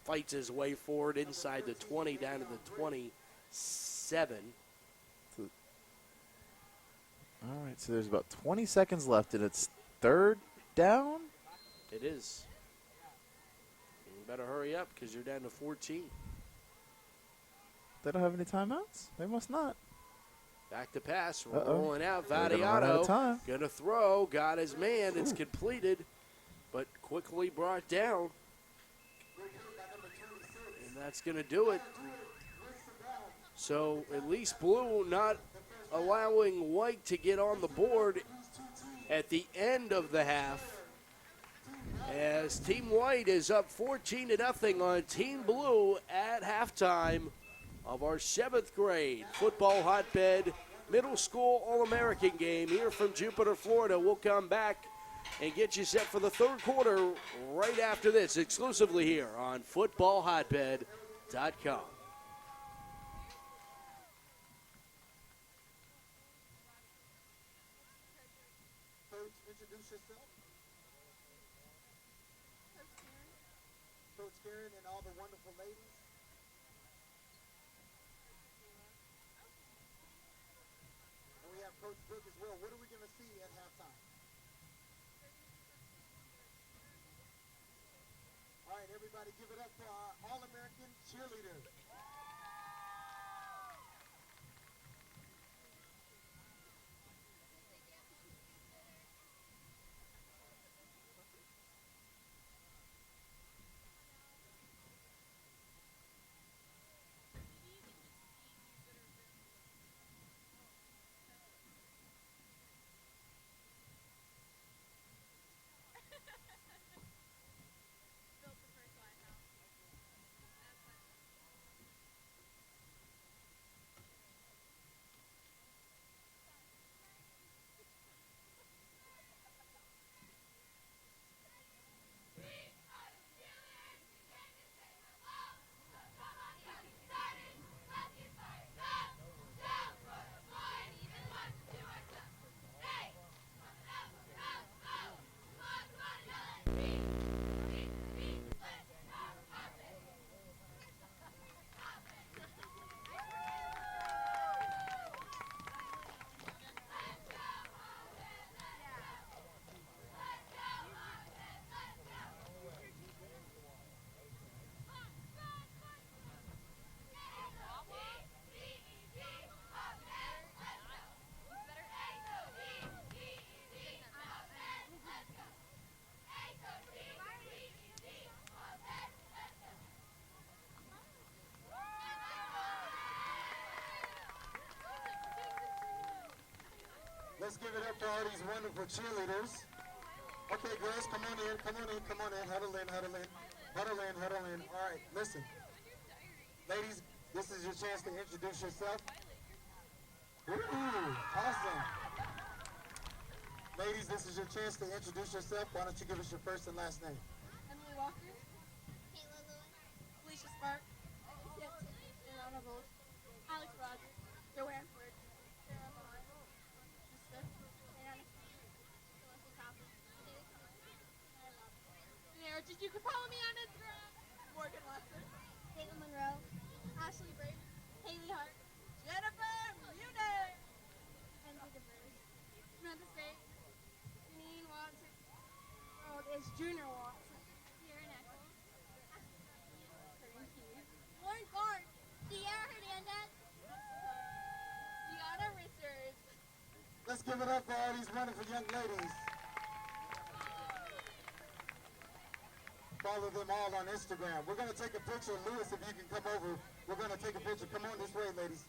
fights his way forward inside the 20, down to the 27. All right, so there's about 20 seconds left, and it's third down? It is. You better hurry up because you're down to 14. They don't have any timeouts? They must not. Back to pass, rolling out. They're gonna run out of Vadiato time. gonna throw, got his man. It's completed but quickly brought down. And that's going to do it. So at least Blue not allowing White to get on the board at the end of the half, as Team White is up 14-0 on Team Blue at halftime of our 7th grade football hotbed middle school All-American game here from Jupiter, Florida. We'll come back and get you set for the third quarter right after this, exclusively here on FootballHotbed.com. Introduce yourself. Coach Karen and all the wonderful ladies. And we have Coach Brooke as well. What are we going to see at halftime? All right, everybody give it up for our All-American cheerleaders. Let's give it up for all these wonderful cheerleaders. Okay, girls, come on in, come on in, come on in. Huddle in, huddle in. Huddle in, huddle in. All right, listen. Ladies, this is your chance to introduce yourself. Ooh, awesome. Ladies, this is your chance to introduce yourself. Why don't you give us your first and last name? Emily Walker. Caitlin Lewis. Felicia Spark. Anna Volt. Alex Rogers. Joanne Ford. Sarah Vaughn. Smith. Anna. Melissa Coffey. You can follow me on Instagram. Morgan Watson. Caitlin Monroe. Ashley Brady. Haley Hart. Jennifer Munich. Kenzie DeVries. Samantha State. Janine Watson. Oh, it's Junior Watson. Kieran Eccles. Lauren Clark. Sierra Hernandez. Deanna Richards. Let's give it up for all these wonderful young ladies. Follow them all on Instagram. We're going to take a picture. Lewis, if you can come over, we're going to take a picture. Come on this way, ladies.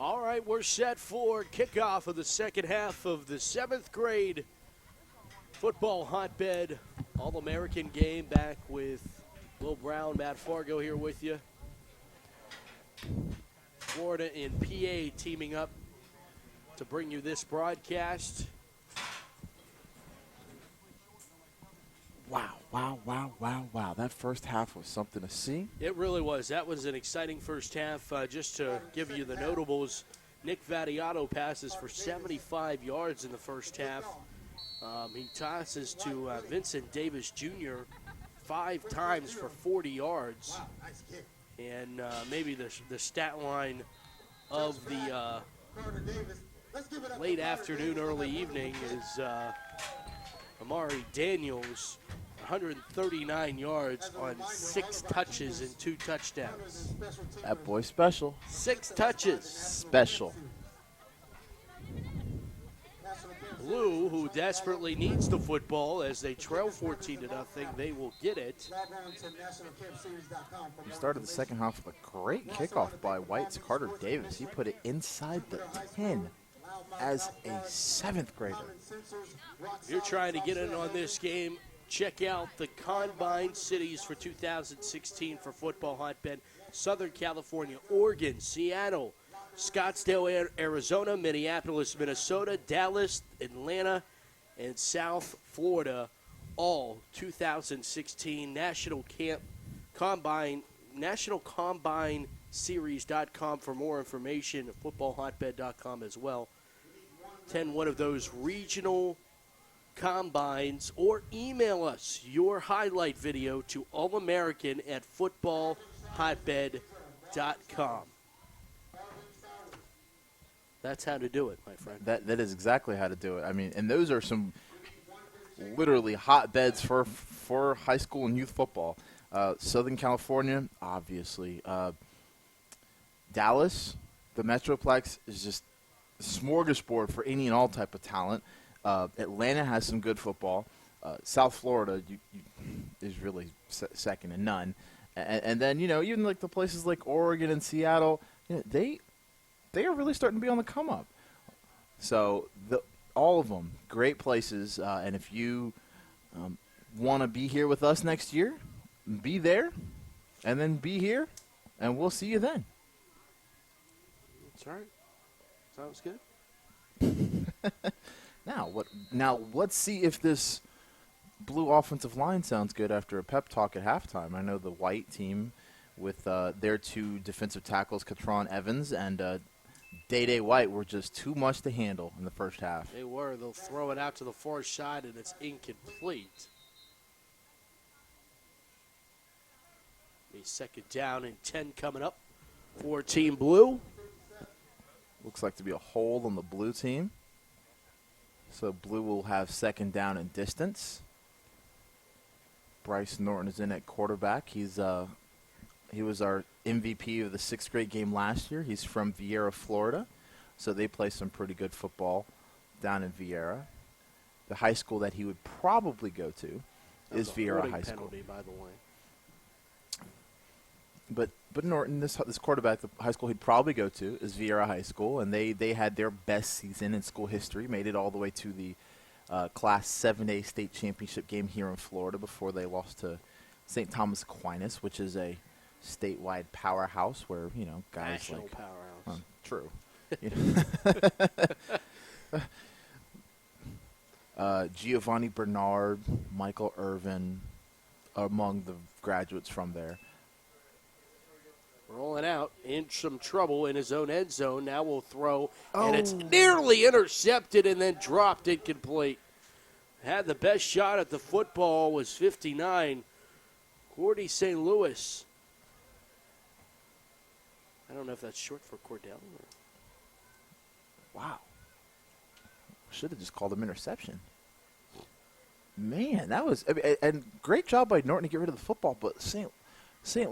All right, we're set for kickoff of the second half of the 7th grade football hotbed All-American game. Back with Will Brown, Matt Fargo here with you. Florida and PA teaming up to bring you this broadcast. Wow. That first half was something to see. It really was. That was an exciting first half. Just to give you the notables, Nick Vattiato passes for 75 yards in the first half. He tosses to Vincent Davis Jr. 5 times for 40 yards. And maybe the stat line of the late afternoon, early evening is Amari Daniels, 139 yards on 6 touches and 2 touchdowns. That boy special. 6 touches. Special. Blue, who desperately needs the football as they trail 14-0, they will get it. We started the second half with a great kickoff by White's Carter Davis. He put it inside the 10 as a 7th grader. If you're trying to get in on this game, check out the Combine Cities for 2016 for Football Hotbed. Southern California, Oregon, Seattle, Scottsdale, Arizona, Minneapolis, Minnesota, Dallas, Atlanta, and South Florida, all 2016 National Combine, nationalcombineseries.com for more information, footballhotbed.com as well. 10 one of those regional combines, or email us your highlight video to allamerican@footballhotbed.com. That's how to do it, my friend. That is exactly how to do it. I mean, and those are some literally hotbeds for high school and youth football. Southern California, obviously. Dallas, the Metroplex is just a smorgasbord for any and all type of talent. Atlanta has some good football. South Florida is really second to none. And then, even like the places like Oregon and Seattle, they are really starting to be on the come up. So all of them, great places. And if you want to be here with us next year, be there, and then be here, and we'll see you then. That's right. Sounds good. Now let's see if this blue offensive line sounds good after a pep talk at halftime. I know the white team with their 2 defensive tackles, Katron Evans and Day White, were just too much to handle in the first half. They were. They'll throw it out to the far side, and it's incomplete. A second down and 10 coming up for Team Blue. Looks like to be a hold on the blue team. So Blue will have second down and distance. Bryce Norton is in at quarterback. He was our MVP of the 6th grade game last year. He's from Vieira, Florida. So they play some pretty good football down in Vieira. The high school that he would probably go to is Vieira High School. Penalty, by the way. But Norton, this quarterback, the high school he'd probably go to is Vieira High School, and they had their best season in school history, made it all the way to the Class 7A state championship game here in Florida before they lost to St. Thomas Aquinas, which is a statewide powerhouse where, guys National like powerhouse. True. Giovanni Bernard, Michael Irvin, among the graduates from there. Rolling out in some trouble in his own end zone. Now we'll throw, and it's nearly intercepted and then dropped incomplete. Had the best shot at the football, was 59. Cordy St. Louis. I don't know if that's short for Cordell. Wow. Should have just called him interception. Man, that was and great job by Norton to get rid of the football, but St.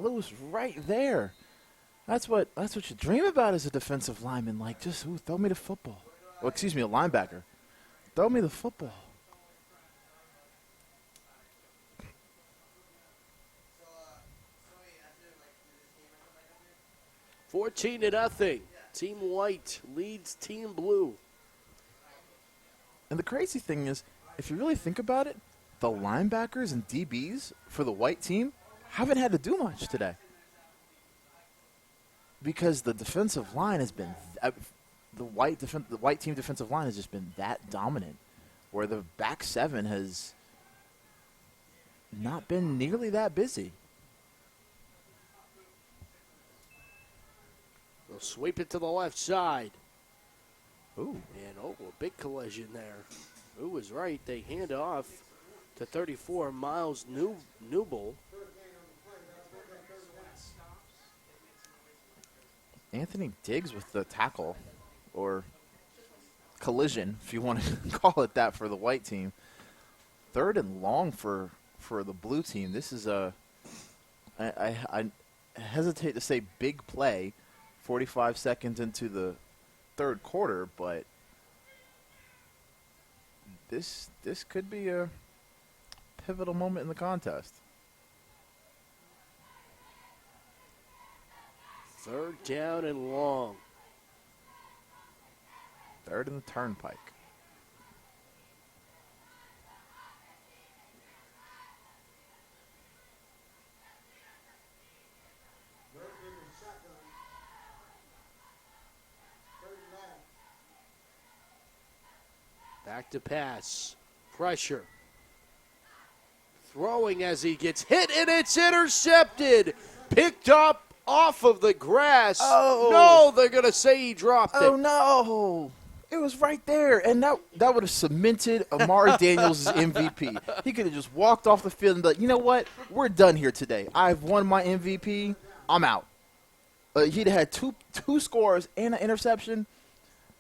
Louis right there. That's what you dream about as a defensive lineman. Like, just throw me the football. Well, excuse me, a linebacker. Throw me the football. $14-0. Team White leads Team Blue. And the crazy thing is, if you really think about it, the linebackers and DBs for the white team haven't had to do much today. Because the defensive line has been the white team defensive line has just been that dominant, where the back seven has not been nearly that busy. They'll sweep it to the left side. Ooh. And a big collision there. Who was right? They hand off to 34, Miles Newble. Anthony Diggs with the tackle, or collision, if you want to call it that, for the white team. 3rd and long for the blue team. This is I hesitate to say big play, 45 seconds into the 3rd quarter, but this could be a pivotal moment in the contest. 3rd down and long. 3rd in the turnpike. Back to pass. Pressure. Throwing as he gets hit, and it's intercepted. Picked up off of the grass. Oh. No, they're going to say he dropped it. Oh, no. It was right there, and that would have cemented Amari Daniels' MVP. He could have just walked off the field and be like, you know what? We're done here today. I've won my MVP. I'm out. He'd had two scores and an interception.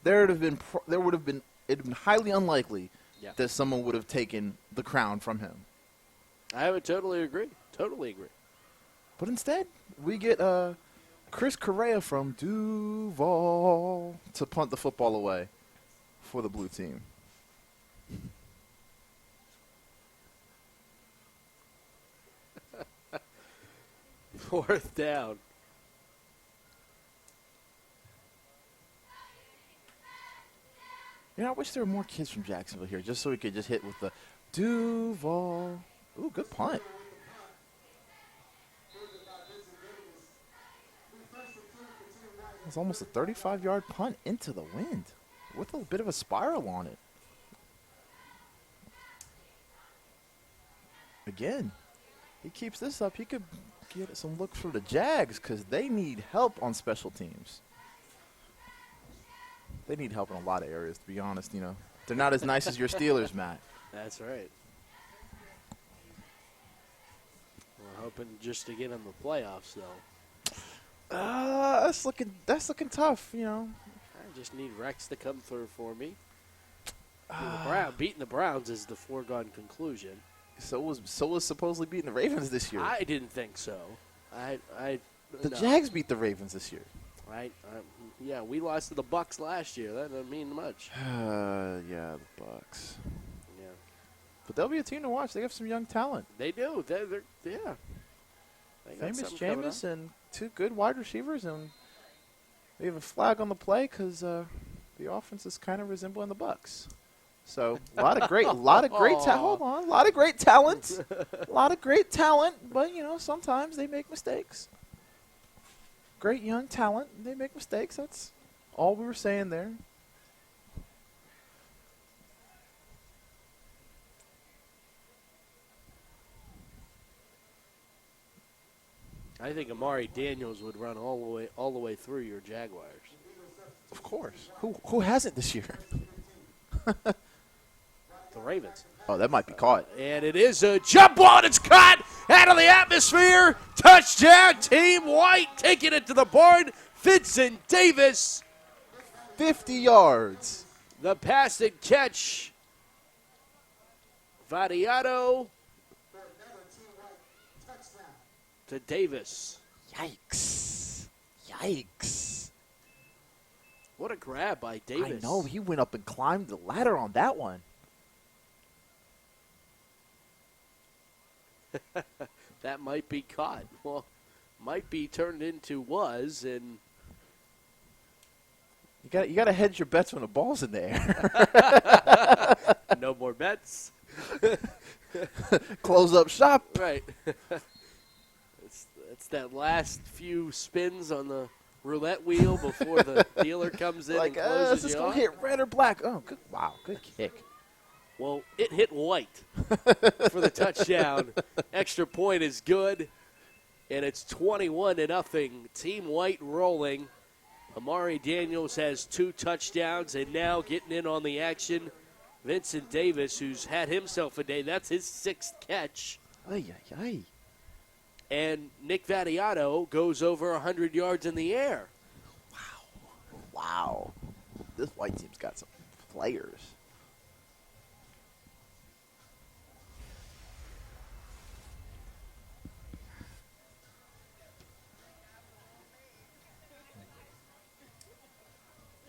It'd been highly unlikely that someone would have taken the crown from him. I would totally agree. But instead, we get Chris Correa from Duval to punt the football away for the blue team. Fourth down. You know, I wish there were more kids from Jacksonville here, just so we could just hit with the Duval. Ooh, good punt. It's almost a 35-yard punt into the wind with a bit of a spiral on it. Again, he keeps this up, he could get some looks for the Jags because they need help on special teams. They need help in a lot of areas, to be honest. You know, they're not as nice as your Steelers, Matt. That's right. We're hoping just to get in the playoffs, though. That's looking tough. You know, I just need Rex to come through for me. Beating the Browns is the foregone conclusion. So was supposedly beating the Ravens this year. I didn't think so. The Jags beat the Ravens this year. Yeah, we lost to the Bucks last year. That doesn't mean much. Yeah, the Bucks. Yeah, but they'll be a team to watch. They have some young talent. they do. They're They got Famous something coming Jameis up. and 2 good wide receivers, and they have a flag on the play because the offense is kind of resembling the Bucks. So a lot of great talent. Hold on, a lot of great talent, But you know, sometimes they make mistakes. Great young talent, they make mistakes. That's all we were saying there. I think Amari Daniels would run all the way through your Jaguars. Of course. Who hasn't this year? The Ravens. Oh, that might be caught. And it is a jump ball, and it's caught out of the atmosphere. Touchdown, Team White, taking it to the barn. Vincent Davis. 50 yards. The pass and catch. Vadiato to Davis. Yikes. What a grab by Davis. I know. He went up and climbed the ladder on that one. That might be caught. Well, might be turned into was, and You got to hedge your bets when the ball's in the air. No more bets. Close up shop. Right. It's that last few spins on the roulette wheel before the dealer comes in Like, and closes is this you going off. to hit red or black? Oh, good. Wow, good kick. Well, it hit white for the touchdown. Extra point is good, and it's 21-0. Team White rolling. Amari Daniels has 2 touchdowns, and now getting in on the action, Vincent Davis, who's had himself a day. That's his 6th catch. Ay, ay, ay. And Nick Vattiato goes over 100 yards in the air. Wow. This White team's got some players.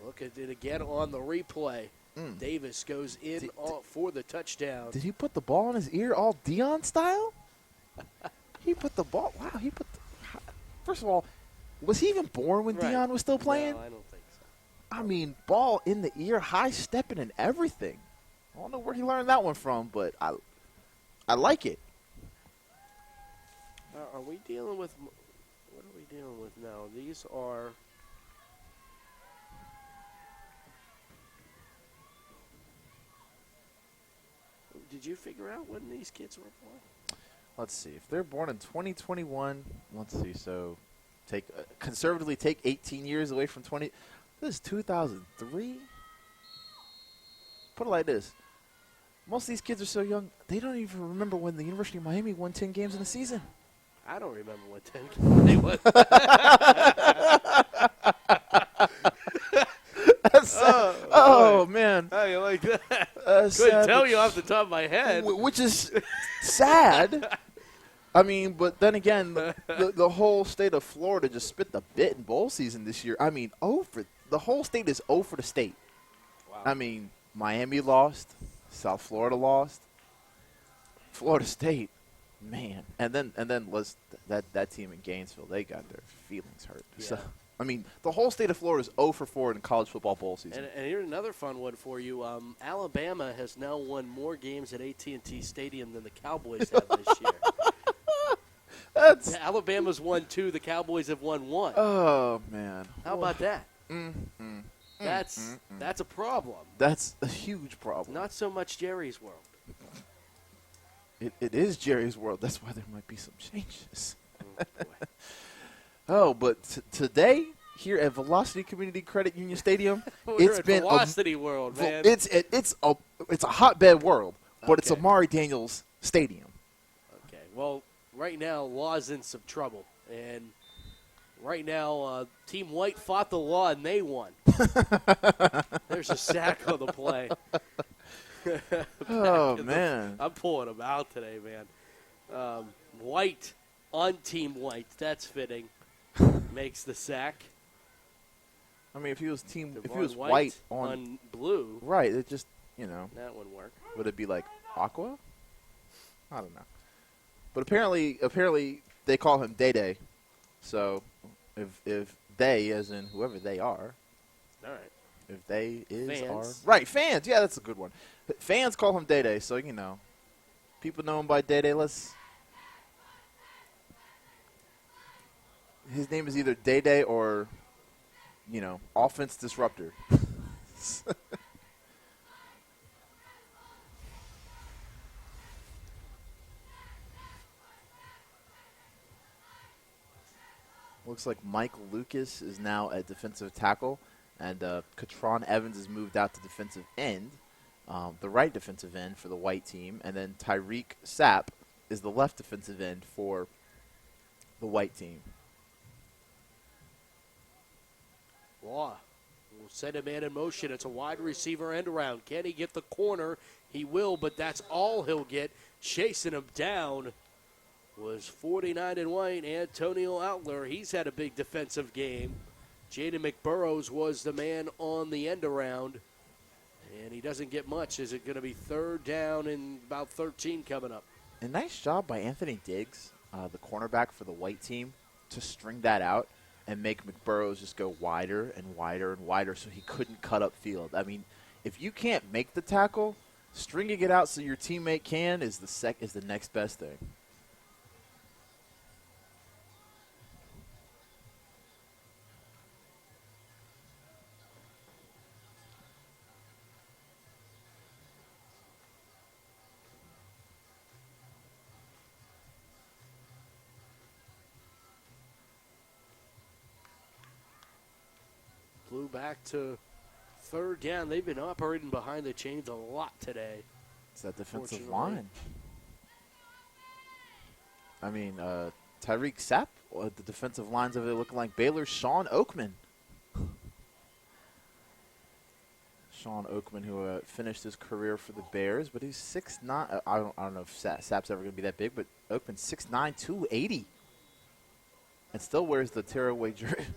Look at it again on the replay. Davis goes in for the touchdown. Did he put the ball in his ear all Dion style? He put the ball. Wow, he put first of all, was he even born when Right. Dion was still playing? No, I don't think so. I mean, ball in the ear, high stepping and everything. I don't know where he learned that one from, but I like it. Are we dealing with – what are we dealing with now? These are – did you figure out when these kids were born? Let's see. If they're born in 2021, let's see. So conservatively take 18 years away from 20. This is 2003. Put it like this. Most of these kids are so young, they don't even remember when the University of Miami won 10 games in a season. I don't remember what 10 they was. Oh, man. How you like that? Sad, Couldn't tell you off the top of my head. Which is sad. I mean, but then again, the whole state of Florida just spit the bit in bowl season this year. I mean, the whole state is 0 for the state. Wow. I mean, Miami lost, South Florida lost, Florida State, man, and then that team in Gainesville, they got their feelings hurt. Yeah. So, I mean, the whole state of Florida is 0 for 4 in college football bowl season. And here's another fun one for you. Alabama has now won more games at AT&T Stadium than the Cowboys have this year. Alabama's won 2. The Cowboys have won 1. Oh, man. How about that? That's a problem. That's a huge problem. Not so much Jerry's world. It is Jerry's world. That's why there might be some changes. Oh, boy. Oh, but today here at Velocity Community Credit Union Stadium, We're at Velocity World, man. It's a hotbed world, but it's Okay. Amari Daniels Stadium. Okay. Well, right now, Law's in some trouble, and right now, Team White fought the law and they won. There's a sack on the play. Oh, man. I'm pulling them out today, man. White on Team White. That's fitting. Makes the sack. I mean, if he was Devon white on blue, right, it just, that wouldn't work. would it be like aqua? I don't know. But apparently they call him Day Day. So if they, as in whoever they are, All right. if they is Fans. are right, fans. Yeah, that's a good one. Fans call him Day Day, so people know him by Day Day. His name is either Day Day or, offense disruptor. Looks like Mike Lucas is now at defensive tackle, and Katron Evans has moved out to defensive end, the right defensive end for the white team, and then Tyreek Sapp is the left defensive end for the white team. Law will send a man in motion. It's a wide receiver end around. Can he get the corner? He will, but that's all he'll get. Chasing him down was 49 and white, Antonio Outler. He's had a big defensive game. Jaden McBurrows was the man on the end around, and he doesn't get much. Is it going to be 3rd down and about 13 coming up? A nice job by Anthony Diggs, the cornerback for the white team, to string that out and make McBurrows just go wider and wider and wider so he couldn't cut up field. I mean, if you can't make the tackle, stringing it out so your teammate can is the next best thing. Flew back to third down. They've been operating behind the chains a lot today. It's that defensive line. I mean, Tyreek Sapp, the defensive lines of it looking like Baylor's Sean Oakman. Sean Oakman, who finished his career for the Bears, but he's 6'9". I don't know if Sapp's ever going to be that big, but Oakman's 6'9", 280. And still wears the tearaway jersey.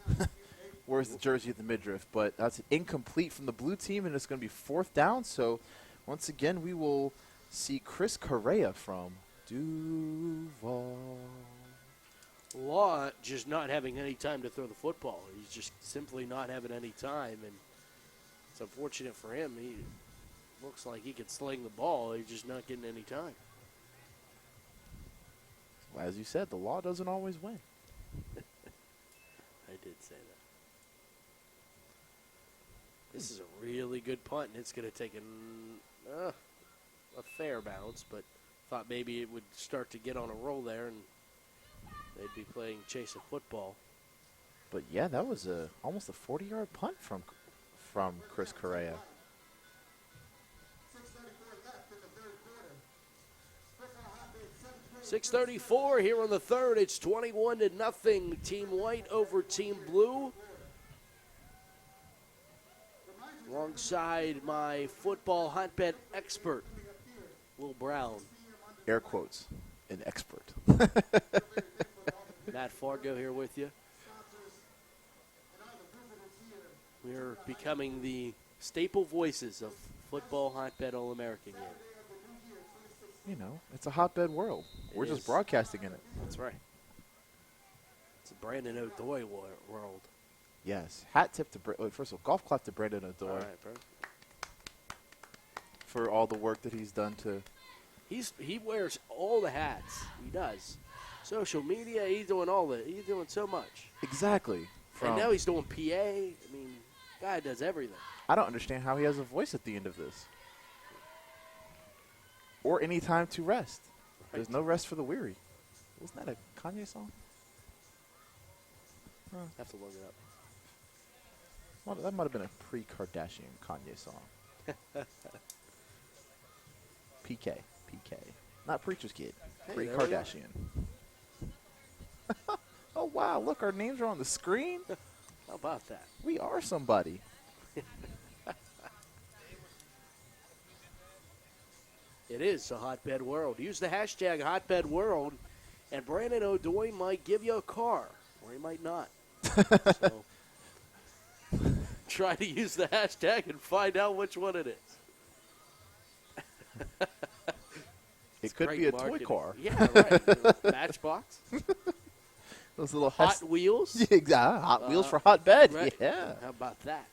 Wears the jersey at the midriff, but that's incomplete from the blue team, and it's going to be fourth down. So, once again, we will see Chris Correa from Duval. Law just not having any time to throw the football. He's just simply not having any time, and it's unfortunate for him. He looks like he could sling the ball. He's just not getting any time. Well, as you said, the law doesn't always win. I did say that. This is a really good punt, and it's going to take a fair bounce, but thought maybe it would start to get on a roll there, and they'd be playing chase of football. But, yeah, that was almost a 40-yard punt from Chris Correa. .634 here on the third. It's 21-0. Team White over Team Blue. Alongside my football hotbed expert, Will Brown. Air quotes, an expert. Matt Fargo here with you. We're becoming the staple voices of football hotbed All-American game. You know, it's a hotbed world. We're just broadcasting in it. That's right. It's a Brandon O'Doy world. Yes. Hat tip to first of all, golf clap to Brandon O'Doy. All right, bro. For all the work that he's done to. He wears all the hats. He does. Social media, he's doing all that. He's doing so much. Exactly. And now he's doing PA. I mean, guy does everything. I don't understand how he has a voice at the end of this. Or any time to rest. Right. There's no rest for the weary. Wasn't that a Kanye song? Have to look it up. Well, that might have been a pre-Kardashian Kanye song. PK. Not Preacher's Kid. Hey, Pre-Kardashian. Oh, wow. Look, our names are on the screen. How about that? We are somebody. It is a hotbed world. Use the hashtag hotbed world, and Brandon O'Doy might give you a car, or he might not. So try to use the hashtag and find out which one it is. It could be a toy car. Yeah, right. Matchbox. Those little Hot Wheels. Yeah, exactly. Hot Wheels for Hotbed. Right. Yeah. How about that?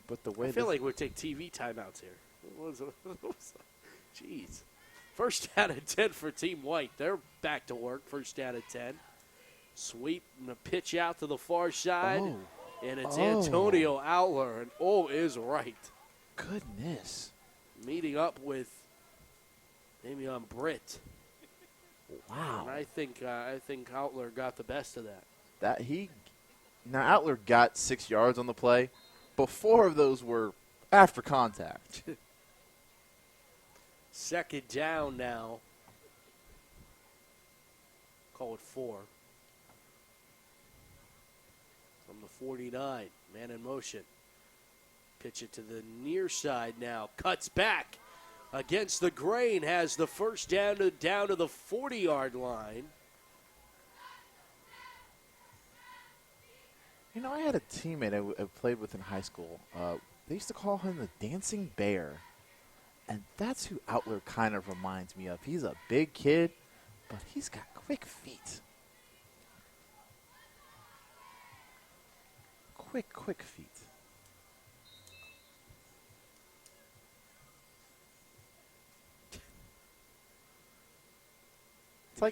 But the way I feel like we'd take TV timeouts here. Jeez. First down and 10 for Team White. They're back to work. First down and 10. Sweep and a pitch out to the far side. Oh. And it's Antonio Outler. And is right. Goodness. Meeting up with Damian Britt. Wow. And I think Outler got the best of that. Now Outler got 6 yards on the play. But 4 of those were after contact. Second down now. Call it 4. From the 49. Man in motion. Pitch it to the near side now. Cuts back against the grain. Has the first down to the 40-yard line. You know, I had a teammate I played with in high school. They used to call him the Dancing Bear. And that's who Outler kind of reminds me of. He's a big kid, but he's got Quick feet. Quick feet.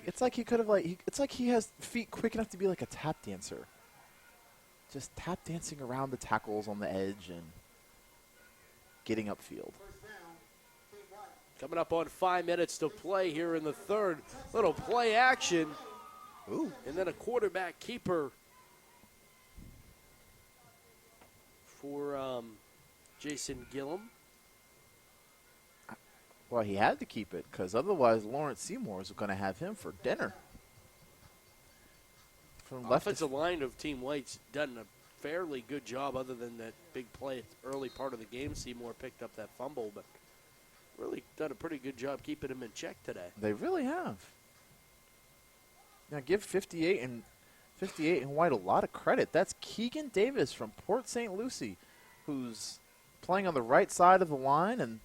It's like he could have it's like he has feet quick enough to be like a tap dancer. Just tap dancing around the tackles on the edge and getting upfield. Coming up on 5 minutes to play here in the third. Little play action. Ooh. And then a quarterback keeper for Jason Gillum. Well, he had to keep it because otherwise Lawrence Seymour was going to have him for dinner. From left Offensive line of Team White's done a fairly good job other than that big play at the early part of the game. Seymour picked up that fumble, but really done a pretty good job keeping him in check today. They really have. Now give 58 and White a lot of credit. That's Keegan Davis from Port St. Lucie, who's playing on the right side of the line, and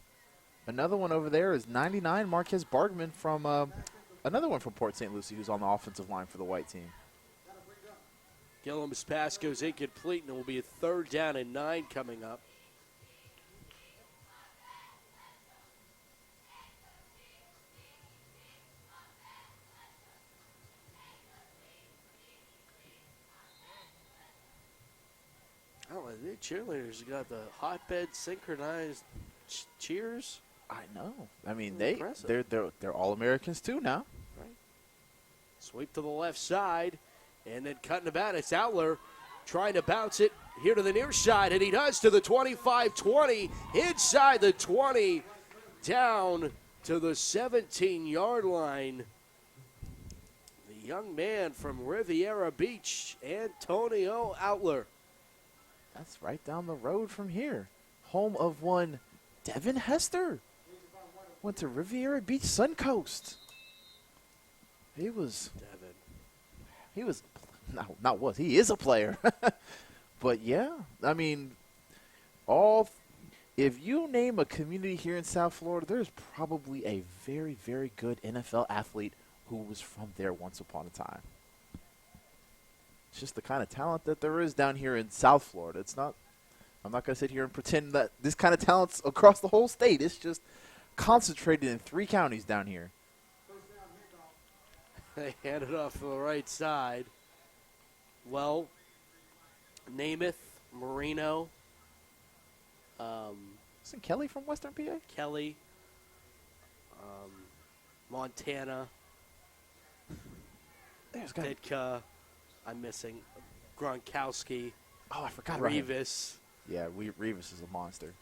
another one over there is 99 Marquez Bargman from another one from Port St. Lucie who's on the offensive line for the White team. Gillum's pass goes incomplete, and it will be a 3rd down and 9 coming up. Oh, the cheerleaders got the hotbed synchronized cheers. I know. I mean, Impressive. they're all Americans too now. Right. Sweep to the left side, and then cutting about. It's Outler trying to bounce it here to the near side, and he does to the 25-20, inside the 20, down to the 17-yard line. The young man from Riviera Beach, Antonio Outler. That's right down the road from here. Home of one Devin Hester. Went to Riviera Beach Suncoast. He is a player. But yeah, I mean, if you name a community here in South Florida, there's probably a very, very good NFL athlete who was from there once upon a time. It's just the kind of talent that there is down here in South Florida. I'm not going to sit here and pretend that this kind of talent's across the whole state. It's just concentrated in 3 counties down here. They hand it off to the right side. Well, Namath, Marino, Isn't Kelly from Western PA? Kelly, Montana, There's got. Ditka, I'm missing, Gronkowski, Oh, I forgot about him. Revis. Yeah, Revis is a monster.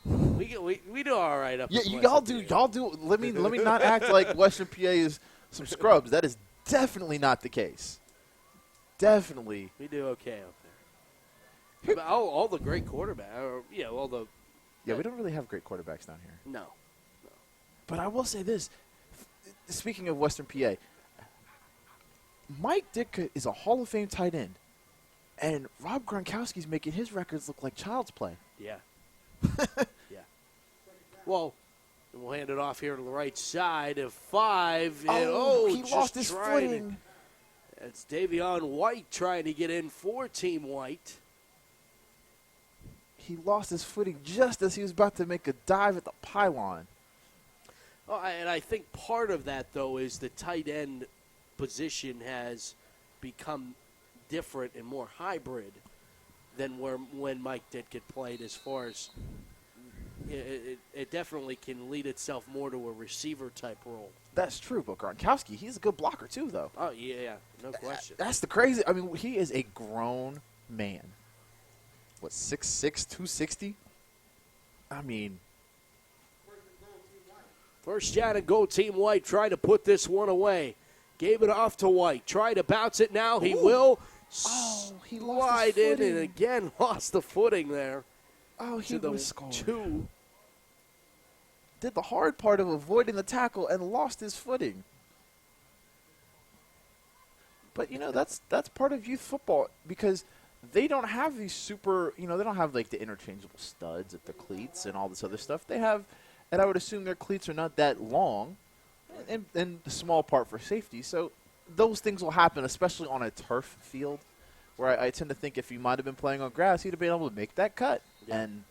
We do all right up. Yeah, in y'all Western do. PA. Y'all do. Let me not act like Western PA is some scrubs. That is definitely not the case. Definitely. We do okay up there. But all the great quarterback, all the. Yeah, we don't really have great quarterbacks down here. No. But I will say this. Speaking of Western PA, Mike Ditka is a Hall of Fame tight end, and Rob Gronkowski's making his records look like child's play. Yeah. Yeah. Well, we'll hand it off here to the right side of 5. And, he just lost his trying footing. It's Davion White trying to get in for Team White. He lost his footing just as he was about to make a dive at the pylon. Oh, and I think part of that, though, is the tight end position has become different and more hybrid than when Mike Ditka played, as far as it definitely can lead itself more to a receiver-type role. That's true, but Gronkowski, he's a good blocker too, though. Oh, yeah, no question. That's the crazy. I mean, he is a grown man. What, 6'6", 260? I mean, First down and goal, Team White trying to put this one away. Gave it off to White. Trying to bounce it now. He will he lost slide his in footing. and again lost the footing there. Oh, he to the was scored. 2. Did the hard part of avoiding the tackle and lost his footing. But, that's part of youth football because they don't have these super, they don't have like the interchangeable studs at the cleats and all this other stuff. They have, and I would assume their cleats are not that long. and the small part for safety. So those things will happen, especially on a turf field, where I tend to think if he might have been playing on grass, he'd have been able to make that cut and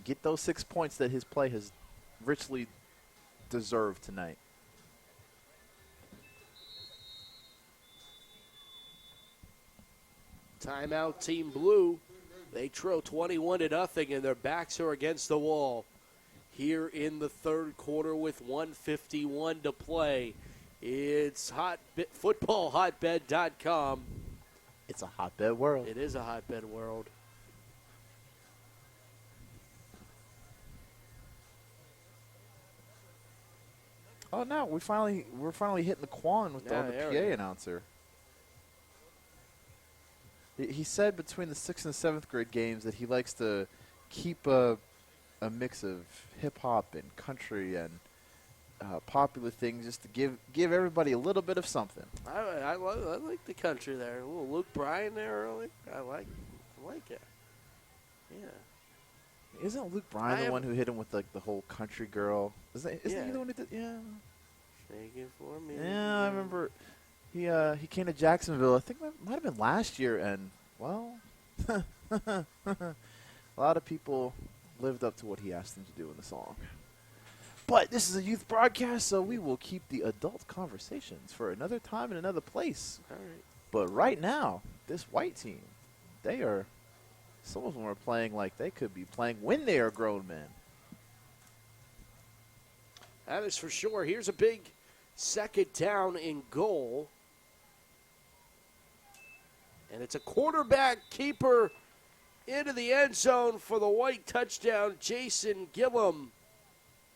get those 6 points that his play has richly deserved tonight. Timeout, Team Blue. They trail 21-0, and their backs are against the wall. Here in the third quarter with 1:51 to play. It's FootballHotbed.com. It's a hotbed world. It is a hotbed world. Oh no, we're finally hitting the quan with the PA announcer. He said between the 6th and 7th grade games that he likes to keep a mix of hip hop and country and popular things, just to give everybody a little bit of something. I like the country there. A little Luke Bryan there early. I like it. Yeah. Isn't Luke Bryan the one who hit him with like the whole country girl? Isn't he the one who did? Yeah. Shake it for me. Yeah, I remember. He came to Jacksonville. I think it might have been last year, and well, a lot of people lived up to what he asked them to do in the song. But this is a youth broadcast, so we will keep the adult conversations for another time and another place. All right. But right now, this white team, some of them are playing like they could be playing when they are grown men. That is for sure. Here's a big second down and goal. And it's a quarterback keeper into the end zone for the white touchdown, Jason Gillum.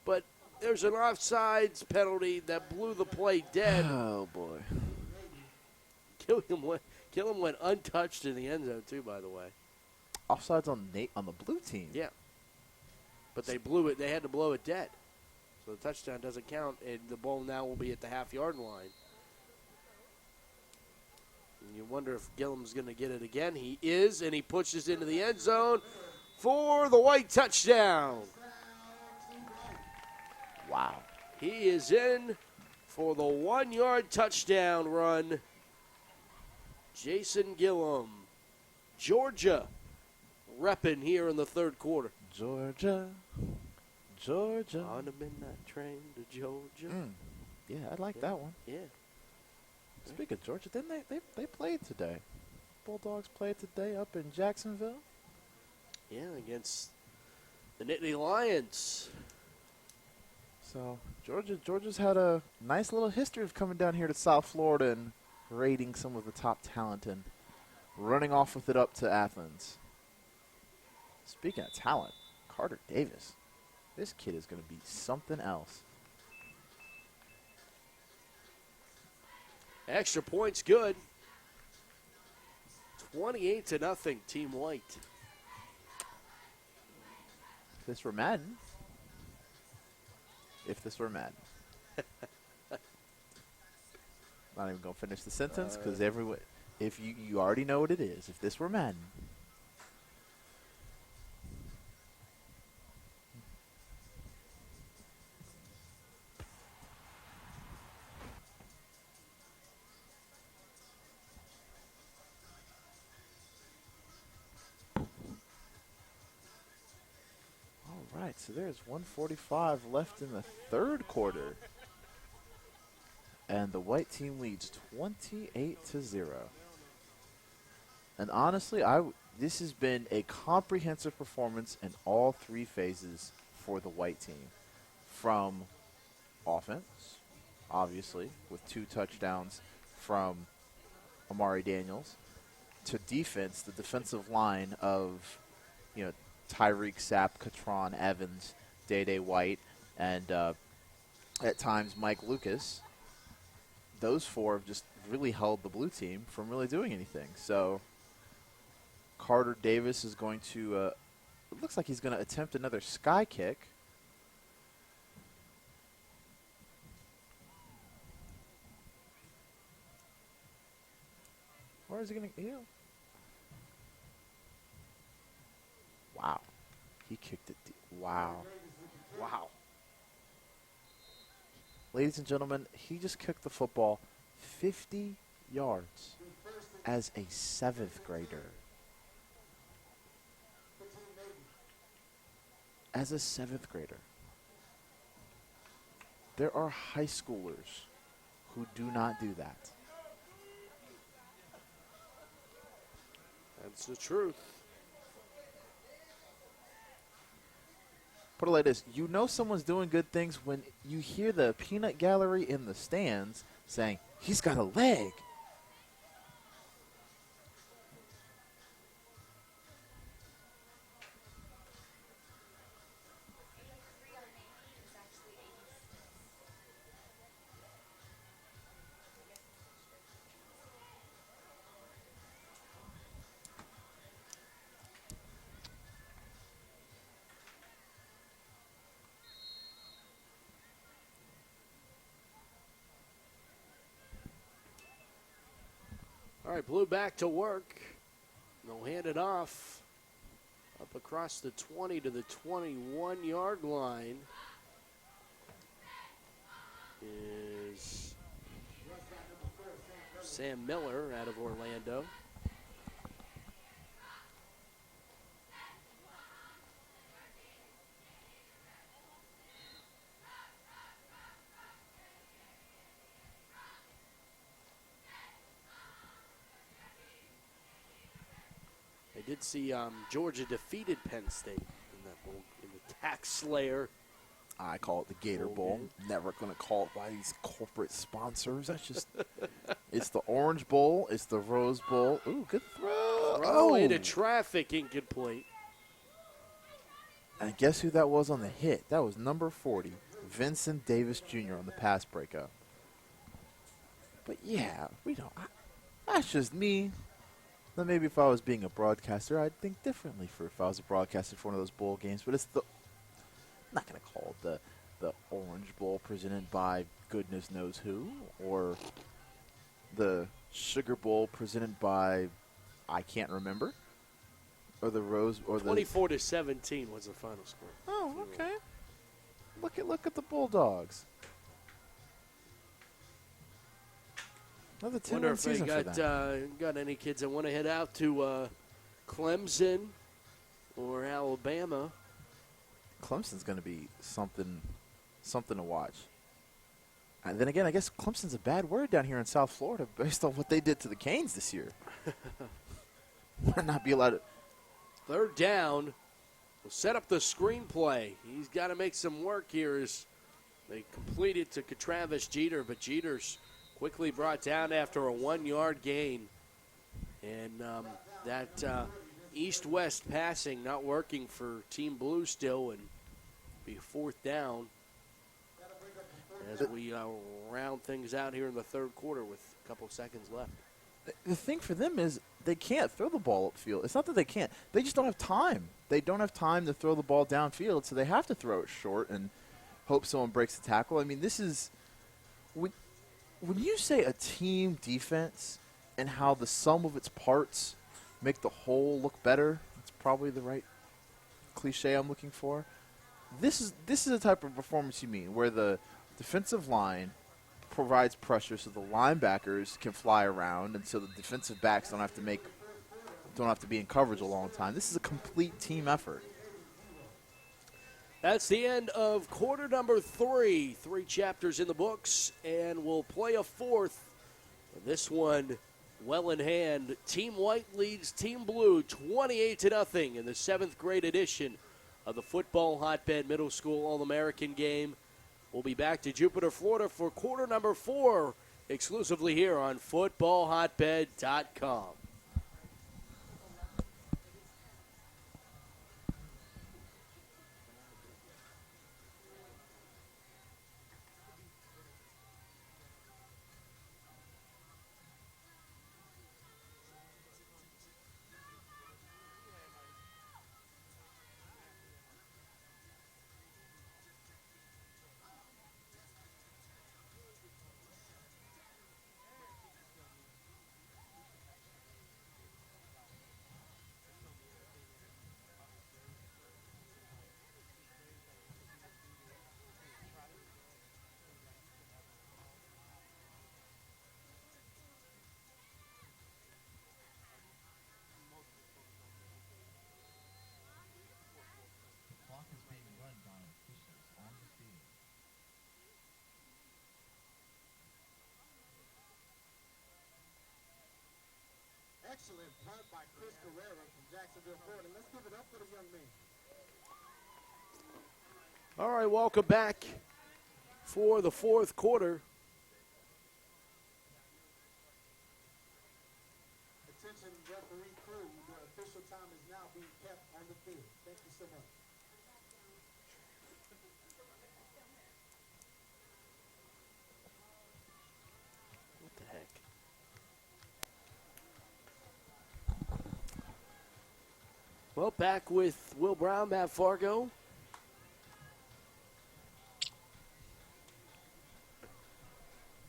But there's an offsides penalty that blew the play dead. Oh, boy. Gillum went untouched in the end zone, too, by the way. Offsides on the blue team. Yeah. But they blew it. They had to blow it dead. So the touchdown doesn't count, and the ball now will be at the half-yard line. And you wonder if Gillum's going to get it again. He is, and he pushes into the end zone for the white touchdown. Wow. He is in for the 1-yard touchdown run. Jason Gillum, Georgia, repping here in the third quarter. Georgia. On the midnight train to Georgia. Yeah, I like that one. Yeah. Speaking of Georgia, didn't they played today? Bulldogs played today up in Jacksonville. Yeah, against the Nittany Lions. So Georgia's had a nice little history of coming down here to South Florida and raiding some of the top talent and running off with it up to Athens. Speaking of talent, Carter Davis. This kid is going to be something else. Extra points good. 28-0, Team White. If this were Madden. Not even going to finish the sentence because everyone, if you already know what it is. If this were Madden. All right, so there's 1:45 left in the third quarter. And the white team leads 28-0. And honestly, this has been a comprehensive performance in all three phases for the white team. From offense, obviously, with 2 touchdowns from Amari Daniels, to defense, the defensive line of, Tyreek Sapp, Katron Evans, Day White, and at times Mike Lucas. Those 4 have just really held the blue team from really doing anything. So Carter Davis is going to, it looks like he's going to attempt another sky kick. Where is he going to, Wow. He kicked it deep. Wow. Ladies and gentlemen, he just kicked the football 50 yards as a 7th grader. As a 7th grader. There are high schoolers who do not do that. That's the truth. Put it like this. You know someone's doing good things when you hear the peanut gallery in the stands saying, he's got a leg. All right, Blue back to work. They'll hand it off up across the 20 to the 21-yard line. Is Sam Miller out of Orlando. I did see Georgia defeated Penn State in that bowl, in the Tax Slayer. I call it the Gator Bowl. Never going to call it by these corporate sponsors. That's just, it's the Orange Bowl. It's the Rose Bowl. Ooh, good throw. Throw into traffic, incomplete. And guess who that was on the hit? That was number 40, Vincent Davis Jr. on the pass breakup. But yeah, we don't. That's just me. Then maybe if I was being a broadcaster, I'd think differently for if I was a broadcaster for one of those bowl games. But it's the, I'm not going to call it the Orange Bowl presented by goodness knows who, or the Sugar Bowl presented by I can't remember, or the Rose, or 24 to 17 was the final score. Oh, okay. Look at the Bulldogs. Another 2-win Wonder if they season for them. got any kids that want to head out to Clemson or Alabama. Clemson's going to be something to watch. And then again, I guess Clemson's a bad word down here in South Florida based on what they did to the Canes this year. Might not be allowed to. Third down. Will set up the screenplay. He's got to make some work here as they complete it to Travis Jeter, but Jeter's quickly brought down after a 1-yard gain. And that east-west passing not working for Team Blue still, and be 4th down as we round things out here in the third quarter with a couple seconds left. The thing for them is they can't throw the ball upfield. It's not that they can't. They just don't have time. They don't have time to throw the ball downfield, so they have to throw it short and hope someone breaks the tackle. I mean, this is when you say a team defense and how the sum of its parts make the whole look better, it's probably the right cliche I'm looking for. This is the type of performance you mean, where the defensive line provides pressure so the linebackers can fly around and so the defensive backs don't have to be in coverage a long time. This is a complete team effort. That's the end of quarter number 3. 3 chapters in the books, and we'll play a 4th. This one well in hand. Team White leads Team Blue 28-0 in the 7th grade edition of the Football Hotbed Middle School All-American game. We'll be back to Jupiter, Florida for quarter number 4, exclusively here on FootballHotbed.com. Excellent punt by Chris Carrera from Jacksonville, Florida. Let's give it up for the young man. All right, welcome back for the fourth quarter. Attention, referee crew. The official time is now being kept on the field. Thank you so much. What the heck? Well, back with Will Brown, Matt Fargo.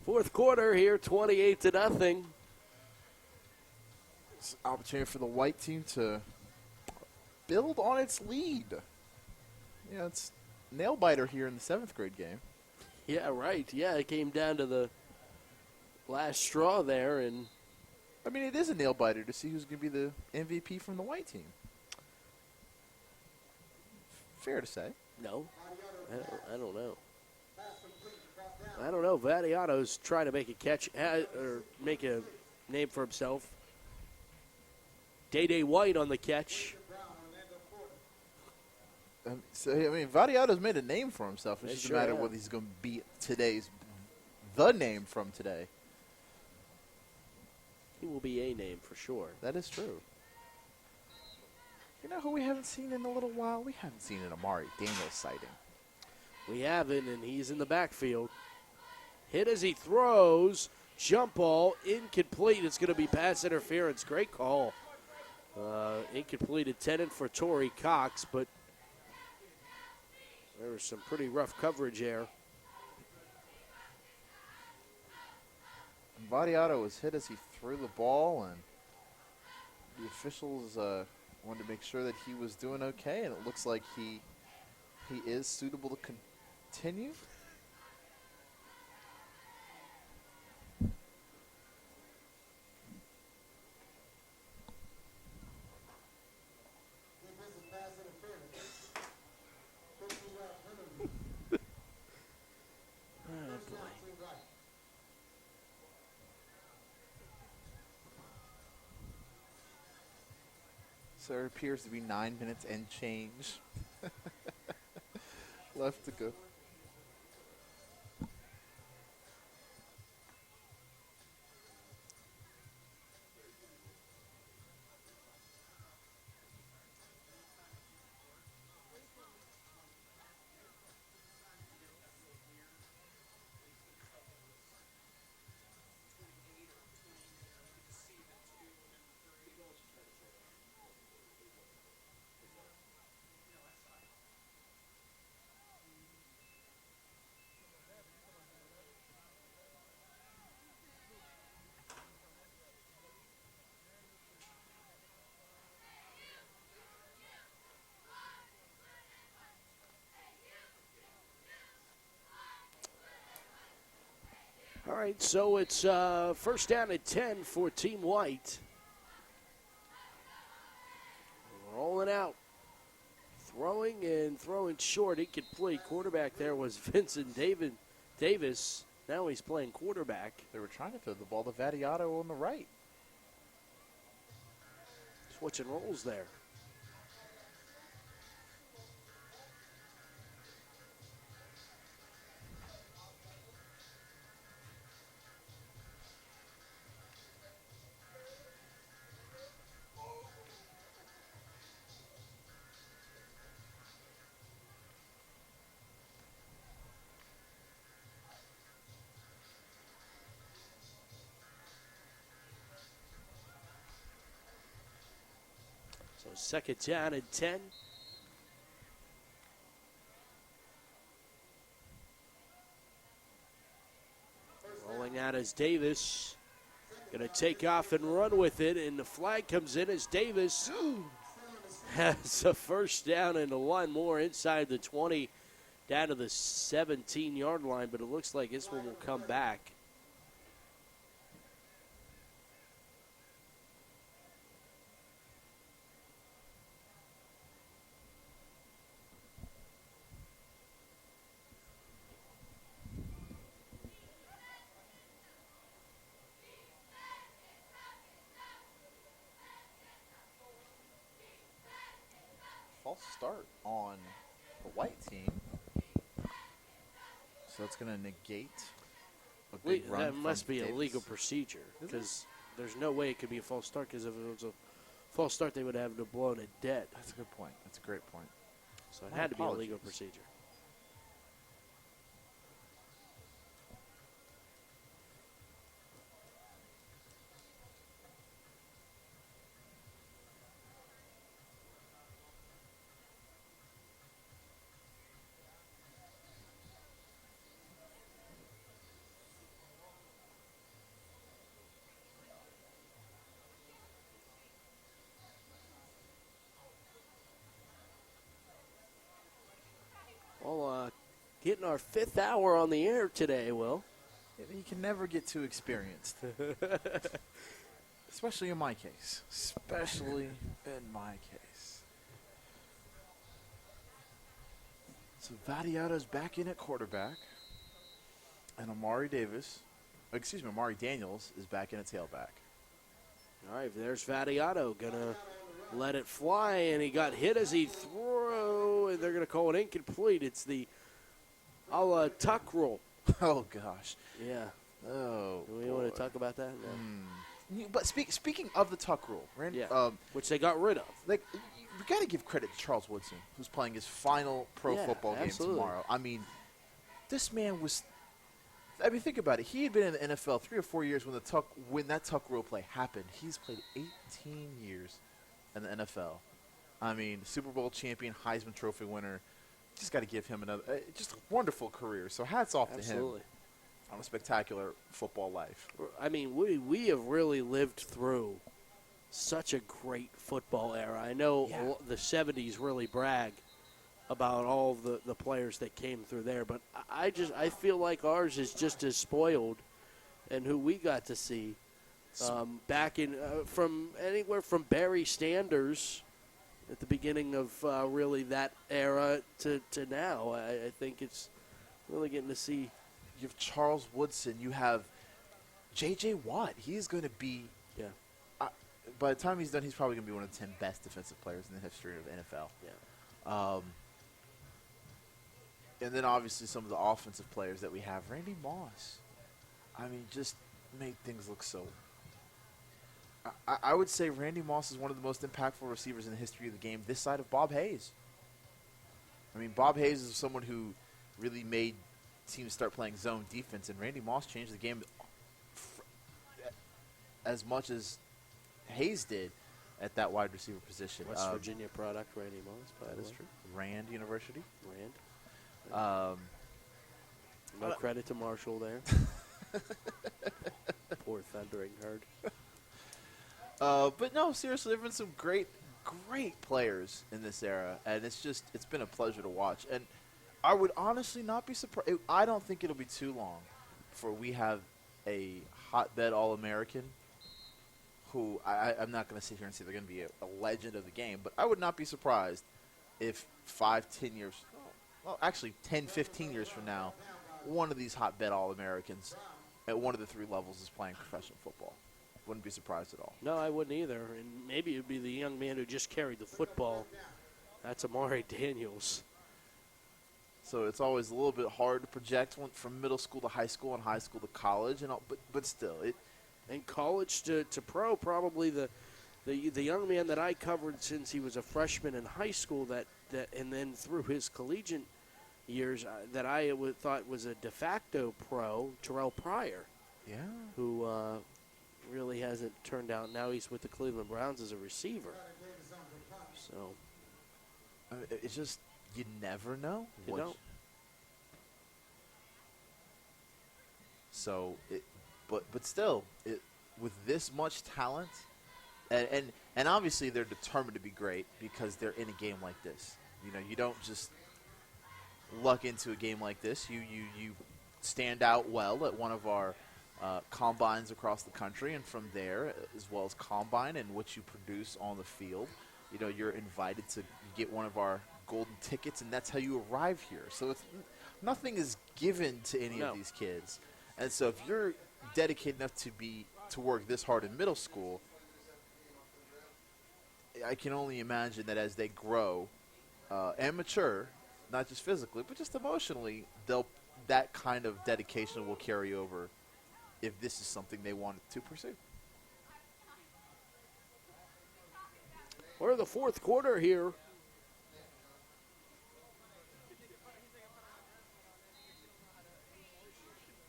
Fourth quarter here, 28-0. It's an opportunity for the white team to build on its lead. Yeah, it's nail biter here in the 7th grade game. Yeah, right. Yeah, it came down to the last straw there, and I mean, it is a nail biter to see who's going to be the MVP from the white team. Fair to say. no, I don't know. I don't know. Vadiato's trying to make a catch or make a name for himself. Day White on the catch. Vadiato's made a name for himself. It's They just sure a matter have. whether he's going to be the name from today. He will be a name for sure. That is true. You know who we haven't seen in a little while? We haven't seen an Amari Daniels sighting. We haven't, and he's in the backfield. Hit as he throws. Jump ball. Incomplete. It's going to be pass interference. Great call. Incomplete intended for Torrey Cox, but there was some pretty rough coverage there. Vadiato was hit as he threw the ball, and the officials wanted to make sure that he was doing okay, and it looks like he is suitable to continue. So there appears to be 9 minutes and change left to go. All right, so it's first down at 10 for Team White. Rolling out. Throwing short. Incomplete. Quarterback there was Vincent Davis. Now he's playing quarterback. They were trying to throw the ball to Vadiato on the right. Switching roles there. So second down and 10. Rolling out as Davis. Going to take off and run with it, and the flag comes in as Davis has a first down and one more inside the 20, down to the 17-yard line, but it looks like this one will come back. false start on the white team. So it's going to negate a big run. That must from be a Davis. legal procedure because there's no way it could be a false start because if it was a false start, they would have to blown it dead. That's a good point. That's a great point. So it My had to be a legal apologies. procedure. Well, getting our 5th hour on the air today, Will. You can never get too experienced. Especially in my case. Especially in my case. So Vadiato's back in at quarterback. And Amari Daniels is back in at tailback. All right, there's Vadiato going to let it fly, and he got hit as he threw, and they're going to call it incomplete. It's the tuck rule. Oh, gosh. Yeah. Oh, We want to talk about that? No. But speaking of the tuck rule, Randy, Yeah. Which they got rid of. we got to give credit to Charles Woodson, who's playing his final pro football absolutely. game tomorrow. I mean, this man was. I mean, think about it. He had been in the NFL 3 or 4 years when that tuck rule play happened. He's played 18 years in the NFL. I mean, Super Bowl champion, Heisman Trophy winner. Just got to give him another, just a wonderful career. So hats off to him on a spectacular football life. I mean, we have really lived through such a great football era. I know the 70s really brag about all the players that came through there, but I feel like ours is just as spoiled and who we got to see back in from anywhere from Barry Sanders at the beginning of really that era to now. I think it's really getting to see. You have Charles Woodson. You have J.J. Watt. He's going to be by the time he's done, he's probably going to be one of the 10 best defensive players in the history of the NFL. Yeah. And then obviously some of the offensive players that we have. Randy Moss. I mean, just made things look so. I would say Randy Moss is one of the most impactful receivers in the history of the game this side of Bob Hayes. I mean, Bob Hayes is someone who really made teams start playing zone defense, and Randy Moss changed the game as much as Hayes did at that wide receiver position. West Virginia product, Randy Moss, by the way. That's true. Rand University. No credit to Marshall there. Poor Thundering Herd. But no, seriously, there have been some great players in this era, and it's been a pleasure to watch. And I would honestly not be surprised. I don't think it'll be too long before we have a hotbed All-American who I'm not going to sit here and say they're going to be a legend of the game, but I would not be surprised if 5-10 years, well, actually 10-15 years from now, one of these hotbed All-Americans at one of the 3 levels is playing professional football. Wouldn't be surprised at all. No, I wouldn't either. And maybe it would be the young man who just carried the football. That's Amari Daniels. So it's always a little bit hard to project from middle school to high school and high school to college, and all, but still, And college to pro, probably the young man that I covered since he was a freshman in high school that and then through his collegiate years that I thought was a de facto pro, Terrell Pryor. Yeah. Who really hasn't turned out. Now he's with the Cleveland Browns as a receiver. So it's just you never know. You don't. So but still, with this much talent, and obviously they're determined to be great because they're in a game like this. You know, you don't just luck into a game like this. You stand out well at one of our combines across the country, and from there, as well as combine and what you produce on the field, you know, you're invited to get one of our golden tickets, and that's how you arrive here. So nothing is given to any of these kids, and so if you're dedicated enough to work this hard in middle school, I can only imagine that as they grow, and mature, not just physically, but just emotionally, that kind of dedication will carry over if this is something they want to pursue. We're in the fourth quarter here.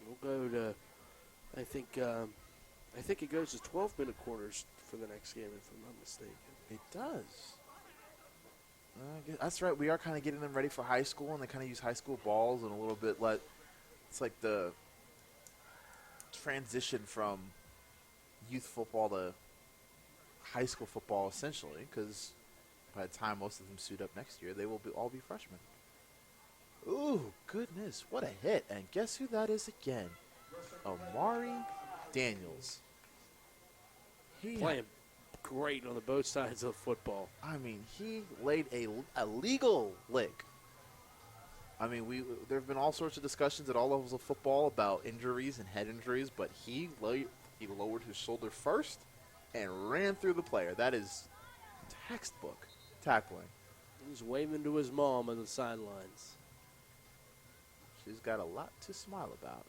We'll go to, I think it goes to 12-minute quarters for the next game, if I'm not mistaken. It does. That's right. We are kind of getting them ready for high school, and they kind of use high school balls and a little bit it's like the transition from youth football to high school football, essentially, because by the time most of them suit up next year, they will all be freshmen. Ooh, goodness, what a hit. And guess who that is again? Amari Daniels. Playing great on both sides of the football. I mean, he laid a legal lick. I mean, there have been all sorts of discussions at all levels of football about injuries and head injuries, but he lowered his shoulder first and ran through the player. That is textbook tackling. He's waving to his mom on the sidelines. She's got a lot to smile about.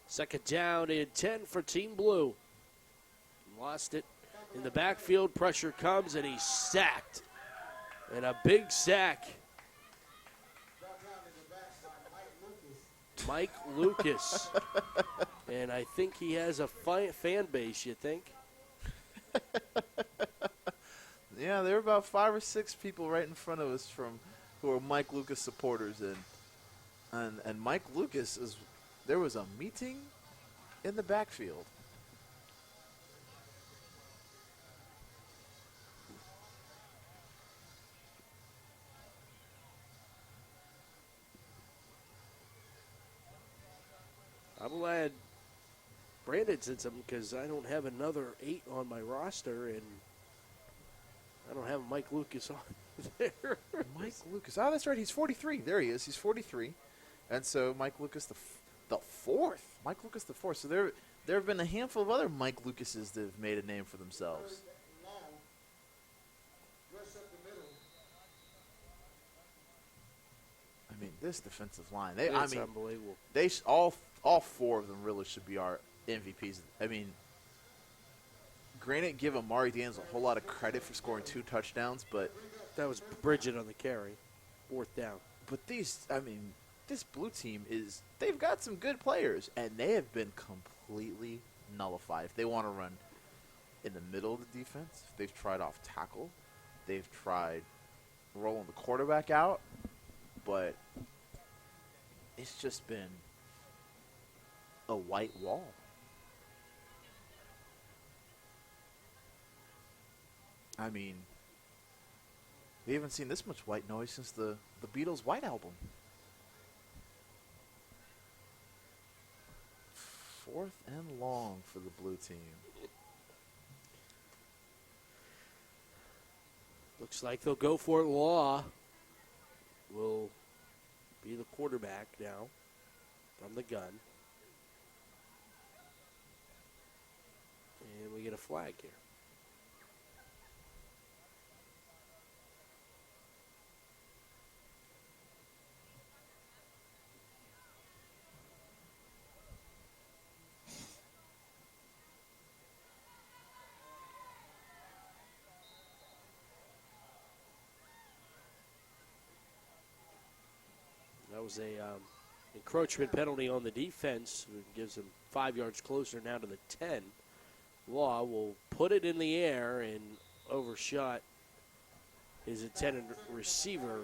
Second down and 10 for Team Blue. Lost it in the backfield. Pressure comes, and he's sacked. And a big sack. Mike Lucas. And I think he has a fan base, you think? Yeah, there were about 5 or 6 people right in front of us who are Mike Lucas supporters. And Mike Lucas there was a meeting in the backfield. I'm glad Brandon said something because I don't have another 8 on my roster, and I don't have Mike Lucas on there. Mike Lucas. Oh, that's right. He's 43. There he is. He's 43. And so Mike Lucas the fourth. Mike Lucas the fourth. So there have been a handful of other Mike Lucases that have made a name for themselves. I mean, this defensive line. It's unbelievable. All 4 of them really should be our MVPs. I mean, granted, give Amari Daniels a whole lot of credit for scoring 2 touchdowns, but that was Bridget on the carry. 4th down. But this Blue team they've got some good players, and they have been completely nullified. If they want to run in the middle of the defense, they've tried off tackle. They've tried rolling the quarterback out, but it's just been a white wall. I mean, we haven't seen this much white noise since the Beatles' White Album. 4th and long for the Blue team. Looks like they'll go for it. Law will be the quarterback now from the gun. And we get a flag here. That was a encroachment penalty on the defense. It gives them 5 yards closer now to the 10. Law will put it in the air and overshot his intended receiver,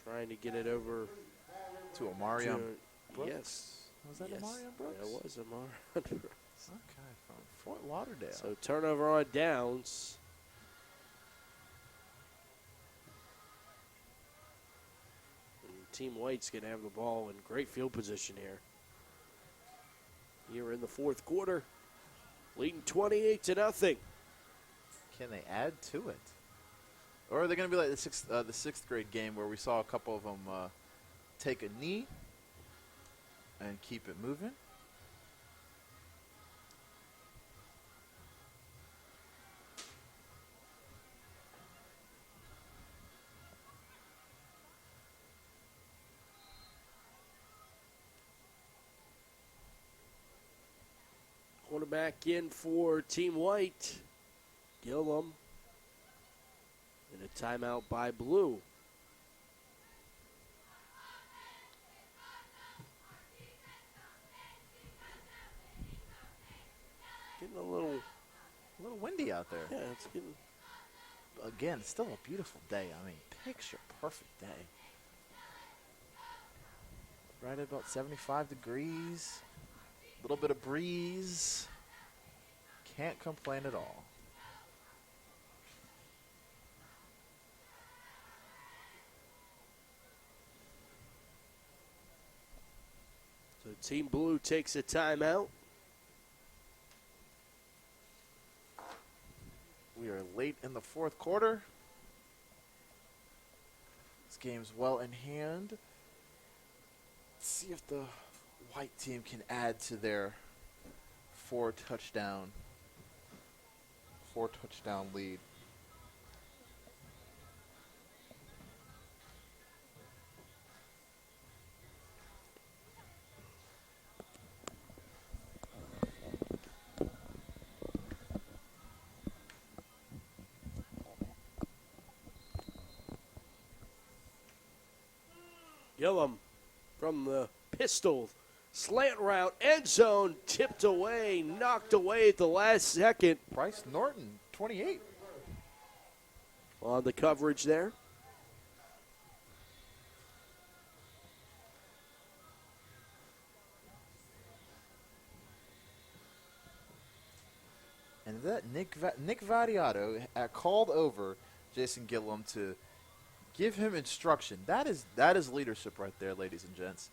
trying to get it over to Amari Brooks. Yes. Was that yes. Amari Brooks? That was Amari Brooks. Okay, from Fort Lauderdale. So turnover on downs. Team White's going to have the ball in great field position here. in the fourth quarter, leading 28-0. Can they add to it? Or are they going to be like the sixth grade game where we saw a couple of them take a knee and keep it moving? Quarterback in for Team White, Gillum. And a timeout by Blue. Getting a little windy out there. Yeah, it's getting. Again, still a beautiful day. I mean, picture perfect day. Right at about 75 degrees. A little bit of breeze. Can't complain at all. So Team Blue takes a timeout. We are late in the fourth quarter. This game's well in hand. Let's see if the white team can add to their four touchdown lead. Gillum from the pistol. Slant route, end zone, tipped away, knocked away at the last second. Bryce Norton, 28. On the coverage there. And that Nick Variato called over Jason Gillum to give him instruction. That is leadership right there, ladies and gents.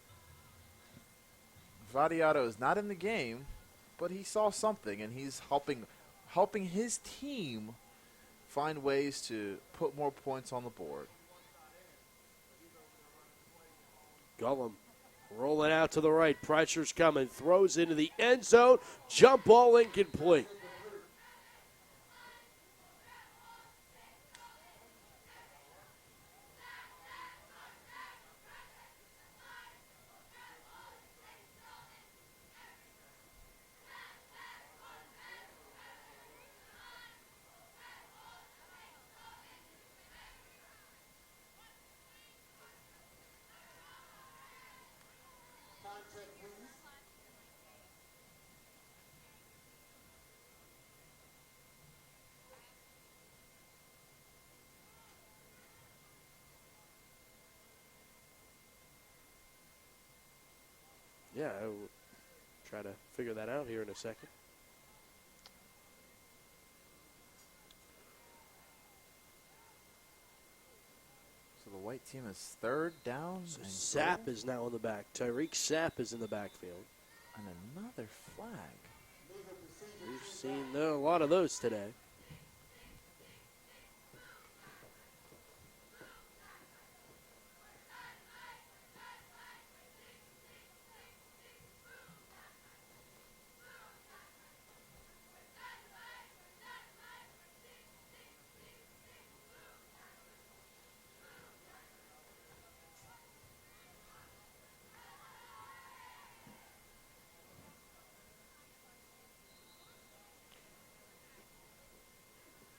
Variato is not in the game, but he saw something, and he's helping his team find ways to put more points on the board. Gillum rolling out to the right. Pressure's coming. Throws into the end zone. Jump ball incomplete. Yeah, I will try to figure that out here in a second. So the white team is third down. So Sapp is now in the back. Tyreek Sapp is in the backfield. And another flag. We've seen a lot of those today.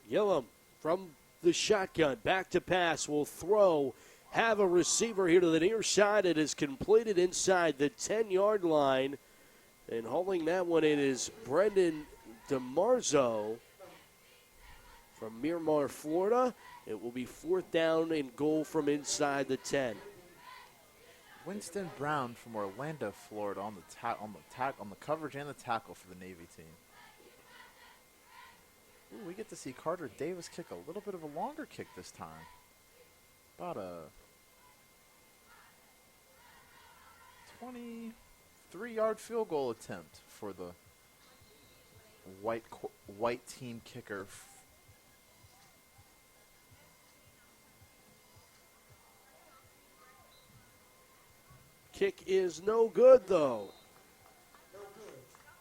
Gillum from the shotgun, back to pass, will throw, have a receiver here to the near side. It is completed inside the 10-yard line. And hauling that one in is Brendan DeMarzo from Miramar, Florida. It will be fourth down and goal from inside the 10. Winston Brown from Orlando, Florida, on the coverage and the tackle for the Navy team. Ooh, we get to see Carter Davis kick a little bit of a longer kick this time. About a 23-yard field goal attempt for the white team kicker. Kick is no good, though.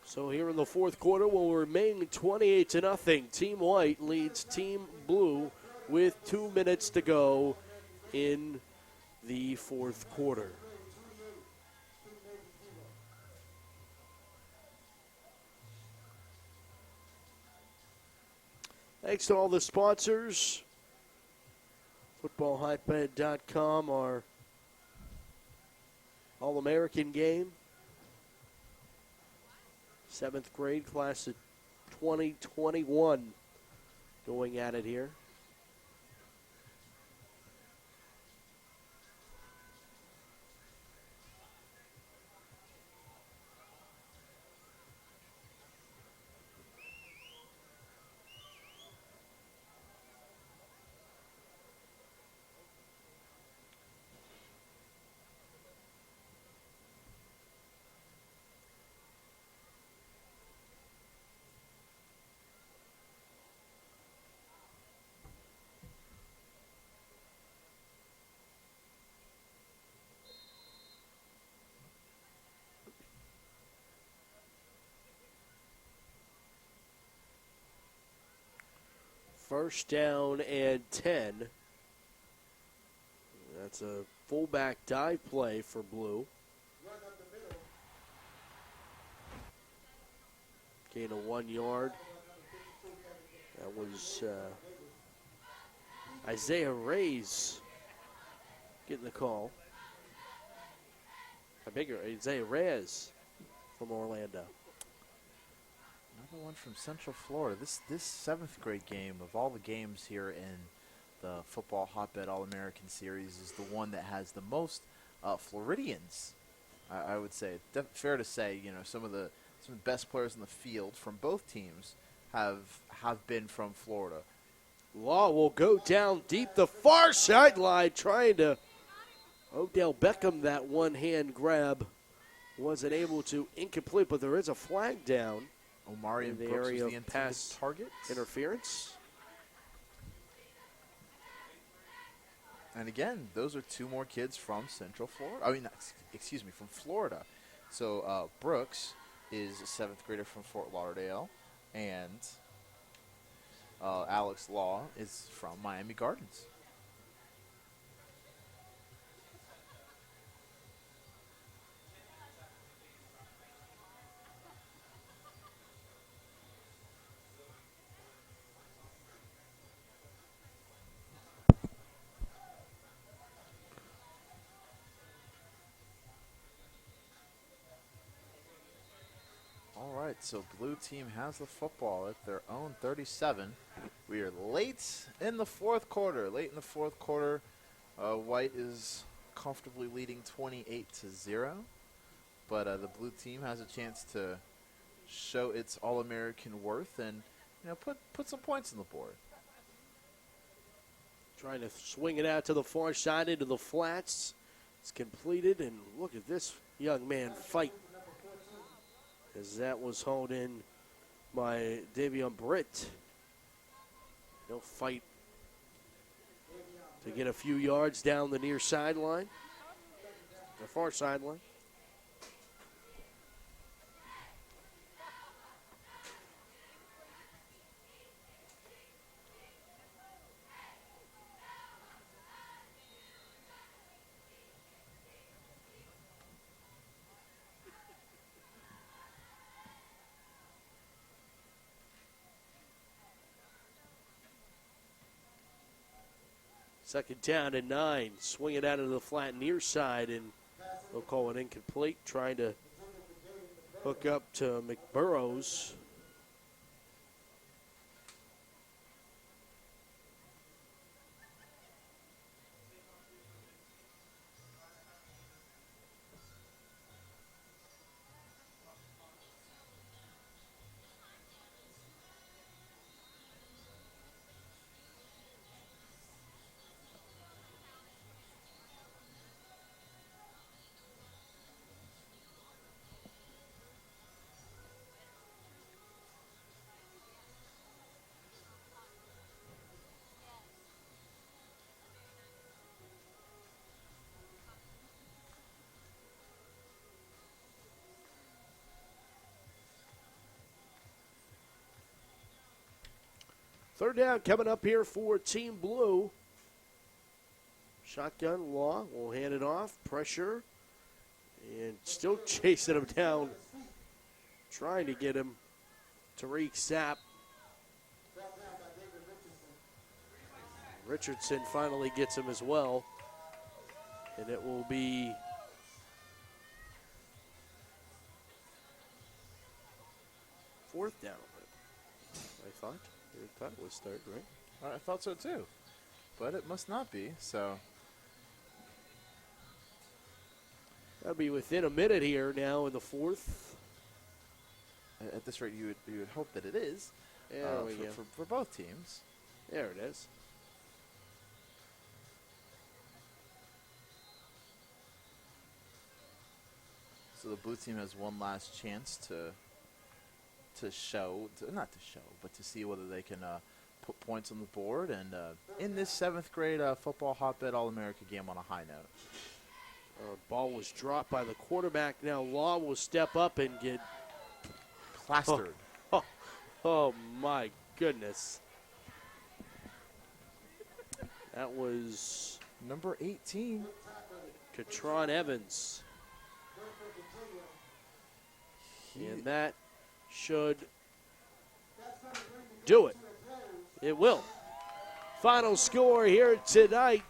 So here in the fourth quarter will remain 28-0. Team White leads Team Blue with 2 minutes to go in the fourth quarter. Thanks to all the sponsors. FootballHotbed.com, our All-American game. 7th grade class of 2021 going at it here. First down and 10. That's a fullback dive play for Blue. Gain of 1 yard. That was Isaiah Reyes getting the call. Isaiah Reyes from Orlando. Another one from Central Florida. This 7th grade game, of all the games here in the Football Hotbed All-American Series, is the one that has the most Floridians. I would say, fair to say, some of the best players in the field from both teams have been from Florida. Law will go down deep the far sideline, trying to Odell Beckham. That one-hand grab wasn't able to, incomplete, but there is a flag down. Omarion in the Brooks area was the of intended pass target. Interference. And again, those are 2 more kids from Central Florida. From Florida. So Brooks is a 7th grader from Fort Lauderdale, and Alex Law is from Miami Gardens. All right, so blue team has the football at their own 37. We are late in the fourth quarter. White is comfortably leading 28-0, but the blue team has a chance to show its All-American worth and put some points on the board. Trying to swing it out to the far side into the flats. It's completed, and look at this young man fight, as that was hauled in by Davion Britt. He'll fight to get a few yards down the near sideline, the far sideline. Second down and 9. Swing it out into the flat near side, and they'll call it incomplete. Trying to hook up to McBurrows. Third down coming up here for Team Blue. Shotgun, Law will hand it off. Pressure. And still chasing him down. Trying to get him. Tariq Sapp. Richardson finally gets him as well. And it will be fourth down. I thought it was third, right? I thought so too, but it must not be. So that'll be within a minute here now in the fourth. At this rate, you would hope that it is. There we go. For both teams. There it is. So the blue team has one last chance to see whether they can put points on the board and in this 7th grade football hotbed All-America game on a high note. Ball was dropped by the quarterback. Now Law will step up and get plastered. Oh my goodness. That was number 18. Katron Evans. And that should do it. It will. Final score here tonight.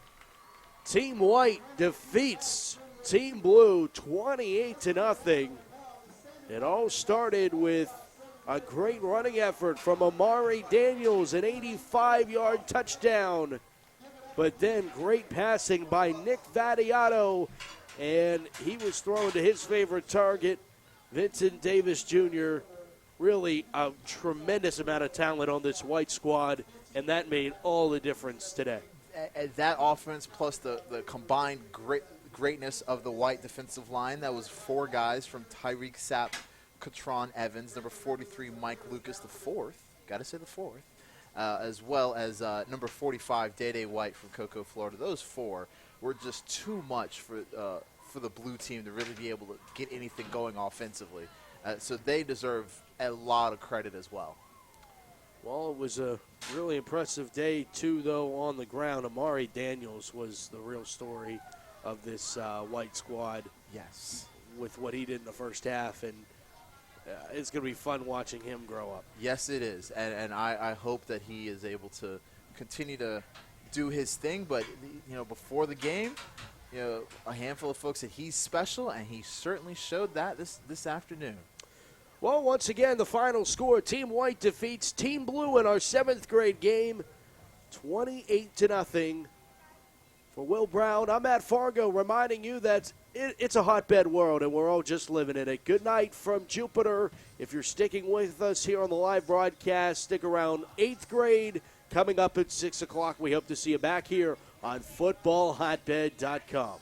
Team White defeats Team Blue 28-0. It all started with a great running effort from Amari Daniels, an 85-yard touchdown. But then great passing by Nick Vadiato, and he was thrown to his favorite target, Vincent Davis Jr. Really a tremendous amount of talent on this White squad, and that made all the difference today. That offense plus the combined greatness of the White defensive line, that was 4 guys from Tyreek Sapp, Katron Evans, number 43, Mike Lucas, the 4th. Got to say the 4th. As well as number 45, Day White from Cocoa, Florida. Those 4 were just too much for the blue team to really be able to get anything going offensively. So they deserve a lot of credit as well. Well, it was a really impressive day, too, though, on the ground. Amari Daniels was the real story of this White squad. Yes. With what he did in the first half, and it's going to be fun watching him grow up. Yes, it is, and I hope that he is able to continue to do his thing. But, before the game, a handful of folks said he's special, and he certainly showed that this afternoon. Well, once again, the final score, Team White defeats Team Blue in our 7th grade game, 28-0. For Will Brown, I'm Matt Fargo, reminding you that it's a hotbed world, and we're all just living in it. Good night from Jupiter. If you're sticking with us here on the live broadcast, stick around. 8th grade coming up at 6 o'clock. We hope to see you back here on FootballHotbed.com.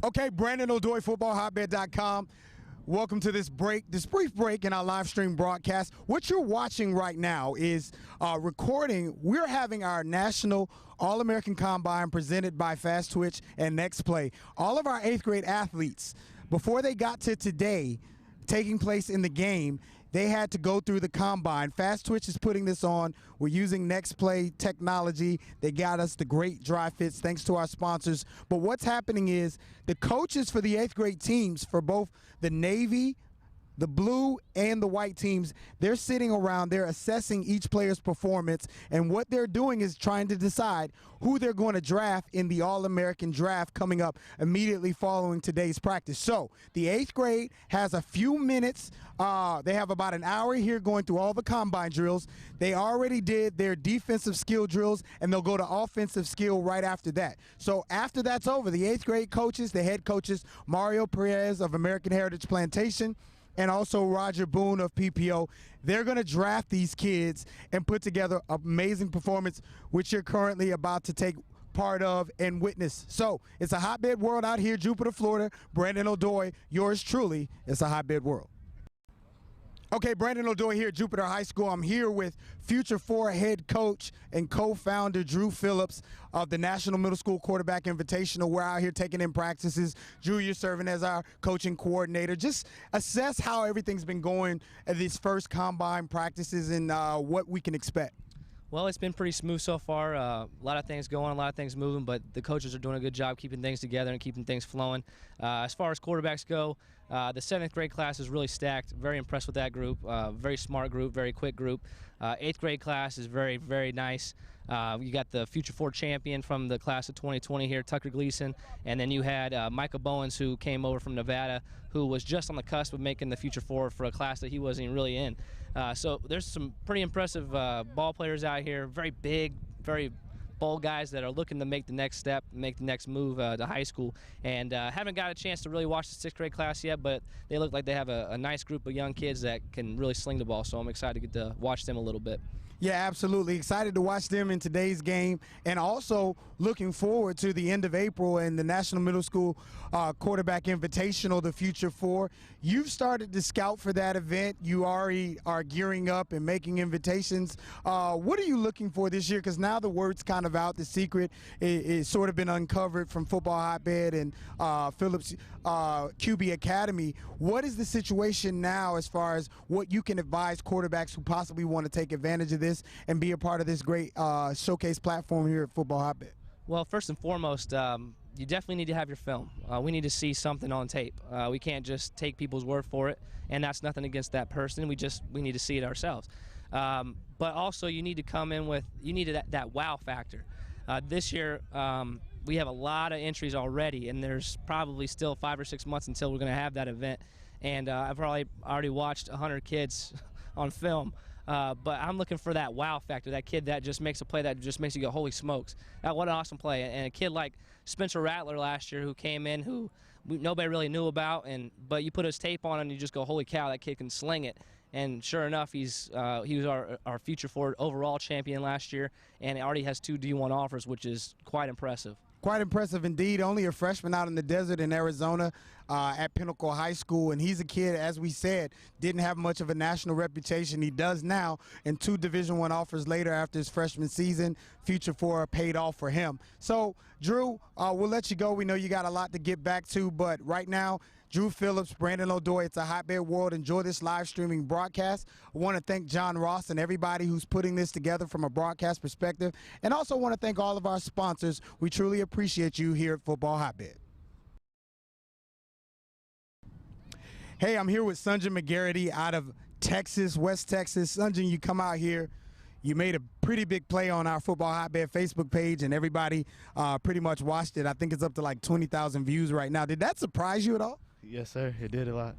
Okay, Brandon O'Doy, FootballHotbed.com. Welcome to this brief break in our live stream broadcast. What you're watching right now is recording. We're having our National All-American Combine presented by Fast Twitch and Next Play. All of our 8th grade athletes, before they got to today, taking place in the game, they had to go through the combine. Fast Twitch is putting this on. We're using Next Play technology. They got us the great dry fits thanks to our sponsors. But what's happening is the coaches for the 8th grade teams for both the Navy, the blue, and the white teams, they're sitting around, they're assessing each player's performance, and what they're doing is trying to decide who they're going to draft in the All-American draft coming up immediately following today's practice. So the 8th grade has a few minutes. They have about an hour here going through all the combine drills. They already did their defensive skill drills, and they'll go to offensive skill right after that. So after that's over, the 8th grade coaches, the head coaches, Mario Perez of American Heritage Plantation, and also Roger Boone of PPO, they're going to draft these kids and put together an amazing performance, which you're currently about to take part of and witness. So it's a hotbed world out here, Jupiter, Florida. Brandon O'Doy, yours truly. It's a hotbed world. Okay, Brandon O'Doy here at Jupiter High School. I'm here with Future 4 head coach and co-founder Drew Phillips of the National Middle School Quarterback Invitational. We're out here taking in practices. Drew, you're serving as our coaching coordinator. Just assess how everything's been going at these first combine practices and what we can expect. Well, it's been pretty smooth so far. A lot of things going, a lot of things moving, but the coaches are doing a good job keeping things together and keeping things flowing. As far as quarterbacks go, the 7th grade class is really stacked. Very impressed with that group. Very smart group, very quick group. 8th grade class is very, very nice. You got the Future 4 champion from the class of 2020 here, Tucker Gleason, and then you had Micah Bowens, who came over from Nevada, who was just on the cusp of making the Future 4 for a class that he wasn't even really in. So there's some pretty impressive ball players out here, very big, very bold guys that are looking to make the next step, make the next move to high school. And haven't got a chance to really watch the 6th grade class yet, but they look like they have a nice group of young kids that can really sling the ball, so I'm excited to get to watch them a little bit. Yeah, absolutely. Excited to watch them in today's game, and also looking forward to the end of April and the National Middle School Quarterback Invitational, the Future 4. You've started to scout for that event. You already are gearing up and making invitations. What are you looking for this year? Because now the word's kind of out. The secret is sort of been uncovered from Football Hotbed and Phillips QB Academy. What is the situation now as far as what you can advise quarterbacks who possibly want to take advantage of this and be a part of this great showcase platform here at Football Hotbed? Well, first and foremost, you definitely need to have your film. We need to see something on tape. We can't just take people's word for it, and that's nothing against that person. We need to see it ourselves. But also, you need to come in with that wow factor. This year, we have a lot of entries already, and there's probably still 5 or 6 months until we're going to have that event. And I've probably already watched 100 kids on film. But I'm looking for that wow factor, that kid that just makes a play that just makes you go, holy smokes, what an awesome play. And a kid like Spencer Rattler last year who came in, who nobody really knew about, but you put his tape on and you just go, holy cow, that kid can sling it. And sure enough, he was our Future 4 overall champion last year, and he already has 2 D1 offers, which is quite impressive. Quite impressive indeed. Only a freshman out in the desert in Arizona at Pinnacle High School. And he's a kid, as we said, didn't have much of a national reputation. He does now, and 2 Division I offers later after his freshman season. Future 4 paid off for him. So, Drew, we'll let you go. We know you got a lot to get back to, but right now, Drew Phillips, Brandon O'Doy, it's a hotbed world. Enjoy this live streaming broadcast. I want to thank John Ross and everybody who's putting this together from a broadcast perspective. And also want to thank all of our sponsors. We truly appreciate you here at Football Hotbed. Hey, I'm here with Sunjan McGarity out of Texas, West Texas. Sunjan, you come out here. You made a pretty big play on our Football Hotbed Facebook page, and everybody pretty much watched it. I think it's up to like 20,000 views right now. Did that surprise you at all? Yes, sir. It did a lot.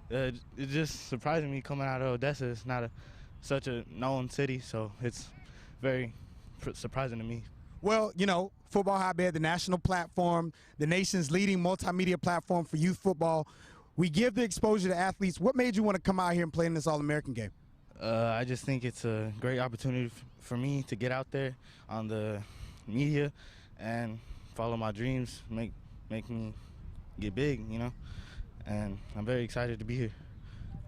It just surprising me coming out of Odessa. It's not such a known city, so it's very surprising to me. Well, you know, Football Hotbed, the national platform, the nation's leading multimedia platform for youth football. We give the exposure to athletes. What made you want to come out here and play in this All-American game? I just think it's a great opportunity for me to get out there on the media and follow my dreams, make me get big, you know. And I'm very excited to be here.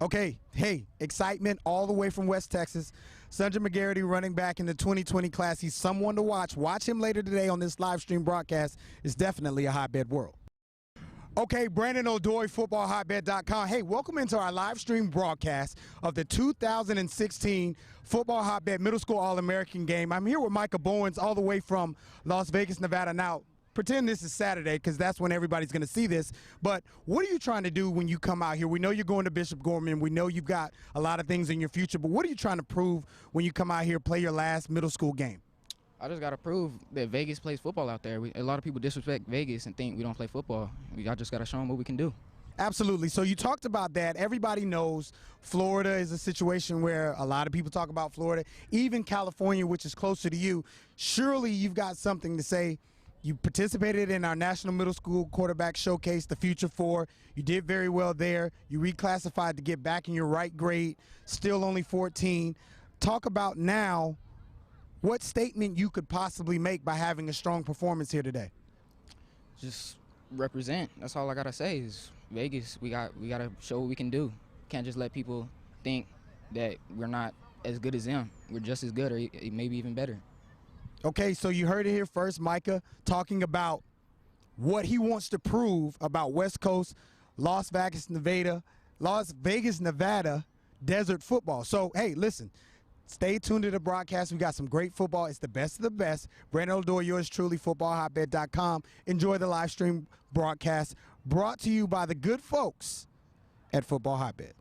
Okay, hey, excitement all the way from West Texas. Sundra McGarity, running back in the 2020 class. He's someone to watch. Watch him later today on this live stream broadcast. It's definitely a hotbed world. Okay, Brandon O'Doy, FootballHotbed.com. Hey, welcome into our live stream broadcast of the 2016 Football Hotbed Middle School All-American Game. I'm here with Micah Bowens all the way from Las Vegas, Nevada. Now, pretend this is Saturday because that's when everybody's going to see this. But what are you trying to do when you come out here? We know you're going to Bishop Gorman. We know you've got a lot of things in your future. But what are you trying to prove when you come out here, play your last middle school game? I just got to prove that Vegas plays football out there. A lot of people disrespect Vegas and think we don't play football. I just got to show them what we can do. Absolutely. So you talked about that. Everybody knows Florida is a situation where a lot of people talk about Florida, even California, which is closer to you. Surely you've got something to say. You participated in our National Middle School Quarterback Showcase, the Future Four. You did very well there. You reclassified to get back in your right grade, still only 14. Talk about now what statement you could possibly make by having a strong performance here today. Just represent. That's all I got to say is Vegas, we got to show what we can do. Can't just let people think that we're not as good as them. We're just as good or maybe even better. Okay, so you heard it here first, Micah, talking about what he wants to prove about West Coast, Las Vegas, Nevada desert football. So, hey, listen, stay tuned to the broadcast. We got some great football. It's the best of the best. Brandon O'Doy, yours truly, FootballHotbed.com. Enjoy the live stream broadcast brought to you by the good folks at Football Hotbed.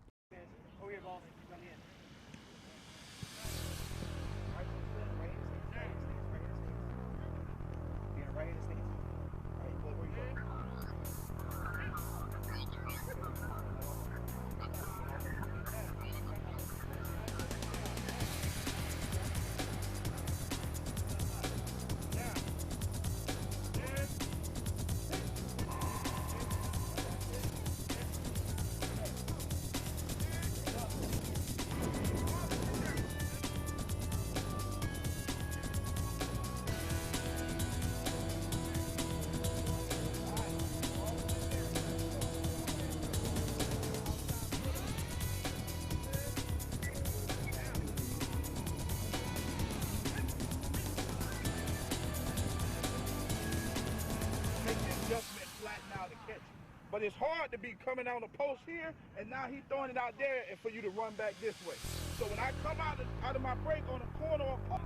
But it's hard to be coming on the post here, and now he's throwing it out there and for you to run back this way. So when I come out of my break on the corner or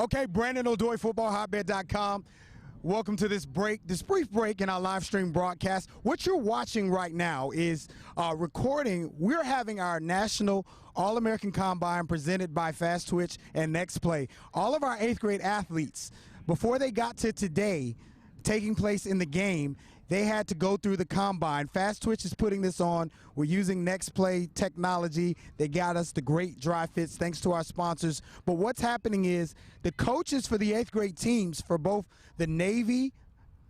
Okay, Brandon O'Doy, FootballHotbed.com. Welcome to this brief break in our live stream broadcast. What you're watching right now is recording. We're having our National All-American Combine presented by Fast Twitch and Next Play. All of our 8th grade athletes, before they got to today, taking place in the game, they had to go through the combine. Fast Twitch is putting this on. We're using Next Play technology. They got us the great dry fits thanks to our sponsors. But what's happening is the coaches for the 8th grade teams for both the Navy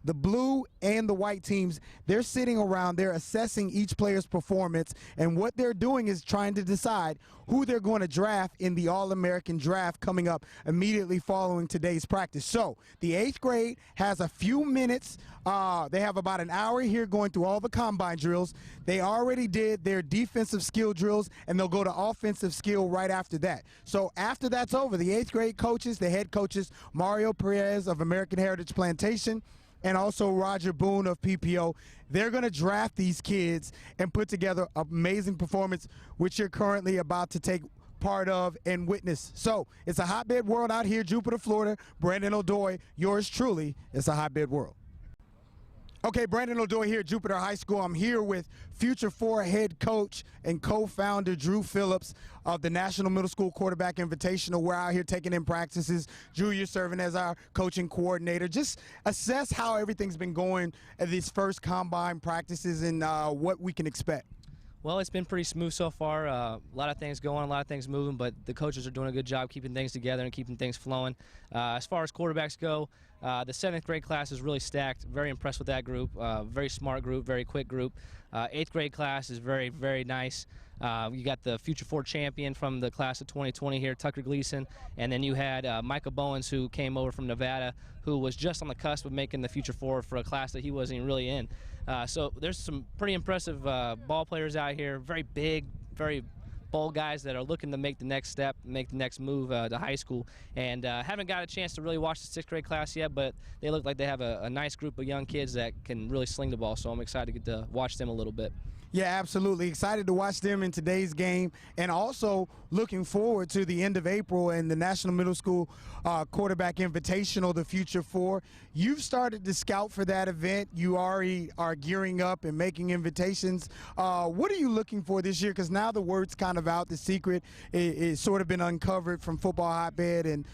the blue and the white teams, they're sitting around, they're assessing each player's performance, and what they're doing is trying to decide who they're going to draft in the All-American draft coming up immediately following today's practice. So the 8th grade has a few minutes. They have about an hour here going through all the combine drills. They already did their defensive skill drills, and they'll go to offensive skill right after that. So after that's over, the 8th grade coaches, the head coaches, Mario Perez of American Heritage Plantation, and also Roger Boone of PPO, they're going to draft these kids and put together an amazing performance, which you're currently about to take part of and witness. So it's a hotbed world out here, Jupiter, Florida. Brandon O'Doy, yours truly. It's a hotbed world. Okay, Brandon O'Doy here at Jupiter High School. I'm here with Future 4 head coach and co-founder Drew Phillips of the National Middle School Quarterback Invitational. We're out here taking in practices. Drew, you're serving as our coaching coordinator. Just assess how everything's been going at these first combine practices and what we can expect. Well, it's been pretty smooth so far. A lot of things going, a lot of things moving, but the coaches are doing a good job keeping things together and keeping things flowing. As far as quarterbacks go, the 7th grade class is really stacked. Very impressed with that group. Very smart group, very quick group. 8th grade class is very, very nice. You got the Future 4 champion from the class of 2020 here, Tucker Gleason, and then you had Micah Bowens, who came over from Nevada, who was just on the cusp of making the Future 4 for a class that he wasn't even really in. So there's some pretty impressive ball players out here, very big, very bold guys that are looking to make the next step, make the next move to high school. And haven't got a chance to really watch the 6th grade class yet, but they look like they have a nice group of young kids that can really sling the ball, so I'm excited to get to watch them a little bit. Yeah, absolutely. Excited to watch them in today's game, and also looking forward to the end of April and the National Middle School Quarterback Invitational, the Future 4. You've started to scout for that event. You already are gearing up and making invitations. What are you looking for this year? Because now the word's kind of out. The secret is sort of been uncovered from Football Hotbed and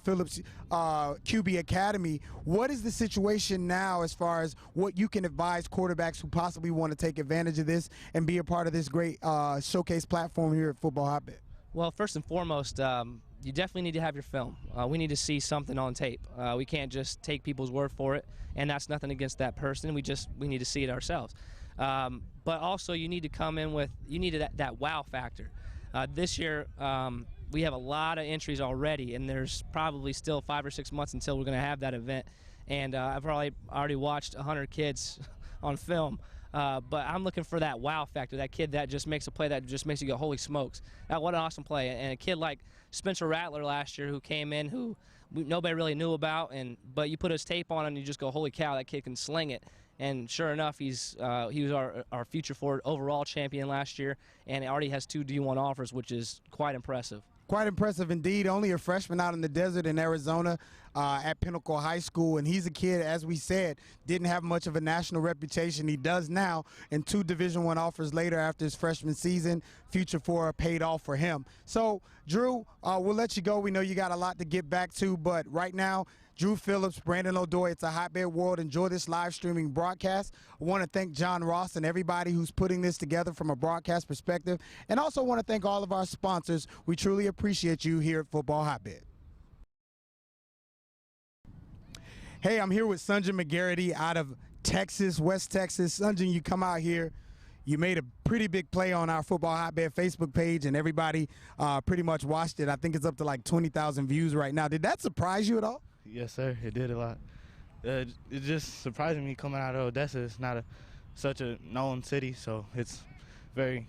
Phillips QB Academy. What is the situation now as far as what you can advise quarterbacks who possibly want to take advantage of this and be a part of this great showcase platform here at Football Hotbed? Well, first and foremost, you definitely need to have your film. We need to see something on tape. We can't just take people's word for it, and that's nothing against that person. We need to see it ourselves. But also, you need to come in with that wow factor. This year, we have a lot of entries already, and there's probably still 5 or 6 months until we're going to have that event. And I've probably already watched 100 kids on film. But I'm looking for that wow factor, that kid that just makes a play that just makes you go, holy smokes, what an awesome play. And a kid like Spencer Rattler last year, who came in, who nobody really knew about, but you put his tape on and you just go, holy cow, that kid can sling it. And sure enough, he was our Future 4 overall champion last year, and already has 2 D1 offers, which is quite impressive. Quite impressive indeed. Only a freshman out in the desert in Arizona at Pinnacle High School. And he's a kid, as we said, didn't have much of a national reputation. He does now, and 2 Division I offers later after his freshman season. Future 4 paid off for him. So, Drew, we'll let you go. We know you got a lot to get back to, but right now, Drew Phillips, Brandon O'Doy, it's a hotbed world. Enjoy this live streaming broadcast. I want to thank John Ross and everybody who's putting this together from a broadcast perspective. And also want to thank all of our sponsors. We truly appreciate you here at Football Hotbed. Hey, I'm here with Sunjan McGarity out of Texas, West Texas. Sunjan, you come out here. You made a pretty big play on our Football Hotbed Facebook page, and everybody pretty much watched it. I think it's up to like 20,000 views right now. Did that surprise you at all? Yes, sir. It did a lot. It just surprising me coming out of Odessa. It's not such a known city, so it's very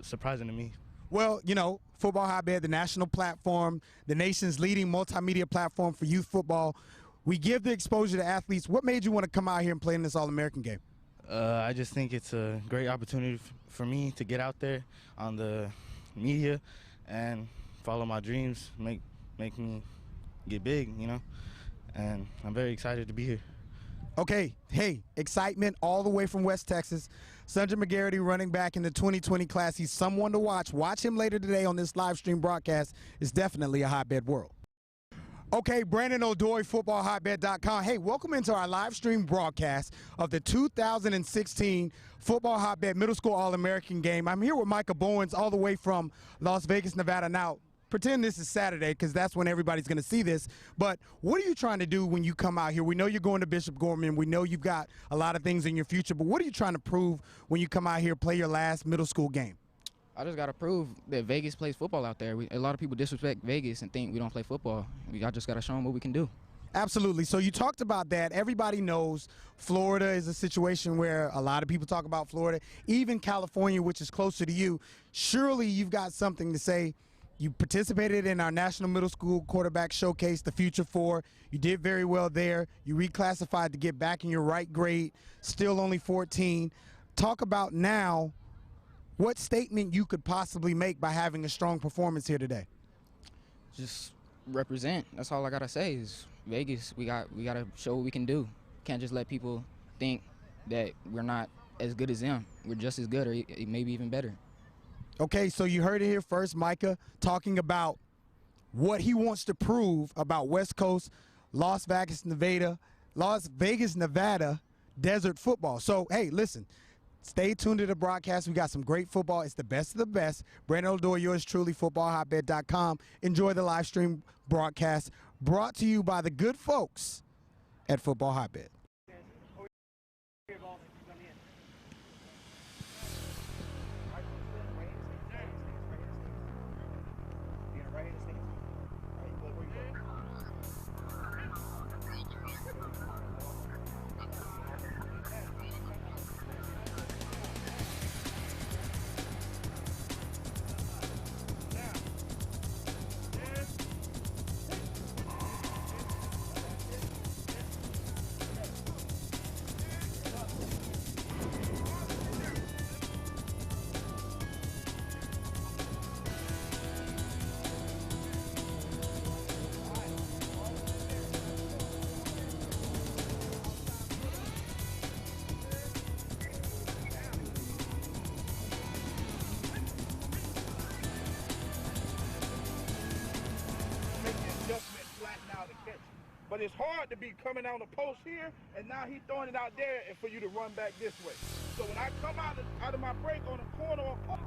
surprising to me. Well, you know, Football Hotbed, the national platform, the nation's leading multimedia platform for youth football. We give the exposure to athletes. What made you want to come out here and play in this All-American game? I just think it's a great opportunity for me to get out there on the media and follow my dreams, make me get big, you know. And I'm very excited to be here. Okay, hey, excitement all the way from West Texas. Sunjan McGarity, running back in the 2020 class. He's someone to watch. Watch him later today on this live stream broadcast. It's definitely a hotbed world. Okay, Brandon O'Doy, FootballHotbed.com. Hey, welcome into our live stream broadcast of the 2016 Football Hotbed Middle School All-American game. I'm here with Micah Bowens all the way from Las Vegas, Nevada. Now, pretend this is Saturday because that's when everybody's going to see this. But what are you trying to do when you come out here? We know you're going to Bishop Gorman. We know you've got a lot of things in your future. But what are you trying to prove when you come out here, play your last middle school game? I just got to prove that Vegas plays football out there. A lot of people disrespect Vegas and think we don't play football. I just got to show them what we can do. Absolutely. So you talked about that. Everybody knows Florida is a situation where a lot of people talk about Florida, even California, which is closer to you. Surely you've got something to say. You participated in our National Middle School Quarterback Showcase, the Future Four. You did very well there. You reclassified to get back in your right grade, still only 14. Talk about now what statement you could possibly make by having a strong performance here today. Just represent. That's all I got to say is Vegas, we got to show what we can do. Can't just let people think that we're not as good as them. We're just as good or maybe even better. Okay, so you heard it here first, Micah, talking about what he wants to prove about West Coast, Las Vegas, Nevada desert football. So, hey, listen, stay tuned to the broadcast. We got some great football. It's the best of the best. Brandon Odor, yours truly, FootballHotbed.com. Enjoy the live stream broadcast brought to you by the good folks at Football Hotbed. But it's hard to be coming on the post here, and now he's throwing it out there and for you to run back this way. So when I come out of my break on the corner or post,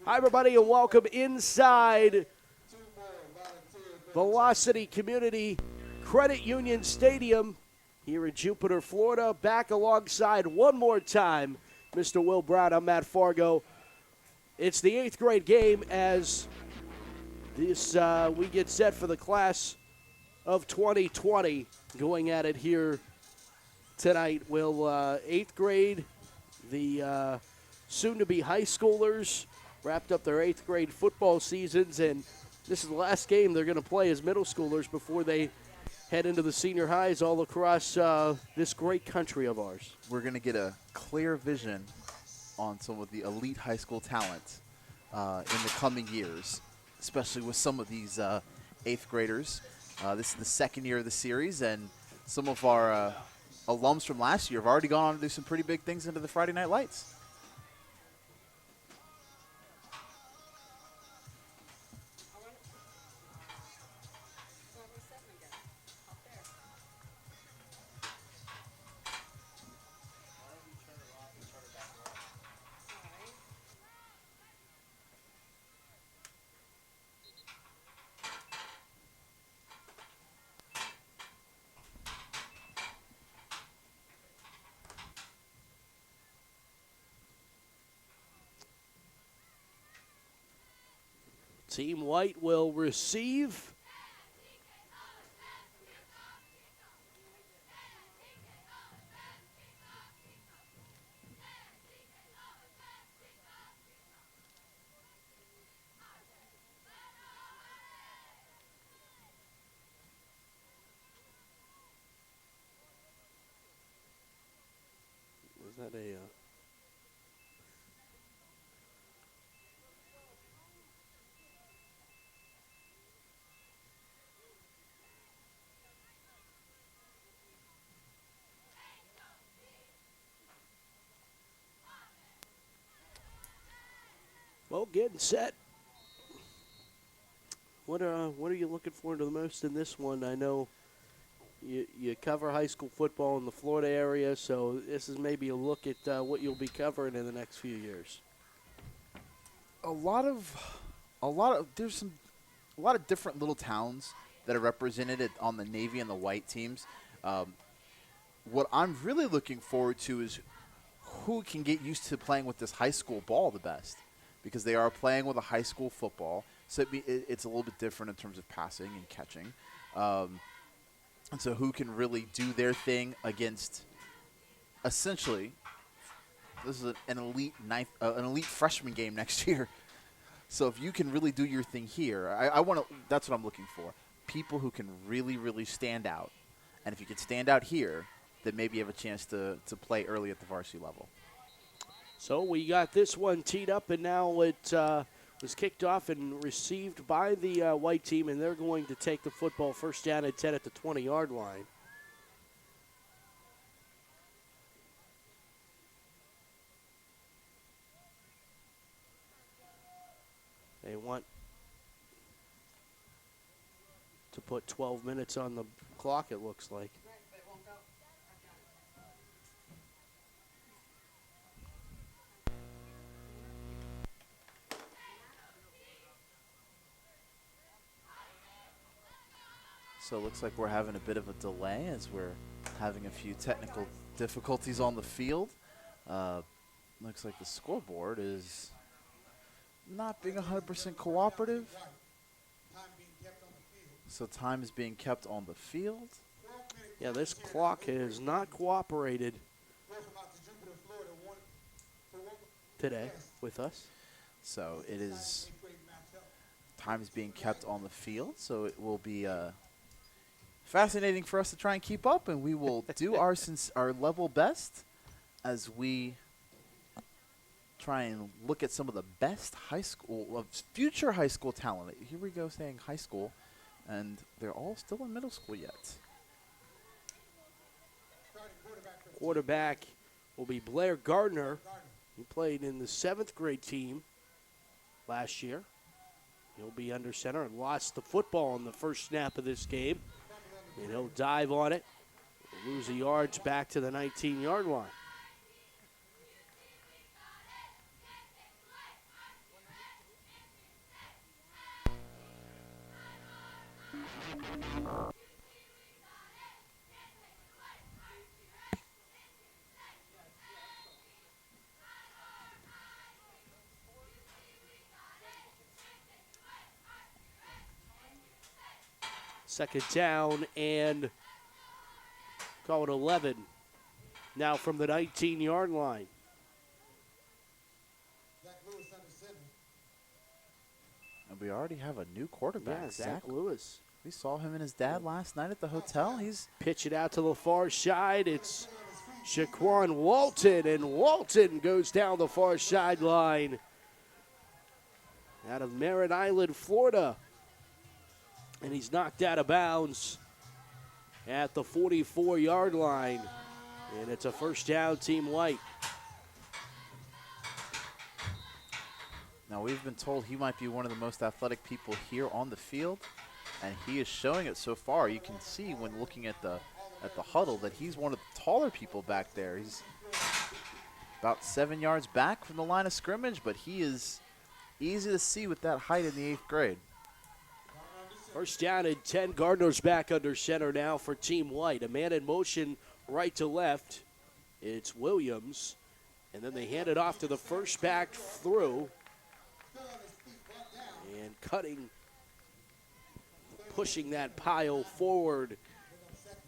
Hi, everybody, and welcome inside Velocity Community Credit Union Stadium here in Jupiter, Florida. Back alongside one more time, Mr. Will Brown. I'm Matt Fargo. It's the 8th grade game as this we get set for the class of 2020 going at it here tonight. Will 8th grade, the soon-to-be high schoolers, wrapped up their 8th grade football seasons, and this is the last game they're going to play as middle schoolers before they head into the senior highs all across this great country of ours. We're going to get a clear vision on some of the elite high school talent in the coming years, especially with some of these 8th graders. This is the second year of the series, and some of our alums from last year have already gone on to do some pretty big things into the Friday Night Lights. Team White will receive. Was that a... Well, getting set. What are you looking forward to the most in this one? I know you cover high school football in the Florida area, so this is maybe a look at what you'll be covering in the next few years. There's a lot of different little towns that are represented on the Navy and the White teams. What I'm really looking forward to is who can get used to playing with this high school ball the best, because they are playing with a high school football, so it's a little bit different in terms of passing and catching. And so who can really do their thing against, essentially, this is an elite freshman game next year. So if you can really do your thing here, that's what I'm looking for. People who can really, really stand out. And if you can stand out here, then maybe you have a chance to play early at the varsity level. So we got this one teed up, and now it was kicked off and received by the White team, and they're going to take the football first down and 10 at the 20-yard line. They want to put 12 minutes on the clock, it looks like. So it looks like we're having a bit of a delay as we're having a few technical difficulties on the field. Looks like the scoreboard is not being 100% cooperative. So time is being kept on the field. Yeah, this clock has not cooperated today with us. So it is, time is being kept on the field, so it will be fascinating for us to try and keep up, and we will do our level best as we try and look at some of the best future high school talent. Here we go saying high school, and they're all still in middle school yet. Quarterback will be Blair Gardner. He played in the 7th grade team last year. He'll be under center and lost the football on the first snap of this game. And he'll dive on it, lose the yards back to the 19-yard line. Second down and call it 11. Now from the 19-yard line. And we already have a new quarterback, Yeah, Zach Lewis. We saw him and his dad last night at the hotel. He's pitch it out to the far side. It's Shaquan Walton, and Walton goes down the far sideline out of Merritt Island, Florida. And he's knocked out of bounds at the 44-yard line. And it's a first down, Team White. Now, we've been told he might be one of the most athletic people here on the field, and he is showing it so far. You can see when looking at the huddle that he's one of the taller people back there. He's about 7 yards back from the line of scrimmage, but he is easy to see with that height in the 8th grade. First down and 10. Gardner's back under center now for Team White. A man in motion right to left. It's Williams. And then they hand it off to the first back through. And pushing that pile forward,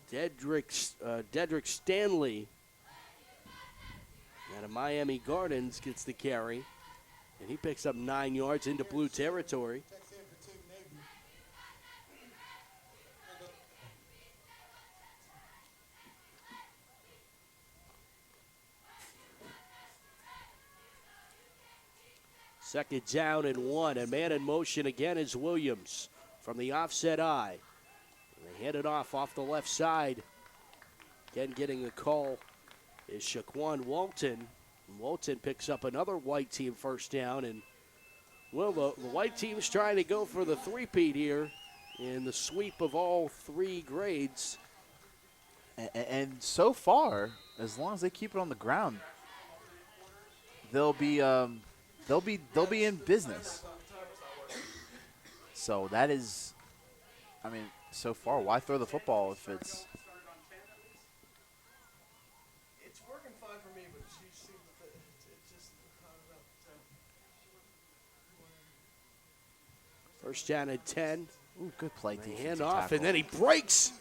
Dedrick Stanley out of Miami Gardens gets the carry. And he picks up 9 yards into blue territory. Second down and 1. A man in motion again is Williams from the offset eye. They hand it off the left side. Again, getting the call is Shaquan Walton. Walton picks up another white team first down. And, well, the white team's trying to go for the three-peat here in the sweep of all 3 grades. And so far, as long as they keep it on the ground, they'll be in business. So that is, I mean, so far, why throw the football if it's? It's working fine for me, but she seems that it's just First down at 10. Ooh, good play. Hand off, and then he breaks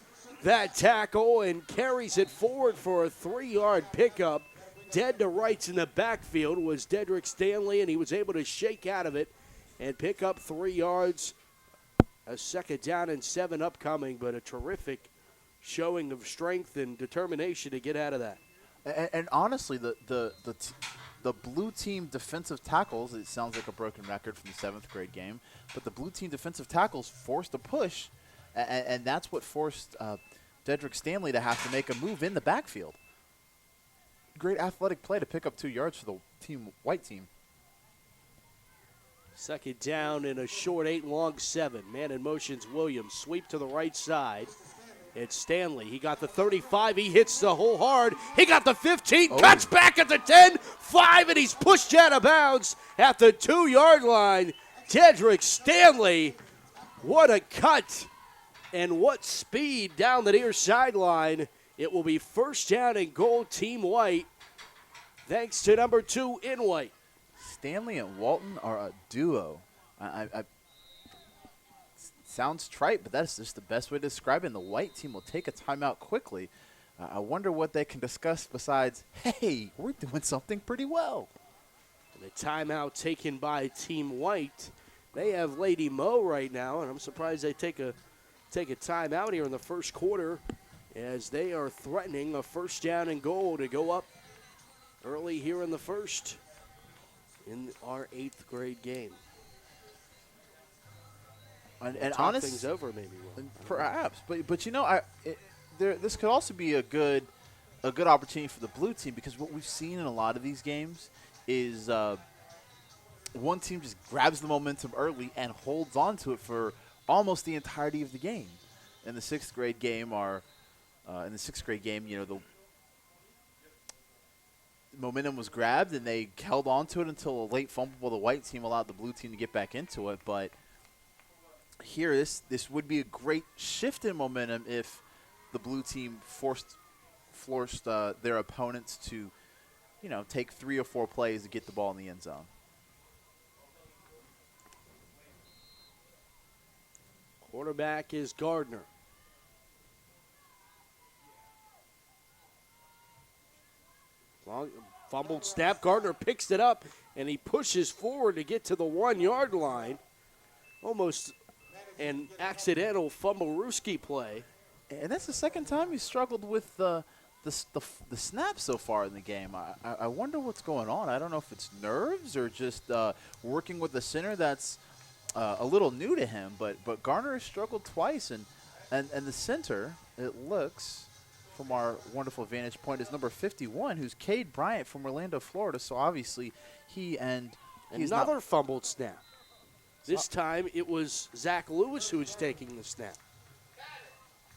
that tackle and carries it forward for a 3-yard pickup. Dead to rights in the backfield was Dedrick Stanley, and he was able to shake out of it and pick up 3 yards. A second down and 7 upcoming, but a terrific showing of strength and determination to get out of that. And honestly, the blue team defensive tackles, it sounds like a broken record from the 7th grade game, but the blue team defensive tackles forced a push, and that's what forced Dedrick Stanley to have to make a move in the backfield. Great athletic play to pick up 2 yards for the white team. Second down and a short 8, long 7. Man in motion's Williams. Sweep to the right side. It's Stanley. He got the 35. He hits the hole hard. He got the 15. Cuts back at the 10, 5, and he's pushed out of bounds at the 2-yard line. Dedrick Stanley. What a cut and what speed down the near sideline. It will be first down and goal, Team White, thanks to number 2 in white. Stanley and Walton are a duo. Sounds trite, but that's just the best way to describe it. And the white team will take a timeout quickly. I wonder what they can discuss besides, hey, we're doing something pretty well. And the timeout taken by Team White. They have Lady Mo right now, and I'm surprised they take a timeout here in the first quarter, as they are threatening a first down and goal to go up early here in the first in our 8th grade game. And talk honestly, things over maybe. Perhaps, but you know, this could also be a good opportunity for the blue team, because what we've seen in a lot of these games is one team just grabs the momentum early and holds on to it for almost the entirety of the game. In the 6th grade game, you know, the momentum was grabbed and they held on to it until a late fumble. The white team allowed the blue team to get back into it, but here, this would be a great shift in momentum if the blue team forced their opponents to, take 3 or 4 plays to get the ball in the end zone. Quarterback is Gardner. Long fumbled snap. Gardner picks it up, and he pushes forward to get to the 1-yard line. Almost an accidental fumble-rooski play. And that's the second time he's struggled with the snaps so far in the game. I wonder what's going on. I don't know if it's nerves or just working with the center that's a little new to him. But Garner has struggled twice, and the center, it looks, from our wonderful vantage point, is number 51, who's Cade Bryant from Orlando, Florida. So obviously he's another fumbled snap. This time it was Zach Lewis who was taking the snap.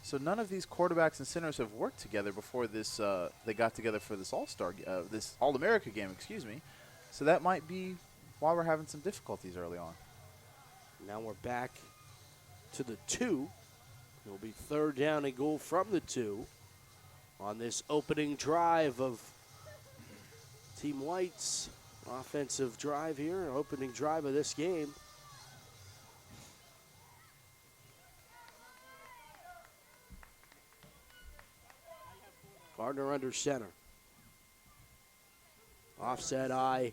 So none of these quarterbacks and centers have worked together before this. They got together for this this All-America game, excuse me. So that might be why we're having some difficulties early on. Now we're back to the 2. It'll be 3rd down and goal from the 2 on this opening drive of Team White's offensive drive here, opening drive of this game. Gardner under center. Offset eye.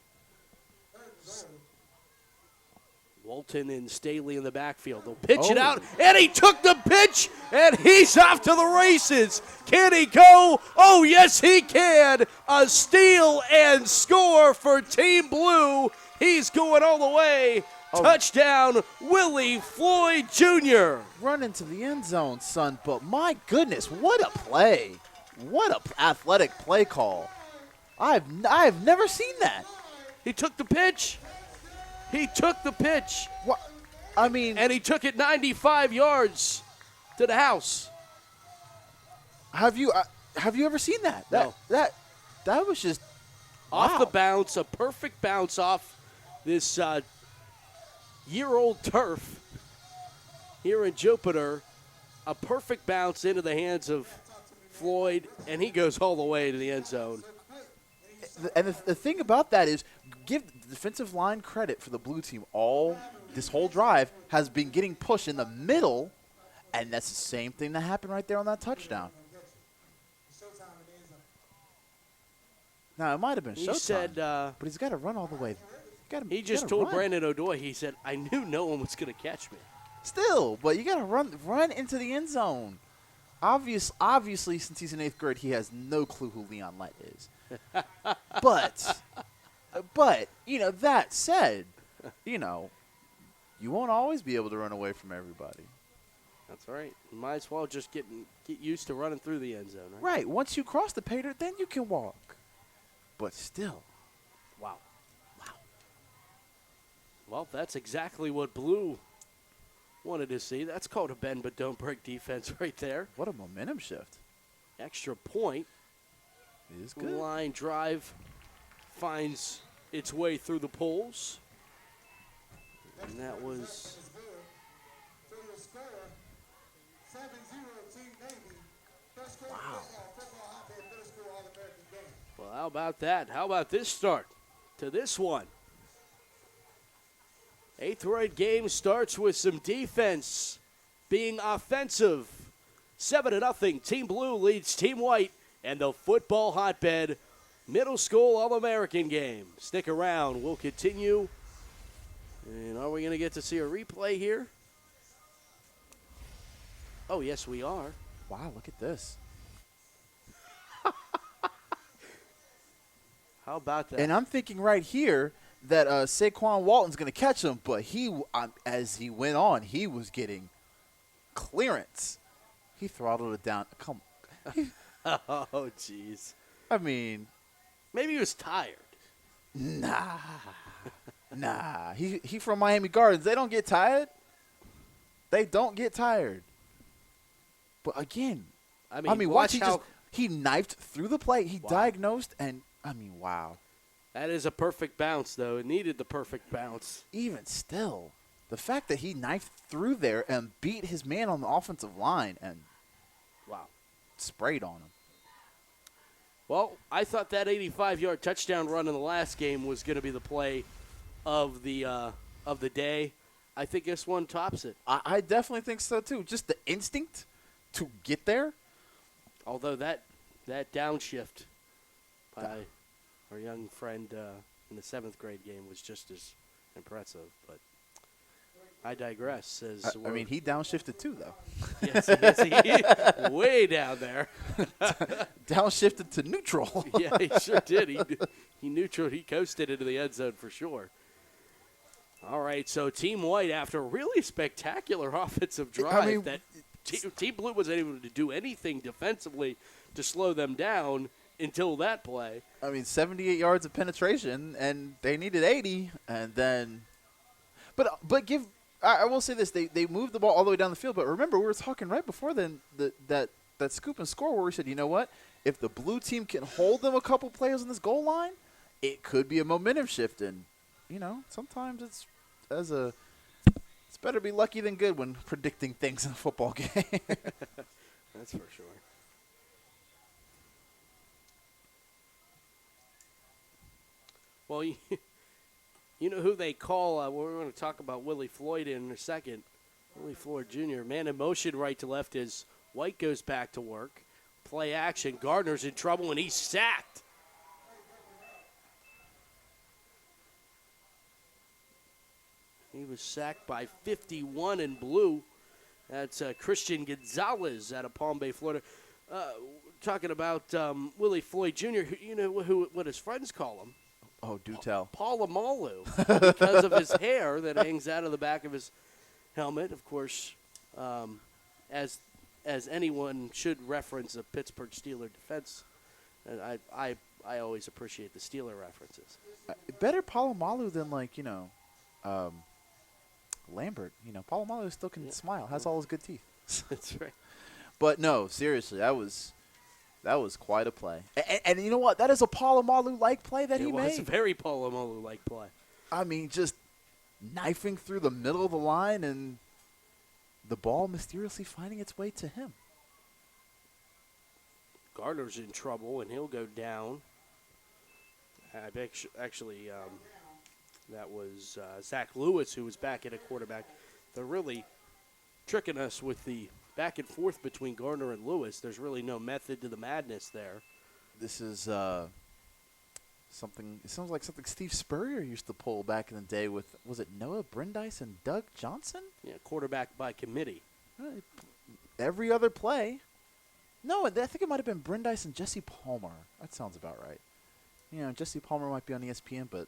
Walton and Staley in the backfield. They'll pitch it out, and he took the pitch, and he's off to the races. Can he go? Oh, yes, he can. A steal and score for Team Blue. He's going all the way. Touchdown, Willie Floyd Jr. Run into the end zone, son, but my goodness, what a play. What a athletic play call. I've never seen that. He took the pitch. He took the pitch. What? I mean, and he took it 95 yards to the house. Have you ever seen that? No. That was just off the bounce, a perfect bounce off this year-old turf here in Jupiter. A perfect bounce into the hands of Floyd, and he goes all the way to the end zone. And the thing about that is, give the defensive line credit for the blue team. This whole drive has been getting pushed in the middle, and that's the same thing that happened right there on that touchdown. Now, it might have been showtime, but he's got to run all the way. He just told Brandon O'Doy, he said, I knew no one was going to catch me. Still, but you got to run into the end zone. Obviously, since he's in 8th grade, he has no clue who Leon Lett is. but that said, you won't always be able to run away from everybody. That's right. You might as well just get used to running through the end zone, right? Right. Once you cross the pay dirt, then you can walk. But still. Wow. Well, that's exactly what Blue wanted to see. That's called a bend but don't break defense right there. What a momentum shift. Extra point. It is good. Line drive finds its way through the poles. And that was... Wow. Well, how about that? How about this start to this one? 8th grade game starts with some defense being offensive. 7-0. Team Blue leads Team White and the football hotbed middle school All-American game. Stick around. We'll continue. And are we going to get to see a replay here? Oh, yes, we are. Wow, look at this. How about that? And I'm thinking right here that Saquon Walton's going to catch him, but as he went on, he was getting clearance. He throttled it down. Come on. Oh, jeez. I mean. Maybe he was tired. Nah. He from Miami Gardens. They don't get tired. They don't get tired. But again, I mean watch how he knifed through the plate. He diagnosed, and I mean, wow. That is a perfect bounce, though. It needed the perfect bounce. Even still, the fact that he knifed through there and beat his man on the offensive line and sprayed on him. Well, I thought that 85-yard touchdown run in the last game was going to be the play of the day. I think this one tops it. I definitely think so, too. Just the instinct to get there. Although that downshift by our young friend in the 7th grade game was just as impressive. But I digress. I mean, he downshifted, too, though. Yes, he way down there. Downshifted to neutral. Yeah, he sure did. He coasted into the end zone for sure. All right, so Team White, after a really spectacular offensive drive, Team Blue wasn't able to do anything defensively to slow them down until that play. I mean, 78 yards of penetration, and they needed 80, and then – but I will say this. They moved the ball all the way down the field, but remember, we were talking right before then that scoop and score where we said, you know what? If the blue team can hold them a couple plays on this goal line, it could be a momentum shift. And, you know, sometimes it's better to be lucky than good when predicting things in a football game. That's for sure. Well, you know who they call, we're going to talk about Willie Floyd in a second. Willie Floyd Jr., man in motion right to left as White goes back to work. Play action. Gardner's in trouble, and he's sacked. He was sacked by 51 in blue. That's Christian Gonzalez out of Palm Bay, Florida. Talking about Willie Floyd Jr., you know what his friends call him. Oh, do tell. Palamalu, because of his hair that hangs out of the back of his helmet. Of course, as anyone should reference a Pittsburgh Steeler defense, and I always appreciate the Steeler references. Better Palamalu than, like, you know, Lambert. You know, Palamalu still can smile, has all his good teeth. That's right. But no, seriously, that was quite a play. And you know what? That is a Palamalu-like play that he made. It was a very Palamalu-like play. I mean, just knifing through the middle of the line and the ball mysteriously finding its way to him. Gardner's in trouble, and he'll go down. Actually, that was Zach Lewis who was back at a quarterback. They're really tricking us with the back and forth between Gardner and Lewis. There's really no method to the madness there. This is something. It sounds like something Steve Spurrier used to pull back in the day with, was it Noah Brindise and Doug Johnson? Yeah, quarterback by committee. Every other play. No, I think it might have been Brindise and Jesse Palmer. That sounds about right. You know, Jesse Palmer might be on ESPN, but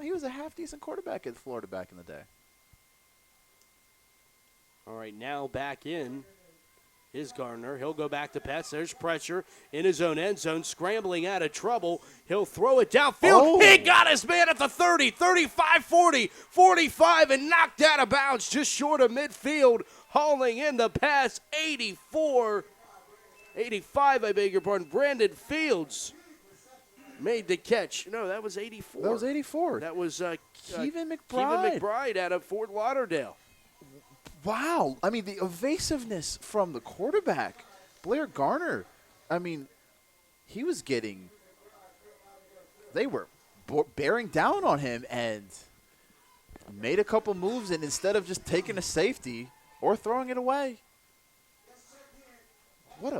he was a half-decent quarterback at Florida back in the day. All right, now back in is Gardner. He'll go back to pass. There's pressure in his own end zone, scrambling out of trouble. He'll throw it downfield. Oh. He got his man at the 30, 35, 40, 45, and knocked out of bounds just short of midfield, hauling in the pass 85, I beg your pardon. Brandon Fields made the catch. No, that was 84. That was 84. That was Kevin McBride. Kevin McBride out of Fort Lauderdale. Wow. I mean, the evasiveness from the quarterback, Blair Garner. I mean, he was getting – they were bearing down on him and made a couple moves, and instead of just taking a safety or throwing it away, what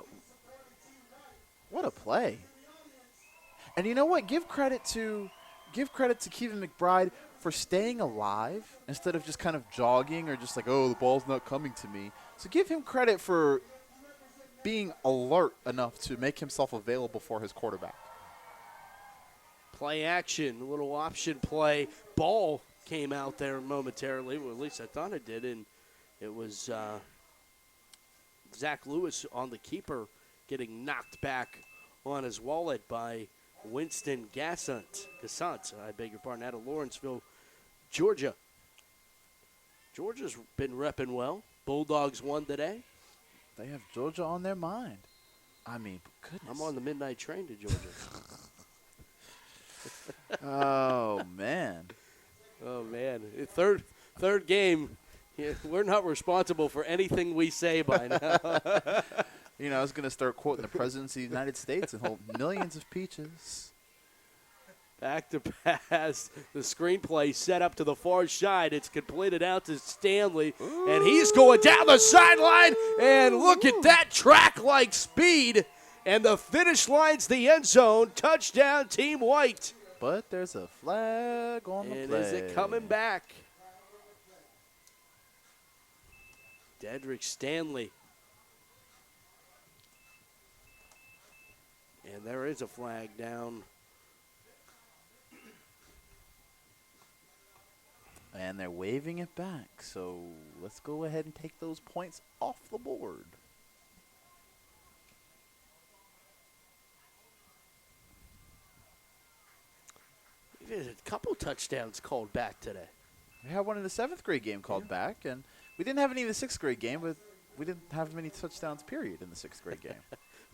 a play. And you know what? Give credit to Kevin McBride for staying alive instead of just kind of jogging or just like, oh, the ball's not coming to me. So give him credit for being alert enough to make himself available for his quarterback. Play action, a little option play. Ball came out there momentarily. Well, at least I thought it did. And it was Zach Lewis on the keeper getting knocked back on his wallet by Winston Gassant, I beg your pardon, out of Lawrenceville, Georgia. Georgia's been repping well. Bulldogs won today. They have Georgia on their mind. I mean, goodness. I'm on the midnight train to Georgia. Oh, man. Oh, man. Third game Yeah, we're not responsible for anything we say by now. You know, I was going to start quoting the President of the United States and hold millions of peaches. Back to pass. The screenplay set up to the far side. It's completed out to Stanley. Ooh. And he's going down the sideline. And look at that track-like speed. And the finish line's the end zone. Touchdown, Team White. But there's a flag on the play. And is it coming back? Dedrick Stanley. And there is a flag down. And they're waving it back. So let's go ahead and take those points off the board. We've had a couple touchdowns called back today. We had one in the 7th grade game called back, and we didn't have any in the 6th grade game, but we didn't have many touchdowns, period, in the 6th grade game.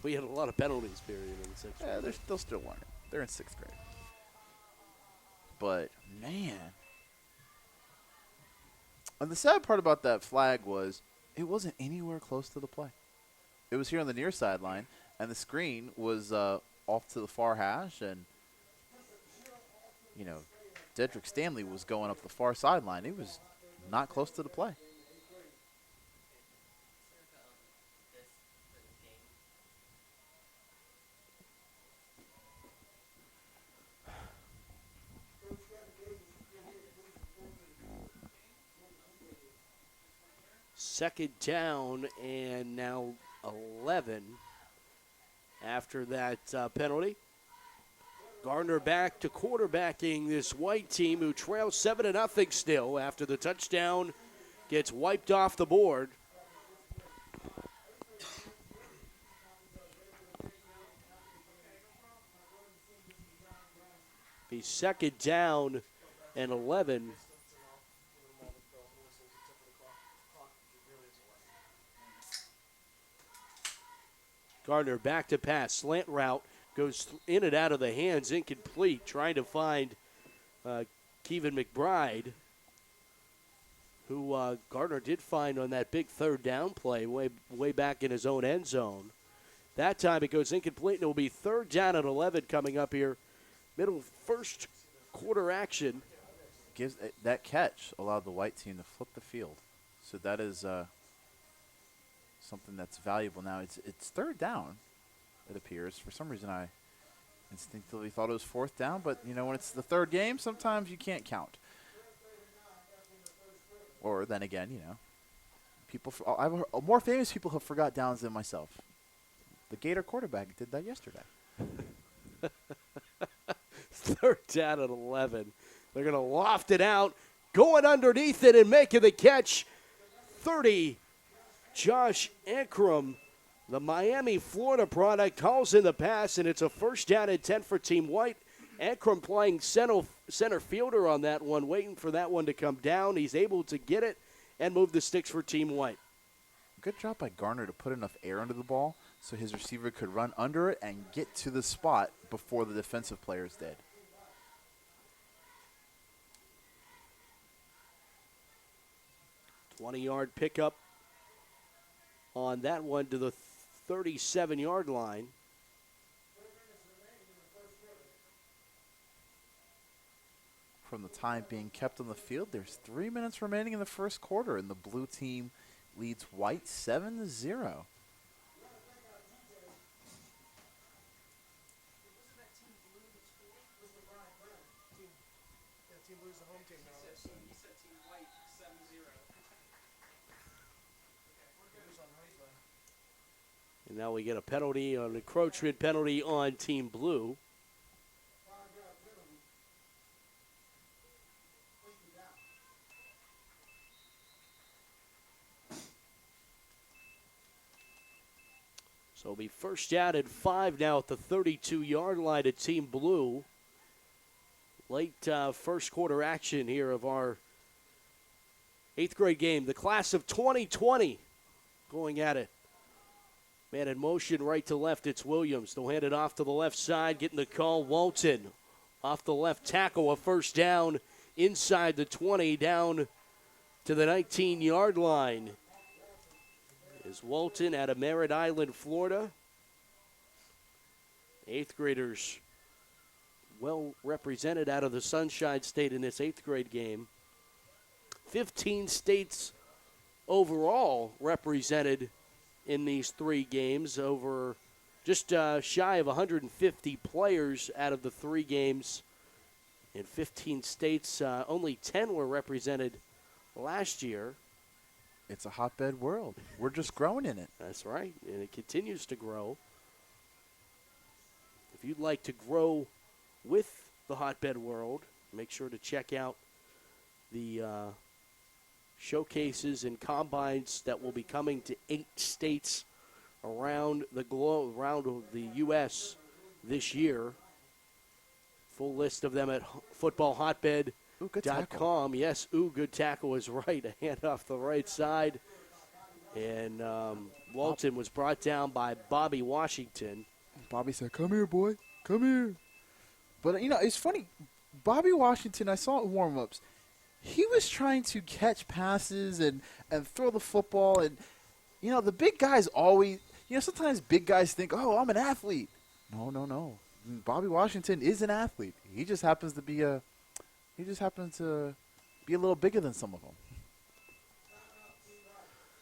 We had a lot of penalties, period, in the 6th grade. Yeah, they'll still learning. They're in 6th grade. But, man. And the sad part about that flag was it wasn't anywhere close to the play. It was here on the near sideline, and the screen was off to the far hash, and, you know, Dedrick Stanley was going up the far sideline. It was not close to the play. Second down and now 11 after that penalty. Gardner back to quarterbacking this White team who trails 7-0 still after the touchdown gets wiped off the board. Be second down and 11. Gardner back to pass, slant route, goes in and out of the hands, incomplete, trying to find Kevin McBride, who Gardner did find on that big third down play way back in his own end zone. That time it goes incomplete, and it will be third down and 11 coming up here. Middle first quarter action. That catch allowed the White team to flip the field. So that is something that's valuable now. It's third down, it appears. For some reason, I instinctively thought it was fourth down, but, you know, when it's the third game, sometimes you can't count. Or then again, you know, more famous people have forgot downs than myself. The Gator quarterback did that yesterday. Third down at 11. They're going to loft it out, going underneath it and making the catch. 30. Josh Ankrum, the Miami, Florida product, calls in the pass, and it's a first down and 10 for Team White. Ankrum playing center fielder on that one, waiting for that one to come down. He's able to get it and move the sticks for Team White. Good job by Garner to put enough air under the ball so his receiver could run under it and get to the spot before the defensive players did. Yard pickup on that one to the 37-yard line. From the time being kept on the field, there's 3 minutes remaining in the first quarter, and the blue team leads White 7-0. And now we get a penalty, an encroachment penalty on Team Blue. So it'll be first down and 5 now at the 32-yard line at Team Blue. Late first quarter action here of our 8th grade game. The class of 2020 going at it. Man in motion right to left, it's Williams. They'll hand it off to the left side, getting the call. Walton off the left tackle, a first down inside the 20, down to the 19-yard line is Walton out of Merritt Island, Florida. 8th graders well represented out of the Sunshine State in this 8th grade game. 15 states overall represented in these 3 games, over just shy of 150 players out of the 3 games. In 15 states, only 10 were represented last year. It's a hotbed world. We're just growing in it. That's right, and it continues to grow. If you'd like to grow with the hotbed world, make sure to check out the showcases and combines that will be coming to 8 states around the globe, around the U.S. this year. Full list of them at FootballHotbed.com. Yes, good tackle is right. A hand off the right side. And Walton was brought down by Bobby Washington. Bobby said, "Come here, boy. Come here." But, it's funny. Bobby Washington, I saw in warm-ups, he was trying to catch passes and throw the football. And, the big guys always, sometimes big guys think, oh, I'm an athlete. No. Bobby Washington is an athlete. He just happens to be a little bigger than some of them.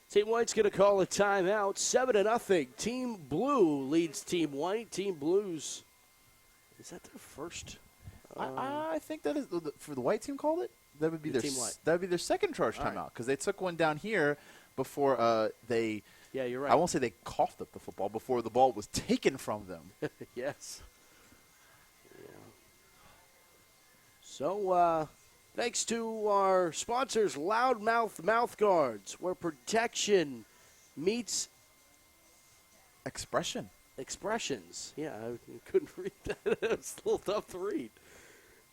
Team White's going to call a timeout. 7-0. Team Blue leads Team White. Team Blues, is that their first? I think that is for the white team called it. That would be their second charge timeout, because they took one down here before they. Yeah, you're right. I won't say they coughed up the football before the ball was taken from them. Yes. Yeah. So, thanks to our sponsors, Loudmouth Mouth Guards, where protection meets expressions. Yeah, I couldn't read that. It's a little tough to read.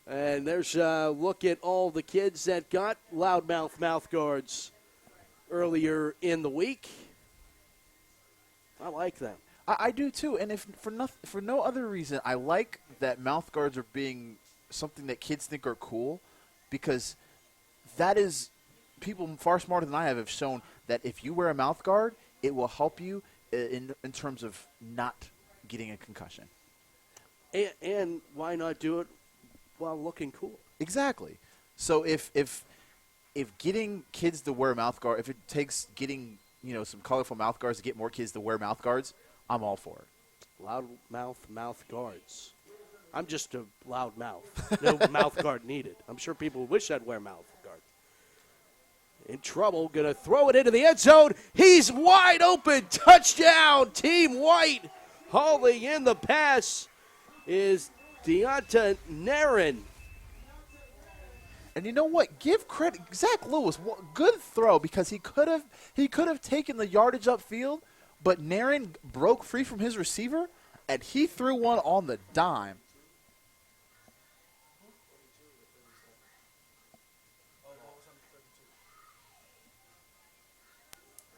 And there's a look at all the kids that got Loudmouth Mouth Guards earlier in the week. I like them. I do too, and if for no other reason, I like that mouth guards are being something that kids think are cool, because that is, people far smarter than I have shown that if you wear a mouth guard, it will help you in terms of not getting a concussion. And why not do it while looking cool? Exactly. So if getting kids to wear mouth guard, if it takes getting some colorful mouth guards to get more kids to wear mouth guards, I'm all for it. Loudmouth mouth guards. I'm just a loud mouth. No mouth guard needed. I'm sure people wish I'd wear mouth guard. In trouble, gonna throw it into the end zone. He's wide open. Touchdown, Team White. Hauling in the pass is Deonta Narin. And you know what? Give credit, Zach Lewis. Good throw, because he could have taken the yardage upfield, but Narin broke free from his receiver, and he threw one on the dime.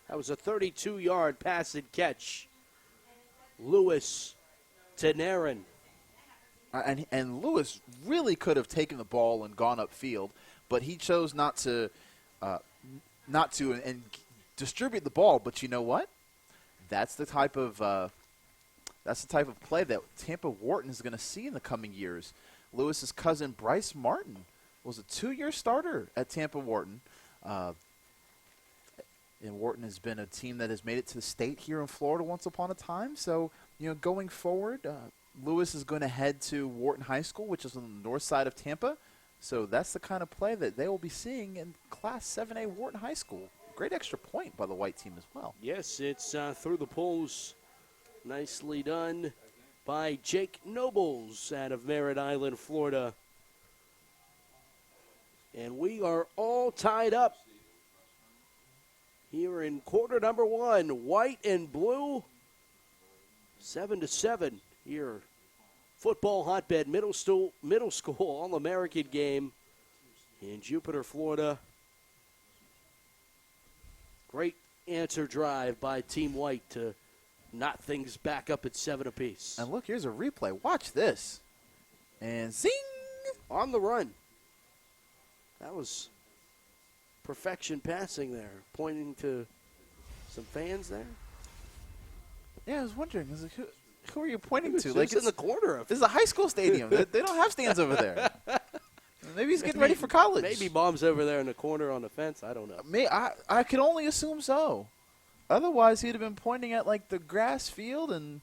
That was a 32-yard pass and catch. Lewis to Narin. And Lewis really could have taken the ball and gone upfield, but he chose not to and distribute the ball. But you know what? That's the type of play that Tampa Wharton is going to see in the coming years. Lewis's cousin Bryce Martin was a 2-year starter at Tampa Wharton. And Wharton has been a team that has made it to the state here in Florida once upon a time. So, going forward, Lewis is going to head to Wharton High School, which is on the north side of Tampa. So that's the kind of play that they will be seeing in Class 7A Wharton High School. Great extra point by the white team as well. Yes, it's through the poles. Nicely done by Jake Nobles out of Merritt Island, Florida. And we are all tied up here in quarter number 1. White and blue, 7-7 here. Football Hotbed Middle School All-American game in Jupiter, Florida. Great answer drive by Team White to knot things back up at 7 apiece. And look, here's a replay. Watch this. And zing! On the run. That was perfection passing there, pointing to some fans there. Yeah, I was wondering, who are you pointing to? Like, it's in the corner of. This is a high school stadium. They don't have stands over there. Maybe he's getting ready for college. Maybe Mom's over there in the corner on the fence. I don't know. I could only assume so. Otherwise, he'd have been pointing at like the grass field and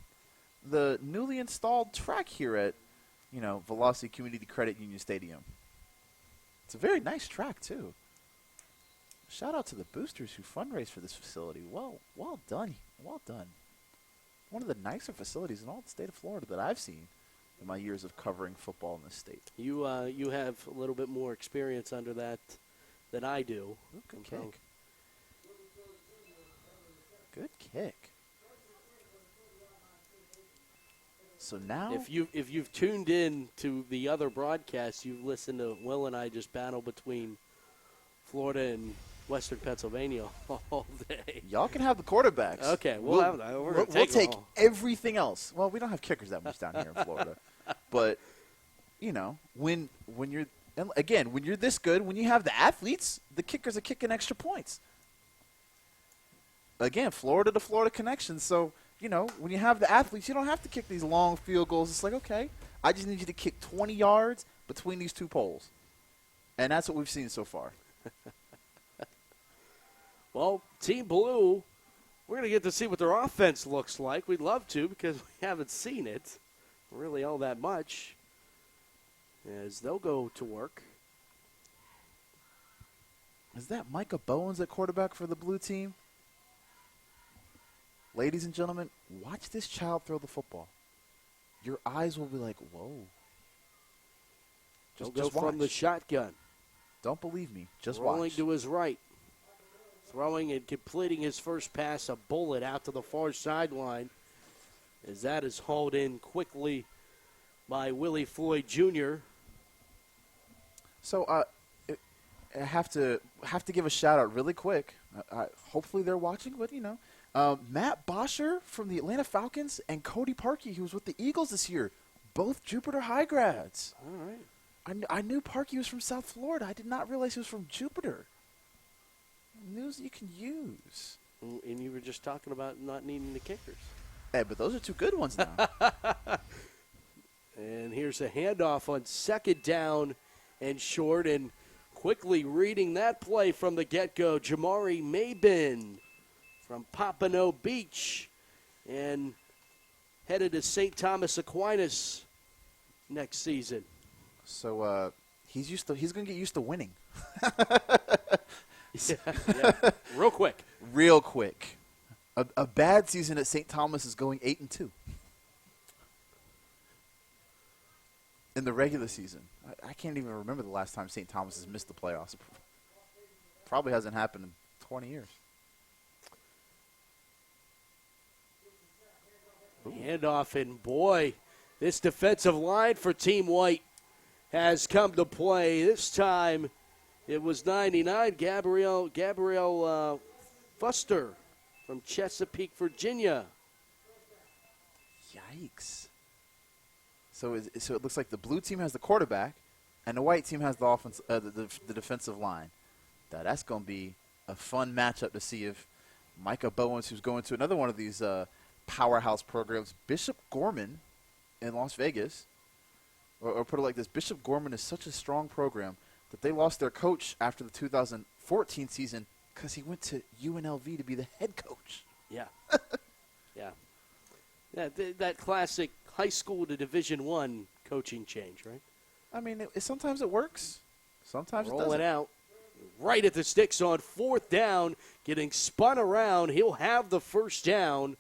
the newly installed track here at, Velocity Community Credit Union Stadium. It's a very nice track too. Shout out to the boosters who fundraised for this facility. Well done. Well done. One of the nicer facilities in all the state of Florida that I've seen in my years of covering football in this state. You have a little bit more experience under that than I do. Ooh, good kick. Good kick. So now, if you've tuned in to the other broadcasts, you've listened to Will and I just battle between Florida and Western Pennsylvania all day. Y'all can have the quarterbacks. Okay, we'll take everything else. Well, we don't have kickers that much down here in Florida, but when you're when you're this good, when you have the athletes, the kickers are kicking extra points. Again, Florida to Florida connection. So when you have the athletes, you don't have to kick these long field goals. It's like, okay, I just need you to kick 20 yards between these two poles, and that's what we've seen so far. Well, Team Blue, we're going to get to see what their offense looks like. We'd love to because we haven't seen it really all that much as they'll go to work. Is that Micah Bowens at quarterback for the blue team? Ladies and gentlemen, watch this child throw the football. Your eyes will be like, whoa. Just go from the shotgun. Don't believe me. Just Rolling watch. to his right. Throwing and completing his first pass, a bullet out to the far sideline. As that is hauled in quickly by Willie Floyd Jr. So I have to give a shout out really quick. Hopefully they're watching, but Matt Bosher from the Atlanta Falcons and Cody Parkey, who was with the Eagles this year, both Jupiter High grads. All right. I knew Parkey was from South Florida. I did not realize he was from Jupiter. News you can use. And you were just talking about not needing the kickers. Hey, but those are two good ones now. And here's a handoff on second down and short. And quickly reading that play from the get-go, Jamari Mabin from Pompano Beach and headed to St. Thomas Aquinas next season. So he's going to get used to winning. Yeah. Real quick. Real quick. A bad season at St. Thomas is going 8-2 in the regular season. I can't even remember the last time St. Thomas has missed the playoffs. Probably hasn't happened in 20 years. Handoff, and boy, this defensive line for Team White has come to play. This time it was 99, Gabrielle Fuster from Chesapeake, Virginia. Yikes. So it looks like the blue team has the quarterback, and the white team has the the defensive line. That's going to be a fun matchup to see if Micah Bowens, who's going to another one of these powerhouse programs, Bishop Gorman in Las Vegas, or put it like this, Bishop Gorman is such a strong program that they lost their coach after the 2014 season because he went to UNLV to be the head coach. Yeah. Yeah, that classic high school to Division I coaching change, right? I mean, sometimes it works. Sometimes it doesn't. Rolling out right at the sticks on fourth down, getting spun around. He'll have the first down.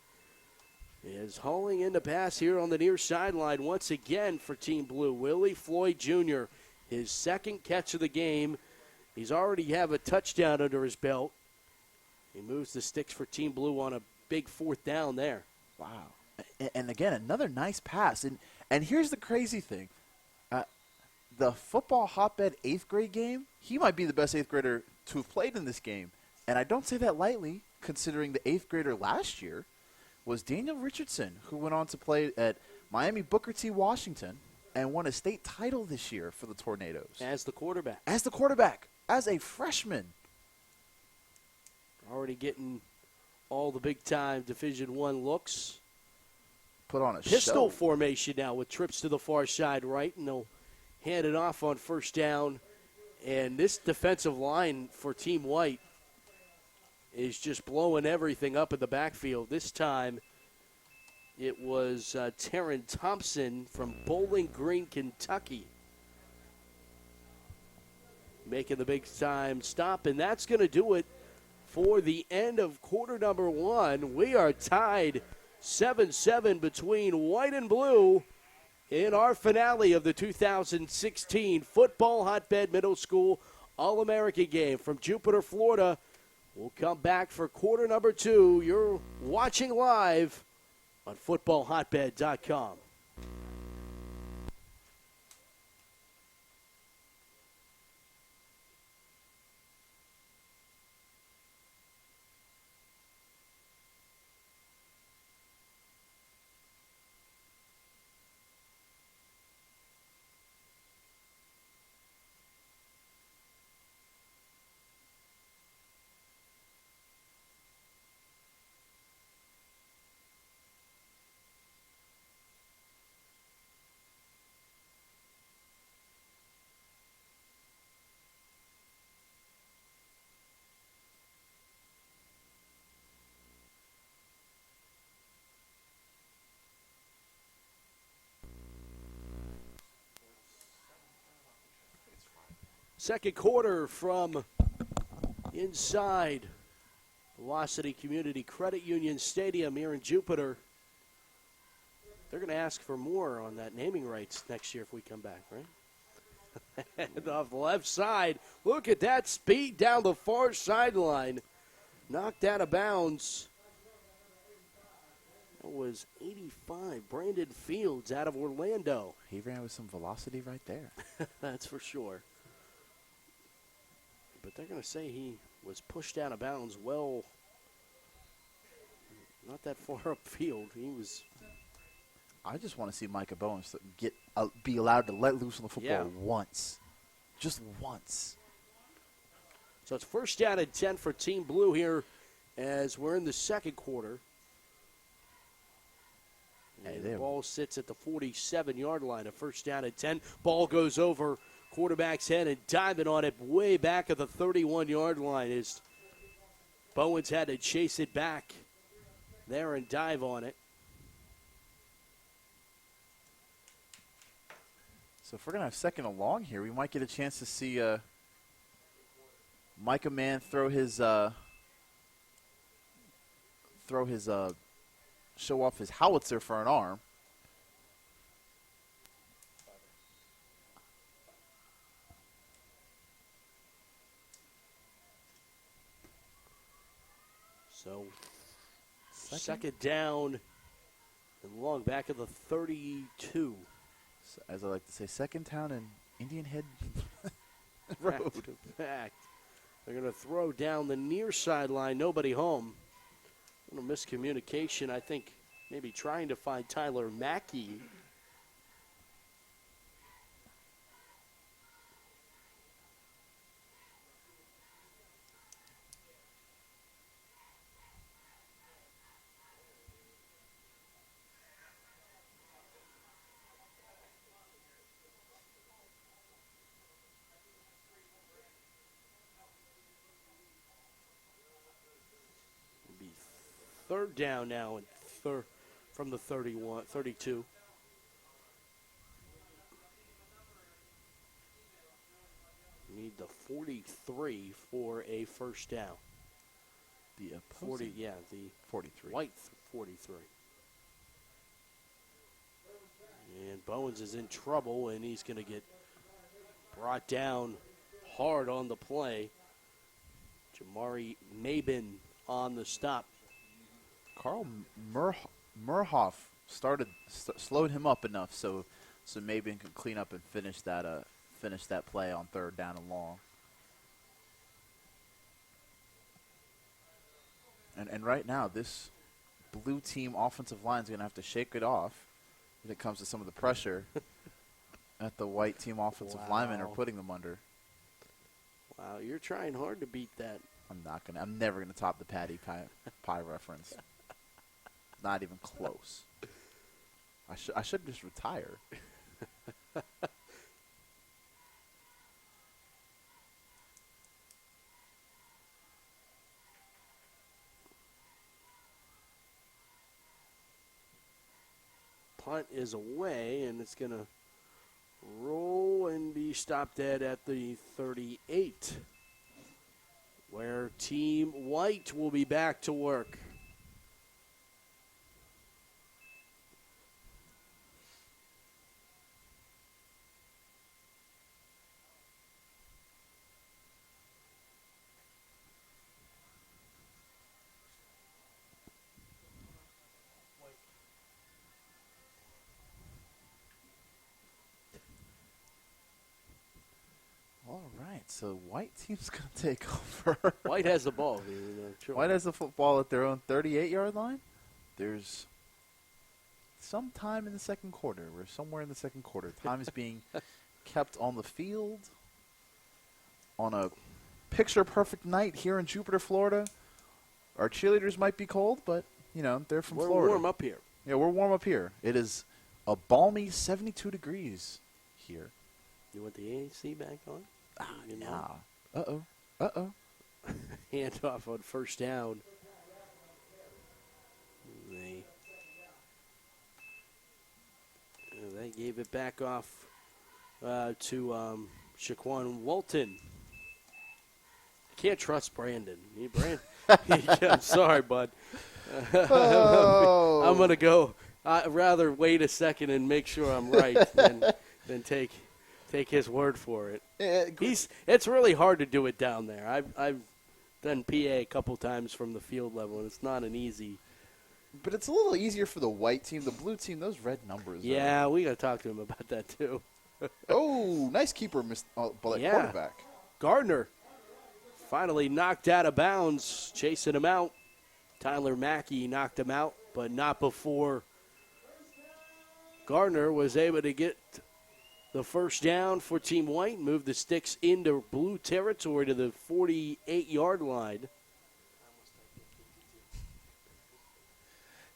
Is hauling in the pass here on the near sideline once again for Team Blue. Willie Floyd Jr., his second catch of the game. He's already have a touchdown under his belt. He moves the sticks for Team Blue on a big fourth down there. Wow. And again, another nice pass. And here's the crazy thing. The football hotbed 8th grade game, he might be the best 8th grader to have played in this game. And I don't say that lightly, considering the 8th grader last year was Daniel Richardson, who went on to play at Miami Booker T. Washington and won a state title this year for the Tornadoes. As the quarterback. As a freshman. already getting all the big-time Division I looks. Put on a Pistol show. formation now with trips to the far side right, and they'll hand it off on first down. And this defensive line for Team White is just blowing everything up in the backfield. This time it was Taryn Thompson from Bowling Green, Kentucky, making the big-time stop, and that's going to do it for the end of quarter number 1. We are tied 7-7 between white and blue in our finale of the 2016 Football Hotbed Middle School All-American game from Jupiter, Florida. We'll come back for quarter number 2. You're watching live on FootballHotbed.com. Second quarter from inside Velocity Community Credit Union Stadium here in Jupiter. They're going to ask for more on that naming rights next year if we come back, right? And off the left side, look at that speed down the far sideline. Knocked out of bounds. That was 85. Brandon Fields out of Orlando. He ran with some velocity right there. That's for sure. But they're going to say he was pushed out of bounds well, not that far upfield. He was. I just want to see Micah Bowens be allowed to let loose on the football once. Just once. So it's first down and 10 for Team Blue here as we're in the second quarter. And the ball sits at the 47-yard line. A first down and 10. Ball goes over quarterback's head and diving on it way back at the 31-yard line as Bowens had to chase it back there and dive on it. So if we're going to have second and long here, we might get a chance to see Micah Mann throw his show off his howitzer for an arm. So second down and long back at the 32. So, as I like to say, second down and Indian Head Road. Back. They're going to throw down the near sideline. Nobody home. A little miscommunication, I think, maybe trying to find Tyler Mackey. Third down now and from the 32. Need the 43 for a first down. The opposing 43. White 43. And Bowens is in trouble, and he's going to get brought down hard on the play. Jamari Mabin on the stop. Carl Murhoff slowed him up enough so Mabin could clean up and finish that play on third down and long. And right now, this blue team offensive line is going to have to shake it off when it comes to some of the pressure that the white team offensive linemen are putting them under. Wow, you're trying hard to beat that. I'm never gonna top the Patty Pie reference. Not even close. I should just retire. Punt is away, and it's going to roll and be stopped at the 38, where Team White will be back to work. All right, so White team's going to take over. White has the ball. White has the football at their own 38-yard line. There's some time in the second quarter. We're somewhere in the second quarter. Time is being kept on the field on a picture-perfect night here in Jupiter, Florida. Our cheerleaders might be cold, but, they're from Florida. We're warm up here. Yeah, we're warm up here. It is a balmy 72 degrees here. You want the AC back on? Nah. Uh-oh. Handoff on first down. They gave it back off to Shaquan Walton. Can't trust Brandon. I'm sorry, bud. I'm going to go. I'd rather wait a second and make sure I'm right than take his word for it. It's really hard to do it down there. I've done PA a couple times from the field level, and it's not an easy. But it's a little easier for the white team. The blue team, those red numbers. Yeah, we got to talk to him about that too. Oh, nice keeper, quarterback. Gardner finally knocked out of bounds, chasing him out. Tyler Mackey knocked him out, but not before Gardner was able to get the first down for Team White, move the sticks into blue territory to the 48-yard line.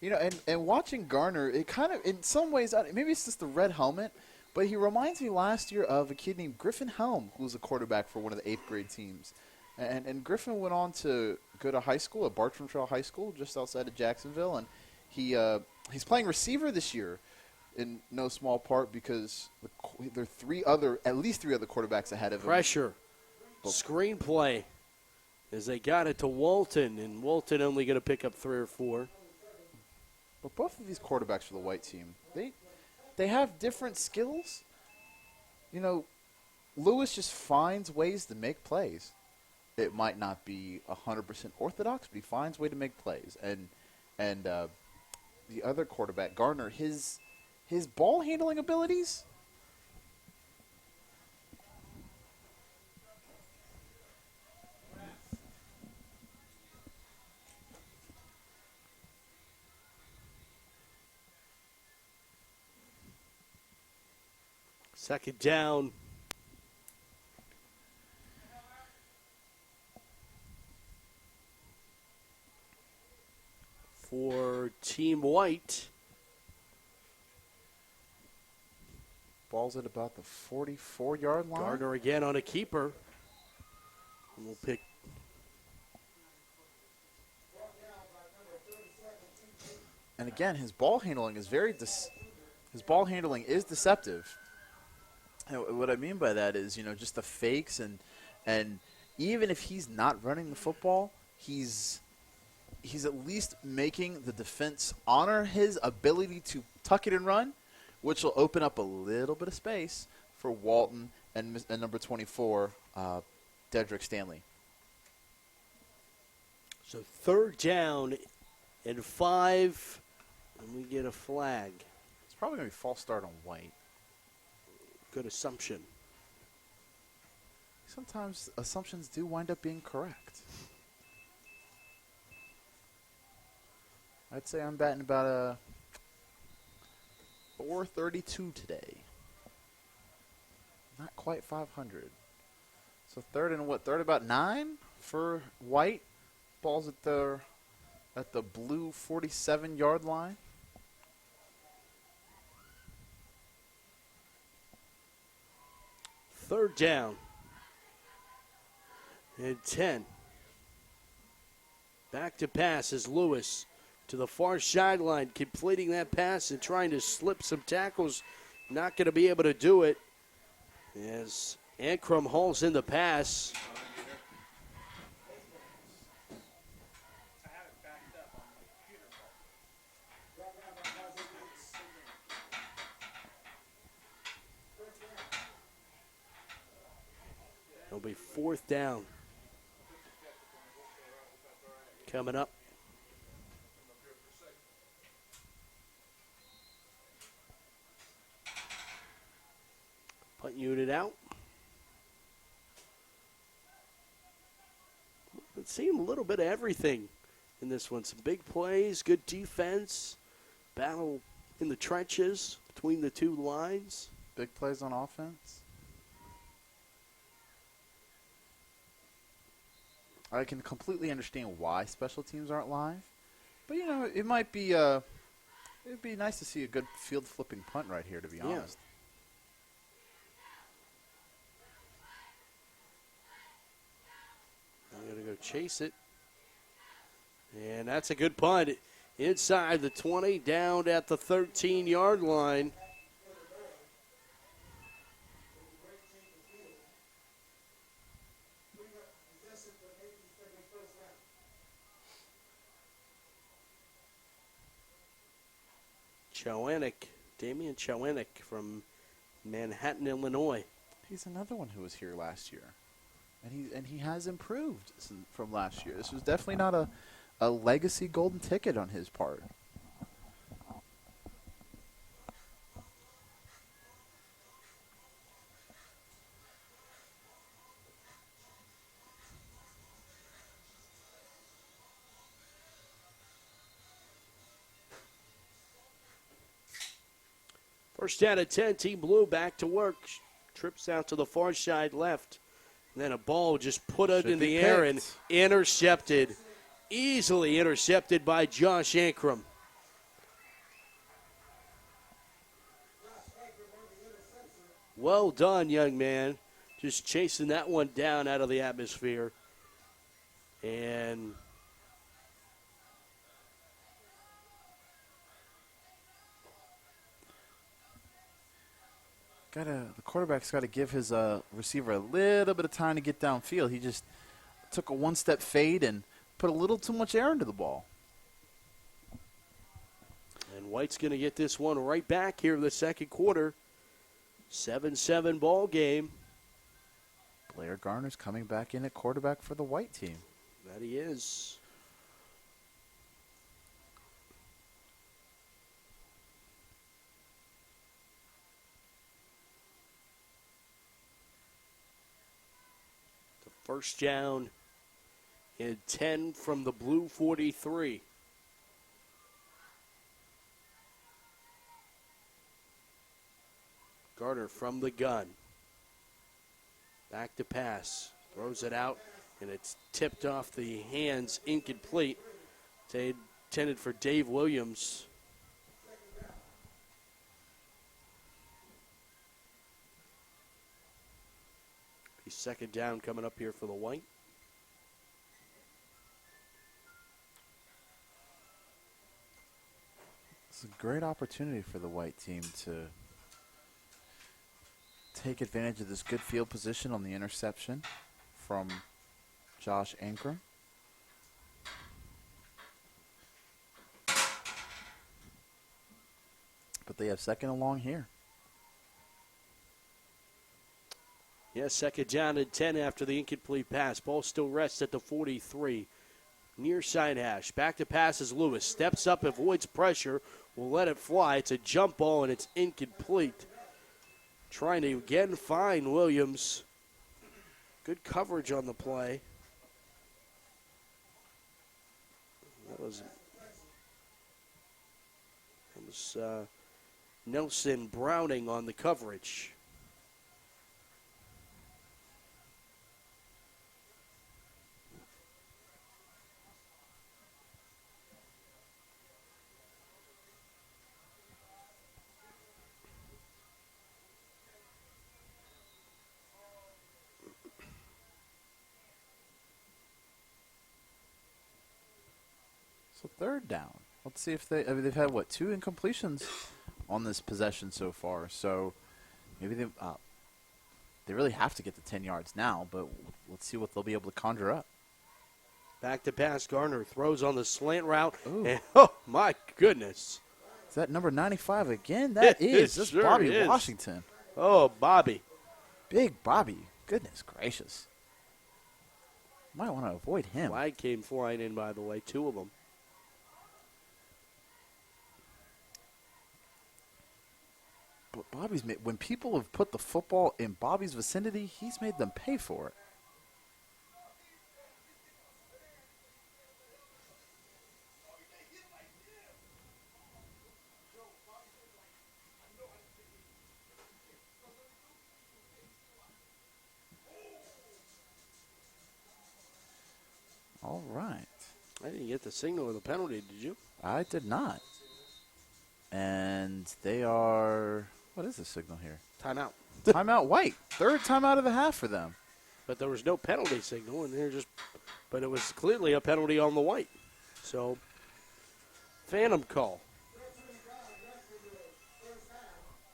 And watching Garner, it kind of, in some ways, maybe it's just the red helmet, but he reminds me last year of a kid named Griffin Helm, who was a quarterback for one of the 8th grade teams. And Griffin went on to go to high school at Bartram Trail High School just outside of Jacksonville, and he's playing receiver this year in no small part because there are at least three other quarterbacks ahead of him. Pressure. Screenplay as they got it to Walton, and Walton only going to pick up 3 or 4. But both of these quarterbacks for the white team, they have different skills. Lewis just finds ways to make plays. It might not be 100% orthodox, but he finds a way to make plays. And the other quarterback, Gardner, his ball handling abilities. Second down. For Team White. Ball's at about the 44-yard line. Gardner again on a keeper. And we'll pick. And again, his ball handling is deceptive. And what I mean by that is, just the fakes and even if he's not running the football, he's at least making the defense honor his ability to tuck it and run, which will open up a little bit of space for Walton and number 24, Dedrick Stanley. So third down and 5, and we get a flag. It's probably going to be false start on White. Good assumption. Sometimes assumptions do wind up being correct. I'd say I'm batting about a 432 today. Not quite 500. So third and what? Third about 9 for White. Ball's at the blue 47-yard line. Third down. And 10. Back to pass is Lewis to the far sideline, completing that pass and trying to slip some tackles. Not going to be able to do it as Ankrum hauls in the pass. It'll be fourth down. Coming up. Punt unit out. It's seen a little bit of everything in this one. Some big plays, good defense, battle in the trenches between the two lines. Big plays on offense. I can completely understand why special teams aren't live, but you know it might be it'd be nice to see a good field flipping punt right here, to be honest. I'm gonna go chase it, and that's a good punt inside the 20, down at the 13-yard line. Damian Chowanek from Manhattan, Illinois. He's another one who was here last year, and he has improved from last year. This was definitely not a legacy golden ticket on his part. First down at 10, Team Blue back to work. Trips out to the far side left. And then a ball just put it in the air and intercepted. Easily intercepted by Josh Ankrum. Well done, young man. Just chasing that one down out of the atmosphere. And the quarterback's got to give his receiver a little bit of time to get downfield. He just took a one-step fade and put a little too much air into the ball. And White's going to get this one right back here in the second quarter. 7-7 ball game. Blair Garner's coming back in at quarterback for the White team. That he is. First down and 10 from the blue 43. Gardner from the gun. Back to pass. Throws it out, and it's tipped off the hands, incomplete. Intended for Dave Williams. Second down coming up here for the White. It's a great opportunity for the White team to take advantage of this good field position on the interception from Josh Ankrum. But they have second and long here. Yeah, second down and 10 after the incomplete pass. Ball still rests at the 43. Near side hash. Back to pass is Lewis. Steps up, avoids pressure. Will let it fly. It's a jump ball, and it's incomplete. Trying to again find Williams. Good coverage on the play. That was Nelson Browning on the coverage. So third down. Let's see if they've had, what, 2 incompletions on this possession so far. So maybe they really have to get to 10 yards now, but let's see what they'll be able to conjure up. Back to pass. Garner throws on the slant route. Ooh. And, oh, my goodness. Is that number 95 again? That is. That's sure Bobby is. Washington. Oh, Bobby. Big Bobby. Goodness gracious. Might want to avoid him. Flag came flying in, by the way, 2 of them. But when people have put the football in Bobby's vicinity, he's made them pay for it. All right. I didn't get the signal of the penalty, did you? I did not. And they are, what is the signal here? Timeout. Timeout White. Third timeout of the half for them. But there was no penalty signal, and but it was clearly a penalty on the White. So, phantom call.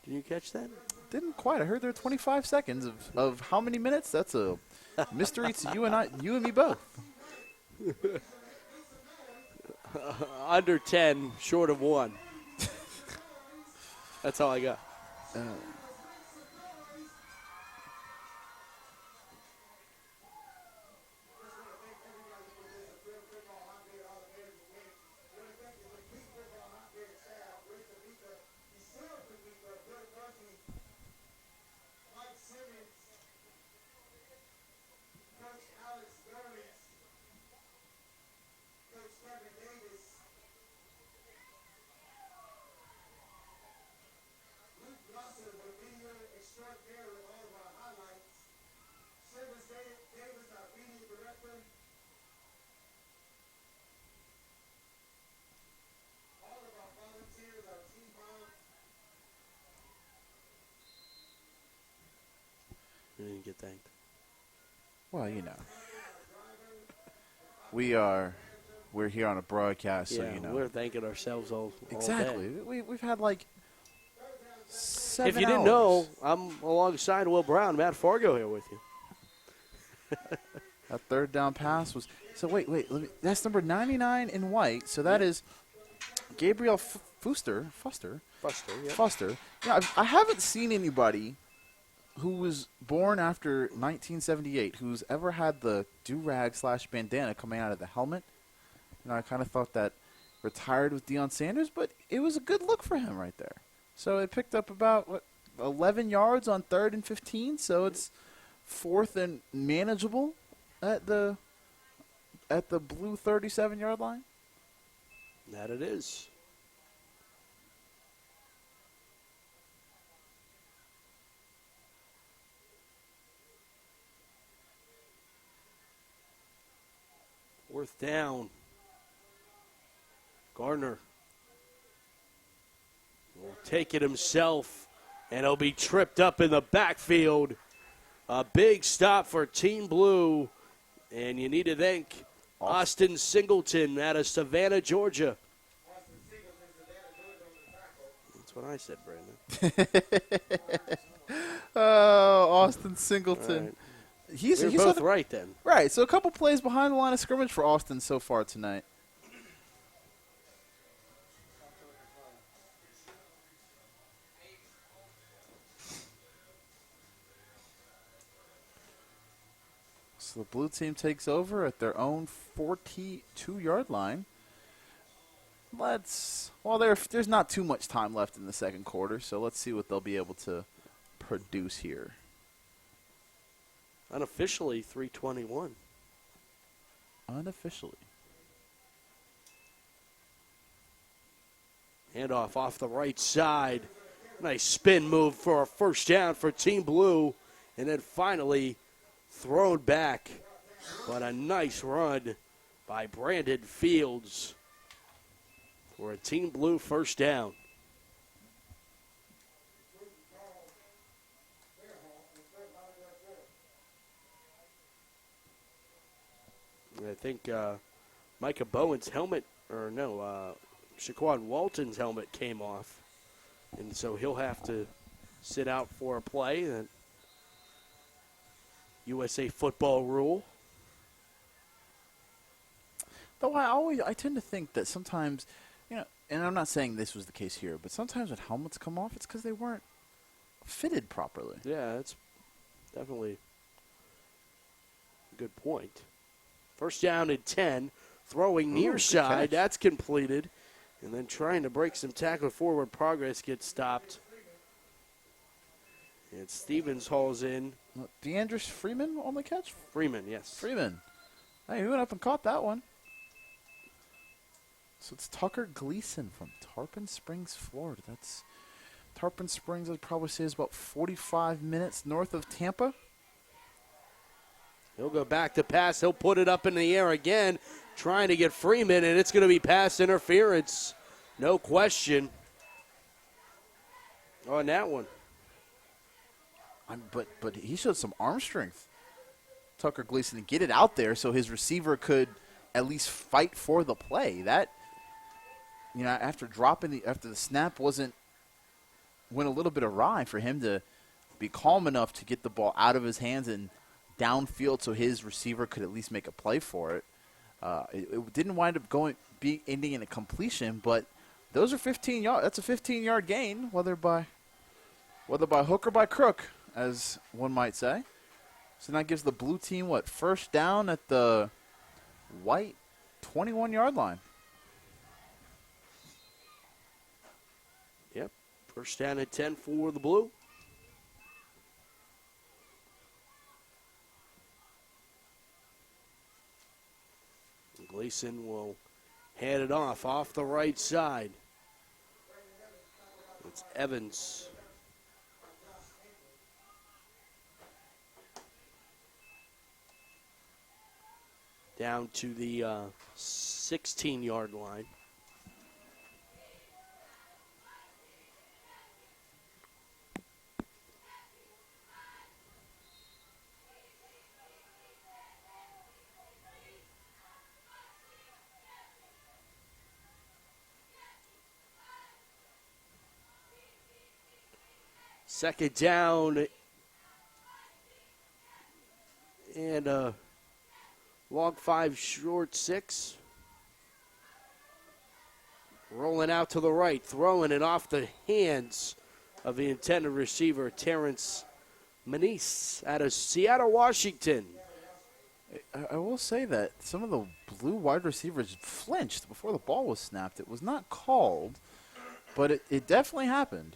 Did you catch that? Didn't quite. I heard there were 25 seconds of how many minutes? That's a mystery to you and me both. Under 10, short of 1. That's all I got. You didn't get thanked. Well, you know. We're here on a broadcast, so you know. We're thanking ourselves all Exactly. day. We've had like 7 If you didn't hours. know, I'm alongside Will Brown, Matt Fargo here with you. That third down pass was – so wait. That's number 99 in white. So that is Gabriel Fuster. Yeah, I haven't seen anybody who was born after 1978 who's ever had the do-rag / bandana coming out of the helmet. I kind of thought that retired with Deion Sanders, but it was a good look for him right there. So it picked up about, 11 yards on 3rd and 15, so it's 4th and manageable at the blue 37-yard line. That it is. Fourth down. Gardner will take it himself, and he'll be tripped up in the backfield. A big stop for Team Blue, and you need to thank Austin Singleton out of Savannah, Georgia. That's what I said, Brandon. Oh, Austin Singleton. Right. He's both right then. Right, so a couple plays behind the line of scrimmage for Austin so far tonight. So the blue team takes over at their own 42-yard line. There's not too much time left in the second quarter, so let's see what they'll be able to produce here. Unofficially, 3:21. Unofficially. Handoff off the right side. Nice spin move for a first down for Team Blue. And then finally thrown back. But a nice run by Brandon Fields for a Team Blue first down. I think Micah Bowen's helmet or no, Shaquan Walton's helmet came off. And so he'll have to sit out for a play. That USA football rule. Though I tend to think that sometimes, and I'm not saying this was the case here, but sometimes when helmets come off, it's because they weren't fitted properly. Yeah, that's definitely a good point. First down and 10, throwing near side. That's completed. And then trying to break some tackle forward progress gets stopped. And Stevens hauls in. DeAndre Freeman on the catch? Freeman, yes. Freeman. Hey, he went up and caught that one. So it's Tucker Gleason from Tarpon Springs, Florida. That's Tarpon Springs, I'd probably say, is about 45 minutes north of Tampa. He'll go back to pass. He'll put it up in the air again, trying to get Freeman, and it's going to be pass interference. No question on that one. But he showed some arm strength, Tucker Gleason, to get it out there so his receiver could at least fight for the play. That, after the snap went a little bit awry, for him to be calm enough to get the ball out of his hands and downfield so his receiver could at least make a play for it. It didn't wind up ending in a completion, but those are 15 yards. That's a 15-yard gain, whether by hook or by crook, as one might say. So that gives the blue team first down at the white 21-yard line. Yep, first down at 10 for the blue. Gleason will hand it off the right side. It's Evans. Down to the 16-yard line. Second down and long 5, short 6. Rolling out to the right, throwing it off the hands of the intended receiver, Terrence Manise out of Seattle, Washington. I will say that some of the blue wide receivers flinched before the ball was snapped. It was not called, but it definitely happened.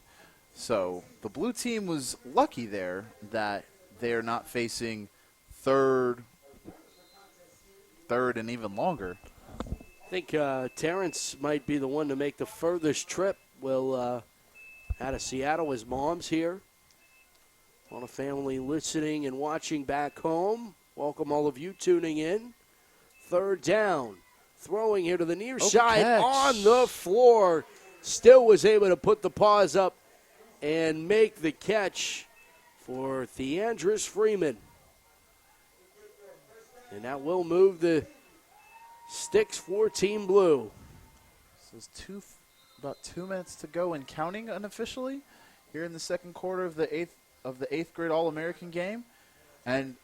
So the blue team was lucky there that they're not facing third and even longer. I think Terrence might be the one to make the furthest trip. Out of Seattle. His mom's here. All the family listening and watching back home. Welcome all of you tuning in. Third down. Throwing here to the near side on the floor. Still was able to put the paws up and make the catch for DeAndre Freeman. And that will move the sticks for Team Blue. So it's about 2 minutes to go and counting unofficially here in the second quarter of the eighth grade All-American game. And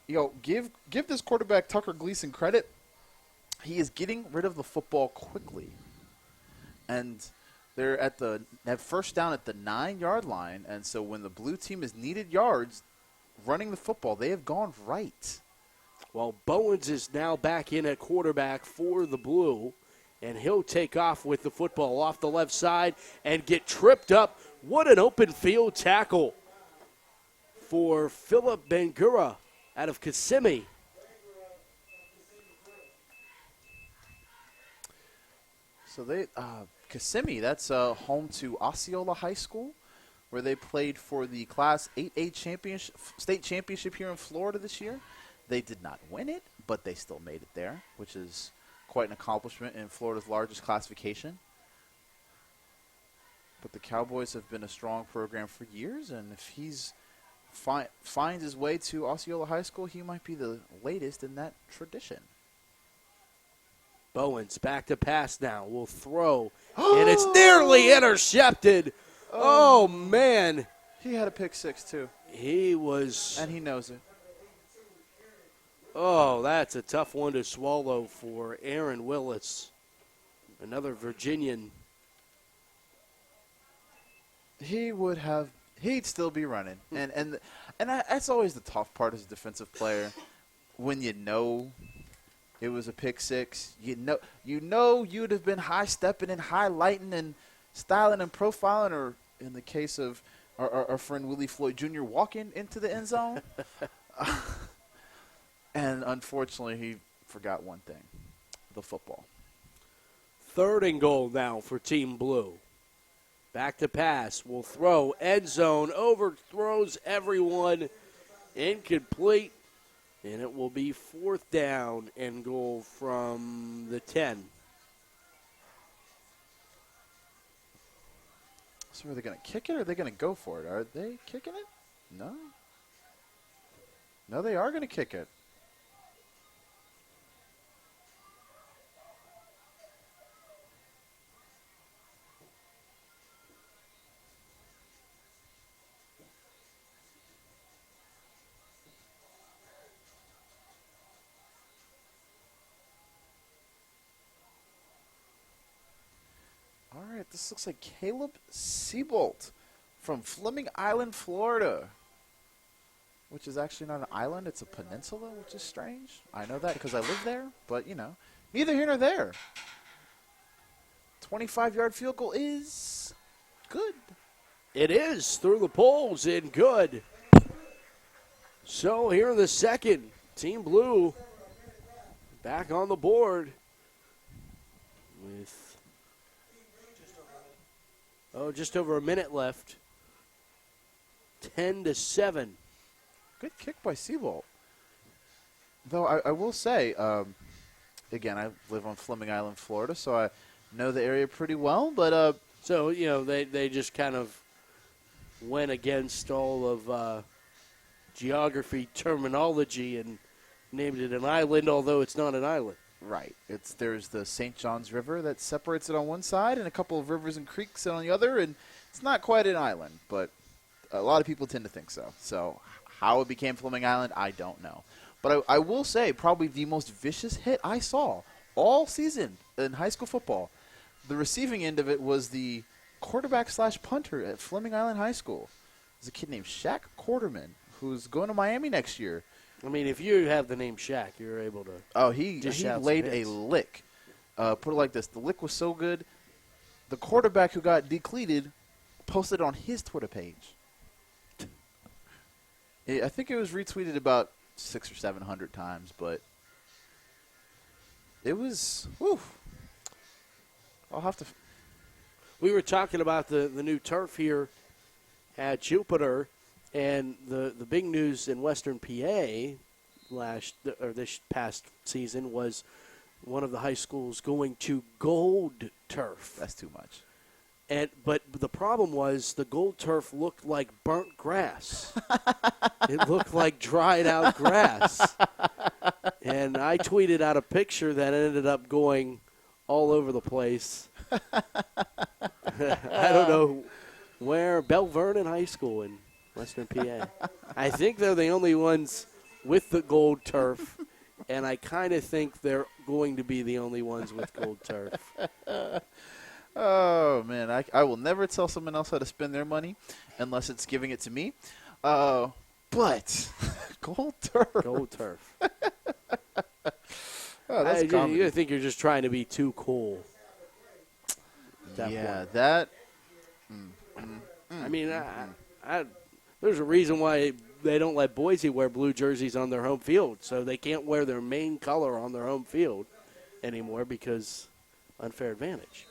give this quarterback Tucker Gleason credit. He is getting rid of the football quickly. And they're at first down at the 9-yard line, and so when the blue team has needed yards running the football, they have gone right. Well, Bowens is now back in at quarterback for the blue, and he'll take off with the football off the left side and get tripped up. What an open field tackle for Philip Bangura out of Kissimmee. So Kissimmee, that's home to Osceola High School, where they played for the Class 8A state championship here in Florida this year. They did not win it, but they still made it there, which is quite an accomplishment in Florida's largest classification. But the Cowboys have been a strong program for years, and if he's finds his way to Osceola High School, he might be the latest in that tradition. Bowens back to pass now. Will throw, and it's nearly intercepted. Oh, man. He had a pick six, too. He was. And he knows it. Oh, that's a tough one to swallow for Aaron Willis, another Virginian. He'd still be running. And that's always the tough part as a defensive player. When you know it was a pick six, you know you'd have been high-stepping and highlighting and styling and profiling, or in the case of our friend Willie Floyd Jr. walking into the end zone. And unfortunately, he forgot one thing, the football. 3rd and goal now for Team Blue. Back to pass. Will throw. End zone. Overthrows everyone. Incomplete. And it will be 4th down and goal from the 10. So are they going to kick it or are they going to go for it? Are they kicking it? No. No, they are going to kick it. All right, this looks like Caleb Siebold from Fleming Island, Florida, which is actually not an island. It's a peninsula, which is strange. I know that because I live there, but, neither here nor there. 25-yard field goal is good. It is through the poles and good. So here in the second, Team Blue back on the board with just over a minute left. 10-7. Good kick by Siebold. Though I will say, again, I live on Fleming Island, Florida, so I know the area pretty well. But so they just kind of went against all of geography terminology and named it an island, although it's not an island. Right. There's the St. Johns River that separates it on one side and a couple of rivers and creeks on the other, and it's not quite an island, but a lot of people tend to think so. So how it became Fleming Island, I don't know. But I will say probably the most vicious hit I saw all season in high school football. The receiving end of it was the quarterback/punter at Fleming Island High School. There's a kid named Shaq Quarterman who's going to Miami next year. I mean, if you have the name Shaq, you're able to. Oh, he laid a lick. Put it like this: the lick was so good, the quarterback who got decleated posted on his Twitter page. I think it was retweeted about 600 or 700 times, but it was. Whew. I'll have to. We were talking about the new turf here at Jupiter. And the big news in Western PA this past season was one of the high schools going to gold turf. That's too much. But the problem was the gold turf looked like burnt grass. It looked like dried out grass. And I tweeted out a picture that ended up going all over the place. I don't know where. Bell Vernon High School in Western PA. I think they're the only ones with the gold turf, and I kind of think they're going to be the only ones with gold turf. Oh, man. I will never tell someone else how to spend their money unless it's giving it to me. But gold turf. Gold turf. Oh, that's you think you're just trying to be too cool. That. I mean, there's a reason why they don't let Boise wear blue jerseys on their home field, so they can't wear their main color on their home field anymore because unfair advantage.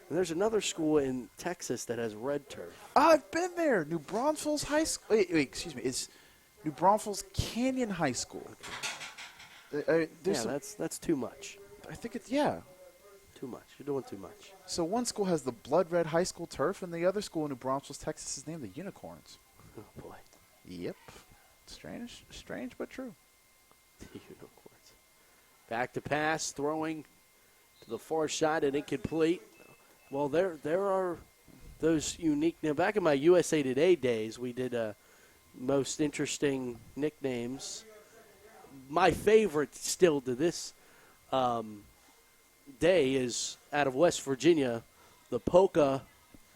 And there's another school in Texas that has red turf. I've been there. New Braunfels High School. Wait, excuse me. It's New Braunfels Canyon High School. That's too much. I think it's, Too much. You're doing too much. So one school has the blood red high school turf, and the other school in New Braunfels, Texas, is named the Unicorns. Oh, boy. Yep. Strange but true. The Unicorns. Back to pass, throwing to the far side and incomplete. Well, there are those unique. Now, back in my USA Today days, we did most interesting nicknames. My favorite still to this day is out of West Virginia, the Polka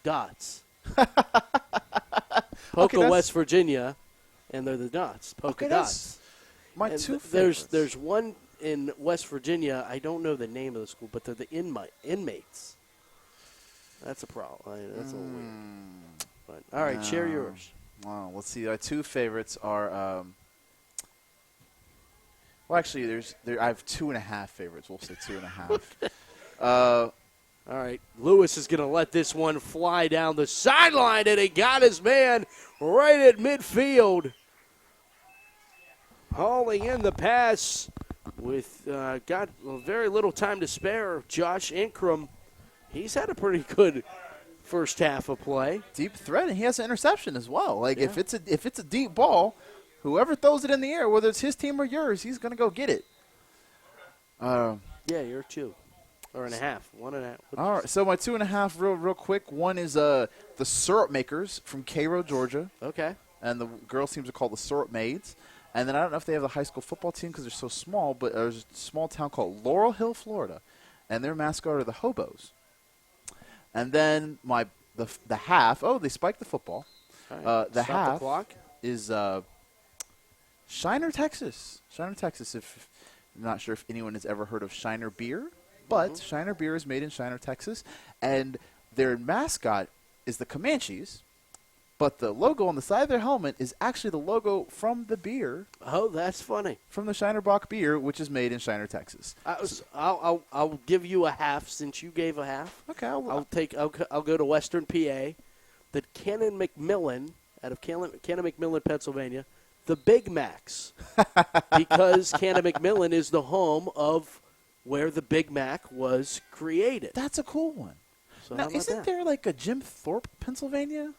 Dots. Polka, West Virginia, and they're the Dots. Polka Dots. My and two favorites. There's one in West Virginia. I don't know the name of the school, but they're the inmates. That's a problem. That's a little weird. But, all right, share yours. Well, let's see. My two favorites are. Well, actually, I have 2.5 favorites. We'll say 2.5. All right, Lewis is going to let this one fly down the sideline, and he got his man right at midfield. Hauling in the pass with got very little time to spare. Josh Ingram, he's had a pretty good first half of play. Deep threat, and he has an interception as well. Like if it's a deep ball, whoever throws it in the air, whether it's his team or yours, he's going to go get it. Yeah, you're 2. Or and a half. 1.5. All right, so my 2.5 real quick. One is the Syrup Makers from Cairo, Georgia. Okay. And the girls' teams are called the Syrup Maids. And then I don't know if they have a high school football team because they're so small, but there's a small town called Laurel Hill, Florida, and their mascot are the Hobos. And then the half. Oh, they spiked the football. Right. The Stop half the clock. is Shiner, Texas. Shiner, Texas. If I'm not sure if anyone has ever heard of Shiner beer, but Shiner beer is made in Shiner, Texas, and their mascot is the Comanches. But the logo on the side of their helmet is actually the logo from the beer. Oh, that's funny. From the Shiner Bock beer, which is made in Shiner, Texas. I'll give you a half since you gave a half. Okay, I'll go to Western PA. The Cannon McMillan out of Cannon McMillan, Pennsylvania, the Big Macs, because Cannon McMillan is the home of where the Big Mac was created. That's a cool one. So now, isn't there like a Jim Thorpe, Pennsylvania?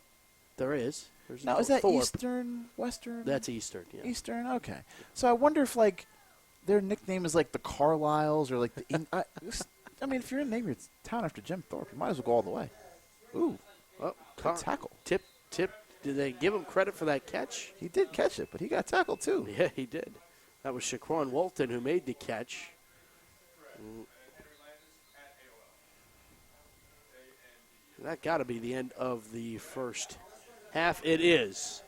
There is. Now, is that Thorpe. Eastern, Western? That's Eastern, yeah. Eastern, okay. So I wonder if, like, their nickname is like the Carlisles or like the I mean, if you're going to name your town after Jim Thorpe, you might as well go all the way. Ooh. Oh, good tackle. Tip. Did they give him credit for that catch? He did catch it, but he got tackled too. Yeah, he did. That was Shaquan Walton who made the catch. That got to be the end of the first half. It is.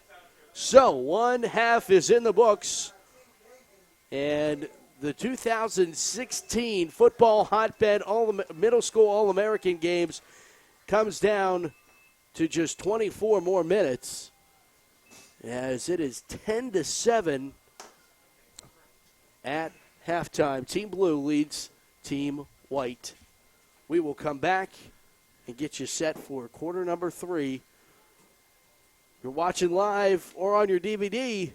So, one half is in the books. And the 2016 Football Hotbed Middle School All-American Games comes down to just 24 more minutes, as it is 10-7 at halftime. Team Blue leads Team White. We will come back and get you set for quarter number 3. You're watching live or on your DVD,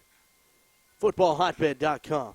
FootballHotbed.com.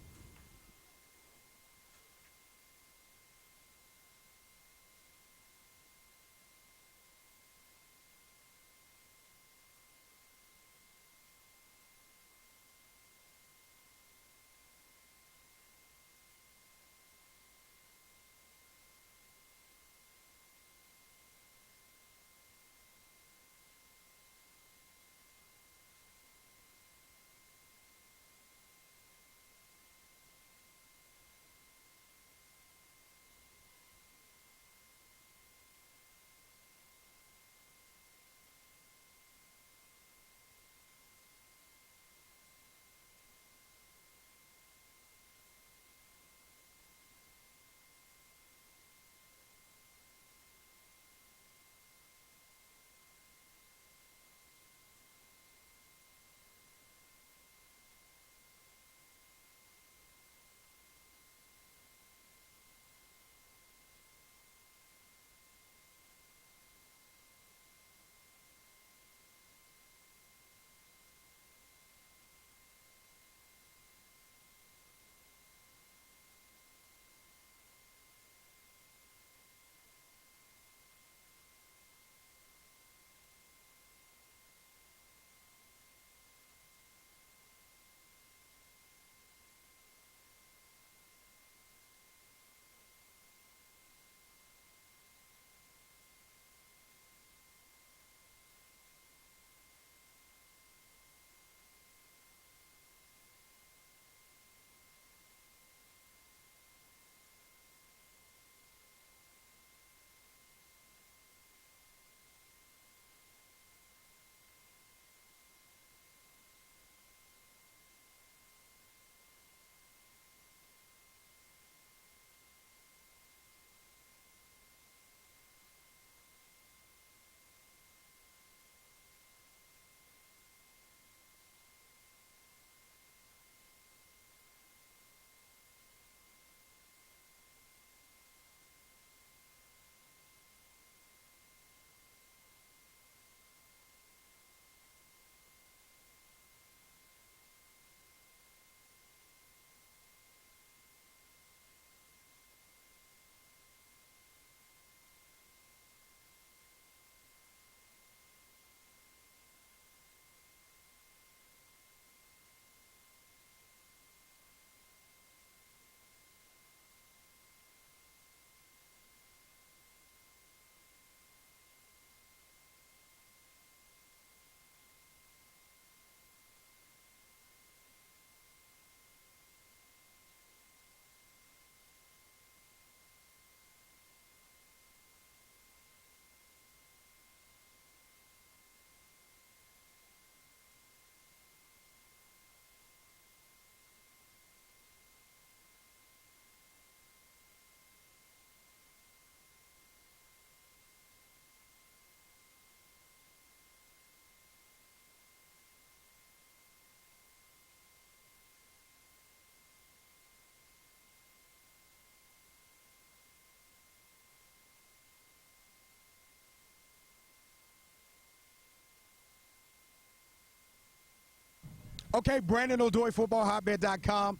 Okay, Brandon O'Doy, FootballHotbed.com.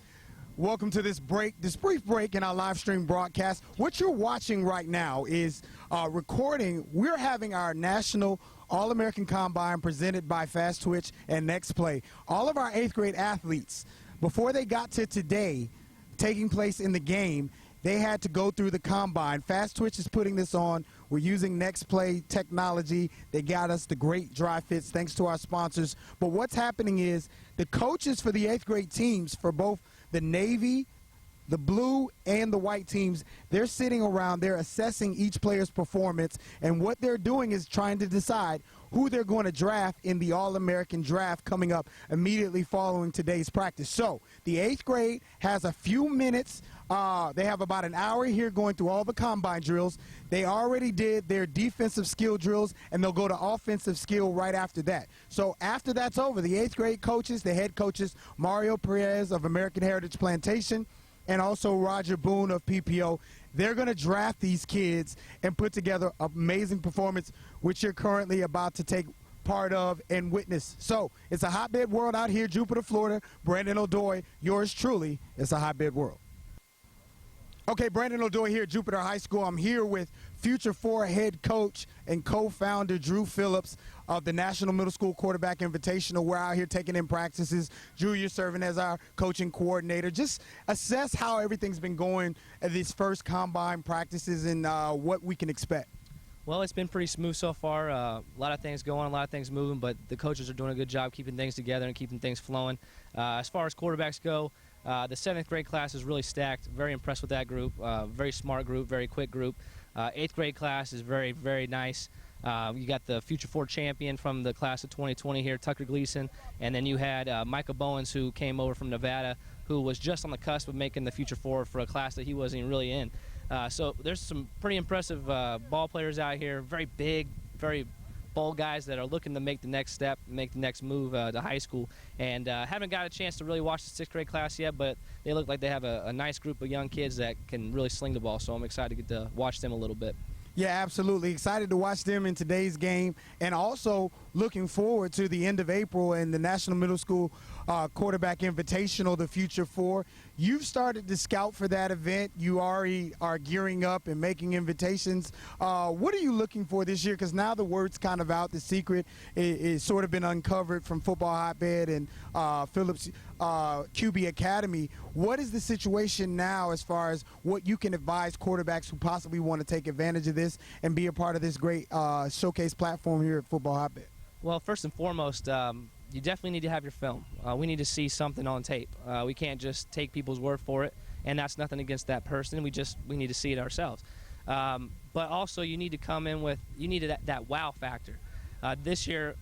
Welcome to this brief break in our live stream broadcast. What you're watching right now is recording. We're having our national All-American Combine presented by Fast Twitch and Next Play. All of our 8th grade athletes, before they got to today, taking place in the game, they had to go through the combine. Fast Twitch is putting this on. We're using Next Play technology. They got us the great dry fits thanks to our sponsors. But what's happening is the coaches for the 8th grade teams for both the Navy, the blue, and the white teams, they're sitting around, they're assessing each player's performance, and what they're doing is trying to decide who they're going to draft in the All-American draft coming up immediately following today's practice. So the 8th grade has a few minutes. They have about an hour here going through all the combine drills. They already did their defensive skill drills, and they'll go to offensive skill right after that. So after that's over, the 8th grade coaches, the head coaches, Mario Perez of American Heritage Plantation, and also Roger Boone of PPO, they're going to draft these kids and put together an amazing performance, which you're currently about to take part of and witness. So it's a hotbed world out here, Jupiter, Florida. Brandon O'Doy, yours truly. It's a hotbed world. Okay, Brandon O'Doy here at Jupiter High School. I'm here with Future 4 head coach and co-founder Drew Phillips of the National Middle School Quarterback Invitational. We're out here taking in practices. Drew, you're serving as our coaching coordinator. Just assess how everything's been going at these first combine practices and what we can expect. Well, it's been pretty smooth so far. A lot of things going, a lot of things moving, but the coaches are doing a good job keeping things together and keeping things flowing. As far as quarterbacks go, the 7th grade class is really stacked. Very impressed with that group. Very smart group, very quick group. 8th grade class is very, very nice. You got the Future 4 champion from the class of 2020 here, Tucker Gleason, and then you had Micah Bowens, who came over from Nevada, who was just on the cusp of making the Future 4 for a class that he wasn't even really in. So there's some pretty impressive ball players out here, very big, very bold guys that are looking to make the next step, make the next move to high school. And haven't got a chance to really watch the 6th grade class yet, but they look like they have a nice group of young kids that can really sling the ball, so I'm excited to get to watch them a little bit. Yeah, absolutely. Excited to watch them in today's game, and also looking forward to the end of April and the National Middle School Quarterback Invitational, the Future 4. You've started to scout for that event. You already are gearing up and making invitations. What are you looking for this year? Because now the word's kind of out. The secret is sort of been uncovered from Football Hotbed and Phillips QB Academy. What is the situation now as far as what you can advise quarterbacks who possibly want to take advantage of this and be a part of this great showcase platform here at Football Hotbed? Well, first and foremost, you definitely need to have your film. We need to see something on tape. We can't just take people's word for it, and that's nothing against that person. We need to see it ourselves. But also, you need to come in with that wow factor. This year,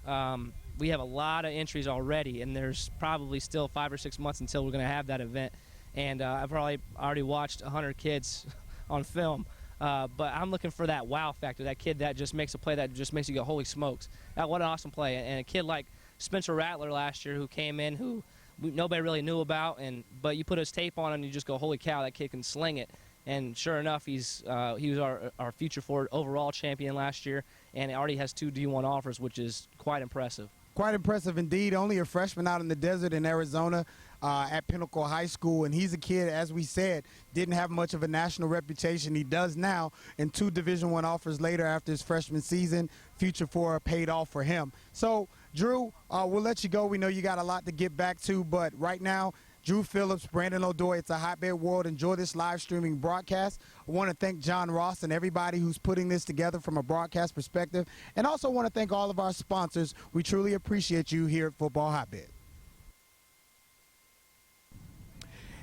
we have a lot of entries already, and there's probably still 5 or 6 months until we're going to have that event. And I've probably already watched 100 kids on film. But I'm looking for that wow factor, that kid that just makes a play that just makes you go, holy smokes, what an awesome play. And a kid like Spencer Rattler last year who came in, who nobody really knew about, but you put his tape on and you just go, holy cow, that kid can sling it. And sure enough, he was our Future 4 overall champion last year, and already has 2 D1 offers, which is quite impressive. Quite impressive indeed. Only a freshman out in the desert in Arizona at Pinnacle High School. And he's a kid, as we said, didn't have much of a national reputation. He does now, and 2 Division I offers later after his freshman season. Future 4 paid off for him. So, Drew, we'll let you go. We know you got a lot to get back to, but right now, Drew Phillips, Brandon O'Doy, it's a hotbed world. Enjoy this live streaming broadcast. I want to thank John Ross and everybody who's putting this together from a broadcast perspective. And also want to thank all of our sponsors. We truly appreciate you here at Football Hotbed.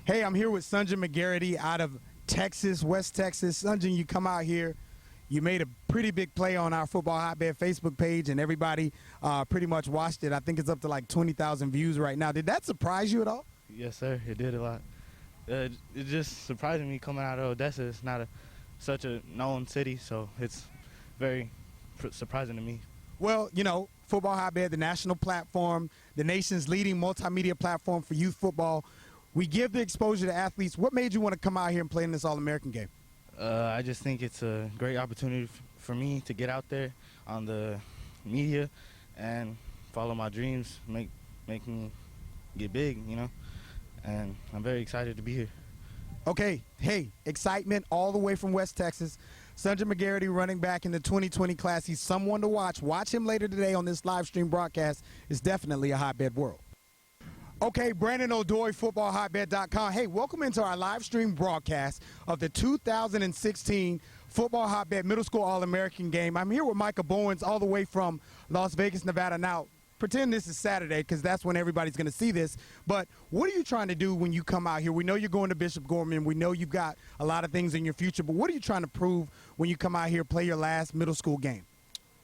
Hey, I'm here with Sunjan McGarity out of Texas, West Texas. Sunjan, you come out here. You made a pretty big play on our Football Hotbed Facebook page, and everybody pretty much watched it. I think it's up to like 20,000 views right now. Did that surprise you at all? Yes, sir. It did a lot. It just surprised me coming out of Odessa. It's not such a known city, so it's very surprising to me. Well, you know, Football Hotbed, the national platform, the nation's leading multimedia platform for youth football. We give the exposure to athletes. What made you want to come out here and play in this All-American game? I just think it's a great opportunity for me to get out there on the media and follow my dreams, make me get big, you know. And I'm very excited to be here. Okay, hey, excitement all the way from West Texas. Sundra McGarity, running back in the 2020 class. He's someone to watch. Watch him later today on this live stream broadcast. It's definitely a hotbed world. Okay, Brandon O'Doy, FootballHotbed.com. Hey, welcome into our live stream broadcast of the 2016 Football Hotbed Middle School All-American Game. I'm here with Micah Bowens all the way from Las Vegas, Nevada. Now, pretend this is Saturday because that's when everybody's going to see this. But what are you trying to do when you come out here? We know you're going to Bishop Gorman. We know you've got a lot of things in your future. But what are you trying to prove when you come out here, play your last middle school game?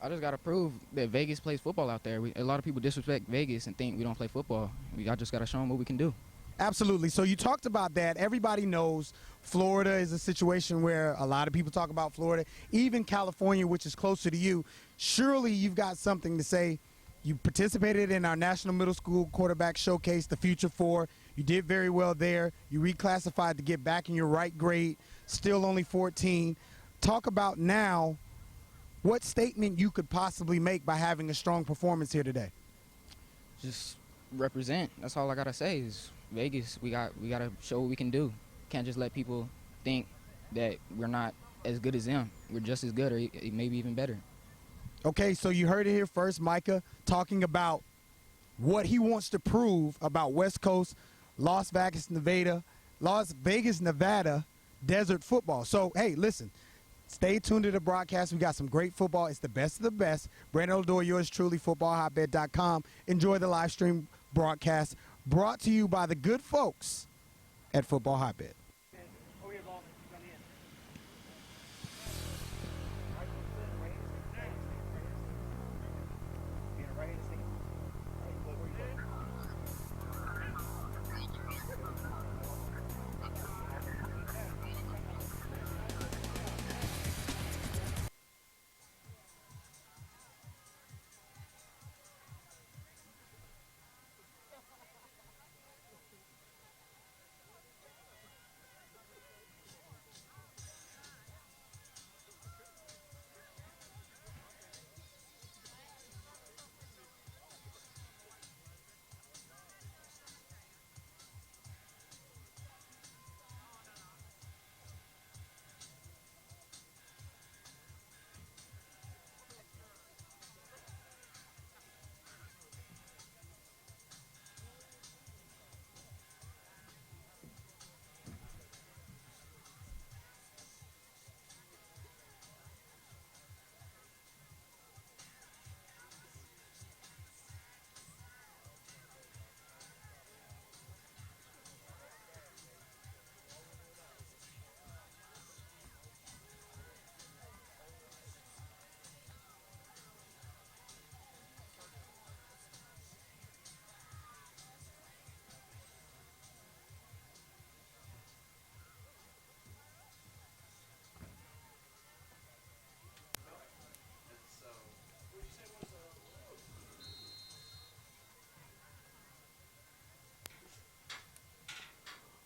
I just got to prove that Vegas plays football out there. A lot of people disrespect Vegas and think we don't play football. I just got to show them what we can do. Absolutely. So you talked about that. Everybody knows Florida is a situation where a lot of people talk about Florida, even California, which is closer to you. Surely you've got something to say. You participated in our National Middle School Quarterback Showcase, the Future Four. You did very well there. You reclassified to get back in your right grade, still only 14. Talk about now what statement you could possibly make by having a strong performance here today. Just represent. That's all I got to say is Vegas, we got to show what we can do. Can't just let people think that we're not as good as them. We're just as good or maybe even better. Okay, so you heard it here first, Micah, talking about what he wants to prove about West Coast, Las Vegas, Nevada desert football. So, hey, listen, stay tuned to the broadcast. We got some great football. It's the best of the best. Brandon O'Doy, yours truly, FootballHotbed.com. Enjoy the live stream broadcast brought to you by the good folks at Football Hotbed.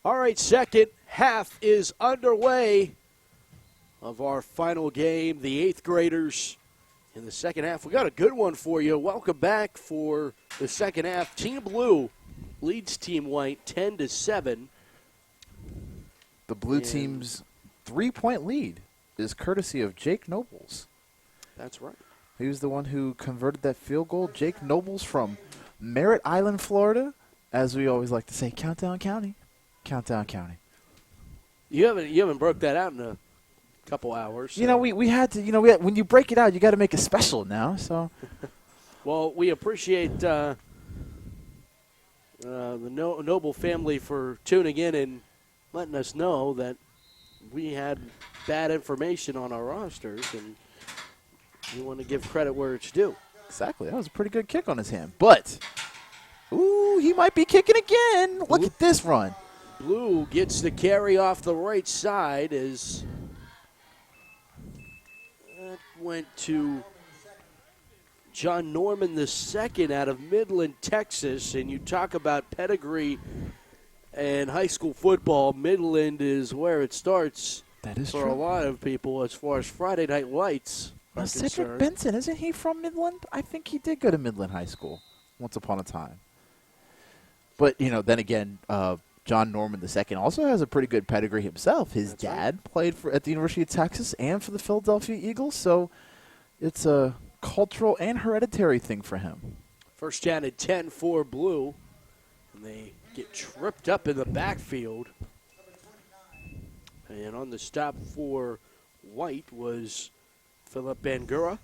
All right, second half is underway of our final game. The eighth graders in the second half. We got a good one for you. Welcome back for the second half. Team Blue leads Team White 10-7. The blue team's 3-point lead is courtesy of Jake Nobles. That's right. He was the one who converted that field goal. Jake Nobles from Merritt Island, Florida. As we always like to say, Countdown County. Countdown County. You haven't broke that out in a couple hours. So. You know, we had to. You know, when you break it out, you got to make it special now. So, well, we appreciate the Noble family for tuning in and letting us know that we had bad information on our rosters, and we want to give credit where it's due. Exactly. That was a pretty good kick on his hand, but ooh, he might be kicking again. Look at this run. Blue gets the carry off the right side as that went to John Norman II out of Midland, Texas. And you talk about pedigree and high school football, Midland is where it starts. That is for true. a lot of people as far as Friday Night Lights are Cedric concerned. Benson, isn't he from Midland? I think he did go to Midland High School once upon a time. But, then again, John Norman II also has a pretty good pedigree himself. His dad played at the University of Texas and for the Philadelphia Eagles, so it's a cultural and hereditary thing for him. First down and 10 for Blue. And they get tripped up in the backfield. And on the stop for White was Philip Bangura.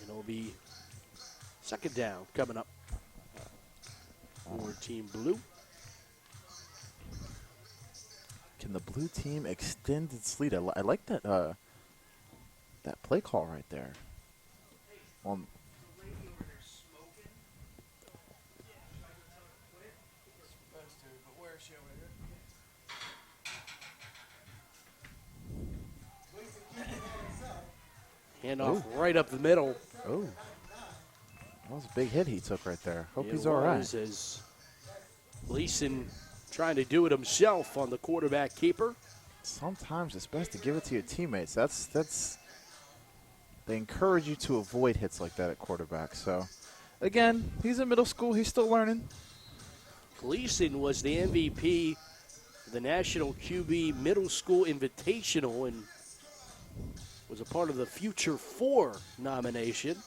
And it'll be second down coming up for Team Blue. Can the blue team extend its lead? I like that that play call right there. Handoff right up the middle. Oh, that was a big hit he took right there. Hope he's It all right. was as Gleason trying to do it himself on the quarterback keeper. Sometimes it's best to give it to your teammates. They encourage you to avoid hits like that at quarterback. So, again, he's in middle school. He's still learning. Gleason was the MVP of the National QB Middle School Invitational and was a part of the Future 4 nomination.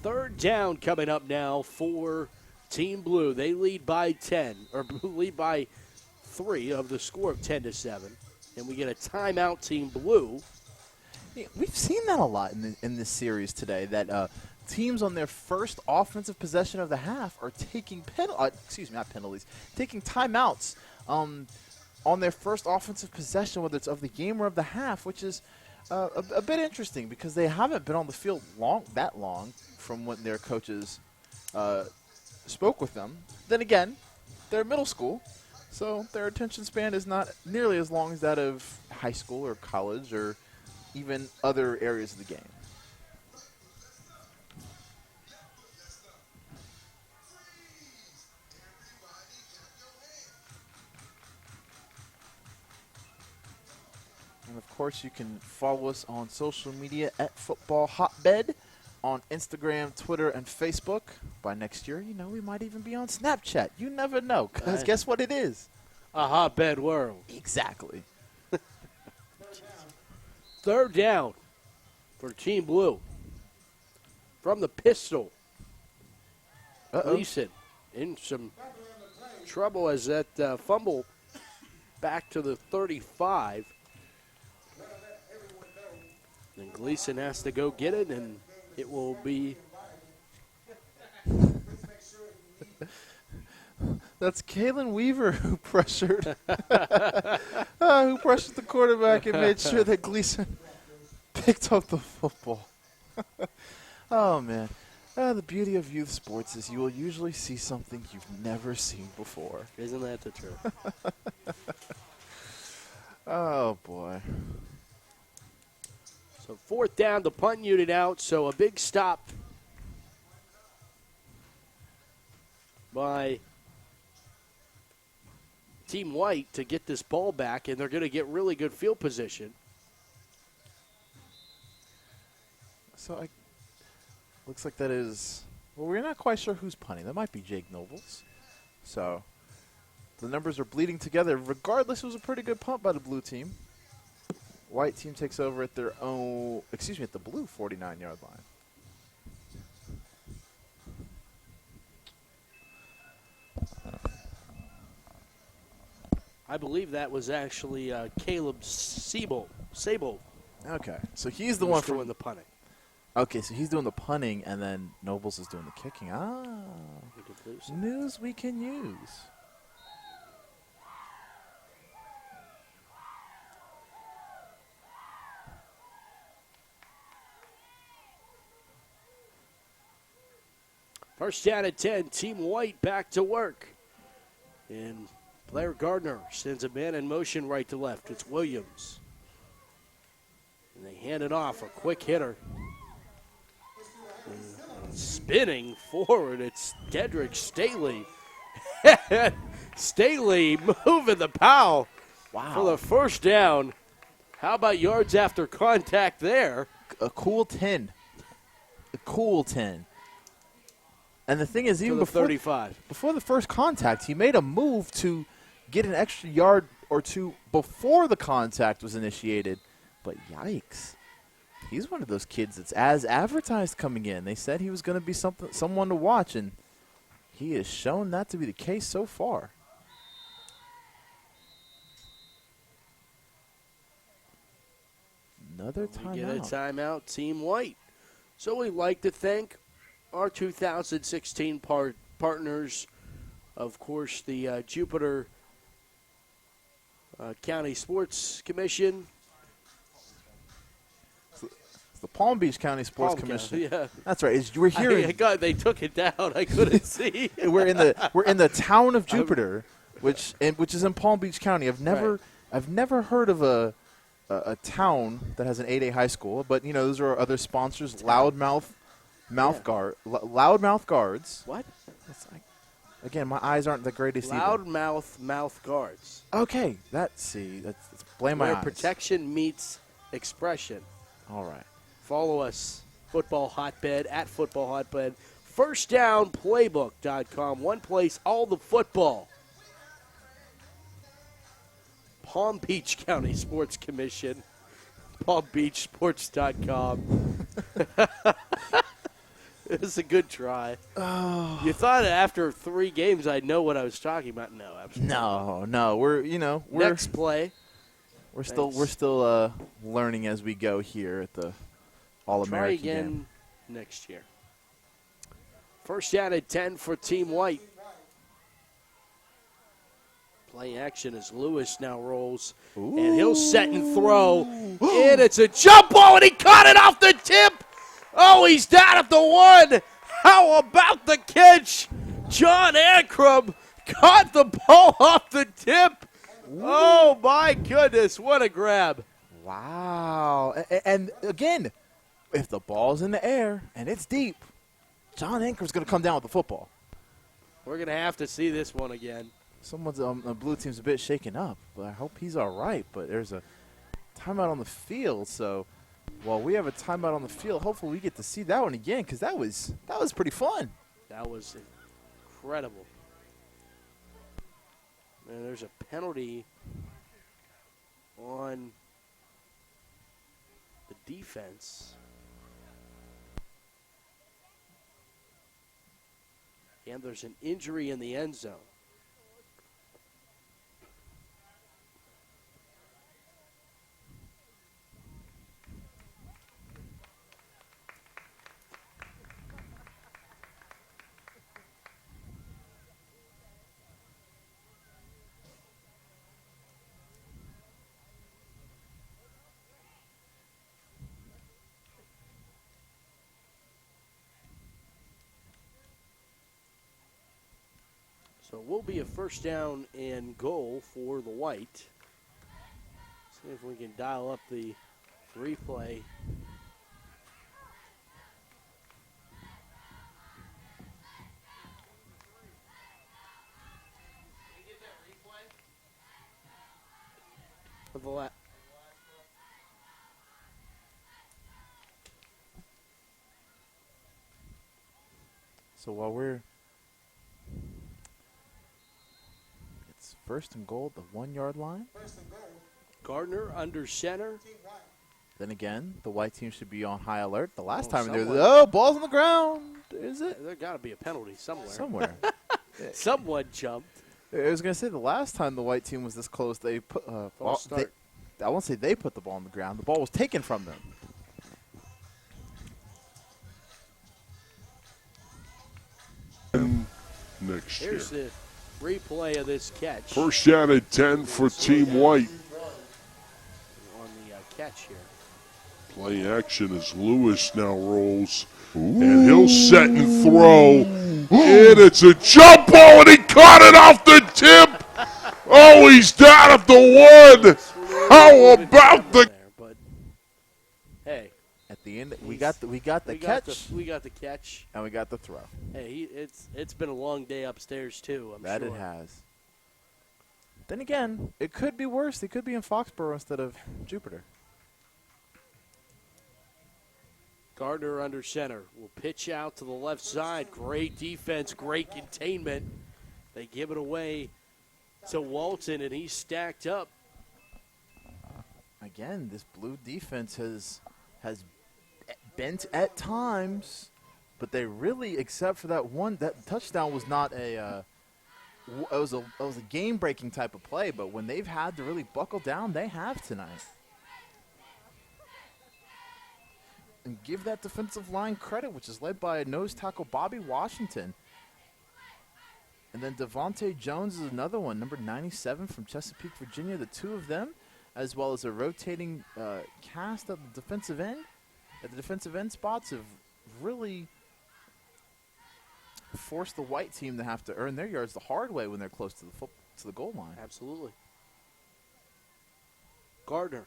Third down coming up now for Team Blue. They lead by 10, or lead by 3 of the score of 10-7. And we get a timeout, Team Blue. Yeah, we've seen that a lot in this series today, that teams on their first offensive possession of the half are taking taking timeouts on their first offensive possession, whether it's of the game or of the half, which is a bit interesting because they haven't been on the field that long from when their coaches spoke with them. Then again, they're middle school, so their attention span is not nearly as long as that of high school or college or even other areas of the game. And of course, you can follow us on social media at FootballHotbed on Instagram, Twitter, and Facebook. By next year, we might even be on Snapchat. You never know, because guess what it is? A hotbed world. Exactly. Third down for Team Blue. From the pistol. Gleason in some trouble as that fumble back to the 35. Then Gleason has to go get it, and it will be. That's Kalen Weaver who pressured the quarterback and made sure that Gleason picked up the football. Oh, man. The beauty of youth sports is you will usually see something you've never seen before. Isn't that the truth? Oh, boy. So fourth down, the punt unit out, so a big stop by Team White to get this ball back, and they're going to get really good field position. So looks like that is, well, we're not quite sure who's punting. That might be Jake Nobles. So the numbers are bleeding together. Regardless, it was a pretty good punt by the blue team. White team takes over at their own, at the blue 49-yard line. I believe that was actually Caleb Sable. Okay, so he's the one doing the punting. Okay, so he's doing the punting, and then Nobles is doing the kicking. News we can use. First down at 10, Team White back to work. And Blair Gardner sends a man in motion right to left. It's Williams. And they hand it off, a quick hitter. spinning forward. It's Dedrick Staley. Staley moving the pile for the first down. How about yards after contact there? A cool 10. A cool 10. And the thing is, even before 35. Before the first contact, he made a move to get an extra yard or two before the contact was initiated. But yikes. He's one of those kids that's as advertised coming in. They said he was going to be someone to watch, and he has shown that to be the case so far. Another timeout. We get a timeout, Team White. So we'd like to thank our 2016 partners, of course, the Jupiter County Sports Commission. The Palm Beach County Sports Commission. Yeah. That's right. We're here. God, they took it down. I couldn't see. We're in the town of Jupiter, which is in Palm Beach County. I've never heard of a town that has an 8A high school, but those are our other sponsors. Loudmouth Guards. What? Again, my eyes aren't the greatest either. Mouth guards. Okay, that's blame my Where eyes. protection meets expression. All right. Follow us, Football Hotbed, at Football Hotbed. FirstDownPlaybook.com. One place, all the football. Palm Beach County Sports Commission. PalmBeachSports.com. It was a good try. Oh. You thought after 3 games I'd know what I was talking about? No, absolutely. No. We're next play. We're still learning as we go here at the All-American Try again game. Next year. First down at 10 for Team White. Play action as Lewis now rolls. Ooh. And he'll set and throw. And it's a jump ball, and he caught it off the tip. Oh, he's down at the 1. How about the catch? John Ankrum caught the ball off the tip. Ooh. Oh, my goodness. What a grab. Wow. And again, if the ball's in the air and it's deep, John Ankrum's going to come down with the football. We're going to have to see this one again. Someone's the blue team's a bit shaken up, but I hope he's all right. But there's a timeout on the field, so while we have a timeout on the field, hopefully we get to see that one again because that was pretty fun. That was incredible. And there's a penalty on the defense. And there's an injury in the end zone. So it will be a first down and goal for the White. See if we can dial up the replay. For the So while we're first and goal, the 1 yard line. Gardner under center. Then again, the white team should be on high alert. The last time someone- ball's on the ground. Is it? There got to be a penalty somewhere. Somewhere. Someone jumped. I was going to say the last time the white team was this close, they put. I won't say they put the ball on the ground. The ball was taken from them. Next year. Here's the replay of this catch. First down at 10 for Team White. On the catch here. Play action as Lewis now rolls. And he'll set and throw. And it's a jump ball, and he caught it off the tip. Oh, he's down at the 1. How about the... But, hey. At the end. We got the catch. We got the catch. And we got the throw. Hey, it's been a long day upstairs too. I'm sure. That it has. Then again, it could be worse. They could be in Foxborough instead of Jupiter. Gardner under center will pitch out to the left side. Great defense, great containment. They give it away to Walton, and he's stacked up. Again, this blue defense has bent at times, but they really, except for that touchdown was not a it was a game-breaking type of play. But when they've had to really buckle down, they have tonight. And give that defensive line credit, which is led by nose tackle Bobby Washington. And then Devontae Jones is another one, number 97 from Chesapeake, Virginia. The two of them, as well as a rotating cast at the defensive end spots, have really forced the white team to have to earn their yards the hard way when they're close to the goal line. Absolutely. Gardner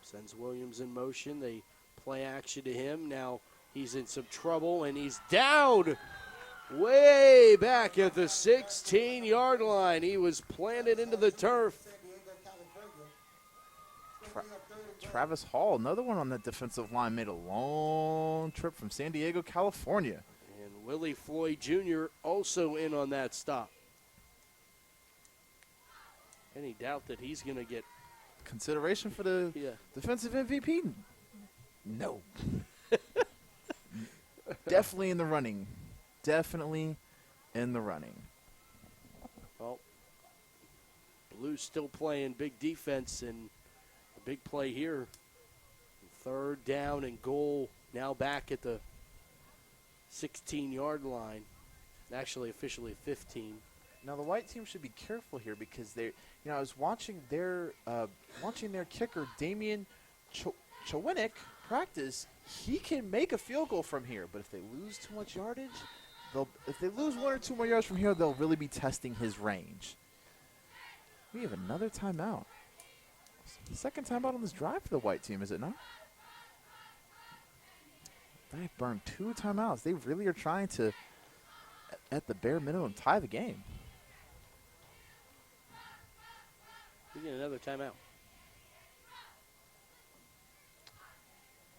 sends Williams in motion. They play action to him. Now he's in some trouble, and he's down way back at the 16-yard line. He was planted into the turf. Travis Hall, another one on that defensive line, made a long trip from San Diego, California. And Willie Floyd Jr. also in on that stop. Any doubt that he's going to get consideration for the defensive MVP? No. Definitely in the running. Definitely in the running. Well, Blues still playing big defense, and a big play here. 3rd down and goal, now back at the 16-yard line. Actually, officially 15. Now the white team should be careful here because I was watching their kicker Damian Chowinick practice. He can make a field goal from here, but if they lose too much yardage, if they lose 1 or 2 more yards from here, they'll really be testing his range. We have another timeout. Second timeout on this drive for the white team, is it not? They burned 2 timeouts. They really are trying to, at the bare minimum, tie the game. We get another timeout.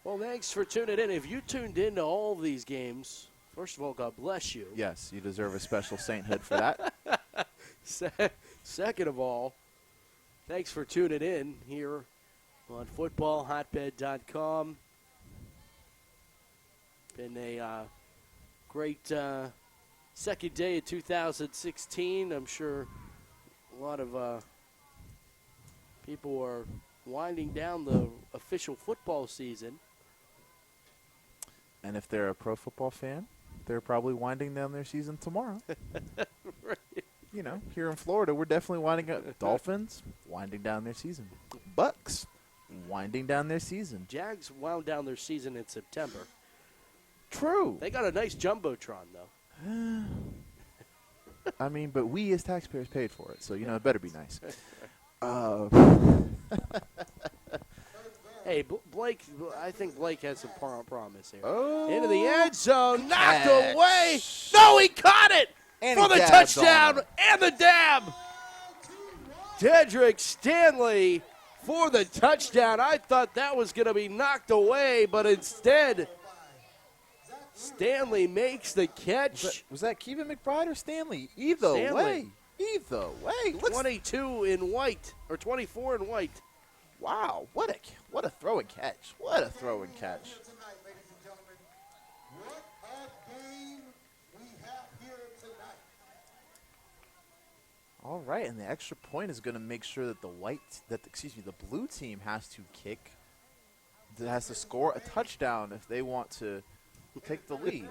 Well, thanks for tuning in. If you tuned into all of these games, first of all, God bless you. Yes, you deserve a special sainthood for that. Second of all, thanks for tuning in here on FootballHotbed.com. Been a great second day of 2016. I'm sure a lot of people are winding down the official football season. And if they're a pro football fan, they're probably winding down their season tomorrow. Right. You know, here in Florida, we're definitely winding up. Dolphins, winding down their season. Bucks, winding down their season. Jags wound down their season in September. True. They got a nice Jumbotron, though. I mean, but we as taxpayers paid for it, so, it better be nice. Hey, Blake, I think Blake has some promise here. Oh. Into the end zone, knocked away. No, he caught it and for the touchdown and the dab. Dedrick Stanley for the touchdown. I thought that was going to be knocked away, but instead, Stanley makes the catch. Was that Kevin McBride or Stanley? Either way. 22 in white, or 24 in white. Wow, what a throw and catch. What a throw and catch. All right, and the extra point is going to make sure that the blue team has to score a touchdown if they want to take the lead.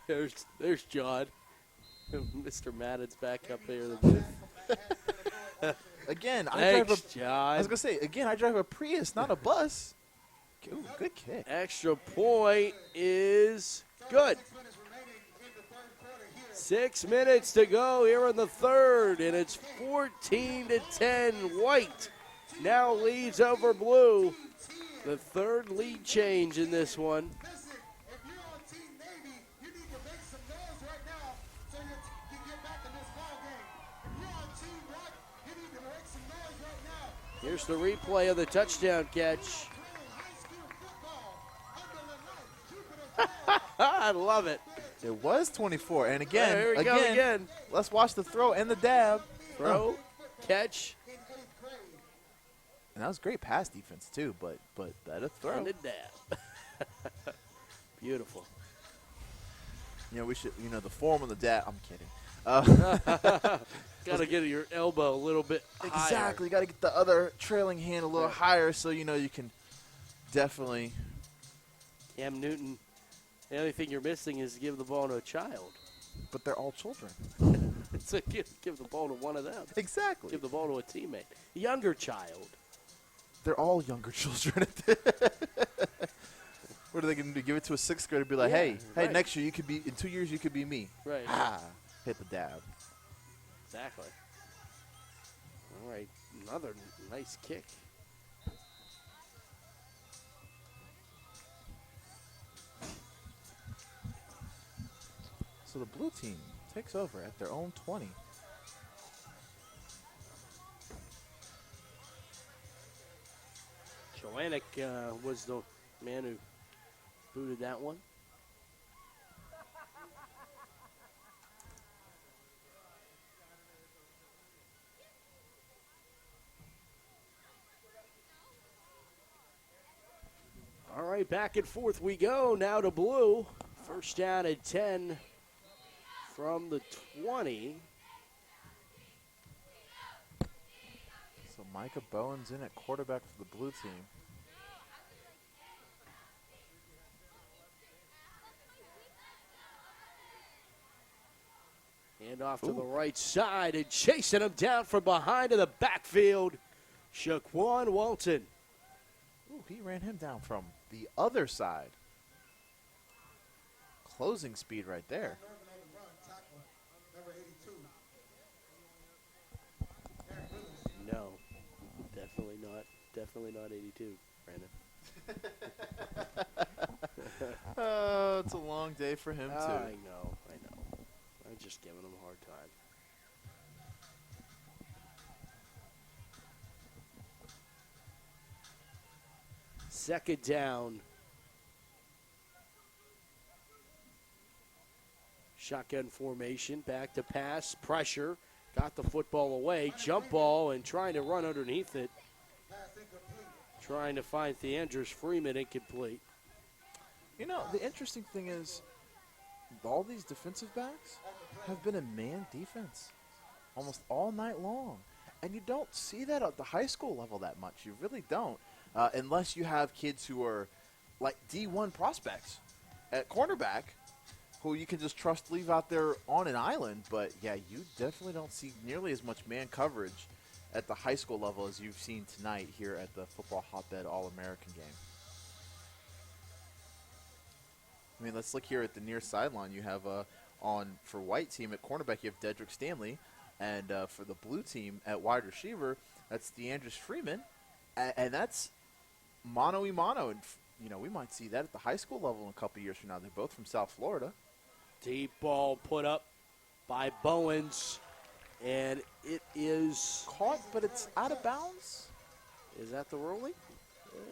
There's John. Mr. Madden's back up there. In the booth. Again, I drive a Prius, not a bus. Ooh, good kick. Extra point is good. 6 minutes to go here in the third, and it's 14-10. White now leads over blue. The third lead change in this one. Listen, if you're on Team Navy, you need to make some noise right now so you can get back in this ball game. If you're on Team White, you need to make some noise right now. Here's the replay of the touchdown catch. I love it. It was 24. And again, There we go again. Let's watch the throw and the dab. Throw, catch, And that was great pass defense too, but that a throw. and a dab. Beautiful. We should, the form of the dab. I'm kidding. Got to get your elbow a little bit higher. Exactly. Got to get the other trailing hand a little higher so you can definitely. Cam Newton, the only thing you're missing is give the ball to a child. But they're all children. So give the ball to one of them. Exactly. Give the ball to a teammate. A younger child. They're all younger children. What are they going to do? Give it to a sixth grader and be like, Yeah, hey, right. next year in 2 years you could be me. Right. Hit the dab. Exactly. All right. Another nice kick. So the blue team takes over at their own 20. Joannick was the man who booted that one. All right, back and forth we go. Now to blue. First down at 10 from the 20. So Micah Bowen's in at quarterback for the blue team. Hand off to the right side and chasing him down from behind in the backfield. Shaquan Walton. Ooh, he ran him down from the other side. Closing speed right there. No, definitely not. Definitely not 82, Brandon. Oh, it's a long day for him, too. I know. I'm just giving him a hard time. Second down. Shotgun formation, back to pass, pressure, got the football away, jump ball, and trying to run underneath it. Trying to find Theandris Freeman, incomplete. The interesting thing is all these defensive backs have been a man defense almost all night long. And you don't see that at the high school level that much. You really don't. Unless you have kids who are like D1 prospects at cornerback who you can just trust to leave out there on an island. But, yeah, you definitely don't see nearly as much man coverage at the high school level as you've seen tonight here at the Football Hotbed All-American game. I mean, let's look here at the near sideline. You have for white team at cornerback, you have Dedrick Stanley. And for the blue team at wide receiver, that's Theandris Freeman. And that's mano-y-mano. And, we might see that at the high school level in a couple years from now. They're both from South Florida. Deep ball put up by Bowens, and it is caught, but it's out of bounds. Is that the ruling?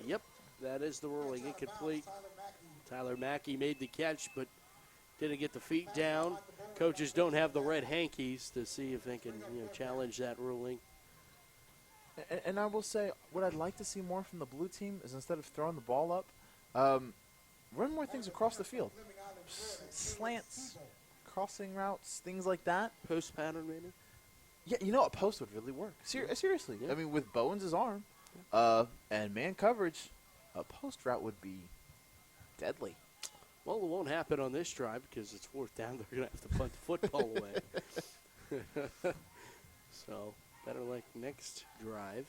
Yep, that is the ruling. Incomplete. Tyler Mackey made the catch, but didn't get the feet down. Coaches don't have the red hankies to see if they can challenge that ruling. And I will say, what I'd like to see more from the blue team is instead of throwing the ball up, run more things across the field. Slants, crossing routes, things like that. Post pattern, maybe? Yeah, a post would really work. Seriously. Yeah. I mean, with Bowens' arm and man coverage, a post route would be deadly. Well, it won't happen on this drive because it's fourth down. They're going to have to punt the football away. So, better like next drive.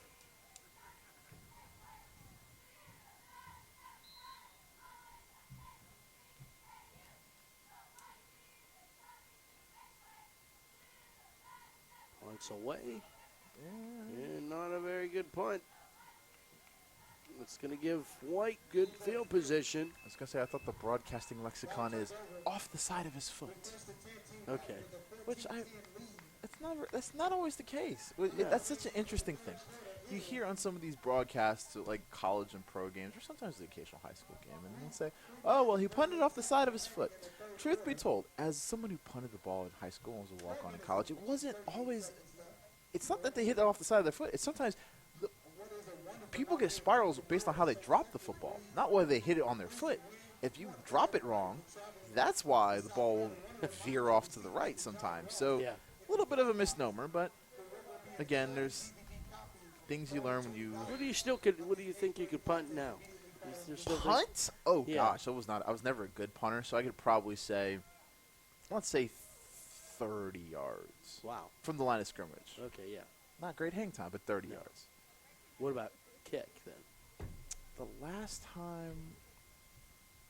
Punts away. And not a very good punt. It's going to give White good field position. I was going to say, I thought the broadcasting lexicon is off the side of his foot. Okay. Which that's not always the case. That's such an interesting thing. You hear on some of these broadcasts, like college and pro games, or sometimes the occasional high school game, and they'll say, oh, well, he punted off the side of his foot. Truth be told, as someone who punted the ball in high school and was a walk-on in college, it wasn't always – it's not that they hit it off the side of their foot. It's sometimes people get spirals based on how they drop the football, not whether they hit it on their foot. If you drop it wrong, that's why the ball will veer off to the right sometimes. So a little bit of a misnomer, but, again, there's – things you learn when you. What do you think you could punt now? Is there still punt? Oh gosh, I was never a good punter, so I could probably say, let's say, 30 yards. Wow. From the line of scrimmage. Okay, yeah. Not great hang time, but 30 yards. What about kick then? The last time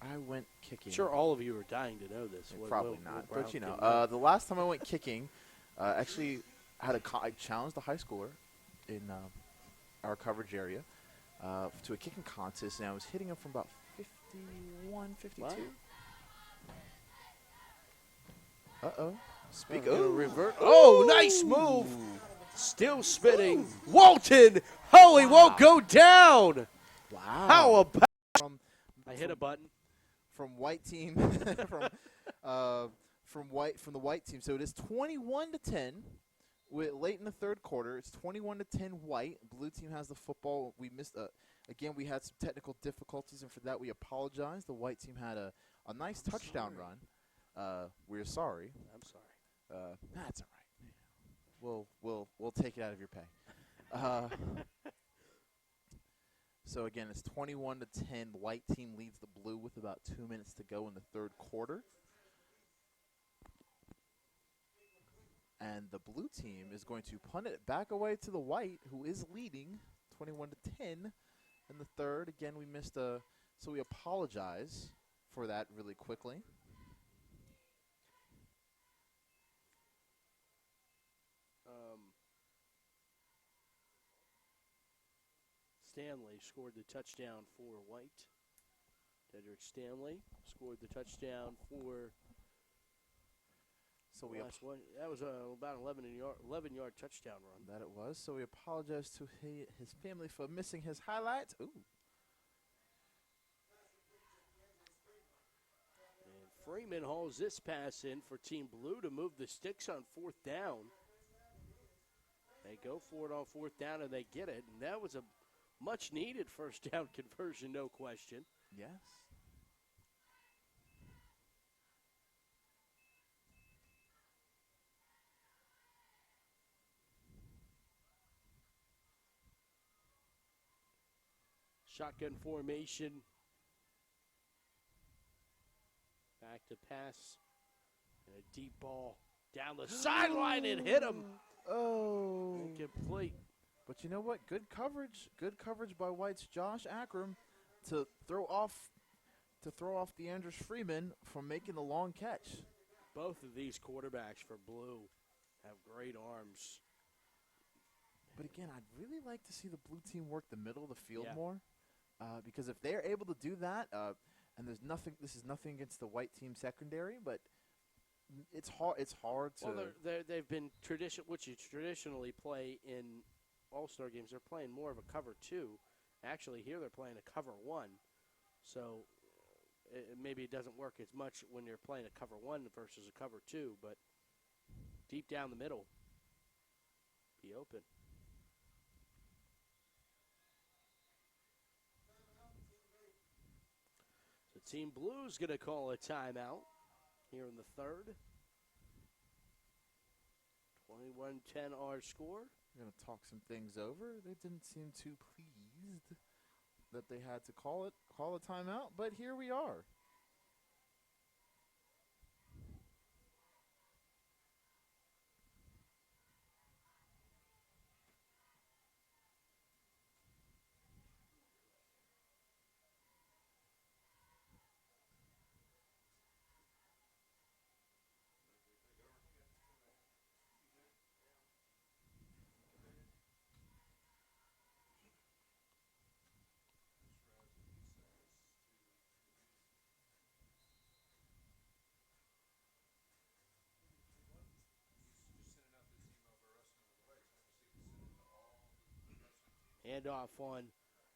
I went kicking. Sure, all of you are dying to know this. Probably not, but you know, the last time I went kicking, actually I challenged a high schooler in our coverage area to a kicking contest, and I was hitting him from about 51, 52. Wow. Uh-oh. Speak. Revert. Oh, nice move. Still spinning. Walton. Holy won't go down. Wow. How about I hit a button. From white team from the white team. So it is 21-10. Late in the third quarter, it's 21-10 white. Blue team has the football. We missed again. We had some technical difficulties, and for that we apologize. The white team had a nice touchdown run. We're sorry. I'm sorry. That's all right. We'll take it out of your pay. So again, it's 21-10. The white team leads the blue with about 2 minutes to go in the third quarter. And the blue team is going to punt it back away to the white, who is leading 21-10 in the third. Again, we missed so we apologize for that really quickly. Stanley scored the touchdown for White. Dedrick Stanley scored the touchdown for. So that was about 11-yard touchdown run. That it was. So we apologize to his family for missing his highlights. Ooh. And Freeman hauls this pass in for Team Blue to move the sticks on fourth down. They go for it on fourth down, and they get it. And that was a much-needed first down conversion, no question. Yes. Shotgun formation. Back to pass. And a deep ball down the sideline and hit him. Oh. Incomplete. But you know what? Good coverage. Good coverage by White's Josh Akram to throw off DeAndre Freeman from making the long catch. Both of these quarterbacks for Blue have great arms. But again, I'd really like to see the blue team work the middle of the field more. Because if they're able to do that, and there's nothing, this is nothing against the white team secondary, but it's hard. It's hard to. Well, they've been which you traditionally play in All-Star games. They're playing more of a cover 2. Actually, here they're playing a cover 1. So maybe it doesn't work as much when you're playing a cover 1 versus a cover 2. But deep down the middle, be open. Team Blue's going to call a timeout here in the third. 21-10 our score. We're going to talk some things over. They didn't seem too pleased that they had to call a timeout, but here we are. Hand off on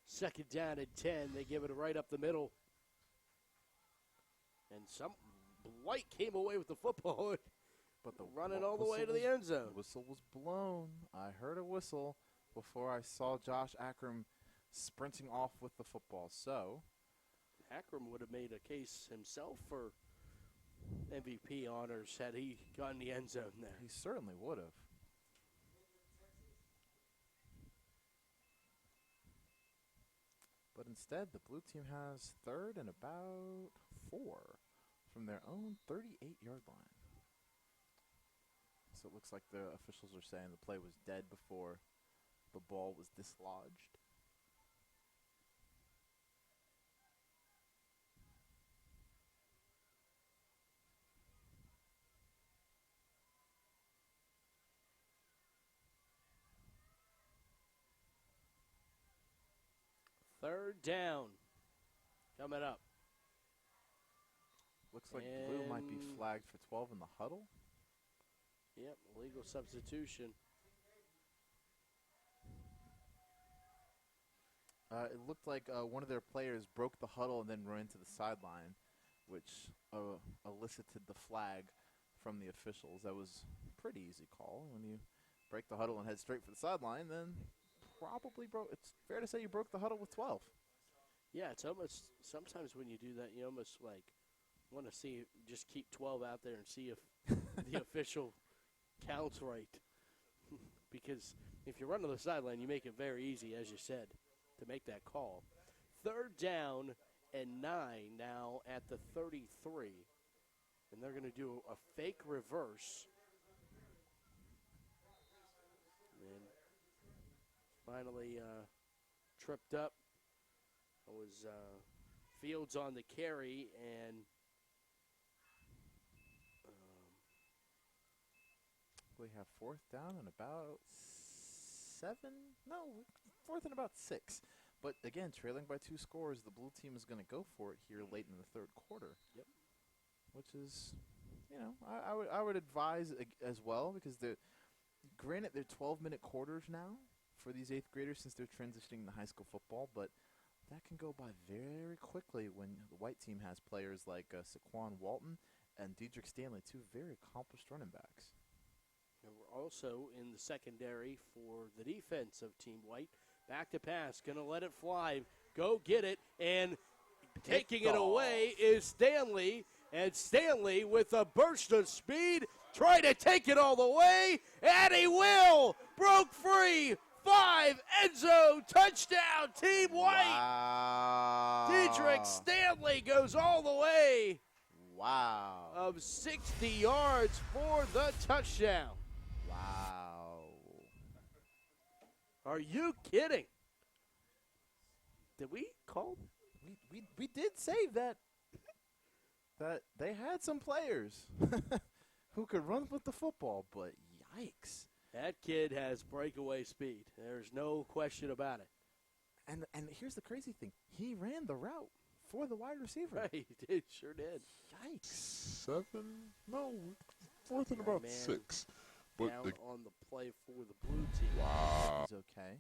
second down and 10. They give it right up the middle. And White came away with the football. But the running all the way to the end zone. The whistle was blown. I heard a whistle before I saw Josh Akram sprinting off with the football. So Akram would have made a case himself for MVP honors had he gotten the end zone there. he certainly would have. But instead, the blue team has third and about 4 from their own 38-yard line. So it looks like the officials are saying the play was dead before the ball was dislodged. Third down coming up. Looks like blue might be flagged for 12 in the huddle. Yep, illegal substitution. It looked like one of their players broke the huddle and then ran to the sideline, which elicited the flag from the officials. That was a pretty easy call. When you break the huddle and head straight for the sideline, then probably it's fair to say you broke the huddle with 12. Yeah, it's almost, sometimes when you do that, you almost like want to see, just keep 12 out there and see if the official counts right. Because if you run to the sideline, you make it very easy, as you said, to make that call. Third down and 9 now at the 33. And they're going to do a fake reverse. And finally tripped up. It was Fields on the carry, and we have fourth down and about 7. No, fourth and about 6. But again, trailing by 2 scores, the blue team is going to go for it here late in the third quarter. Yep. Which is, I would advise as well, because granted they're 12-minute quarters now for these 8th graders since they're transitioning to high school football, but that can go by very quickly when the white team has players like Saquon Walton and Dedrick Stanley, 2 very accomplished running backs. And we're also in the secondary for the defense of Team White. Back to pass, going to let it fly. Go get it, and taking it away is Stanley. And Stanley with a burst of speed, trying to take it all the way, and he will! Broke free! 5, end zone, touchdown, Team White! Wow. Dedrick Stanley goes all the way. Wow. Of 60 yards for the touchdown. Wow. Are you kidding? Did we call? We did save that they had some players who could run with the football, but yikes. That kid has breakaway speed. There's no question about it. And here's the crazy thing. He ran the route for the wide receiver. Right, he did, sure did. Yikes. 7? No, fourth and about 6. But down on the play for the blue team. wow. He's okay.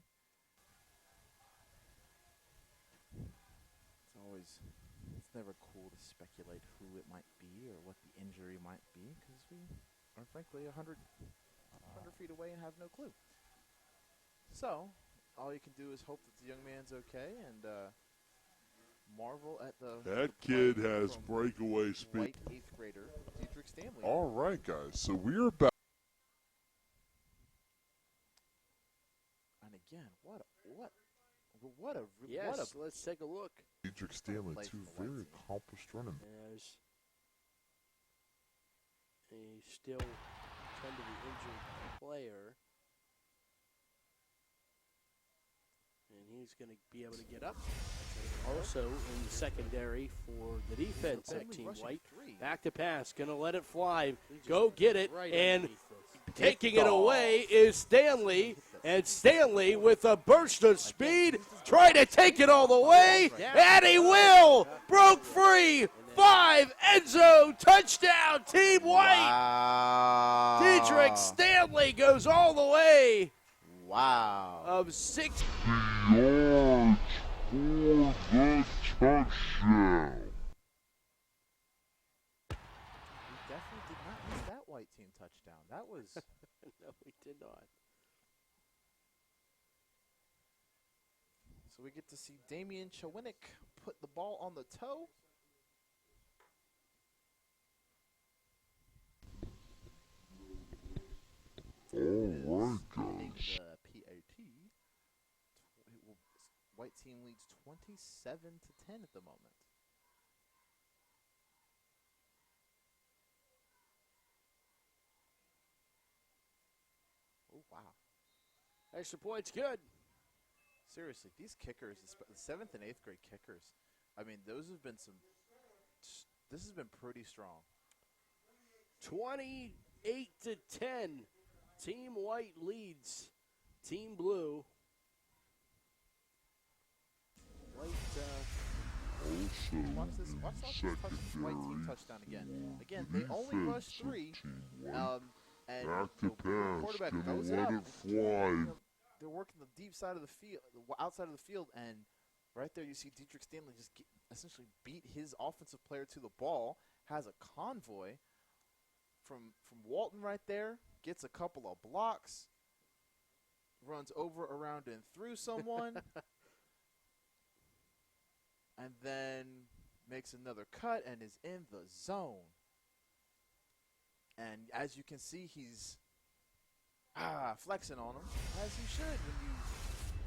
It's never cool to speculate who it might be or what the injury might be, because we are frankly 100 feet away and have no clue. So, all you can do is hope that the young man's okay and marvel at That kid has breakaway speed. white 8th grader, Dedrick Stanley. All right, guys. So we're back. And again, what Yes, let's take a look. Dedrick Stanley, play 2 for the very white team. accomplished running. As a still tend to be injured player. And he's going to be able to get up. Also in the secondary for the defense at Team White. Back to pass, going to let it fly. Go get it, and taking it away is Stanley. And Stanley with a burst of speed, trying to take it all the way, and he will! Broke free! 5, end zone, touchdown, Team White! Wow. Dedrick Stanley goes all the way. Wow. Of 6. yards for the touchdown. We definitely did not miss that white team touchdown. That was No, we did not. so we get to see Damian Chawinick put the ball on the toe. All right, Getting guys. the PAT. White team leads 27-10 at the moment. Oh, wow. Extra point's good. Seriously, these kickers, the 7th and 8th grade kickers, I mean, those have been some, this has been pretty strong. 28-10. Team White leads Team Blue. White, Watch this white team touchdown again. Again, they only rushed 3. And Back to the pass, quarterback gonna throws it let up. it fly. They're working the deep side of the field, the outside of the field, and right there you see Dietrich Stanley just essentially beat his offensive player to the ball, has a convoy from Walton right there, gets a couple of blocks, runs over, around, and through someone, and then makes another cut and is in the zone. And as you can see, he's flexing on him, as he should when you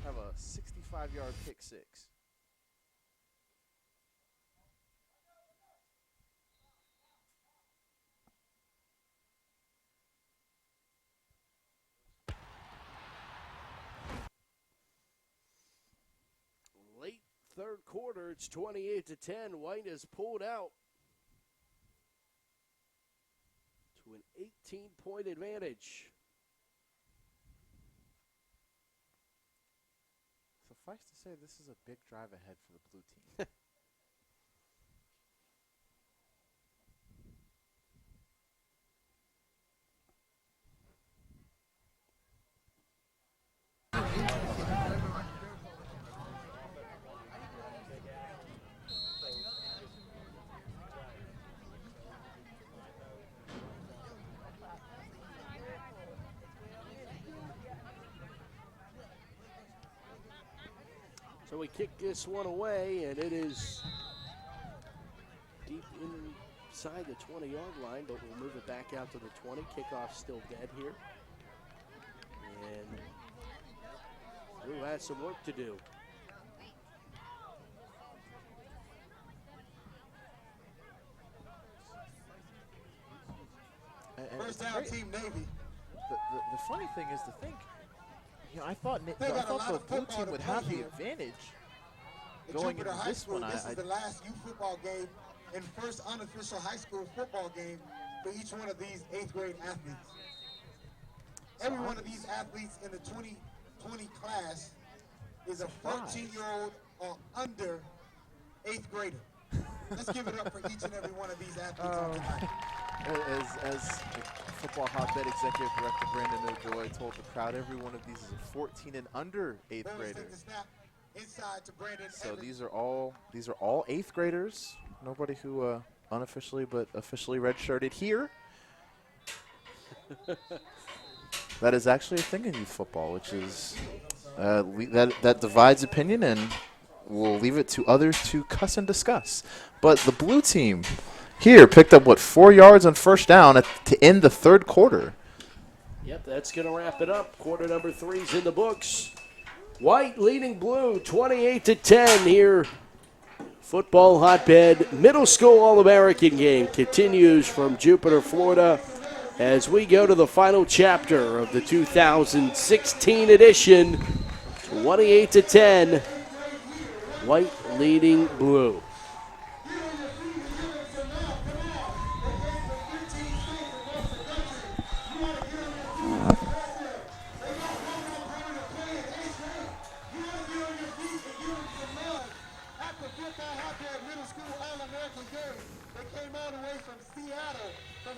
have a 65-yard pick six. late third quarter, it's 28-10. White has pulled out to an 18-point advantage. Suffice to say, this is a big drive ahead for the blue team. So we kick this one away, and it is deep inside the 20-yard line, but we'll move it back out to the 20. Kickoff still dead here. And Blue has some work to do. First down, Team Navy. The funny thing is to think, I thought the blue team would have the advantage going into this one. This is the last youth football game and first unofficial high school football game for each one of these 8th grade athletes. Every one of these athletes in the 2020 class is a 14-year-old or under 8th grader. Let's give it up for each and every one of these athletes on tonight. As Football Hotbed Executive Director Brandon O'Joy told the crowd, every one of these is a 14 and under 8th grader. So these are all 8th graders. Nobody who unofficially but officially redshirted here. That is actually a thing in youth football, which is that divides opinion, and we'll leave it to others to cuss and discuss. But the blue team here picked up, 4 yards on first down to end the third quarter. Yep, that's going to wrap it up. Quarter number 3's in the books. White leading Blue 28-10 here. Football Hotbed Middle School All-American game continues from Jupiter, Florida, as we go to the final chapter of the 2016 edition. 28-10, White leading Blue.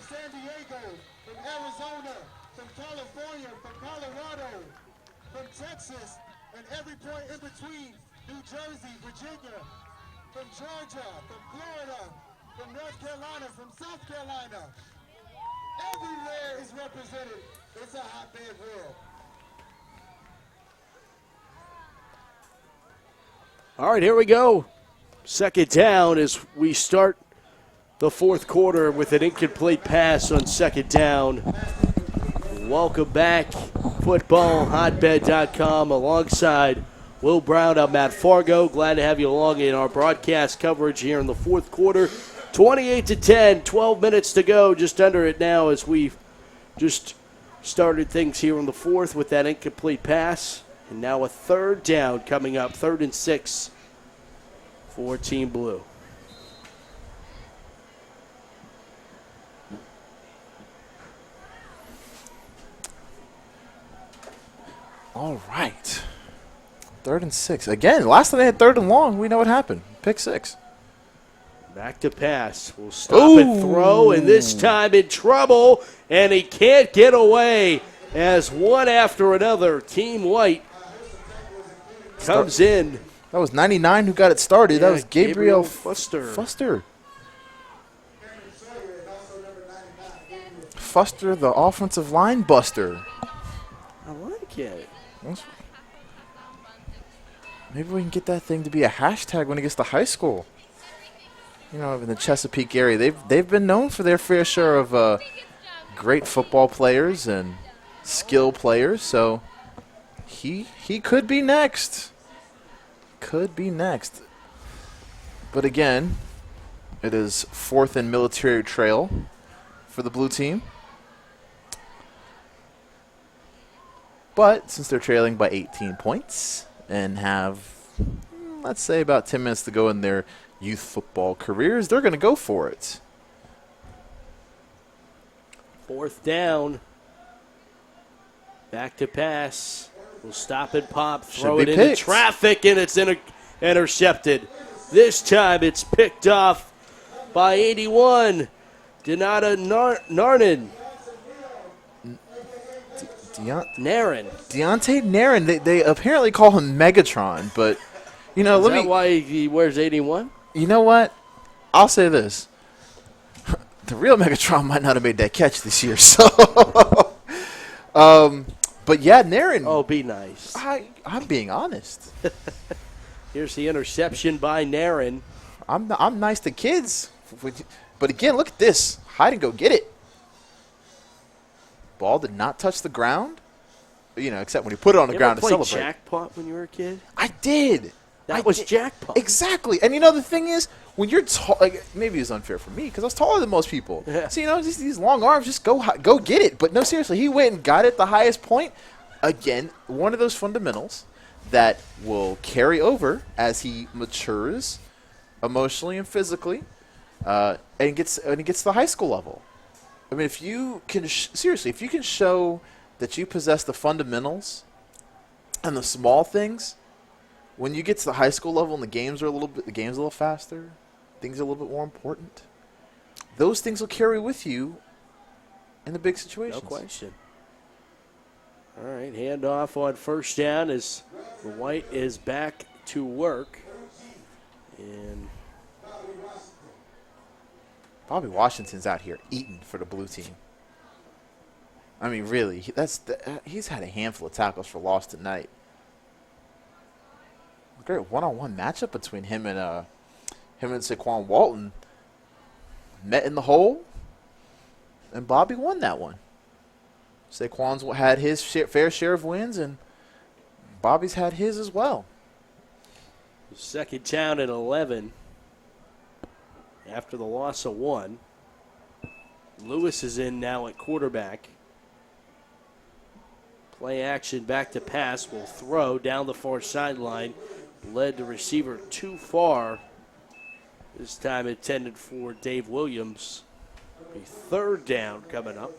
San Diego, from Arizona, from California, from Colorado, from Texas, and every point in between. New Jersey, Virginia, from Georgia, from Florida, from North Carolina, from South Carolina. Everywhere is represented. It's a hotbed world. All right, here we go. Second down as we start the fourth quarter with an incomplete pass on second down. Welcome back, FootballHotbed.com alongside Will Brown. I'm Matt Fargo. Glad to have you along in our broadcast coverage here in the fourth quarter. 28-10, 12 minutes to go, just under it now as we've just started things here in the fourth with that incomplete pass. And now a third down coming up, 3rd and 6 for Team Blue. All right. 3rd and 6. Again, last time they had 3rd and long, we know what happened. Pick 6. Back to pass. We'll stop and throw, and this time in trouble, and he can't get away as one after another, Team White comes in. That was 99 who got it started. Yeah, that was Gabriel Fuster. Fuster, the offensive line buster. I like it. Maybe we can get that thing to be a hashtag when it gets to high school. You know, in the Chesapeake area, they've been known for their fair share of great football players and skill players. So he could be next. Could be next. But again, it is 4th and Military Trail for the blue team. But since they're trailing by 18 points and have, let's say, about 10 minutes to go in their youth football careers, they're going to go for it. 4th down. Back to pass. We'll stop and pop. Throw it into traffic, and it's intercepted. This time it's picked off by 81. Donata Narnan. Deontay Narin. They apparently call him Megatron, but you know, Is that why he wears 81? You know what? I'll say this: the real Megatron might not have made that catch this year. So, but yeah, Narin. Oh, be nice. I'm being honest. Here's the interception by Narin. I'm nice to kids, but again, look at this: hide and go get it. Ball did not touch the ground, you know, except when he put it on the ground to celebrate. You ever played jackpot when you were a kid? I did. That was jackpot. Exactly. And you know, the thing is, when you're tall, like, maybe it's unfair for me because I was taller than most people. Yeah. So, you know, just these long arms, just go get it. But no, seriously, he went and got it the highest point. Again, one of those fundamentals that will carry over as he matures emotionally and physically and gets to the high school level. I mean, if you can seriously, if you can show that you possess the fundamentals and the small things, when you get to the high school level and the game's a little faster, things are a little bit more important. Those things will carry with you in the big situations. No question. All right, handoff on 1st down as White is back to work, and Bobby Washington's out here eating for the blue team. I mean, really, he's had a handful of tackles for loss tonight. A great one-on-one matchup between him and Saquon Walton. Met in the hole, and Bobby won that one. Saquon's had his fair share of wins, and Bobby's had his as well. 2nd down and 11. After the loss of 1. Lewis is in now at quarterback. Play action, back to pass. Will throw down the far sideline. Led the receiver too far. This time intended for Dave Williams. A 3rd down coming up.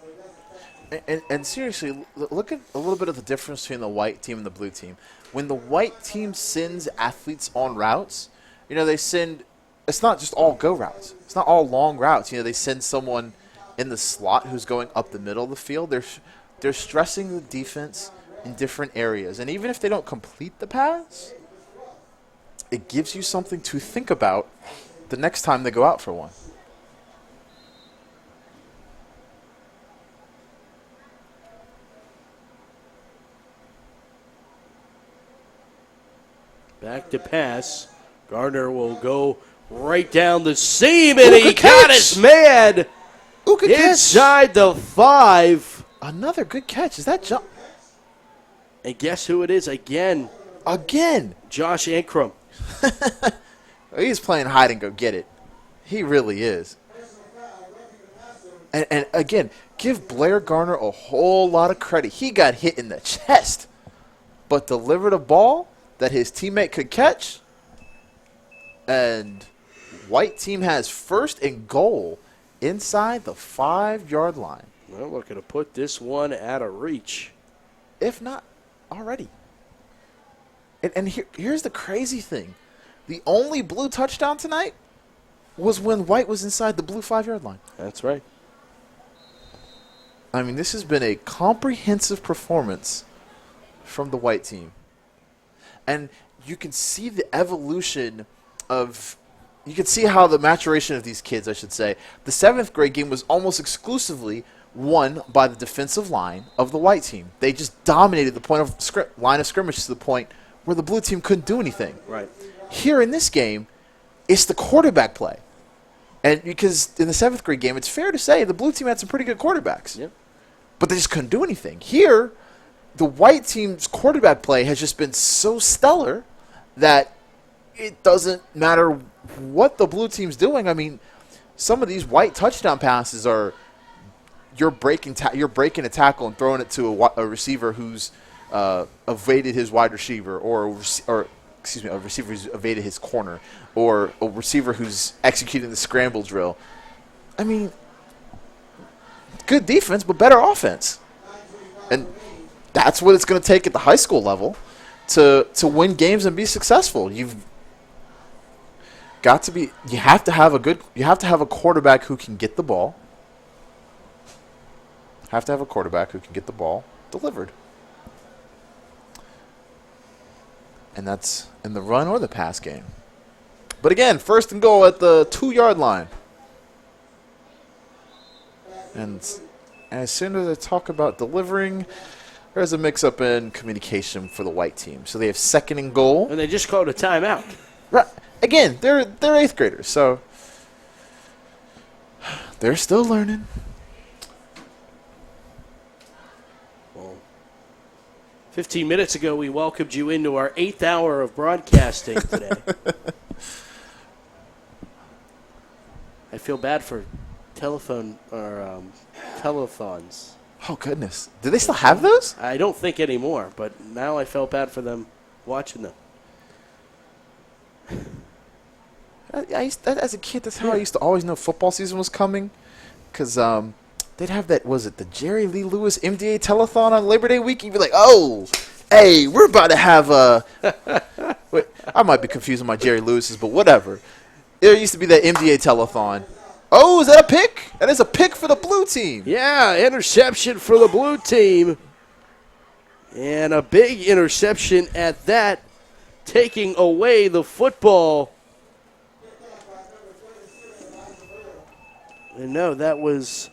And seriously, look at a little bit of the difference between the white team and the blue team. When the white team sends athletes on routes, you know, they send – it's not just all go routes. It's not all long routes. You know, they send someone in the slot who's going up the middle of the field. They're stressing the defense in different areas. And even if they don't complete the pass, it gives you something to think about the next time they go out for one. Back to pass. Gardner will go right down the seam, and he got his man inside the 5. Another good catch. Is that John? And guess who it is again? Again. Josh Ankrum. He's playing hide and go get it. He really is. And again, give Blair Garner a whole lot of credit. He got hit in the chest, but delivered a ball that his teammate could catch. And white team has first and goal inside the 5-yard line. Well, looking to put this one out of reach. If not already. And here's the crazy thing. The only blue touchdown tonight was when white was inside the blue 5-yard line. That's right. I mean, this has been a comprehensive performance from the white team. And you can see the evolution of – you can see how the maturation of these kids, I should say. The 7th grade game was almost exclusively won by the defensive line of the white team. They just dominated the point of line of scrimmage to the point where the blue team couldn't do anything. Right. Here in this game, it's the quarterback play. And because in the 7th grade game, it's fair to say the blue team had some pretty good quarterbacks. Yep. But they just couldn't do anything. Here, the white team's quarterback play has just been so stellar that it doesn't matter what the blue team's doing. I mean, some of these white touchdown passes are you're breaking a tackle and throwing it to a receiver who's evaded his wide receiver, or a receiver who's evaded his corner, or a receiver who's executing the scramble drill. I mean, good defense, but better offense. And that's what it's going to take at the high school level to win games and be successful. You have to have a quarterback who can get the ball. Have to have a quarterback who can get the ball delivered. And that's in the run or the pass game. But again, first and goal at the 2-yard line. And as soon as I talk about delivering, there's a mix-up in communication for the white team. So they have second and goal. And they just called a timeout. Right. Again, they're 8th graders, so they're still learning. Well, 15 minutes ago, we welcomed you into our 8th hour of broadcasting today. I feel bad for telethons. Oh, goodness. Do they still have those? I don't think anymore, but now I felt bad for them watching them. As a kid, that's how I used to always know football season was coming. Because they'd have that, was it the Jerry Lee Lewis MDA telethon on Labor Day week? You'd be like, oh, hey, we're about to have a – wait, I might be confusing my Jerry Lewis's, but whatever. There used to be that MDA telethon. Oh, is that a pick? That is a pick for the blue team. Yeah, interception for the blue team. And a big interception at that, taking away the football. And no, that was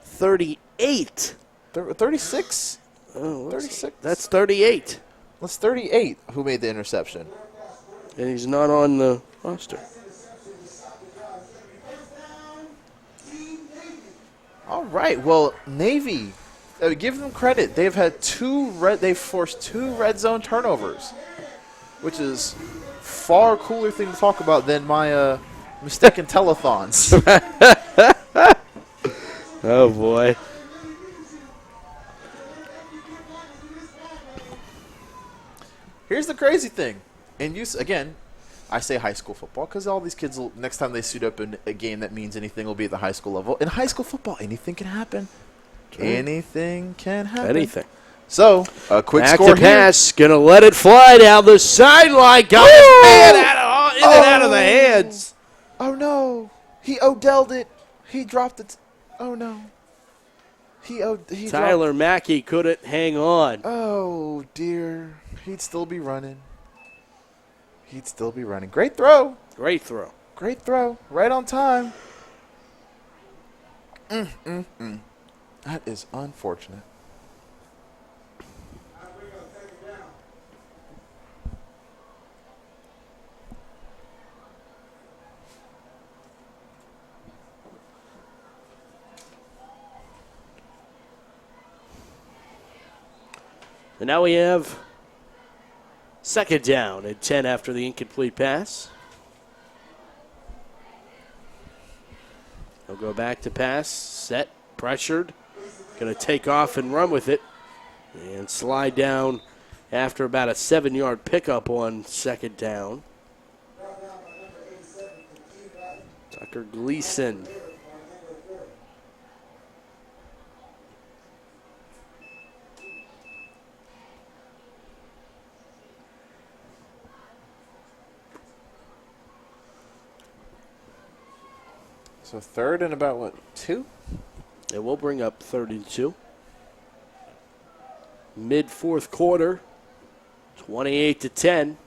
38. 36? Oh, 36? That's 38. That's 38 who made the interception. And he's not on the roster. All right. Well, Navy, give them credit. They've had they've forced 2 red zone turnovers, which is far cooler thing to talk about than my mistaken telethons. Oh boy. Here's the crazy thing, and again, I say high school football because all these kids will, next time they suit up in a game that means anything, will be at the high school level. In high school football, anything can happen. True. Anything can happen. Anything. So, a quick Back score to pass. Going to let it fly down the sideline. Got his man in and out of the hands. Oh, no. He Odell'd it. He dropped it. Oh, no. He Tyler Mackey couldn't hang on. Oh, dear. He'd still be running. Great throw. Great throw. Great throw. Right on time. That is unfortunate. And now we have second down and 10 after the incomplete pass. He'll go back to pass, set, pressured. Going to take off and run with it and slide down after about a 7-yard pickup on second down. Tucker Gleason. So third and about, what, 2? It will bring up 3rd and 2. Mid-fourth quarter, 28-10.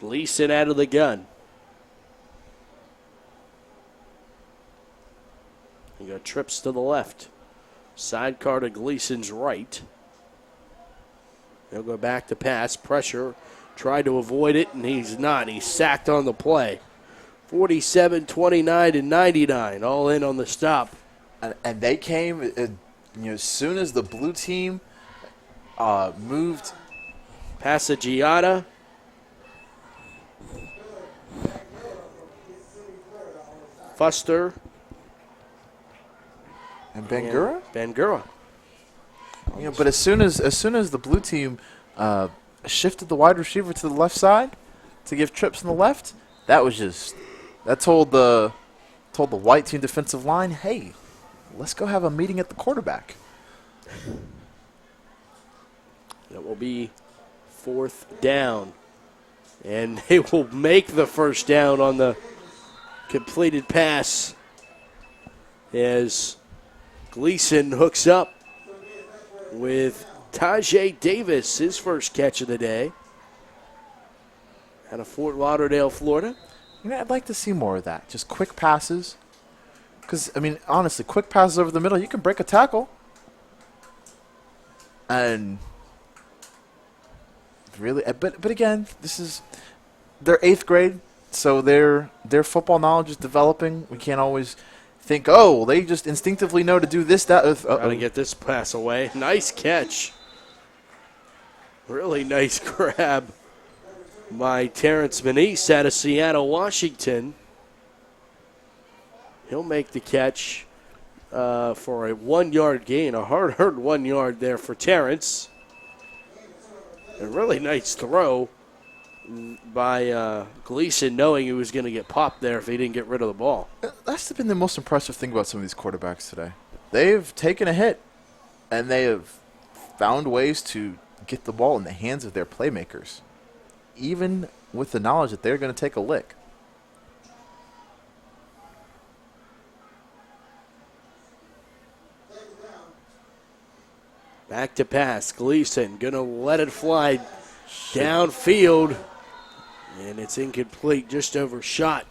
Gleason out of the gun. He got trips to the left. Sidecar to Gleason's right. He'll go back to pass. Pressure. Tried to avoid it, and he's not. He's sacked on the play. 47, 29, and 99, all in on the stop. And they came, as soon as the blue team moved. Passagiata. Fuster. And Bangura? Bangura. But as soon as the blue team shifted the wide receiver to the left side to give trips on the left, that told the white team defensive line, hey, let's go have a meeting at the quarterback. That will be 4th down. And they will make the first down on the completed pass as Gleason hooks up with Tajay Davis, his first catch of the day out of Fort Lauderdale, Florida. I'd like to see more of that. Just quick passes. Because, honestly, quick passes over the middle, you can break a tackle. And really, but again, they're 8th grade, so their football knowledge is developing. We can't always think, they just instinctively know to do this, that. Trying to get this pass away. Nice catch. Really nice grab by Terrence Manise out of Seattle, Washington. He'll make the catch for a 1-yard gain, a hard-earned 1 yard there for Terrence. A really nice throw by Gleason, knowing he was going to get popped there if he didn't get rid of the ball. That's been the most impressive thing about some of these quarterbacks today. They've taken a hit, and they have found ways to get the ball in the hands of their playmakers, even with the knowledge that they're going to take a lick. Back to pass. Gleason going to let it fly downfield. And it's incomplete, just overshot.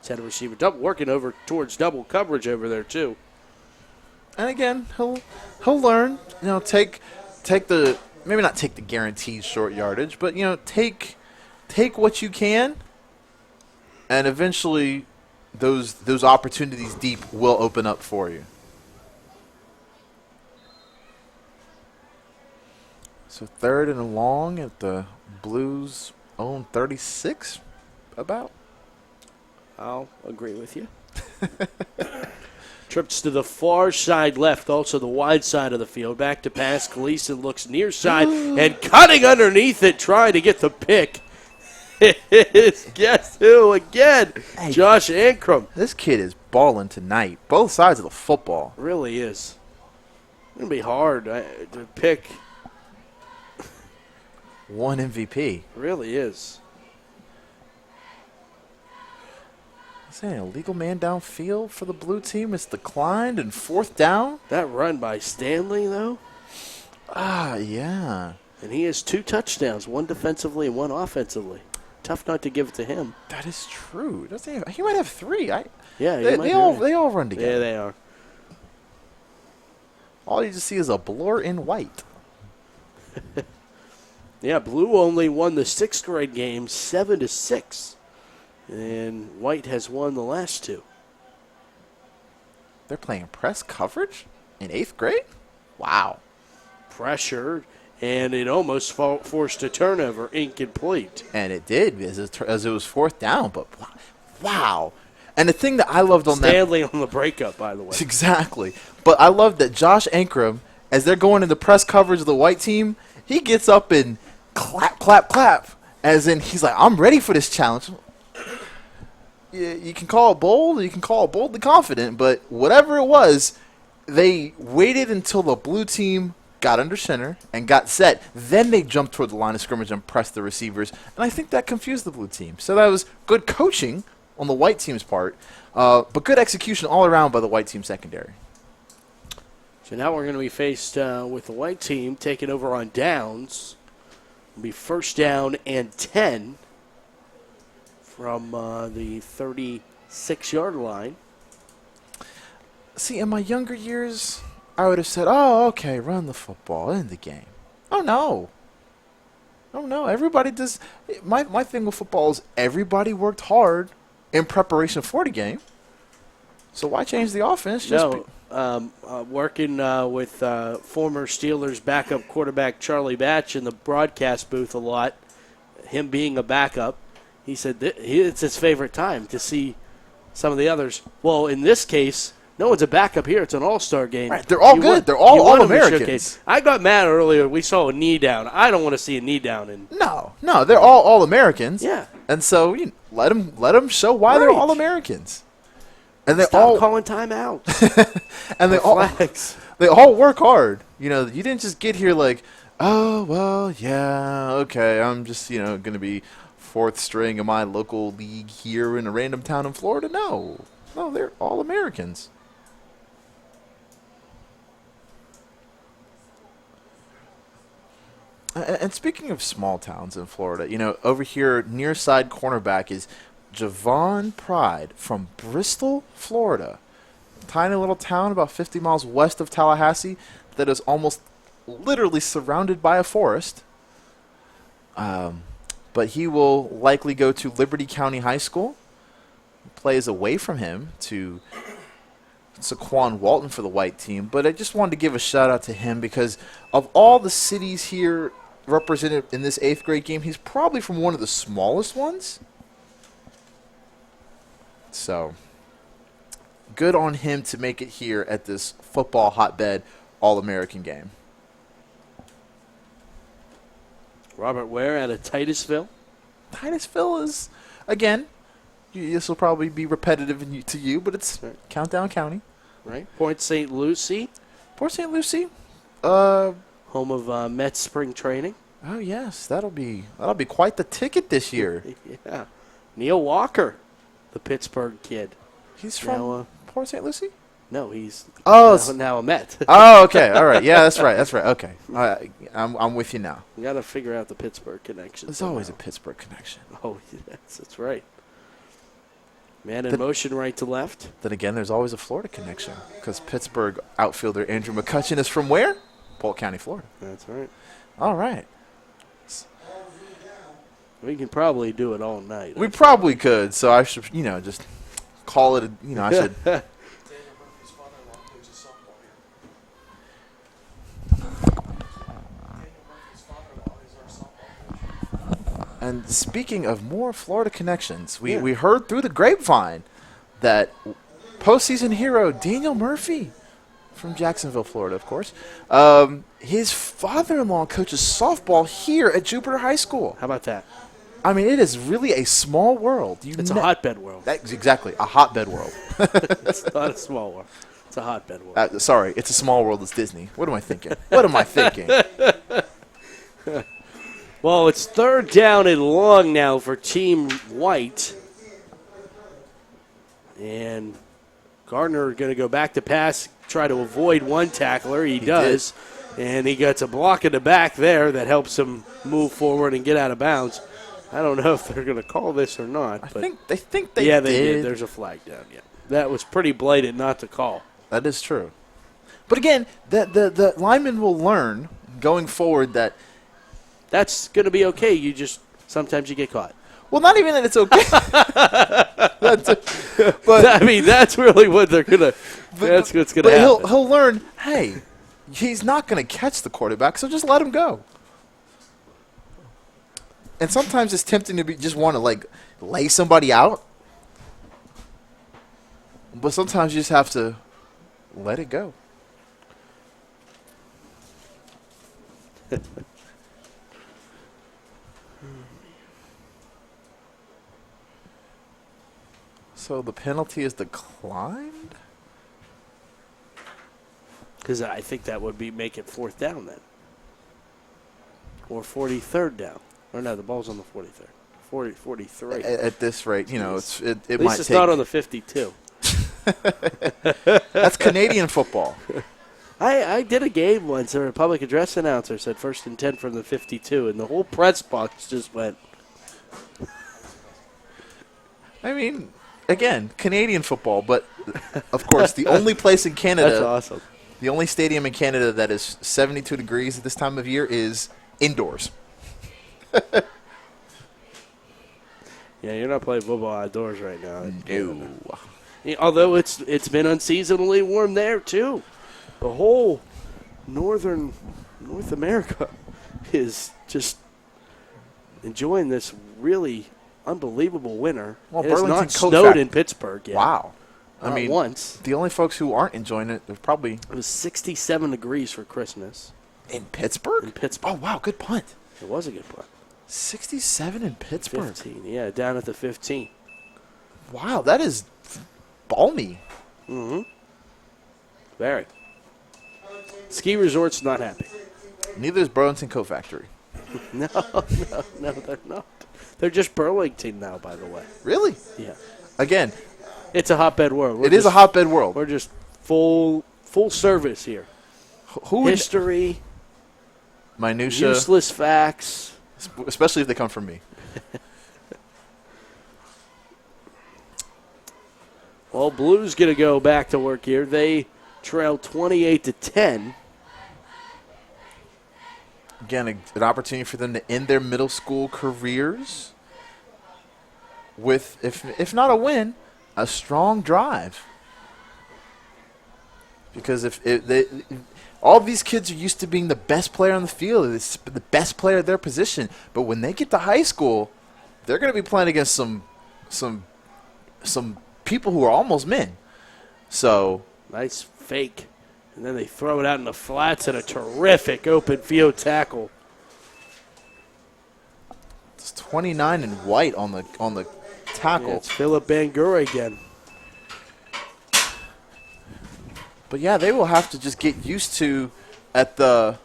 It's had a receiver working over towards double coverage over there, too. And again, he'll learn. Take the, maybe not take the guaranteed short yardage, but take what you can, and eventually those opportunities deep will open up for you. So 3rd and long at the Blues' own 36, about. I'll agree with you. Trips to the far side left, also the wide side of the field. Back to pass. Gleason looks near side and cutting underneath it, trying to get the pick. Guess who again? Hey, Josh Ankrum. This kid is balling tonight. Both sides of the football. Really is. It's going to be hard to pick. One MVP. Really is. Saying illegal man downfield for the blue team. It's declined and 4th down. That run by Stanley, though. Yeah. And he has 2 touchdowns, one defensively and one offensively. Tough not to give it to him. That is true. He might have 3. They all run together. Yeah, they are. All you just see is a blur in white. Yeah, Blue only won the 6th grade game 7-6. And White has won the last 2. They're playing press coverage in 8th grade? Wow. Pressure, and it almost forced a turnover, incomplete. And it did, as it was 4th down, but wow. And the thing that I loved on Stanley on the breakup, by the way. Exactly. But I love that Josh Ankrum, as they're going into press coverage of the white team, he gets up and clap, clap, clap, as in he's like, I'm ready for this challenge. You can call it bold, or you can call it boldly confident, but whatever it was, they waited until the blue team got under center and got set. Then they jumped toward the line of scrimmage and pressed the receivers, and I think that confused the blue team. So that was good coaching on the white team's part, but good execution all around by the white team secondary. So now we're going to be faced with the white team taking over on downs. It'll be 1st down and 10 from the 36-yard line. See, in my younger years, I would have said, oh, okay, run the football, end the game. Oh, no. Oh, no, everybody does. My thing with football is everybody worked hard in preparation for the game. So why change the offense? Working with former Steelers backup quarterback Charlie Batch in the broadcast booth a lot, him being a backup, he said it's his favorite time to see some of the others. Well, in this case, no one's a backup here. It's an all-star game. Right, they're all good. They're all All-Americans. I got mad earlier. We saw a knee down. I don't want to see a knee down. No, they're all All-Americans. Yeah. And so let them show why they're All-Americans. And they Stop calling timeouts. And they all work hard. You didn't just get here like, oh, well, yeah, okay, I'm just, going to be 4th string in my local league here in a random town in Florida. No, they're all Americans. And speaking of small towns in Florida, over here, near side cornerback is Javon Pride from Bristol, Florida. Tiny little town about 50 miles west of Tallahassee that is almost literally surrounded by a forest. But he will likely go to Liberty County High School. Plays away from him to Saquon Walton for the white team. But I just wanted to give a shout out to him because of all the cities here represented in this 8th grade game, he's probably from one of the smallest ones. So, good on him to make it here at this football hotbed All-American game. Robert Ware out of Titusville. Titusville is, again, this will probably be repetitive to you, but it's Countdown County. Right. Port St. Lucie. Port St. Lucie. Home of Mets spring training. Oh, yes. That'll be quite the ticket this year. Yeah. Neil Walker, the Pittsburgh kid. He's from Port St. Lucie? No, he's now a Met. Oh, okay. All right. Yeah, that's right. Okay. I'm with you now. You got to figure out the Pittsburgh connection. There's always a Pittsburgh connection. Oh, yes, that's right. Man in motion right to left. Then again, there's always a Florida connection because Pittsburgh outfielder Andrew McCutcheon is from where? Polk County, Florida. That's right. All right. We can probably do it all night. We probably could, so I should, just call it, I should. And speaking of more Florida connections, we heard through the grapevine that postseason hero Daniel Murphy from Jacksonville, Florida, of course, his father-in-law coaches softball here at Jupiter High School. How about that? I mean, it is really a small world. It's a hotbed world. That's exactly, a hotbed world. It's not a small world. It's a hotbed world. Sorry, it's a small world. It's Disney. What am I thinking? Well, it's 3rd down and long now for Team White. And Gardner going to go back to pass, try to avoid one tackler. He does. And he gets a block in the back there that helps him move forward and get out of bounds. I don't know if they're going to call this or not. But I think they yeah, they did. There's a flag down. Yeah, that was pretty blatant not to call. That is true. But again, the lineman will learn going forward that that's going to be okay. Sometimes you get caught. Well, not even that it's okay. But I mean, that's really what they're gonna. That's what's gonna happen. But he'll learn. Hey, he's not gonna catch the quarterback, so just let him go. And sometimes it's tempting to just want to lay somebody out, but sometimes you just have to let it go. So the penalty is declined? Because I think that would make it 4th down then. Or 43rd down. Or no, the ball's on the 43rd. 43. At this rate, it At might least it's take. not on the 52. That's Canadian football. I did a game once. A public address announcer said 1st and 10 from the 52, and the whole press box just went. I mean, again, Canadian football, but of course, the only place in Canada. That's awesome. The only stadium in Canada that is 72 degrees at this time of year is indoors. Yeah, you're not playing football outdoors right now. No. Although it's been unseasonably warm there too. The whole North America is just enjoying this really unbelievable winter. Well, it has Burlington not Coat snowed Factory. in Pittsburgh yet. Wow. Not once. The only folks who aren't enjoying it are probably It was 67 degrees for Christmas. in Pittsburgh. In Pittsburgh. Oh wow, good punt. It was a good punt. 67 in Pittsburgh. 15, yeah, down at the 15. Wow, that is balmy. Mm-hmm. Very. Ski Resort's not happy. Neither is Burlington Coat Factory. No, they're not. They're just Burlington now, by the way. Really? Yeah. Again, it's a hotbed world. It is a hotbed world. We're just full service here. History, minutia, useless facts. Especially if they come from me. Well, Blues going to go back to work here. They trail 28-10. Again, an opportunity for them to end their middle school careers with, if not a win, a strong drive. Because all these kids are used to being the best player on the field, the best player at their position. But when they get to high school, they're going to be playing against some people who are almost men. So nice fake. And then they throw it out in the flats and a terrific open field tackle. It's 29 in white on the tackle. Yeah, it's Philip Bangura again. But yeah, they will have to just get used to at the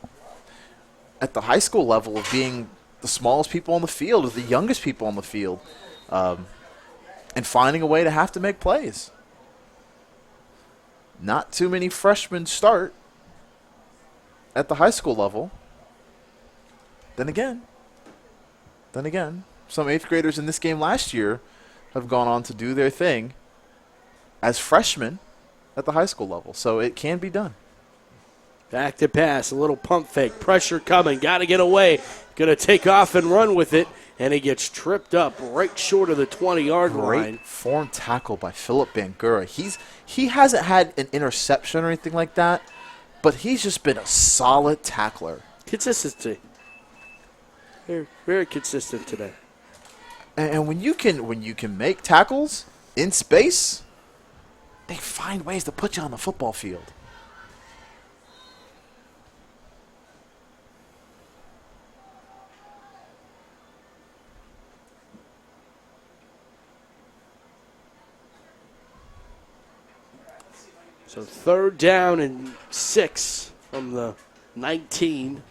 high school level of being the smallest people on the field, or the youngest people on the field, and finding a way to have to make plays. Not too many freshmen start at the high school level. Then again, some 8th graders in this game last year have gone on to do their thing as freshmen at the high school level. So it can be done. Back to pass, a little pump fake, pressure coming, got to get away, going to take off and run with it, and he gets tripped up right short of the 20-yard line. Great form tackle by Philip Bangura. He hasn't had an interception or anything like that, but he's just been a solid tackler. Consistency. Very, very consistent today. And when you can make tackles in space, they find ways to put you on the football field. So 3rd down and 6 from the 19.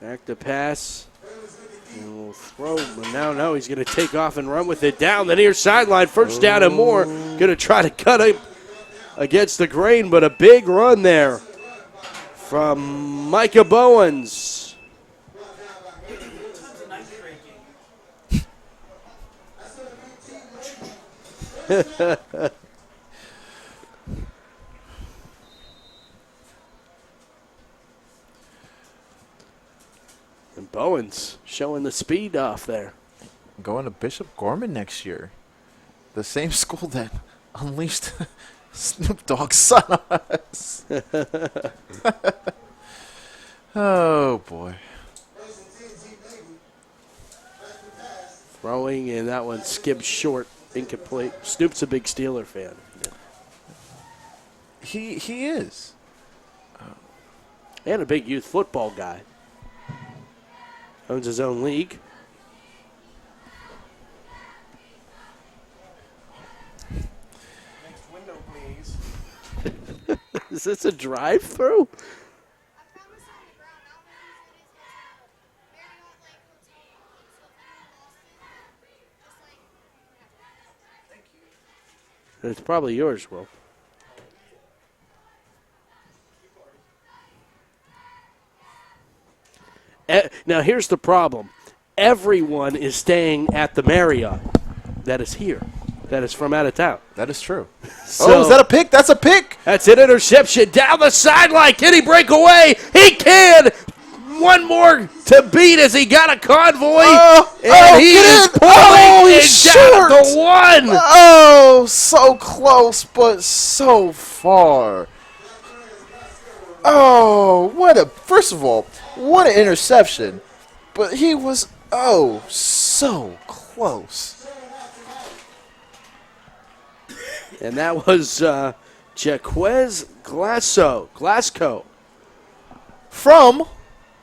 Back to pass. He'll throw, but now he's going to take off and run with it down the near sideline. First down and more. Going to try to cut it against the grain, but a big run there from Micah Bowens. And Bowens showing the speed off there. Going to Bishop Gorman next year. The same school that unleashed Snoop Dogg's son on us. Oh, boy. Throwing, and that one skipped short, incomplete. Snoop's a big Steeler fan. He is. And a big youth football guy. Owns his own league. Next window, please. Is this a drive-through? It's probably yours, Will. Now, here's the problem. Everyone is staying at the Marriott that is here, that is from out of town. That is true. So, is that a pick? That's a pick. That's an interception down the sideline. Can he break away? He can. One more to beat as he got a convoy. And he is pulling it down to one. Oh, so close, but so far. Oh, first of all, what an interception. But he was, so close. And that was Jaquez Glasgow. From,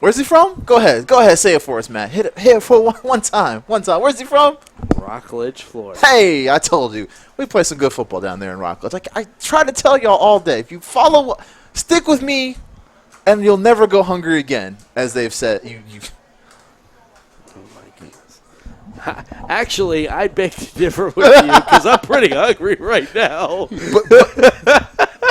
where's he from? Go ahead, say it for us, Matt. Hit it for one time. Where's he from? Rockledge, Florida. Hey, I told you. We play some good football down there in Rockledge. Like I try to tell y'all all day. If you stick with me, and you'll never go hungry again, as they've said. Oh, my goodness. Actually, I beg to differ with you because I'm pretty hungry right now.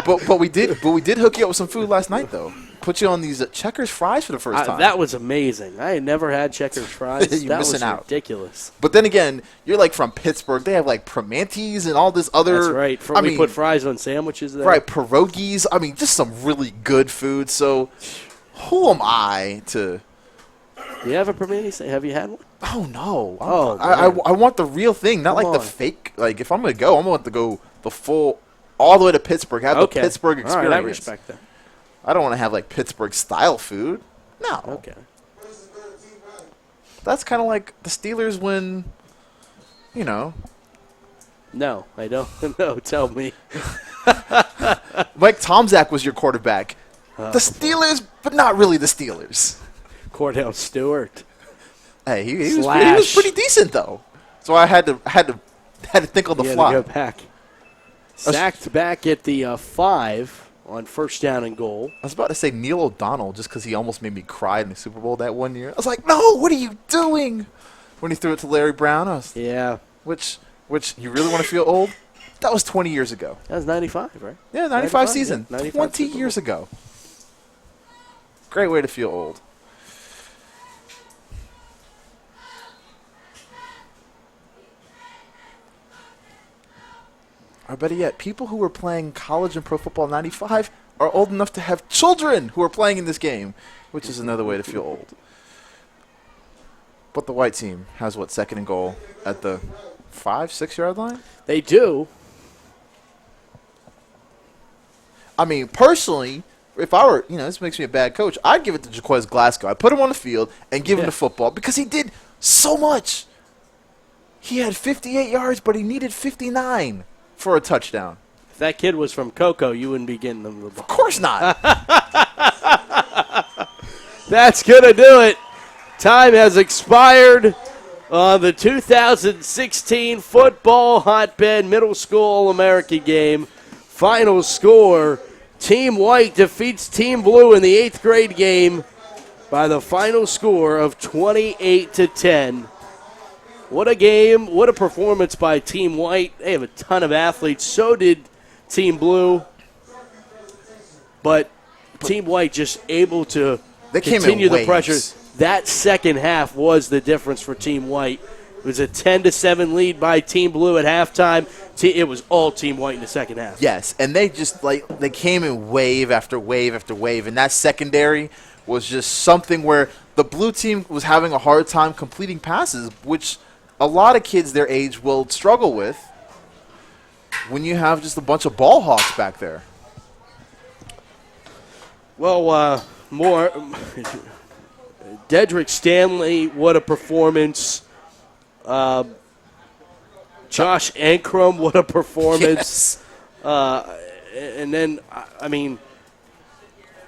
But we did hook you up with some food last night, though. Put you on these Checkers fries for the first time. That was amazing. I had never had Checkers fries. You're missing out. Ridiculous. But then again, you're like from Pittsburgh. They have like Primantis and all this other. That's right. We put fries on sandwiches there. Right, pierogies. I mean, just some really good food. So, who am I to? Do you have a Primanti? Have you had one? Oh no. I want the real thing, not like the fake. Like if I'm gonna go, I'm gonna have to go the full, all the way to Pittsburgh. Have the Pittsburgh experience. All right, I respect that. I don't want to have like Pittsburgh style food. No. Okay. That's kind of like the Steelers when, No, I don't. No, tell me. Mike Tomczak was your quarterback. The Steelers, but not really the Steelers. Cordell Stewart. Hey, he was pretty decent though. So I had to think on the fly. Go back. Sacked back at the 5. On first down and goal. I was about to say Neil O'Donnell just because he almost made me cry in the Super Bowl that one year. I was like, no, what are you doing? When he threw it to Larry Brown. Yeah. Which you really want to feel old? That was 20 years ago. That was 95, right? Yeah, 95 season. Yeah, 95 20 years ago. Great way to feel old. Or better yet, people who were playing college and pro football in 95 are old enough to have children who are playing in this game, which is another way to feel old. But the white team has, second and goal at the 5-6 yard line? They do. I mean, personally, if I were, this makes me a bad coach, I'd give it to Jaquez Glasgow. I'd put him on the field and give him the football because he did so much. He had 58 yards, but he needed 59. For a touchdown. If that kid was from Cocoa, you wouldn't be getting them the ball. Of course not. That's going to do it. Time has expired on the 2016 Football Hotbed Middle School All-America game. Final score, Team White defeats Team Blue in the 8th grade game by the final score of 28-10. What a game, what a performance by Team White. They have a ton of athletes. So did Team Blue. But Team White just able to continue the pressure. That second half was the difference for Team White. It was a 10-7 lead by Team Blue at halftime. It was all Team White in the second half. Yes, and they just they came in wave after wave after wave, and that secondary was just something where the blue team was having a hard time completing passes, which a lot of kids their age will struggle with when you have just a bunch of ball hawks back there. Well, more Dedrick Stanley, what a performance. Josh Ankrum, what a performance. Yes. And then, I mean,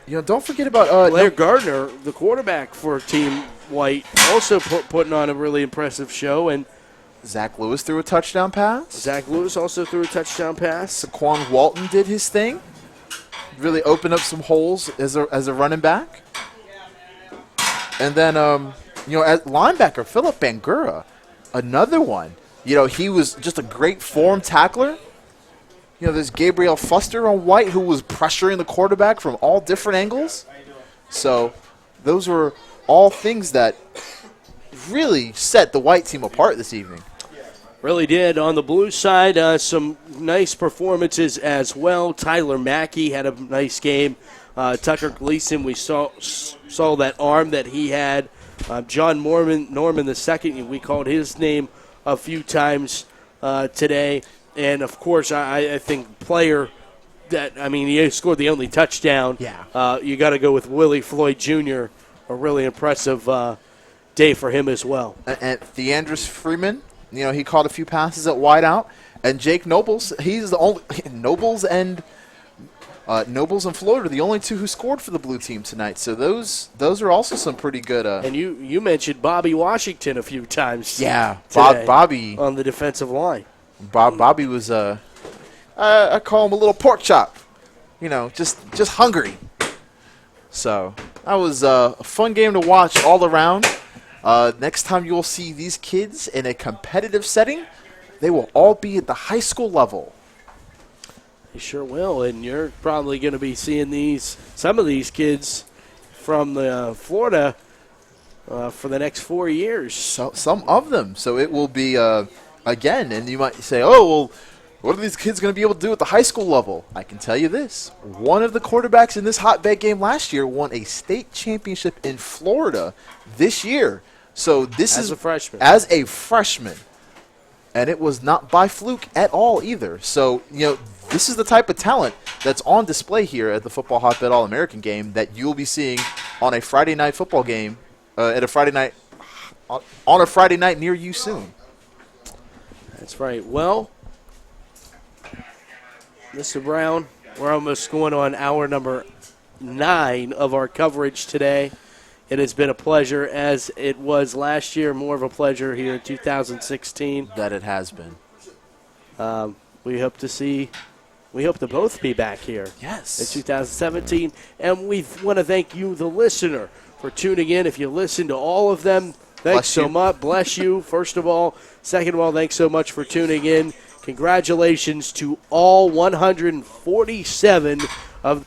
don't forget about Blair Gardner, the quarterback for Team White, also putting on a really impressive show. And Zach Lewis threw a touchdown pass. Zach Lewis also threw a touchdown pass. Saquon Walton did his thing. Really opened up some holes as a running back. And then, at linebacker, Philip Bangura, another one. He was just a great form tackler. There's Gabriel Fuster on White who was pressuring the quarterback from all different angles. So those were all things that really set the White team apart this evening. Really did. On the blue side, some nice performances as well. Tyler Mackey had a nice game. Tucker Gleason, we saw that arm that he had. John Norman II, we called his name a few times today. And, of course, I think player that, he scored the only touchdown. Yeah. You got to go with Willie Floyd Jr., a really impressive day for him as well. And Theandris Freeman, he caught a few passes at wideout. And Jake Nobles, he's the only – Nobles and Floyd are the only two who scored for the blue team tonight. So those are also some pretty good and you mentioned Bobby Washington a few times. Yeah, today Bobby on the defensive line. Bobby was I call him a little pork chop, just hungry. So that was a fun game to watch all around. Next time you will see these kids in a competitive setting, they will all be at the high school level. You sure will, and you're probably going to be seeing some of these kids from Florida for the next 4 years. So, some of them. So it will be again, and you might say, oh, well, what are these kids going to be able to do at the high school level? I can tell you this. One of the quarterbacks in this hotbed game last year won a state championship in Florida this year. So this is as a freshman. And it was not by fluke at all either. So, this is the type of talent that's on display here at the Football Hotbed All-American game that you'll be seeing on a Friday night football game on a Friday night near you soon. That's right. Well, Mr. Brown, we're almost going on hour number 9 of our coverage today. It has been a pleasure, as it was last year, more of a pleasure here in 2016. That it has been. We hope to both be back here. Yes. In 2017. And we want to thank you, the listener, for tuning in. If you listen to all of them, thanks so much. Bless you, first of all. Second of all, thanks so much for tuning in. Congratulations to all 147 of